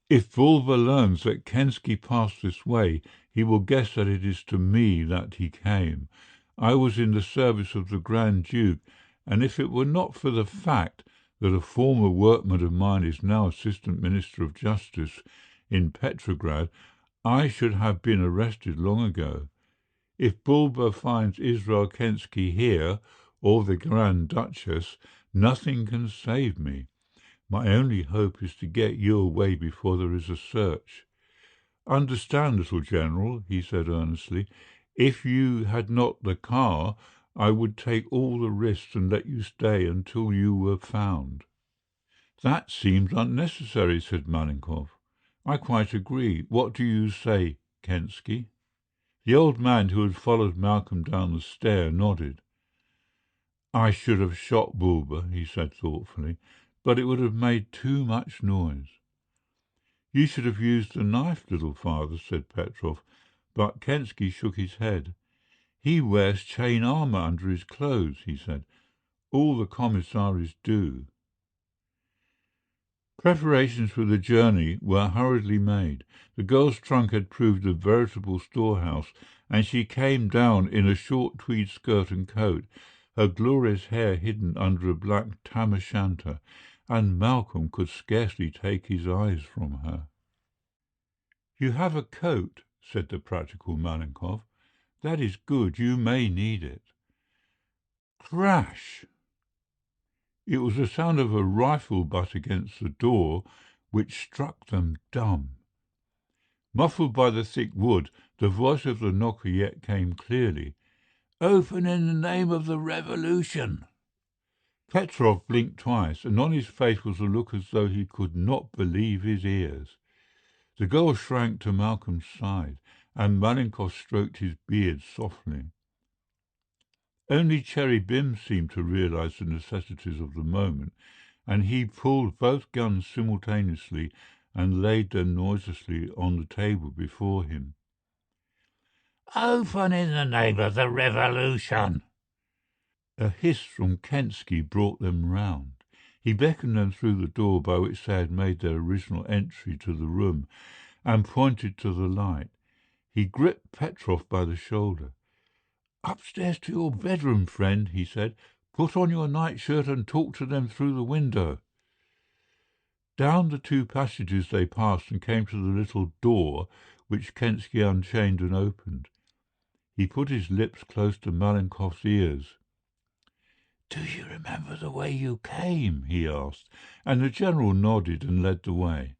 If Bulba learns that Kensky passed this way, he will guess that it is to me that he came. I was in the service of the Grand Duke, and if it were not for the fact that a former workman of mine is now Assistant Minister of Justice in Petrograd, I should have been arrested long ago. If Bulba finds Israel Kensky here, or the Grand Duchess, nothing can save me. My only hope is to get you away before there is a search. Understand, little General, he said earnestly, if you had not the car, I would take all the risks and let you stay until you were found." "That seems unnecessary," said Malenkov. "I quite agree. What do you say, Kensky?" The old man, who had followed Malcolm down the stair, nodded. "I should have shot Bulba," he said thoughtfully, "but it would have made too much noise." "You should have used the knife, little father," said Petrov, but Kensky shook his head. "He wears chain armour under his clothes," he said. "All the commissaries do." Preparations for the journey were hurriedly made. The girl's trunk had proved a veritable storehouse, and she came down in a short tweed skirt and coat, her glorious hair hidden under a black tam-o'-shanter, and Malcolm could scarcely take his eyes from her. "You have a coat," said the practical Malenkov. "That is good. You may need it." Crash! It was the sound of a rifle butt against the door which struck them dumb. Muffled by the thick wood, the voice of the knocker yet came clearly. "Open in the name of the Revolution!" Petrov blinked twice, and on his face was a look as though he could not believe his ears. The girl shrank to Malcolm's side, and Malenkov stroked his beard softly. Only Cherry Bim seemed to realize the necessities of the moment, and he pulled both guns simultaneously and laid them noiselessly on the table before him. "Open in the name of the Revolution!" A hiss from Kensky brought them round. He beckoned them through the door by which they had made their original entry to the room, and pointed to the light. He gripped Petrov by the shoulder. "Upstairs to your bedroom, friend," he said. "Put on your nightshirt and talk to them through the window." Down the two passages they passed and came to the little door which Kensky unchained and opened. He put his lips close to Malenkov's ears. "Do you remember the way you came?" he asked, and the general nodded and led the way.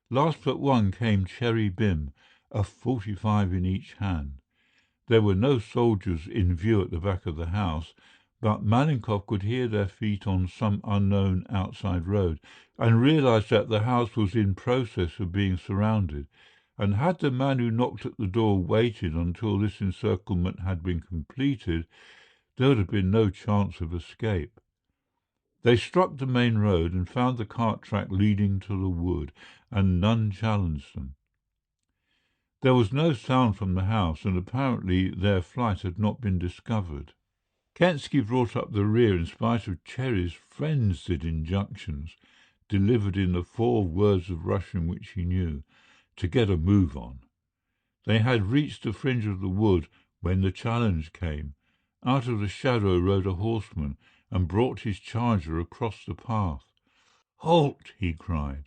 Last but one came Cherry Bim, a 45 in each hand. There were no soldiers in view at the back of the house, but Malenkov could hear their feet on some unknown outside road, and realized that the house was in process of being surrounded, and had the man who knocked at the door waited until this encirclement had been completed, there would have been no chance of escape. They struck the main road and found the cart track leading to the wood, and none challenged them. There was no sound from the house, and apparently their flight had not been discovered. Kensky brought up the rear in spite of Cherry's frenzied injunctions, delivered in the 4 words of Russian which he knew, to get a move on. They had reached the fringe of the wood when the challenge came. Out of the shadow rode a horseman and brought his charger across the path. "Halt!" he cried.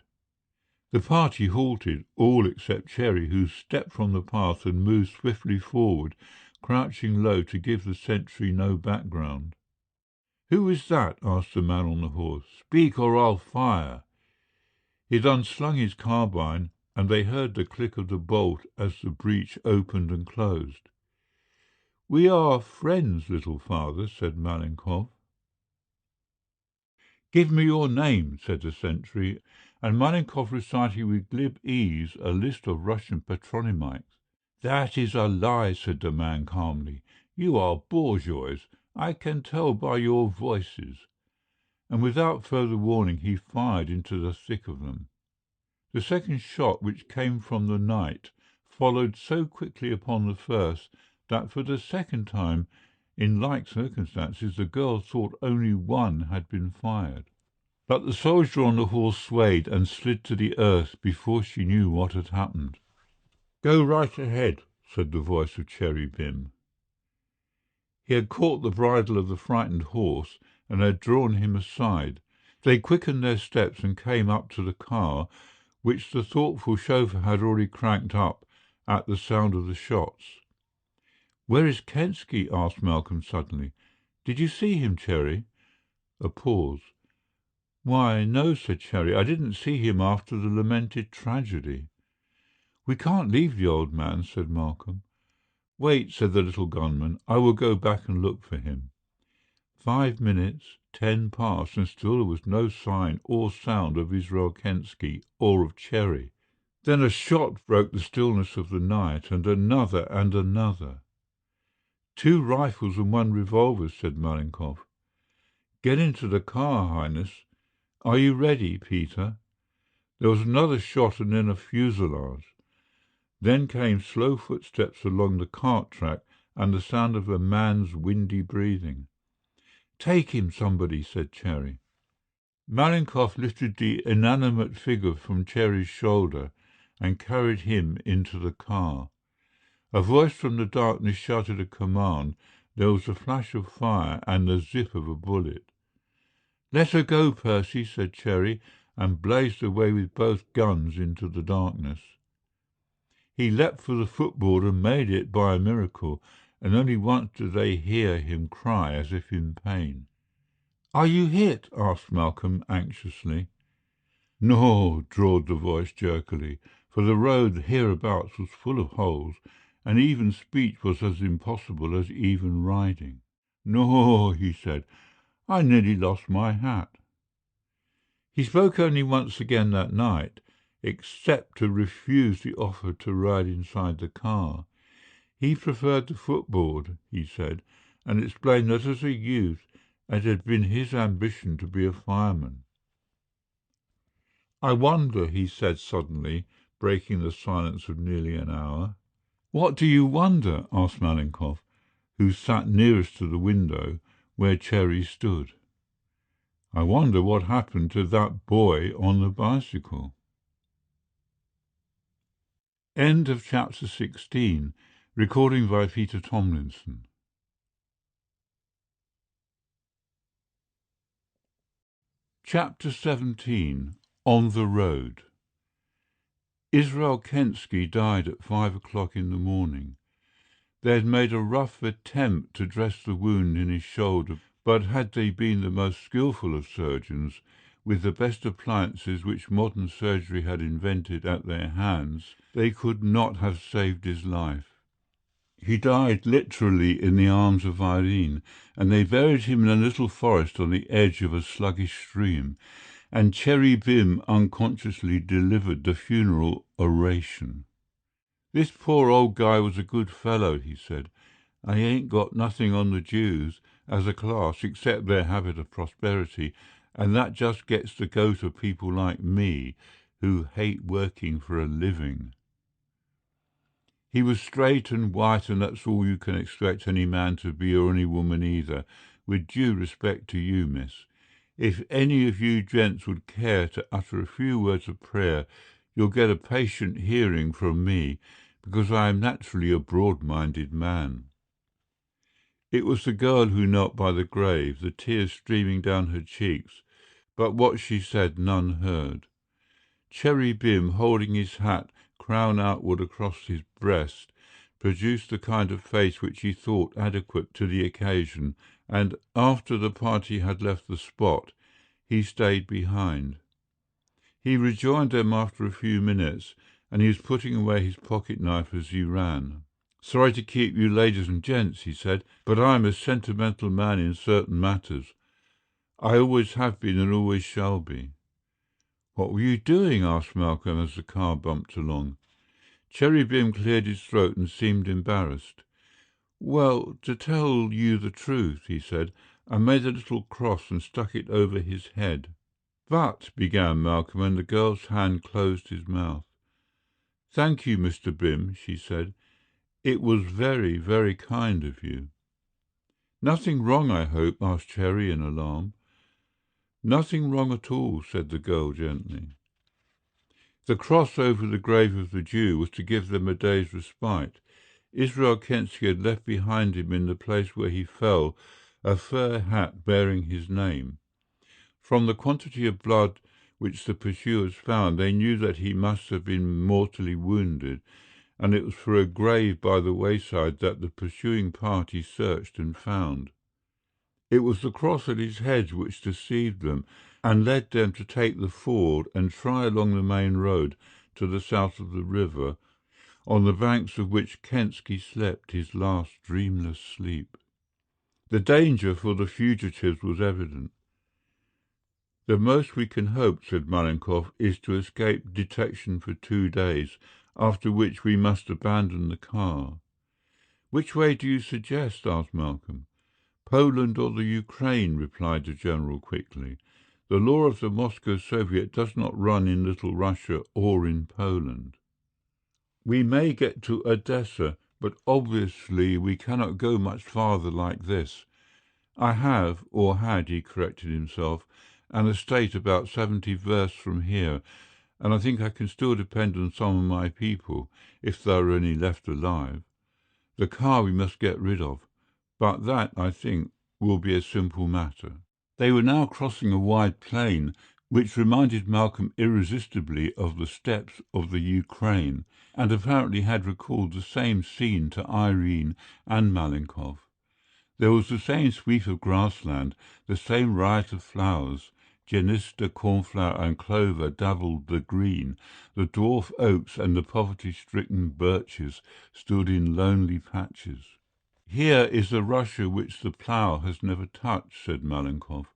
The party halted, all except Cherry, who stepped from the path and moved swiftly forward, crouching low to give the sentry no background. "Who is that?" asked the man on the horse. "Speak or I'll fire." He had unslung his carbine, and they heard the click of the bolt as the breech opened and closed. "We are friends, little father," said Malenkov. "Give me your name," said the sentry, and Malenkov recited with glib ease a list of Russian patronymics. "That is a lie," said the man calmly. "You are bourgeois. I can tell by your voices." And without further warning he fired into the thick of them. The second shot, which came from the night, followed so quickly upon the first that for the second time in like circumstances the girl thought only one had been fired. But the soldier on the horse swayed and slid to the earth before she knew what had happened. "Go right ahead," said the voice of Cherry Bim. He had caught the bridle of the frightened horse and had drawn him aside. They quickened their steps and came up to the car, which the thoughtful chauffeur had already cranked up at the sound of the shots. "Where is Kensky?" asked Malcolm suddenly. "Did you see him, Cherry?" A pause. "Why, no," said Cherry. "I didn't see him after the lamented tragedy." "We can't leave the old man," said Malcolm. Wait, said the little gunman. I will go back and look for him. 5 minutes, 10 passed, and still there was no sign or sound of Israel Kensky or of Cherry. Then a shot broke the stillness of the night, and another and another. 2 rifles and 1 revolver, said Malenkov. Get into the car, Highness. Are you ready, Peter? There was another shot and then a fusillade. Then came slow footsteps along the cart track and the sound of a man's windy breathing. Take him, somebody, said Cherry. Malenkov lifted the inanimate figure from Cherry's shoulder and carried him into the car. A voice from the darkness shouted a command. There was a flash of fire and the zip of a bullet. Let her go, Percy, said Cherry, and blazed away with both guns into the darkness. He leapt for the footboard and made it by a miracle, and only once did they hear him cry as if in pain. Are you hit? Asked Malcolm anxiously. No, drawled the voice jerkily, for the road hereabouts was full of holes, and even speech was as impossible as even riding. No, he said, I nearly lost my hat. He spoke only once again that night, except to refuse the offer to ride inside the car. He preferred the footboard, he said, and explained that as a youth it had been his ambition to be a fireman. I wonder, he said suddenly, breaking the silence of nearly an hour. What do you wonder? Asked Malenkov, who sat nearest to the window where Cherry stood. I wonder what happened to that boy on the bicycle. End of chapter 16. Recording by Peter Tomlinson. Chapter 17. On the Road. Israel Kensky died at 5 o'clock in the morning. They had made a rough attempt to dress the wound in his shoulder, but had they been the most skilful of surgeons, with the best appliances which modern surgery had invented at their hands, they could not have saved his life. He died literally in the arms of Irene, and they buried him in a little forest on the edge of a sluggish stream, and Cherry Bim unconsciously delivered the funeral oration. This poor old guy was a good fellow, he said. I ain't got nothing on the Jews as a class except their habit of prosperity, and that just gets the goat of people like me who hate working for a living. He was straight and white, and that's all you can expect any man to be, or any woman either, with due respect to you, miss. If any of you gents would care to utter a few words of prayer, you'll get a patient hearing from me, because I am naturally a broad-minded man. It was the girl who knelt by the grave, the tears streaming down her cheeks, but what she said none heard. Cherry Bim, holding his hat crown outward across his breast, produced the kind of face which he thought adequate to the occasion, and after the party had left the spot, he stayed behind. He rejoined them after a few minutes, and he was putting away his pocket-knife as he ran. Sorry to keep you, ladies and gents, he said, but I am a sentimental man in certain matters. I always have been and always shall be. What were you doing? Asked Malcolm as the car bumped along. Cherry Bim cleared his throat and seemed embarrassed. Well, to tell you the truth, he said, I made a little cross and stuck it over his head. But, began Malcolm, and the girl's hand closed his mouth. Thank you, Mr. Bim, she said. It was very, very kind of you. Nothing wrong, I hope? Asked Cherry in alarm. Nothing wrong at all, said the girl gently. The cross over the grave of the Jew was to give them a day's respite. Israel Kensky had left behind him in the place where he fell a fur hat bearing his name. From the quantity of blood which the pursuers found, they knew that he must have been mortally wounded, and it was for a grave by the wayside that the pursuing party searched and found. It was the cross at his head which deceived them, and led them to take the ford and try along the main road to the south of the river, on the banks of which Kensky slept his last dreamless sleep. The danger for the fugitives was evident. "The most we can hope," said Malenkov, "is to escape detection for 2 days, after which we must abandon the car." "Which way do you suggest?" asked Malcolm. "Poland or the Ukraine," replied the general quickly. "The law of the Moscow Soviet does not run in Little Russia or in Poland. We may get to Odessa, but obviously we cannot go much farther like this. I have, or had," he corrected himself, "an estate about 70 versts from here, and I think I can still depend on some of my people, if there are any left alive. The car we must get rid of, but that, I think, will be a simple matter." They were now crossing a wide plain, which reminded Malcolm irresistibly of the steppes of the Ukraine, and apparently had recalled the same scene to Irene and Malenkov. There was the same sweep of grassland, the same riot of flowers. Genista, cornflower, and clover dabbled the green. The dwarf oaks and the poverty-stricken birches stood in lonely patches. "Here is a Russia which the plough has never touched," said Malenkov.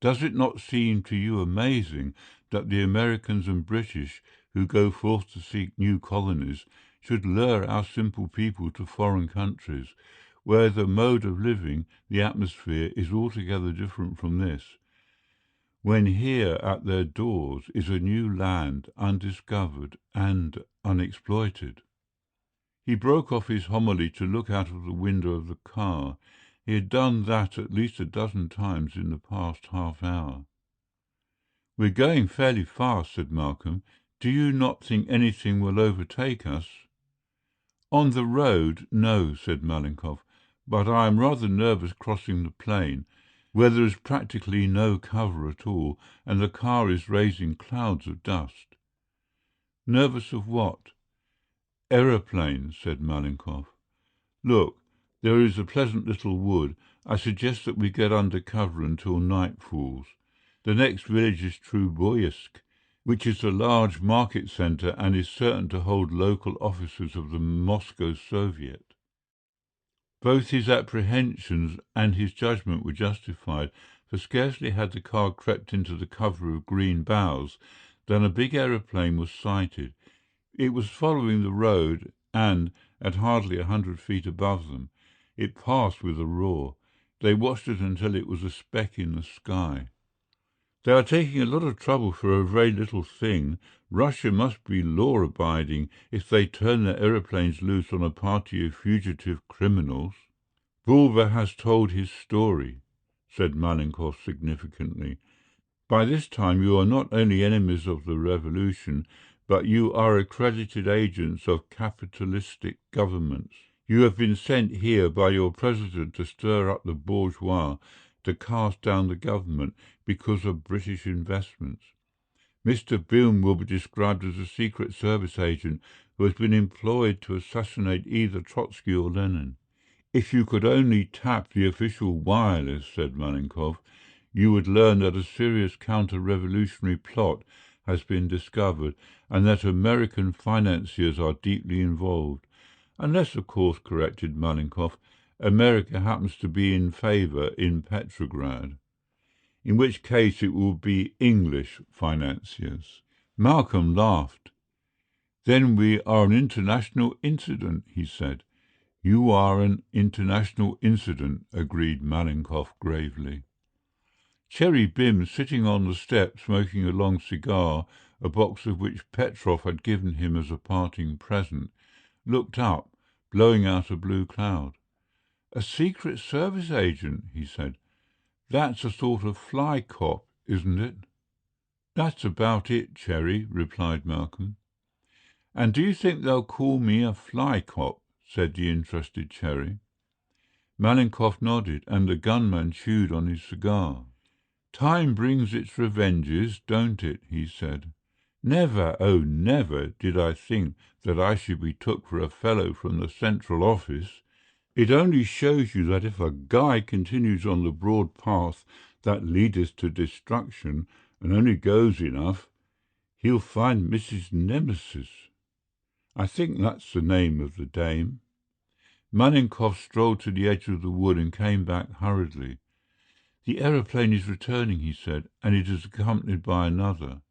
"Does it not seem to you amazing that the Americans and British, who go forth to seek new colonies, should lure our simple people to foreign countries, where the mode of living, the atmosphere, is altogether different from this, when here at their doors is a new land undiscovered and unexploited?" He broke off his homily to look out of the window of the car. He had done that at least a dozen times in the past half hour. "We're going fairly fast," said Malcolm. "Do you not think anything will overtake us?" "On the road, no," said Malenkov, "but I am rather nervous crossing the plain, where there is practically no cover at all, and the car is raising clouds of dust." "Nervous of what?" "Aeroplanes," said Malenkov. "Look, there is a pleasant little wood. I suggest that we get under cover until night falls. The next village is Truboysk, which is a large market centre and is certain to hold local officers of the Moscow Soviet." Both his apprehensions and his judgment were justified, for scarcely had the car crept into the cover of green boughs than a big aeroplane was sighted. It was following the road, and, at hardly 100 feet above them, it passed with a roar. They watched it until it was a speck in the sky. "They are taking a lot of trouble for a very little thing. Russia must be law-abiding if they turn their aeroplanes loose on a party of fugitive criminals." "Bulba has told his story," said Malenkov significantly. "By this time you are not only enemies of the revolution, but you are accredited agents of capitalistic governments. You have been sent here by your president to stir up the bourgeois, to cast down the government because of British investments. Mr. Bilm will be described as a secret service agent who has been employed to assassinate either Trotsky or Lenin. If you could only tap the official wireless," said Malenkov, "you would learn that a serious counter-revolutionary plot has been discovered, and that American financiers are deeply involved. Unless, of course," corrected Malenkov, "America happens to be in favour in Petrograd, in which case it will be English financiers." Malcolm laughed. "Then we are an international incident," he said. "You are an international incident," agreed Malenkov gravely. Cherry Bim, sitting on the step smoking a long cigar, a box of which Petrov had given him as a parting present, looked up, blowing out a blue cloud. "A secret service agent," he said. "That's a sort of fly cop, isn't it?" "That's about it, Cherry," replied Malcolm. "And do you think they'll call me a fly cop?" said the interested Cherry. Malenkov nodded, and the gunman chewed on his cigar. "Time brings its revenges, don't it?" he said. "Never, oh never, did I think that I should be took for a fellow from the Central Office. It only shows you that if a guy continues on the broad path that leadeth to destruction, and only goes enough, he'll find Mrs. Nemesis." I think that's the name of the dame. Malenkov strolled to the edge of the wood and came back hurriedly. "The aeroplane is returning," he said, "and it is accompanied by another."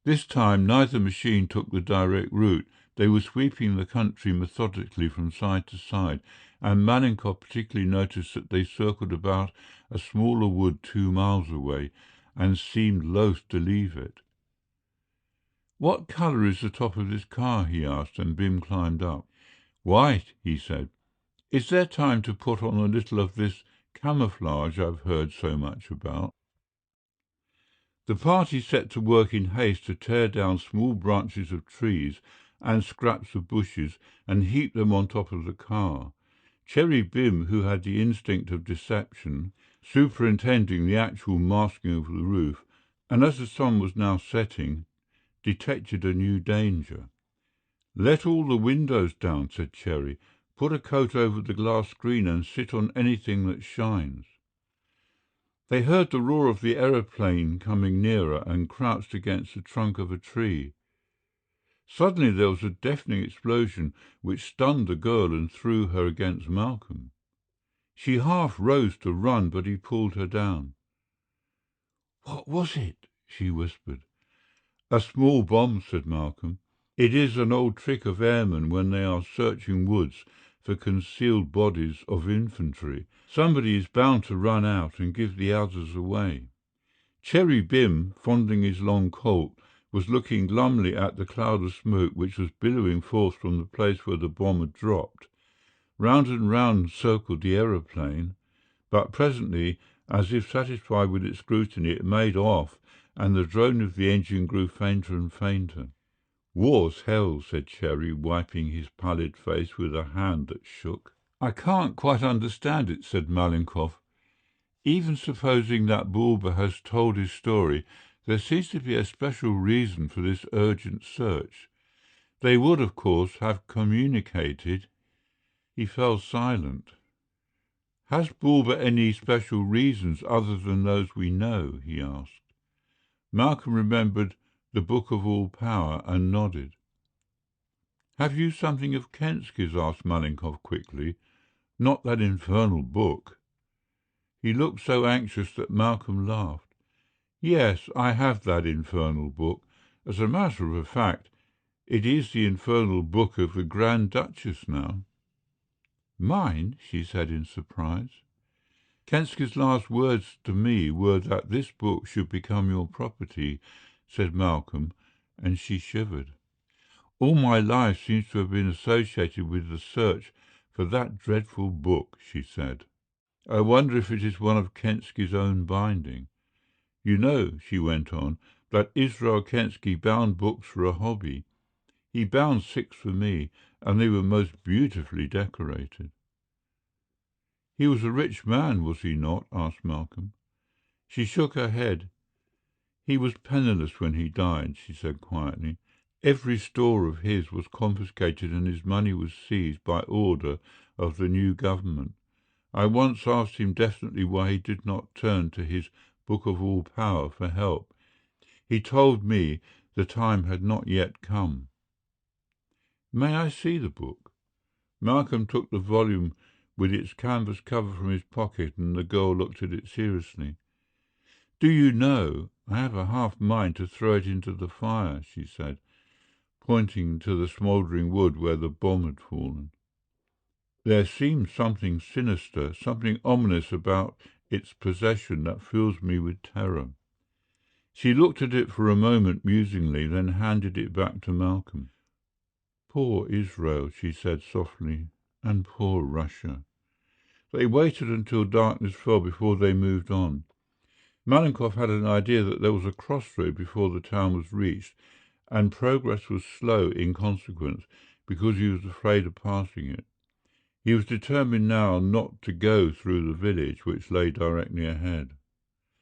This time neither machine took the direct route. They were sweeping the country methodically from side to side, and Malenkov particularly noticed that they circled about a smaller wood 2 miles away, and seemed loath to leave it. "What colour is the top of this car?" he asked, and Bim climbed up. "White," he said. "Is there time to put on a little of this camouflage I've heard so much about?" The party set to work in haste to tear down small branches of trees and scraps of bushes and heap them on top of the car. Cherry Bim, who had the instinct of deception, superintending the actual masking of the roof, and as the sun was now setting, detected a new danger. "Let all the windows down," said Cherry. "Put a coat over the glass screen and sit on anything that shines." They heard the roar of the aeroplane coming nearer and crouched against the trunk of a tree. Suddenly there was a deafening explosion which stunned the girl and threw her against Malcolm. She half rose to run, but he pulled her down. "What was it?" she whispered. "A small bomb," said Malcolm. "It is an old trick of airmen when they are searching woods for concealed bodies of infantry. Somebody is bound to run out and give the others away." Cherry Bim, fondling his long colt, was looking glumly at the cloud of smoke which was billowing forth from the place where the bomb had dropped. Round and round circled the aeroplane, but presently, as if satisfied with its scrutiny, it made off, and the drone of the engine grew fainter and fainter. "War's hell," said Cherry, wiping his pallid face with a hand that shook. "I can't quite understand it," said Malenkov. "Even supposing that Bulba has told his story, there seems to be a special reason for this urgent search. They would, of course, have communicated." He fell silent. "Has Bulba any special reasons other than those we know?" he asked. Malcolm remembered the Book of All Power and nodded. "Have you something of Kensky's?" asked Malenkov quickly. "Not that infernal book." He looked so anxious that Malcolm laughed. "Yes, I have that infernal book. As a matter of fact, it is the infernal book of the Grand Duchess now." "Mine?" she said in surprise. "Kensky's last words to me were that this book should become your property," said Malcolm, and she shivered. "All my life seems to have been associated with the search for that dreadful book," she said. "I wonder if it is one of Kensky's own binding. You know," she went on, "that Israel Kensky bound books for a hobby. He bound 6 for me, and they were most beautifully decorated." "He was a rich man, was he not?" asked Malcolm. She shook her head. "He was penniless when he died," she said quietly. "Every store of his was confiscated and his money was seized by order of the new government. I once asked him definitely why he did not turn to his Book of All Power for help. He told me the time had not yet come." "May I see the book?" Malcolm took the volume with its canvas cover from his pocket, and the girl looked at it seriously. "Do you know, I have a half mind to throw it into the fire," she said, pointing to the smouldering wood where the bomb had fallen. "There seems something sinister, something ominous about its possession that fills me with terror." She looked at it for a moment musingly, then handed it back to Malcolm. "Poor Israel," she said softly, "and poor Russia." They waited until darkness fell before they moved on. Malenkov had an idea that there was a crossroad before the town was reached, and progress was slow in consequence, because he was afraid of passing it. He was determined now not to go through the village which lay directly ahead.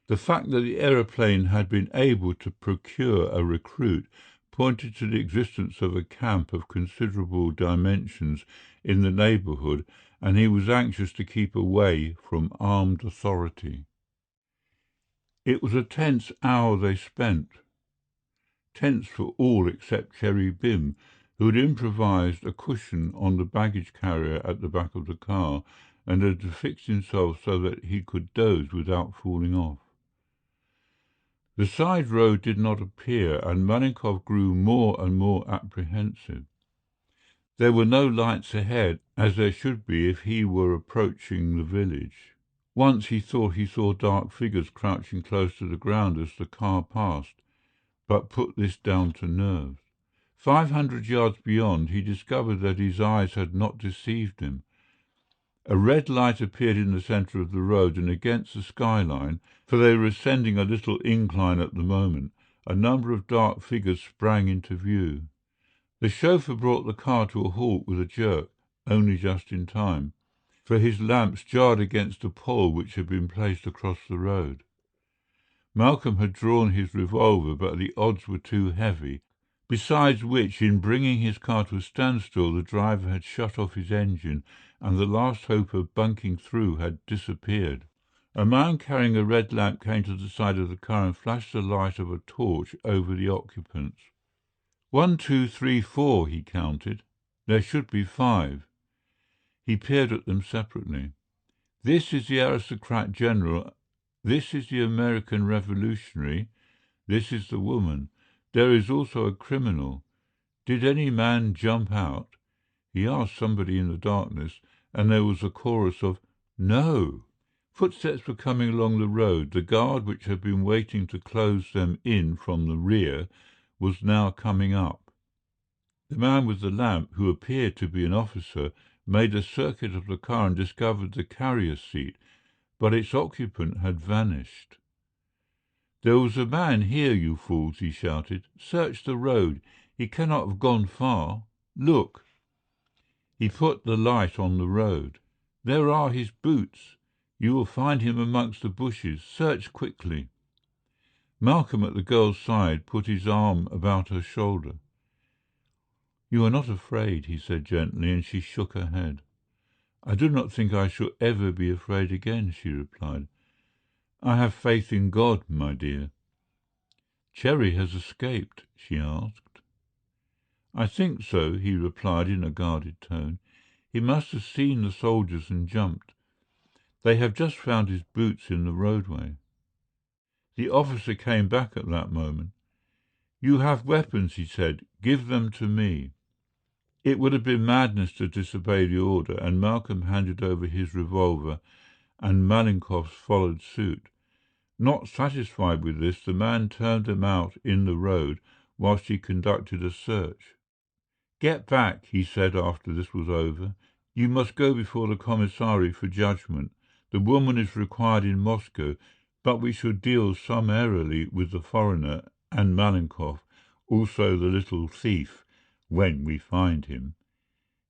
The fact that the aeroplane had been able to procure a recruit pointed to the existence of a camp of considerable dimensions in the neighbourhood, and he was anxious to keep away from armed authority. It was a tense hour they spent, tense for all except Cherry Bim, who had improvised a cushion on the baggage carrier at the back of the car and had fixed himself so that he could doze without falling off. The side road did not appear, and Malenkov grew more and more apprehensive. There were no lights ahead, as there should be if he were approaching the village. Once he thought he saw dark figures crouching close to the ground as the car passed, but put this down to nerves. 500 yards beyond, he discovered that his eyes had not deceived him. A red light appeared in the centre of the road, and against the skyline, for they were ascending a little incline at the moment, a number of dark figures sprang into view. The chauffeur brought the car to a halt with a jerk, only just in time, for his lamps jarred against a pole which had been placed across the road. Malcolm had drawn his revolver, but the odds were too heavy, besides which, in bringing his car to a standstill, the driver had shut off his engine, and the last hope of bunking through had disappeared. A man carrying a red lamp came to the side of the car and flashed the light of a torch over the occupants. 1, 2, 3, 4, he counted. There should be 5. He peered at them separately. This is the aristocrat general. This is the American revolutionary. This is the woman. There is also a criminal. Did any man jump out? He asked somebody in the darkness, and there was a chorus of "No." Footsteps were coming along the road. The guard, which had been waiting to close them in from the rear, was now coming up. The man with the lamp, who appeared to be an officer, made a circuit of the car and discovered the carrier's seat, but its occupant had vanished. "There was a man here, you fools," he shouted. "Search the road. He cannot have gone far. Look." He put the light on the road. "There are his boots. You will find him amongst the bushes. Search quickly." Malcolm, at the girl's side, put his arm about her shoulder. "You are not afraid," he said gently, and she shook her head. "I do not think I shall ever be afraid again," she replied. "I have faith in God, my dear." "Cherry has escaped?" she asked. "I think so," he replied in a guarded tone. "He must have seen the soldiers and jumped. They have just found his boots in the roadway." The officer came back at that moment. "You have weapons," he said. "Give them to me." It would have been madness to disobey the order, and Malcolm handed over his revolver, and Malenkov's followed suit. Not satisfied with this, the man turned them out in the road whilst he conducted a search. "Get back," he said after this was over. "You must go before the commissary for judgment. The woman is required in Moscow, but we shall deal summarily with the foreigner and Malenkov, also the little thief, when we find him."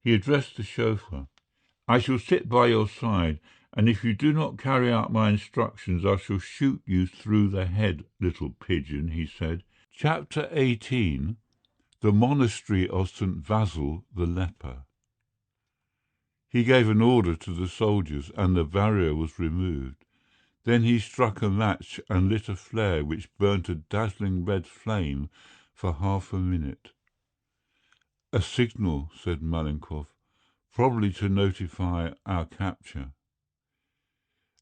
He addressed the chauffeur. "I shall sit by your side, and if you do not carry out my instructions, I shall shoot you through the head, little pigeon," he said. Chapter 18. The Monastery of St. Basil the Leper. He gave an order to the soldiers, and the barrier was removed. Then he struck a match and lit a flare which burnt a dazzling red flame for half a minute. "A signal," said Malenkov, "probably to notify our capture."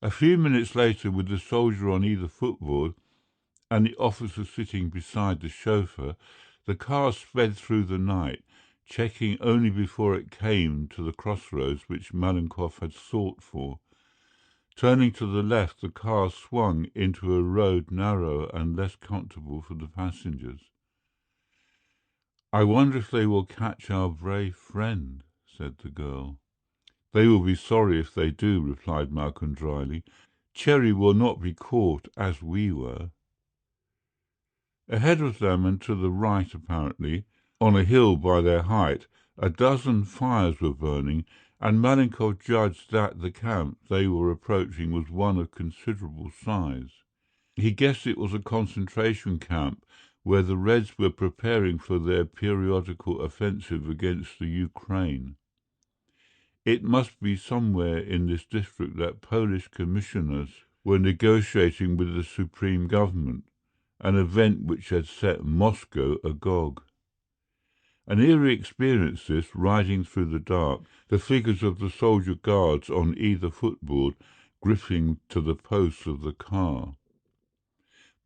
A few minutes later, with the soldier on either footboard and the officer sitting beside the chauffeur, the car sped through the night, checking only before it came to the crossroads which Malenkov had sought for. Turning to the left, the car swung into a road narrower and less comfortable for the passengers. "I wonder if they will catch our brave friend," said the girl. "They will be sorry if they do," replied Malcolm dryly. "Cherry will not be caught as we were." Ahead of them, and to the right apparently, on a hill by their height, a dozen fires were burning, and Malenkov judged that the camp they were approaching was one of considerable size. He guessed it was a concentration camp where the Reds were preparing for their periodical offensive against the Ukraine. It must be somewhere in this district that Polish commissioners were negotiating with the supreme government, an event which had set Moscow agog. An eerie experience this, riding through the dark, the figures of the soldier guards on either footboard gripping to the posts of the car.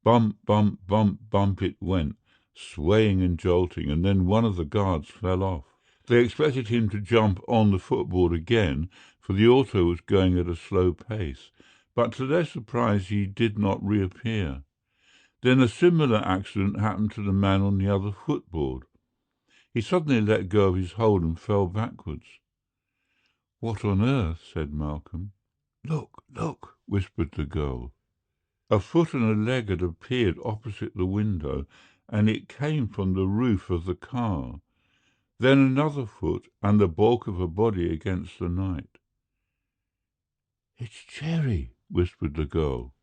Bump, bump, bump, bump it went, swaying and jolting, and then one of the guards fell off. They expected him to jump on the footboard again, for the auto was going at a slow pace, but to their surprise he did not reappear. Then a similar accident happened to the man on the other footboard. He suddenly let go of his hold and fell backwards. "What on earth?" said Malcolm. "Look, look," whispered the girl. A foot and a leg had appeared opposite the window, and it came from the roof of the car. Then another foot and the bulk of a body against the night. "It's Cherry," whispered the girl.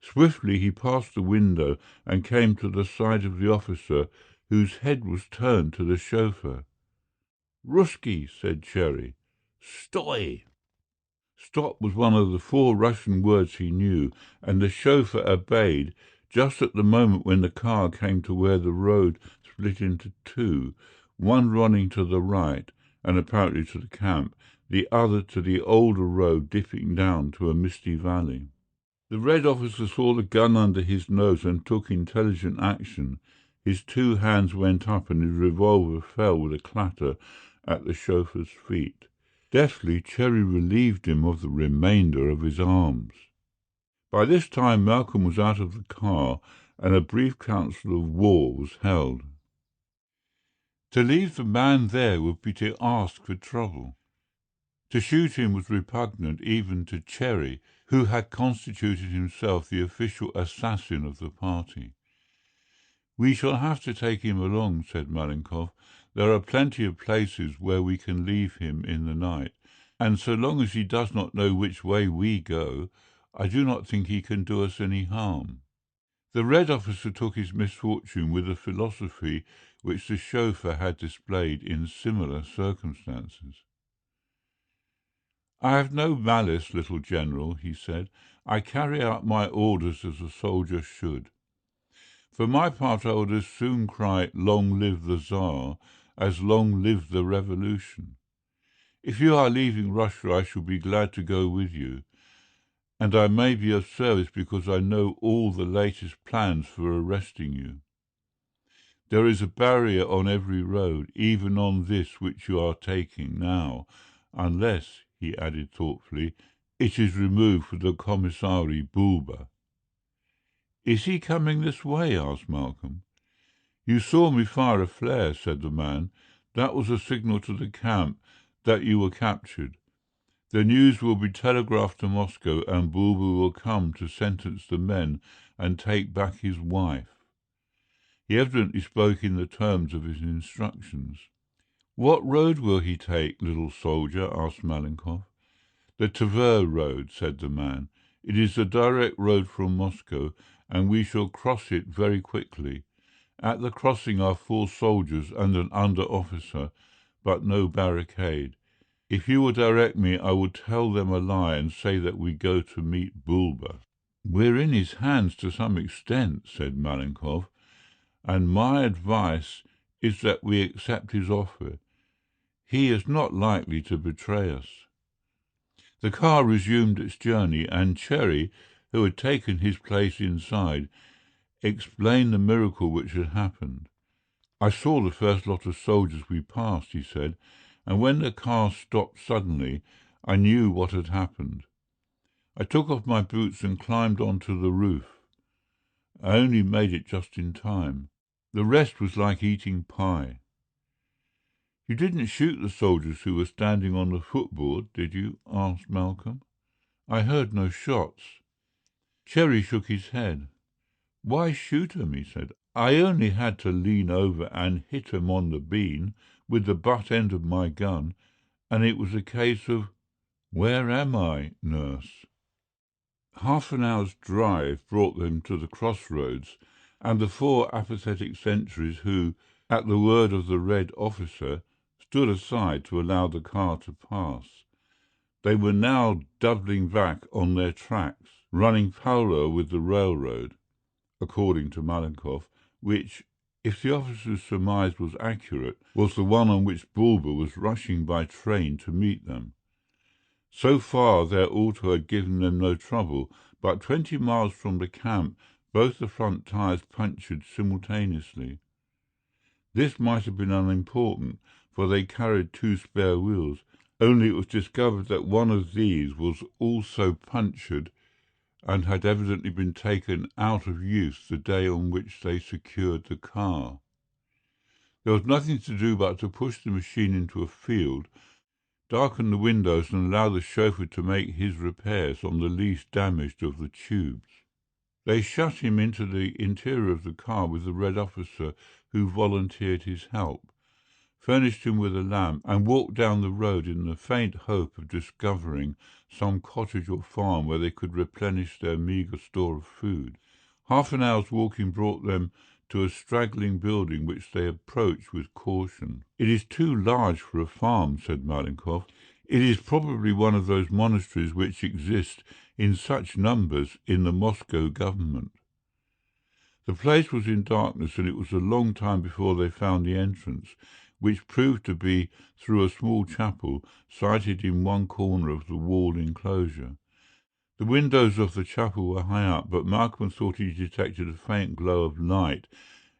Swiftly he passed the window and came to the side of the officer, whose head was turned to the chauffeur. "Ruski," said Cherry. "Stoi!" Stop was one of the 4 Russian words he knew, and the chauffeur obeyed just at the moment when the car came to where the road split into 2, one running to the right, and apparently to the camp, the other to the older road dipping down to a misty valley. The red officer saw the gun under his nose and took intelligent action. His 2 hands went up and his revolver fell with a clatter at the chauffeur's feet. Deftly, Cherry relieved him of the remainder of his arms. By this time Malcolm was out of the car, and a brief council of war was held. To leave the man there would be to ask for trouble. To shoot him was repugnant even to Cherry, who had constituted himself the official assassin of the party. "We shall have to take him along," said Malenkov. "There are plenty of places where we can leave him in the night, and so long as he does not know which way we go, I do not think he can do us any harm." The red officer took his misfortune with a philosophy which the chauffeur had displayed in similar circumstances. "I have no malice, little general," he said. "I carry out my orders as a soldier should. For my part I would as soon cry 'Long live the Tsar' as 'Long live the Revolution.' If you are leaving Russia I shall be glad to go with you, and I may be of service because I know all the latest plans for arresting you. There is a barrier on every road, even on this which you are taking now, unless," he added thoughtfully, "it is removed for the commissary Bulba." "Is he coming this way?" asked Malcolm. "You saw me fire a flare," said the man. "That was a signal to the camp that you were captured. The news will be telegraphed to Moscow, and Bulba will come to sentence the men and take back his wife." He evidently spoke in the terms of his instructions. "What road will he take, little soldier?" asked Malenkov. "The Tver road," said the man. "It is the direct road from Moscow, and we shall cross it very quickly. At the crossing are 4 soldiers and an under-officer, but no barricade. If you will direct me, I will tell them a lie and say that we go to meet Bulba." "We're in his hands to some extent," said Malenkov, "and my advice is that we accept his offer. He is not likely to betray us." The car resumed its journey, and Cherry, who had taken his place inside, explained the miracle which had happened. "I saw the first lot of soldiers we passed," he said, "and when the car stopped suddenly, I knew what had happened. I took off my boots and climbed onto the roof. I only made it just in time. The rest was like eating pie." "You didn't shoot the soldiers who were standing on the footboard, did you?" asked Malcolm. "I heard no shots." Cherry shook his head. "Why shoot 'em?" he said. "I only had to lean over and hit 'em on the bean with the butt end of my gun, and it was a case of 'Where am I, nurse?'" Half an hour's drive brought them to the crossroads, and the 4 apathetic sentries who, at the word of the red officer, stood aside to allow the car to pass. They were now doubling back on their tracks, running parallel with the railroad, according to Malenkov, which, if the officer's surmise was accurate, was the one on which Bulwer was rushing by train to meet them. So far their auto had given them no trouble, but 20 miles from the camp both the front tires punctured simultaneously. This might have been unimportant, for they carried 2 spare wheels, only it was discovered that one of these was also punctured and had evidently been taken out of use the day on which they secured the car. There was nothing to do but to push the machine into a field, darken the windows and allow the chauffeur to make his repairs on the least damaged of the tubes. They shut him into the interior of the car with the red officer who volunteered his help, furnished him with a lamp, and walked down the road in the faint hope of discovering some cottage or farm where they could replenish their meagre store of food. Half an hour's walking brought them to a straggling building which they approached with caution. "It is too large for a farm," said Malenkov. "It is probably one of those monasteries which exist in such numbers in the Moscow government." The place was in darkness, and it was a long time before they found the entrance, which proved to be through a small chapel sited in one corner of the walled enclosure. The windows of the chapel were high up, but Malcolm thought he detected a faint glow of light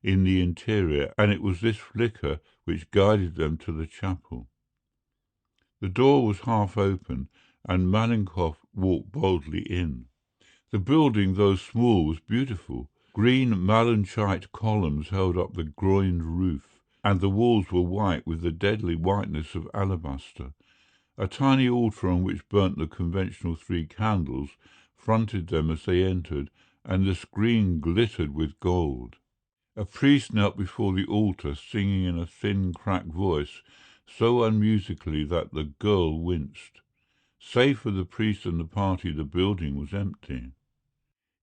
in the interior, and it was this flicker which guided them to the chapel. The door was half open, and Malenkov walked boldly in. The building, though small, was beautiful. Green malachite columns held up the groined roof, and the walls were white with the deadly whiteness of alabaster. A tiny altar on which burnt the conventional 3 candles fronted them as they entered, and the screen glittered with gold. A priest knelt before the altar, singing in a thin, cracked voice, so unmusically that the girl winced. Save for the priest and the party, the building was empty.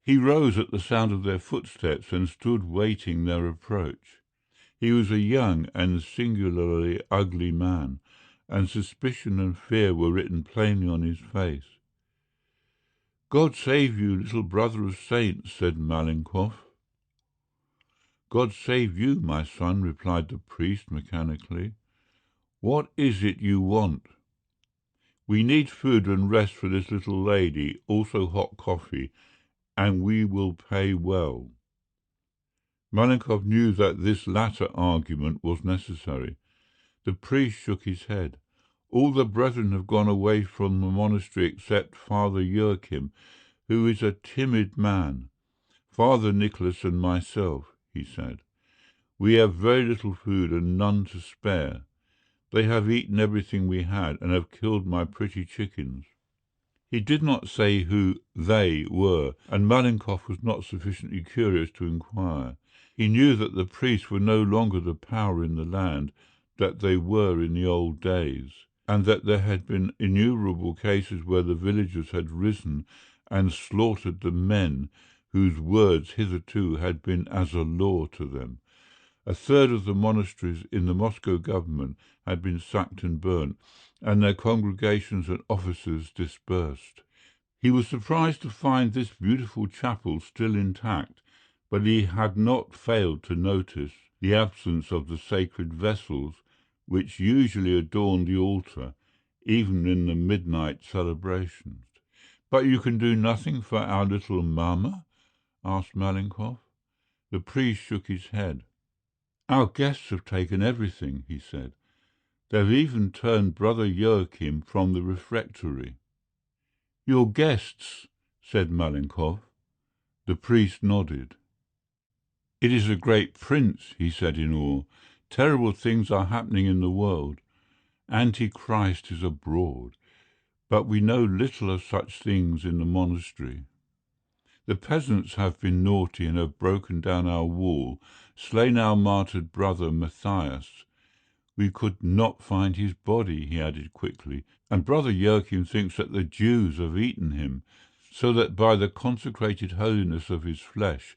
He rose at the sound of their footsteps and stood waiting their approach. He was a young and singularly ugly man, and suspicion and fear were written plainly on his face. "God save you, little brother of saints," said Malenkov. "God save you, my son," replied the priest mechanically. "What is it you want?" "We need food and rest for this little lady, also hot coffee, and we will pay well." Malenkov knew that this latter argument was necessary. The priest shook his head. "All the brethren have gone away from the monastery except Father Joachim, who is a timid man. Father Nicholas and myself," he said. "We have very little food and none to spare. They have eaten everything we had and have killed my pretty chickens." He did not say who "they" were, and Malenkov was not sufficiently curious to inquire. He knew that the priests were no longer the power in the land that they were in the old days, and that there had been innumerable cases where the villagers had risen and slaughtered the men whose words hitherto had been as a law to them. A third of the monasteries in the Moscow government had been sacked and burnt, and their congregations and officers dispersed. He was surprised to find this beautiful chapel still intact, but he had not failed to notice the absence of the sacred vessels which usually adorned the altar, even in the midnight celebrations. "But you can do nothing for our little mamma?" asked Malenkov. The priest shook his head. "Our guests have taken everything," he said. "They've even turned Brother Joachim from the refectory." "Your guests?" said Malenkov. The priest nodded. "It is a great prince," he said in awe. "Terrible things are happening in the world. Antichrist is abroad, but we know little of such things in the monastery. The peasants have been naughty and have broken down our wall, slain our martyred brother Matthias. We could not find his body," he added quickly, "and Brother Joachim thinks that the Jews have eaten him, so that by the consecrated holiness of his flesh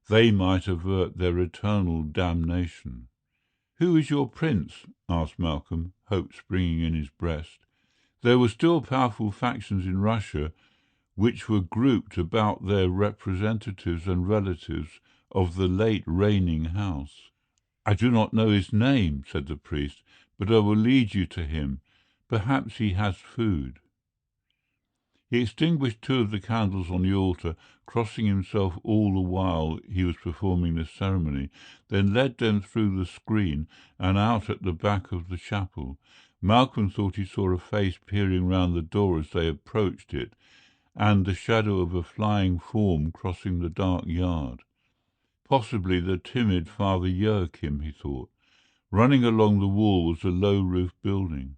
they might avert their eternal damnation." "Who is your prince?" asked Malcolm, hope springing in his breast. There were still powerful factions in Russia which were grouped about their representatives and relatives of the late reigning house. "I do not know his name," said the priest, "but I will lead you to him. Perhaps he has food." He extinguished 2 of the candles on the altar, crossing himself all the while he was performing the ceremony, then led them through the screen and out at the back of the chapel. Malcolm thought he saw a face peering round the door as they approached it, and the shadow of a flying form crossing the dark yard. Possibly the timid Father Joachim, he thought. Running along the wall was a low-roofed building.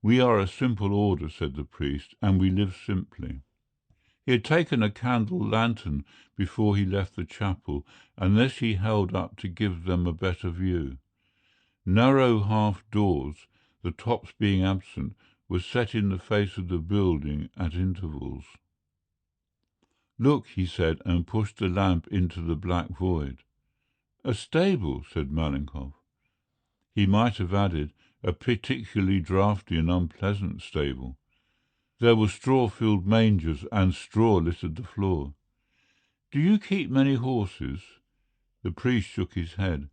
"We are a simple order," said the priest, "and we live simply." He had taken a candle lantern before he left the chapel, and this he held up to give them a better view. Narrow half-doors, the tops being absent, were set in the face of the building at intervals. "Look," he said, and pushed the lamp into the black void. "A stable," said Malenkov. He might have added, "a particularly draughty and unpleasant stable." There were straw-filled mangers, and straw littered the floor. "Do you keep many horses?" The priest shook his head.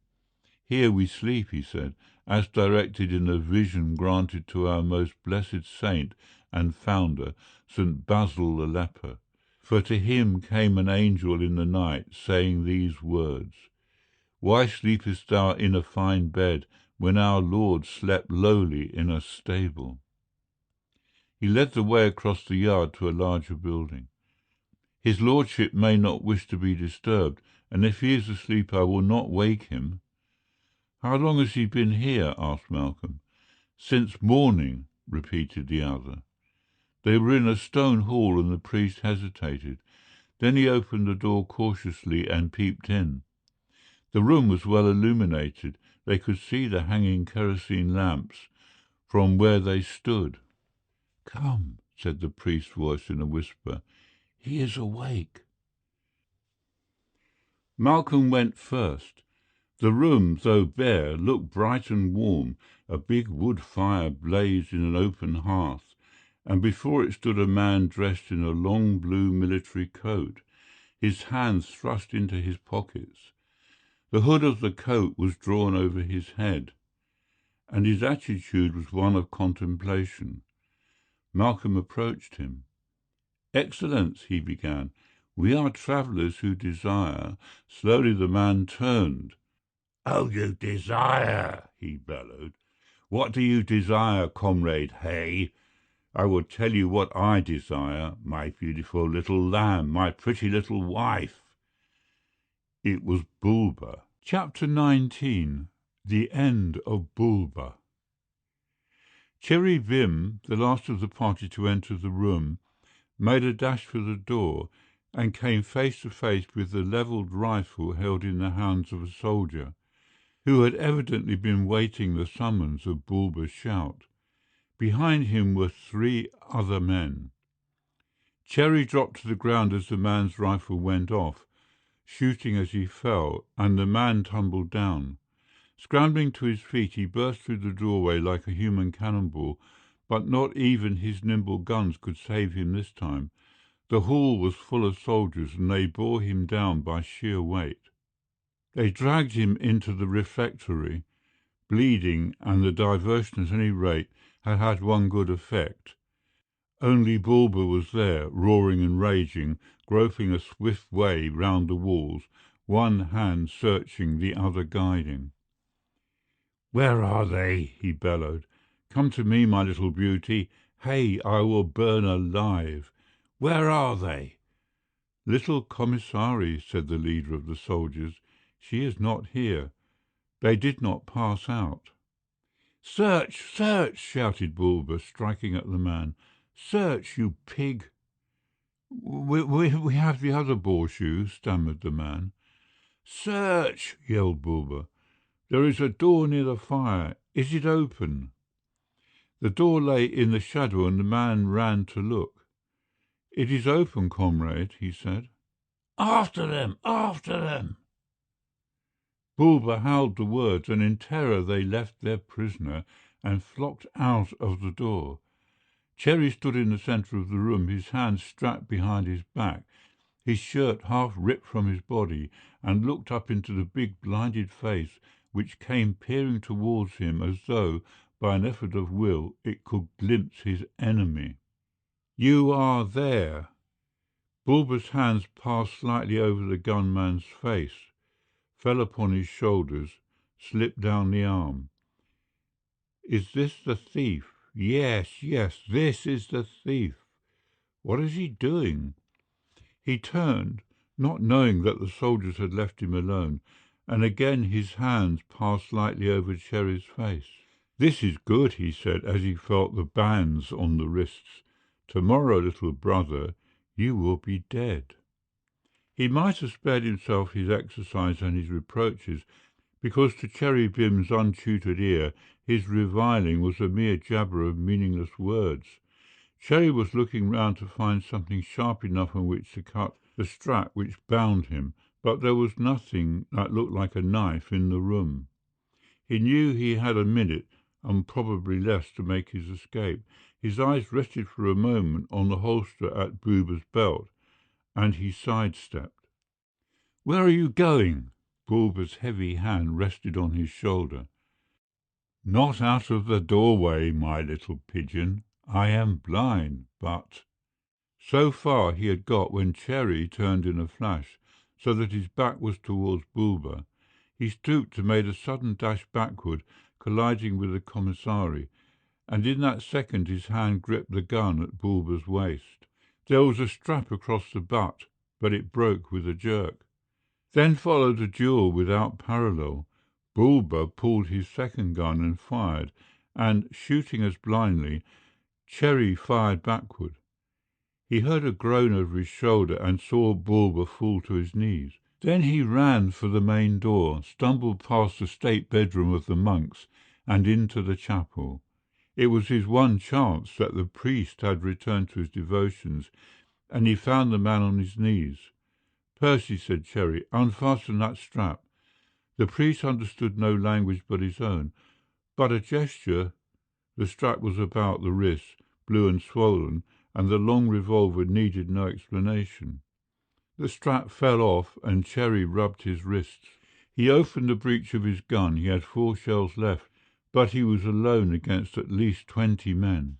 "Here we sleep," he said, "as directed in a vision granted to our most blessed saint and founder, St. Basil the leper. For to him came an angel in the night, saying these words, 'Why sleepest thou in a fine bed, when our Lord slept lowly in a stable?'" He led the way across the yard to a larger building. "His lordship may not wish to be disturbed, and if he is asleep I will not wake him." "How long has he been here?" asked Malcolm. "Since morning," repeated the other. They were in a stone hall, and the priest hesitated. Then he opened the door cautiously and peeped in. The room was well illuminated. They could see the hanging kerosene lamps from where they stood. "Come," said the priest's voice in a whisper. "He is awake." Malcolm went first. The room, though bare, looked bright and warm. A big wood fire blazed in an open hearth, and before it stood a man dressed in a long blue military coat, his hands thrust into his pockets. The hood of the coat was drawn over his head, and his attitude was one of contemplation. Malcolm approached him. "Excellence," he began, "we are travellers who desire—" Slowly the man turned. "Oh, you desire!" he bellowed. "What do you desire, Comrade Hay? I will tell you what I desire, my beautiful little lamb, my pretty little wife." It was Bulba. Chapter 19. The End of Bulba. Cherry Vim, the last of the party to enter the room, made a dash for the door and came face to face with the levelled rifle held in the hands of a soldier, who had evidently been waiting the summons of Bulba's shout. Behind him were 3 other men. Cherry dropped to the ground as the man's rifle went off, shooting as he fell, and the man tumbled down. Scrambling to his feet, he burst through the doorway like a human cannonball, but not even his nimble guns could save him this time. The hall was full of soldiers, and they bore him down by sheer weight. They dragged him into the refectory, bleeding, and the diversion, at any rate, had had one good effect. Only Bulba was there, roaring and raging, groping a swift way round the walls, one hand searching, the other guiding. "Where are they?" he bellowed. "Come to me, my little beauty. Hey, I will burn alive. Where are they?" "Little Commissary," said the leader of the soldiers, "she is not here. They did not pass out." "Search! Search!" shouted Bulba, striking at the man. "Search, you pig!" We have the other Borshu," stammered the man. "Search!" yelled Bulba. "There is a door near the fire. Is it open?" The door lay in the shadow, and the man ran to look. "It is open, comrade," he said. "After them! After them!" Bulba howled the words, and in terror they left their prisoner and flocked out of the door. Cherry stood in the centre of the room, his hands strapped behind his back, his shirt half ripped from his body, and looked up into the big blinded face which came peering towards him as though, by an effort of will, it could glimpse his enemy. "You are there!" Bulber's hands passed slightly over the gunman's face, fell upon his shoulders, slipped down the arm. "Is this the thief? Yes, yes, this is the thief. What is he doing?" He turned, not knowing that the soldiers had left him alone, and again his hands passed lightly over Cherry's face. "This is good," he said, as he felt the bands on the wrists. "Tomorrow, little brother, you will be dead." He might have spared himself his exercise and his reproaches, because to Cherry Bim's untutored ear his reviling was a mere jabber of meaningless words. Cherry was looking round to find something sharp enough on which to cut the strap which bound him, but there was nothing that looked like a knife in the room. He knew he had a minute, and probably less, to make his escape. His eyes rested for a moment on the holster at Bulber's belt, and he sidestepped. "Where are you going?" Bulber's heavy hand rested on his shoulder. "Not out of the doorway, my little pigeon. I am blind, but—" So far he had got when Cherry turned in a flash, so that his back was towards Bulber. He stooped and made a sudden dash backward, colliding with the commissary, and in that second his hand gripped the gun at Bulber's waist. There was a strap across the butt, but it broke with a jerk. Then followed a duel without parallel. Bulber pulled his second gun and fired, and, shooting as blindly, Cherry fired backward. He heard a groan over his shoulder and saw Bulber fall to his knees. Then he ran for the main door, stumbled past the state bedroom of the monks, and into the chapel. It was his one chance that the priest had returned to his devotions, and he found the man on his knees. "Percy," said Cherry, "unfasten that strap." The priest understood no language but his own. But a gesture, the strap was about the wrist, blue and swollen, and the long revolver needed no explanation. The strap fell off, and Cherry rubbed his wrists. He opened the breech of his gun. He had 4 shells left, but he was alone against at least 20 men.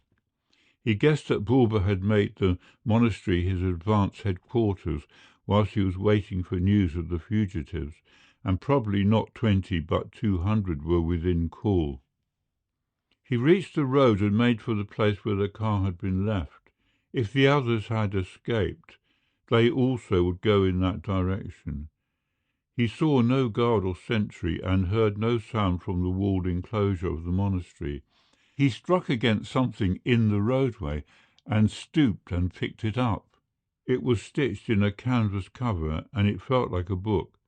He guessed that Bulber had made the monastery his advance headquarters whilst he was waiting for news of the fugitives, and probably not 20 but 200 were within call. He reached the road and made for the place where the car had been left. If the others had escaped, they also would go in that direction. He saw no guard or sentry and heard no sound from the walled enclosure of the monastery. He struck against something in the roadway and stooped and picked it up. It was stitched in a canvas cover, and it felt like a book.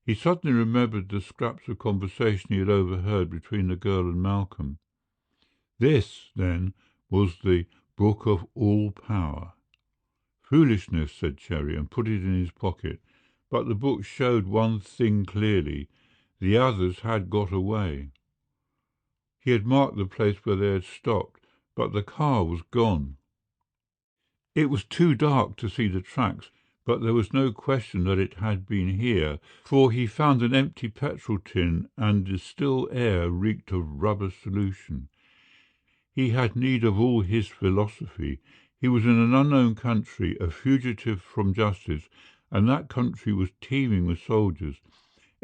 He suddenly remembered the scraps of conversation he had overheard between the girl and Malcolm. This, then, was the Book of All Power. "Foolishness," said Cherry, and put it in his pocket. But the book showed one thing clearly. The others had got away. He had marked the place where they had stopped, but the car was gone. It was too dark to see the tracks, but there was no question that it had been here, for he found an empty petrol tin and the still air reeked of rubber solution. He had need of all his philosophy. He was in an unknown country, a fugitive from justice, and that country was teeming with soldiers.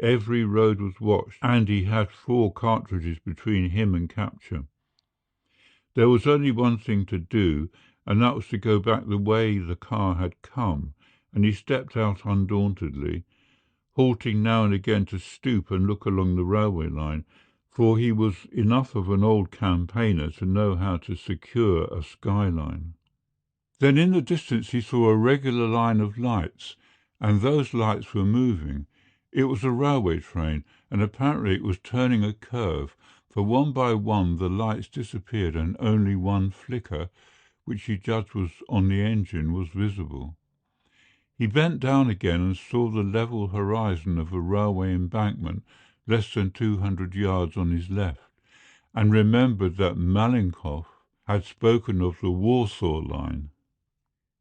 Every road was watched, and he had 4 cartridges between him and capture. There was only one thing to do, and that was to go back the way the car had come, and he stepped out undauntedly, halting now and again to stoop and look along the railway line, for he was enough of an old campaigner to know how to secure a skyline. Then in the distance he saw a regular line of lights, and those lights were moving. It was a railway train, and apparently it was turning a curve, for one by one the lights disappeared and only one flicker, which he judged was on the engine, was visible. He bent down again and saw the level horizon of a railway embankment less than 200 yards on his left, and remembered that Malenkov had spoken of the Warsaw Line.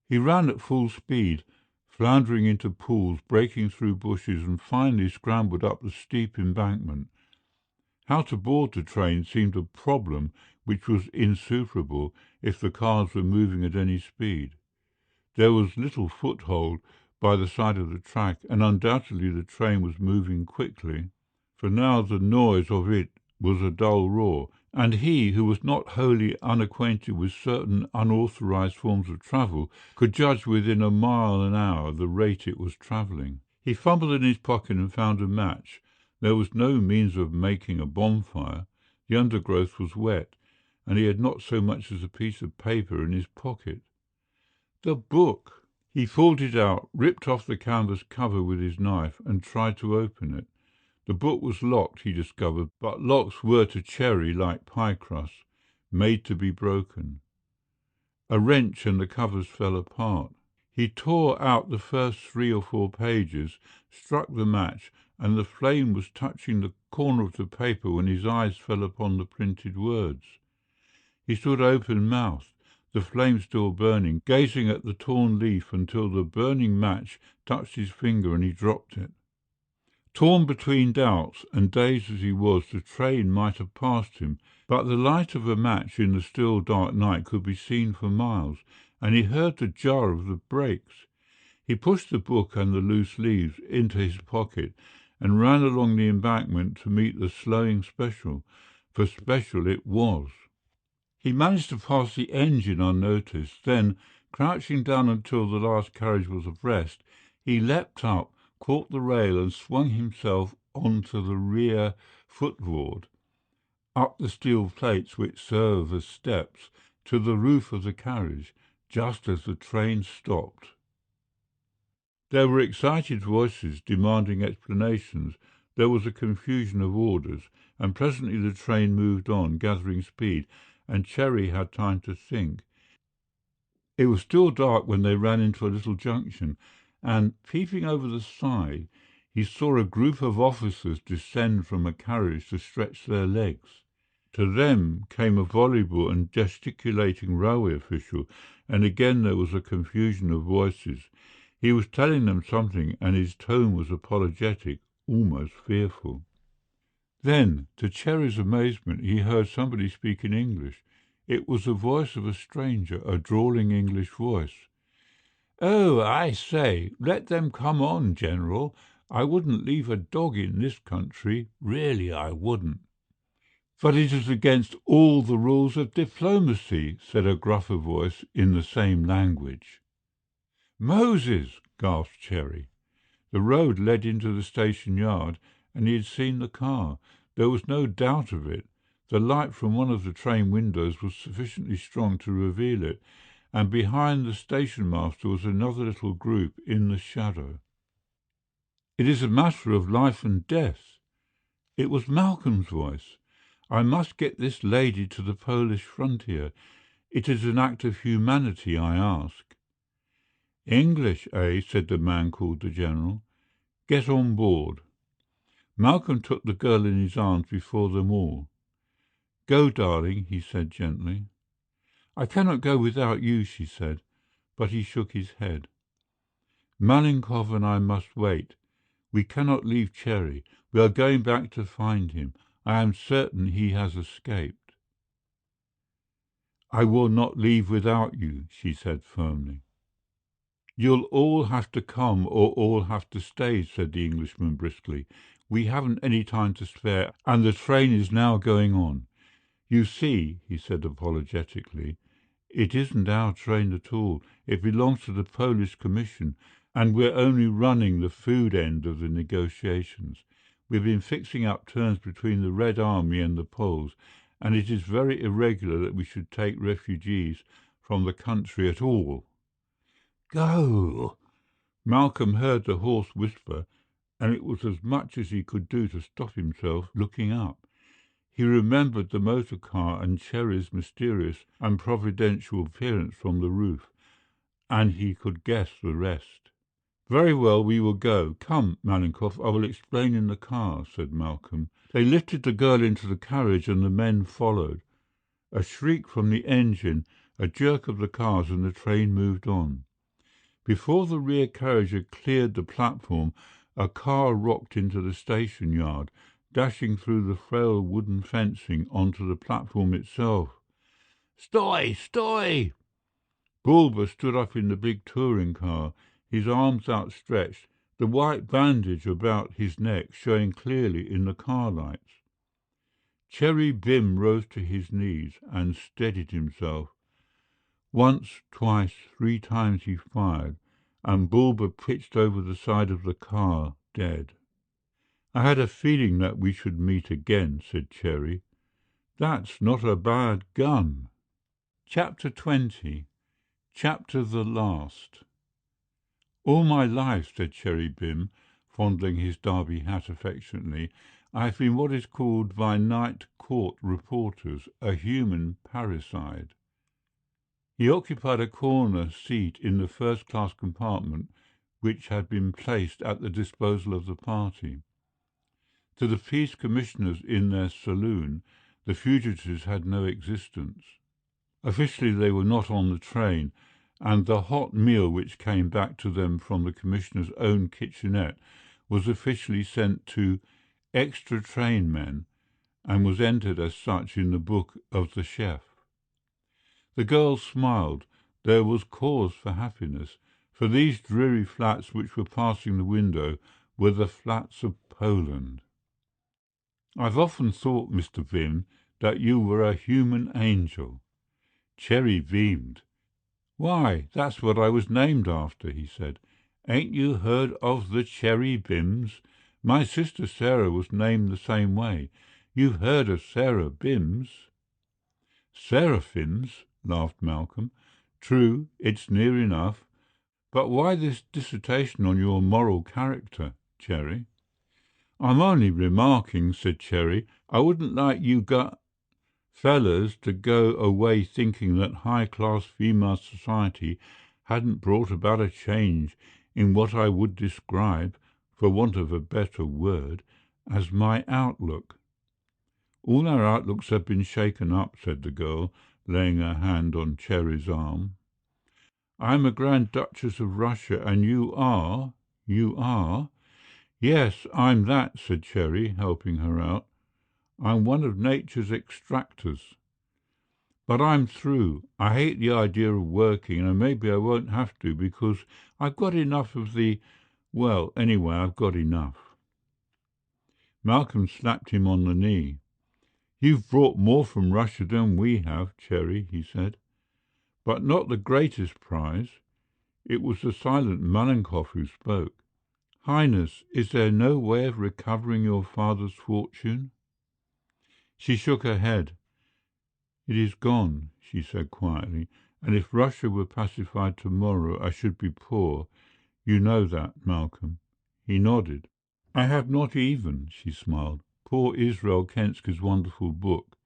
He ran at full speed, floundering into pools, breaking through bushes, and finally scrambled up the steep embankment. How to board the train seemed a problem which was insuperable if the cars were moving at any speed. There was little foothold by the side of the track, and undoubtedly the train was moving quickly, for now the noise of it was a dull roar, and he, who was not wholly unacquainted with certain unauthorized forms of travel, could judge within a mile an hour the rate it was travelling. He fumbled in his pocket and found a match. There was no means of making a bonfire. The undergrowth was wet, and he had not so much as a piece of paper in his pocket. The book! He pulled it out, ripped off the canvas cover with his knife, and tried to open it. The book was locked, he discovered, but locks were to Cherry like pie crusts, made to be broken. A wrench and the covers fell apart. He tore out the first 3 or 4 pages, struck the match, and the flame was touching the corner of the paper when his eyes fell upon the printed words. He stood open-mouthed, the flame still burning, gazing at the torn leaf until the burning match touched his finger and he dropped it. Torn between doubts, and dazed as he was, the train might have passed him, but the light of a match in the still dark night could be seen for miles, and he heard the jar of the brakes. He pushed the book and the loose leaves into his pocket and ran along the embankment to meet the slowing special, for special it was. He managed to pass the engine unnoticed. Then, crouching down until the last carriage was abreast, he leapt up, caught the rail and swung himself onto the rear footboard, up the steel plates which serve as steps, to the roof of the carriage, just as the train stopped. There were excited voices demanding explanations. There was a confusion of orders, and presently the train moved on, gathering speed, and Cherry had time to think. It was still dark when they ran into a little junction, and, peeping over the side, he saw a group of officers descend from a carriage to stretch their legs. To them came a voluble and gesticulating railway official, and again there was a confusion of voices. He was telling them something, and his tone was apologetic, almost fearful. Then, to Cherry's amazement, he heard somebody speak in English. It was the voice of a stranger, a drawling English voice. "Oh, I say, let them come on, General. I wouldn't leave a dog in this country, really I wouldn't." "But it is against all the rules of diplomacy," said a gruffer voice in the same language. "Moses!" gasped Cherry. The road led into the station yard, and he had seen the car. There was no doubt of it. The light from one of the train windows was sufficiently strong to reveal it, and behind the station master was another little group in the shadow. "It is a matter of life and death." It was Malcolm's voice. "I must get this lady to the Polish frontier. It is an act of humanity, I ask." "English, eh?" said the man called the General. "Get on board." Malcolm took the girl in his arms before them all. "Go, darling," he said gently. "I cannot go without you," she said, but he shook his head. "Malenkov and I must wait. We cannot leave Cherry. We are going back to find him. I am certain he has escaped." "I will not leave without you," she said firmly. "You'll all have to come or all have to stay," said the Englishman briskly. "We haven't any time to spare, and the train is now going on. You see," he said apologetically, "it isn't our train at all. It belongs to the Polish Commission, and we're only running the food end of the negotiations. We've been fixing up terms between the Red Army and the Poles, and it is very irregular that we should take refugees from the country at all." "Go!" Malcolm heard the hoarse whisper, and it was as much as he could do to stop himself looking up. He remembered the motor car and Cherry's mysterious and providential appearance from the roof, and he could guess the rest. "Very well, we will go. Come, Malenkov, I will explain in the car," said Malcolm. They lifted the girl into the carriage and the men followed. A shriek from the engine, a jerk of the cars, and the train moved on. Before the rear carriage had cleared the platform, a car rocked into the station yard, dashing through the frail wooden fencing onto the platform itself. "Stoy! Stoy!" Bulber stood up in the big touring car, his arms outstretched, the white bandage about his neck showing clearly in the car lights. Cherry Bim rose to his knees and steadied himself. Once, twice, 3 times he fired, and Bulber pitched over the side of the car, dead. "I had a feeling that we should meet again," said Cherry. "That's not a bad gun." Chapter 20. Chapter the Last. "All my life," said Cherry Bim, fondling his derby hat affectionately, "I have been what is called by night court reporters a human parricide." He occupied a corner seat in the first-class compartment which had been placed at the disposal of the party. To the peace commissioners in their saloon, the fugitives had no existence. Officially they were not on the train, and the hot meal which came back to them from the commissioner's own kitchenette was officially sent to extra train men and was entered as such in the book of the chef. The girls smiled. There was cause for happiness, for these dreary flats which were passing the window were the flats of Poland. "I've often thought, Mr. Bim, that you were a human angel." Cherry beamed. "Why, that's what I was named after," he said. "Ain't you heard of the Cherry Bims? My sister Sarah was named the same way. You've heard of Sarah Bims?" "Seraphims," laughed Malcolm. "True, it's near enough. But why this dissertation on your moral character, Cherry?" "I'm only remarking," said Cherry. "I wouldn't like you fellas to go away thinking that high-class female society hadn't brought about a change in what I would describe, for want of a better word, as my outlook." "All our outlooks have been shaken up," said the girl, laying her hand on Cherry's arm. "I am a Grand Duchess of Russia, and you are—" "Yes, I'm that," said Cherry, helping her out. "I'm one of nature's extractors. But I'm through. I hate the idea of working, and maybe I won't have to, because I've got enough of the—well, anyway, I've got enough." Malcolm slapped him on the knee. "You've brought more from Russia than we have, Cherry," he said. "But not the greatest prize." It was the silent Malenkoff who spoke. "Highness, is there no way of recovering your father's fortune?" She shook her head. "It is gone," she said quietly, "and if Russia were pacified tomorrow I should be poor. You know that, Malcolm." He nodded. "I have not even," she smiled, "poor Israel Kensky's wonderful book."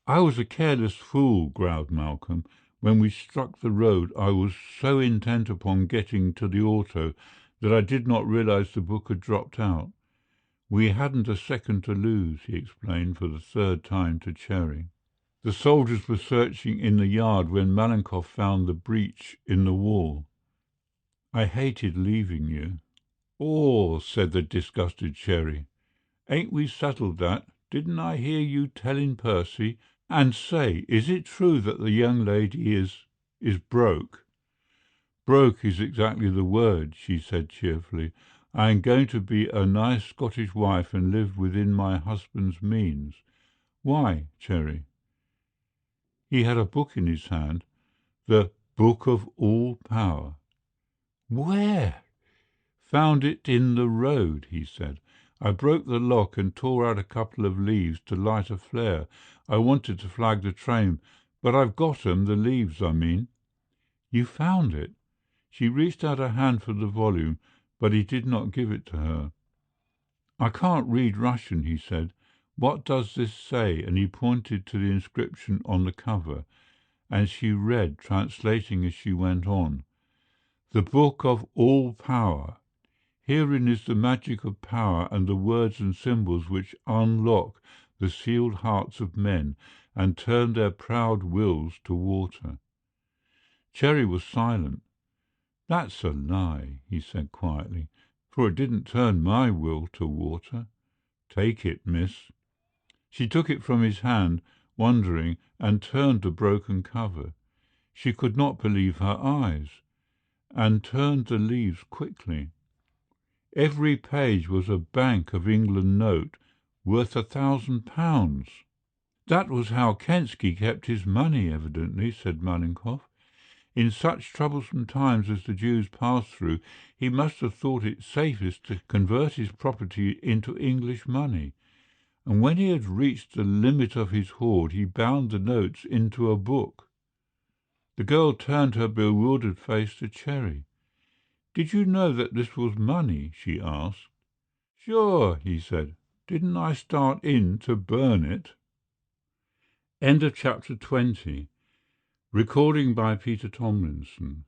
"I was a careless fool," growled Malcolm. "When we struck the road I was so intent upon getting to the auto that I did not realize the book had dropped out. We hadn't a second to lose," he explained for the 3rd time to Cherry. "The soldiers were searching in the yard when Malenkoff found the breach in the wall. I hated leaving you." "Oh," said the disgusted Cherry. "Ain't we settled that? Didn't I hear you telling Percy? And say, is it true that the young lady is broke?" "Broke is exactly the word," she said cheerfully. "I am going to be a nice Scottish wife and live within my husband's means. Why, Cherry?" He had a book in his hand, the Book of All Power. "Where?" "Found it in the road," he said. "I broke the lock and tore out a couple of leaves to light a flare. I wanted to flag the train, but I've got 'em, the leaves, I mean." "You found it?" She reached out a hand for the volume, but he did not give it to her. "I can't read Russian," he said. "What does this say?" And he pointed to the inscription on the cover, and she read, translating as she went on. "The Book of All Power. Herein is the magic of power and the words and symbols which unlock the sealed hearts of men and turn their proud wills to water." Cherry was silent. "That's a lie," he said quietly, "for it didn't turn my will to water." "Take it, miss." She took it from his hand, wondering, and turned the broken cover. She could not believe her eyes, and turned the leaves quickly. Every page was a Bank of England note worth £1,000. "That was how Kensky kept his money, evidently," said Mallinkoff. "In such troublesome times as the Jews passed through, he must have thought it safest to convert his property into English money, and when he had reached the limit of his hoard he bound the notes into a book." The girl turned her bewildered face to Cherry. "Did you know that this was money?" she asked. "Sure," he said. "Didn't I start in to burn it?" End of chapter 20. Recording by Peter Tomlinson.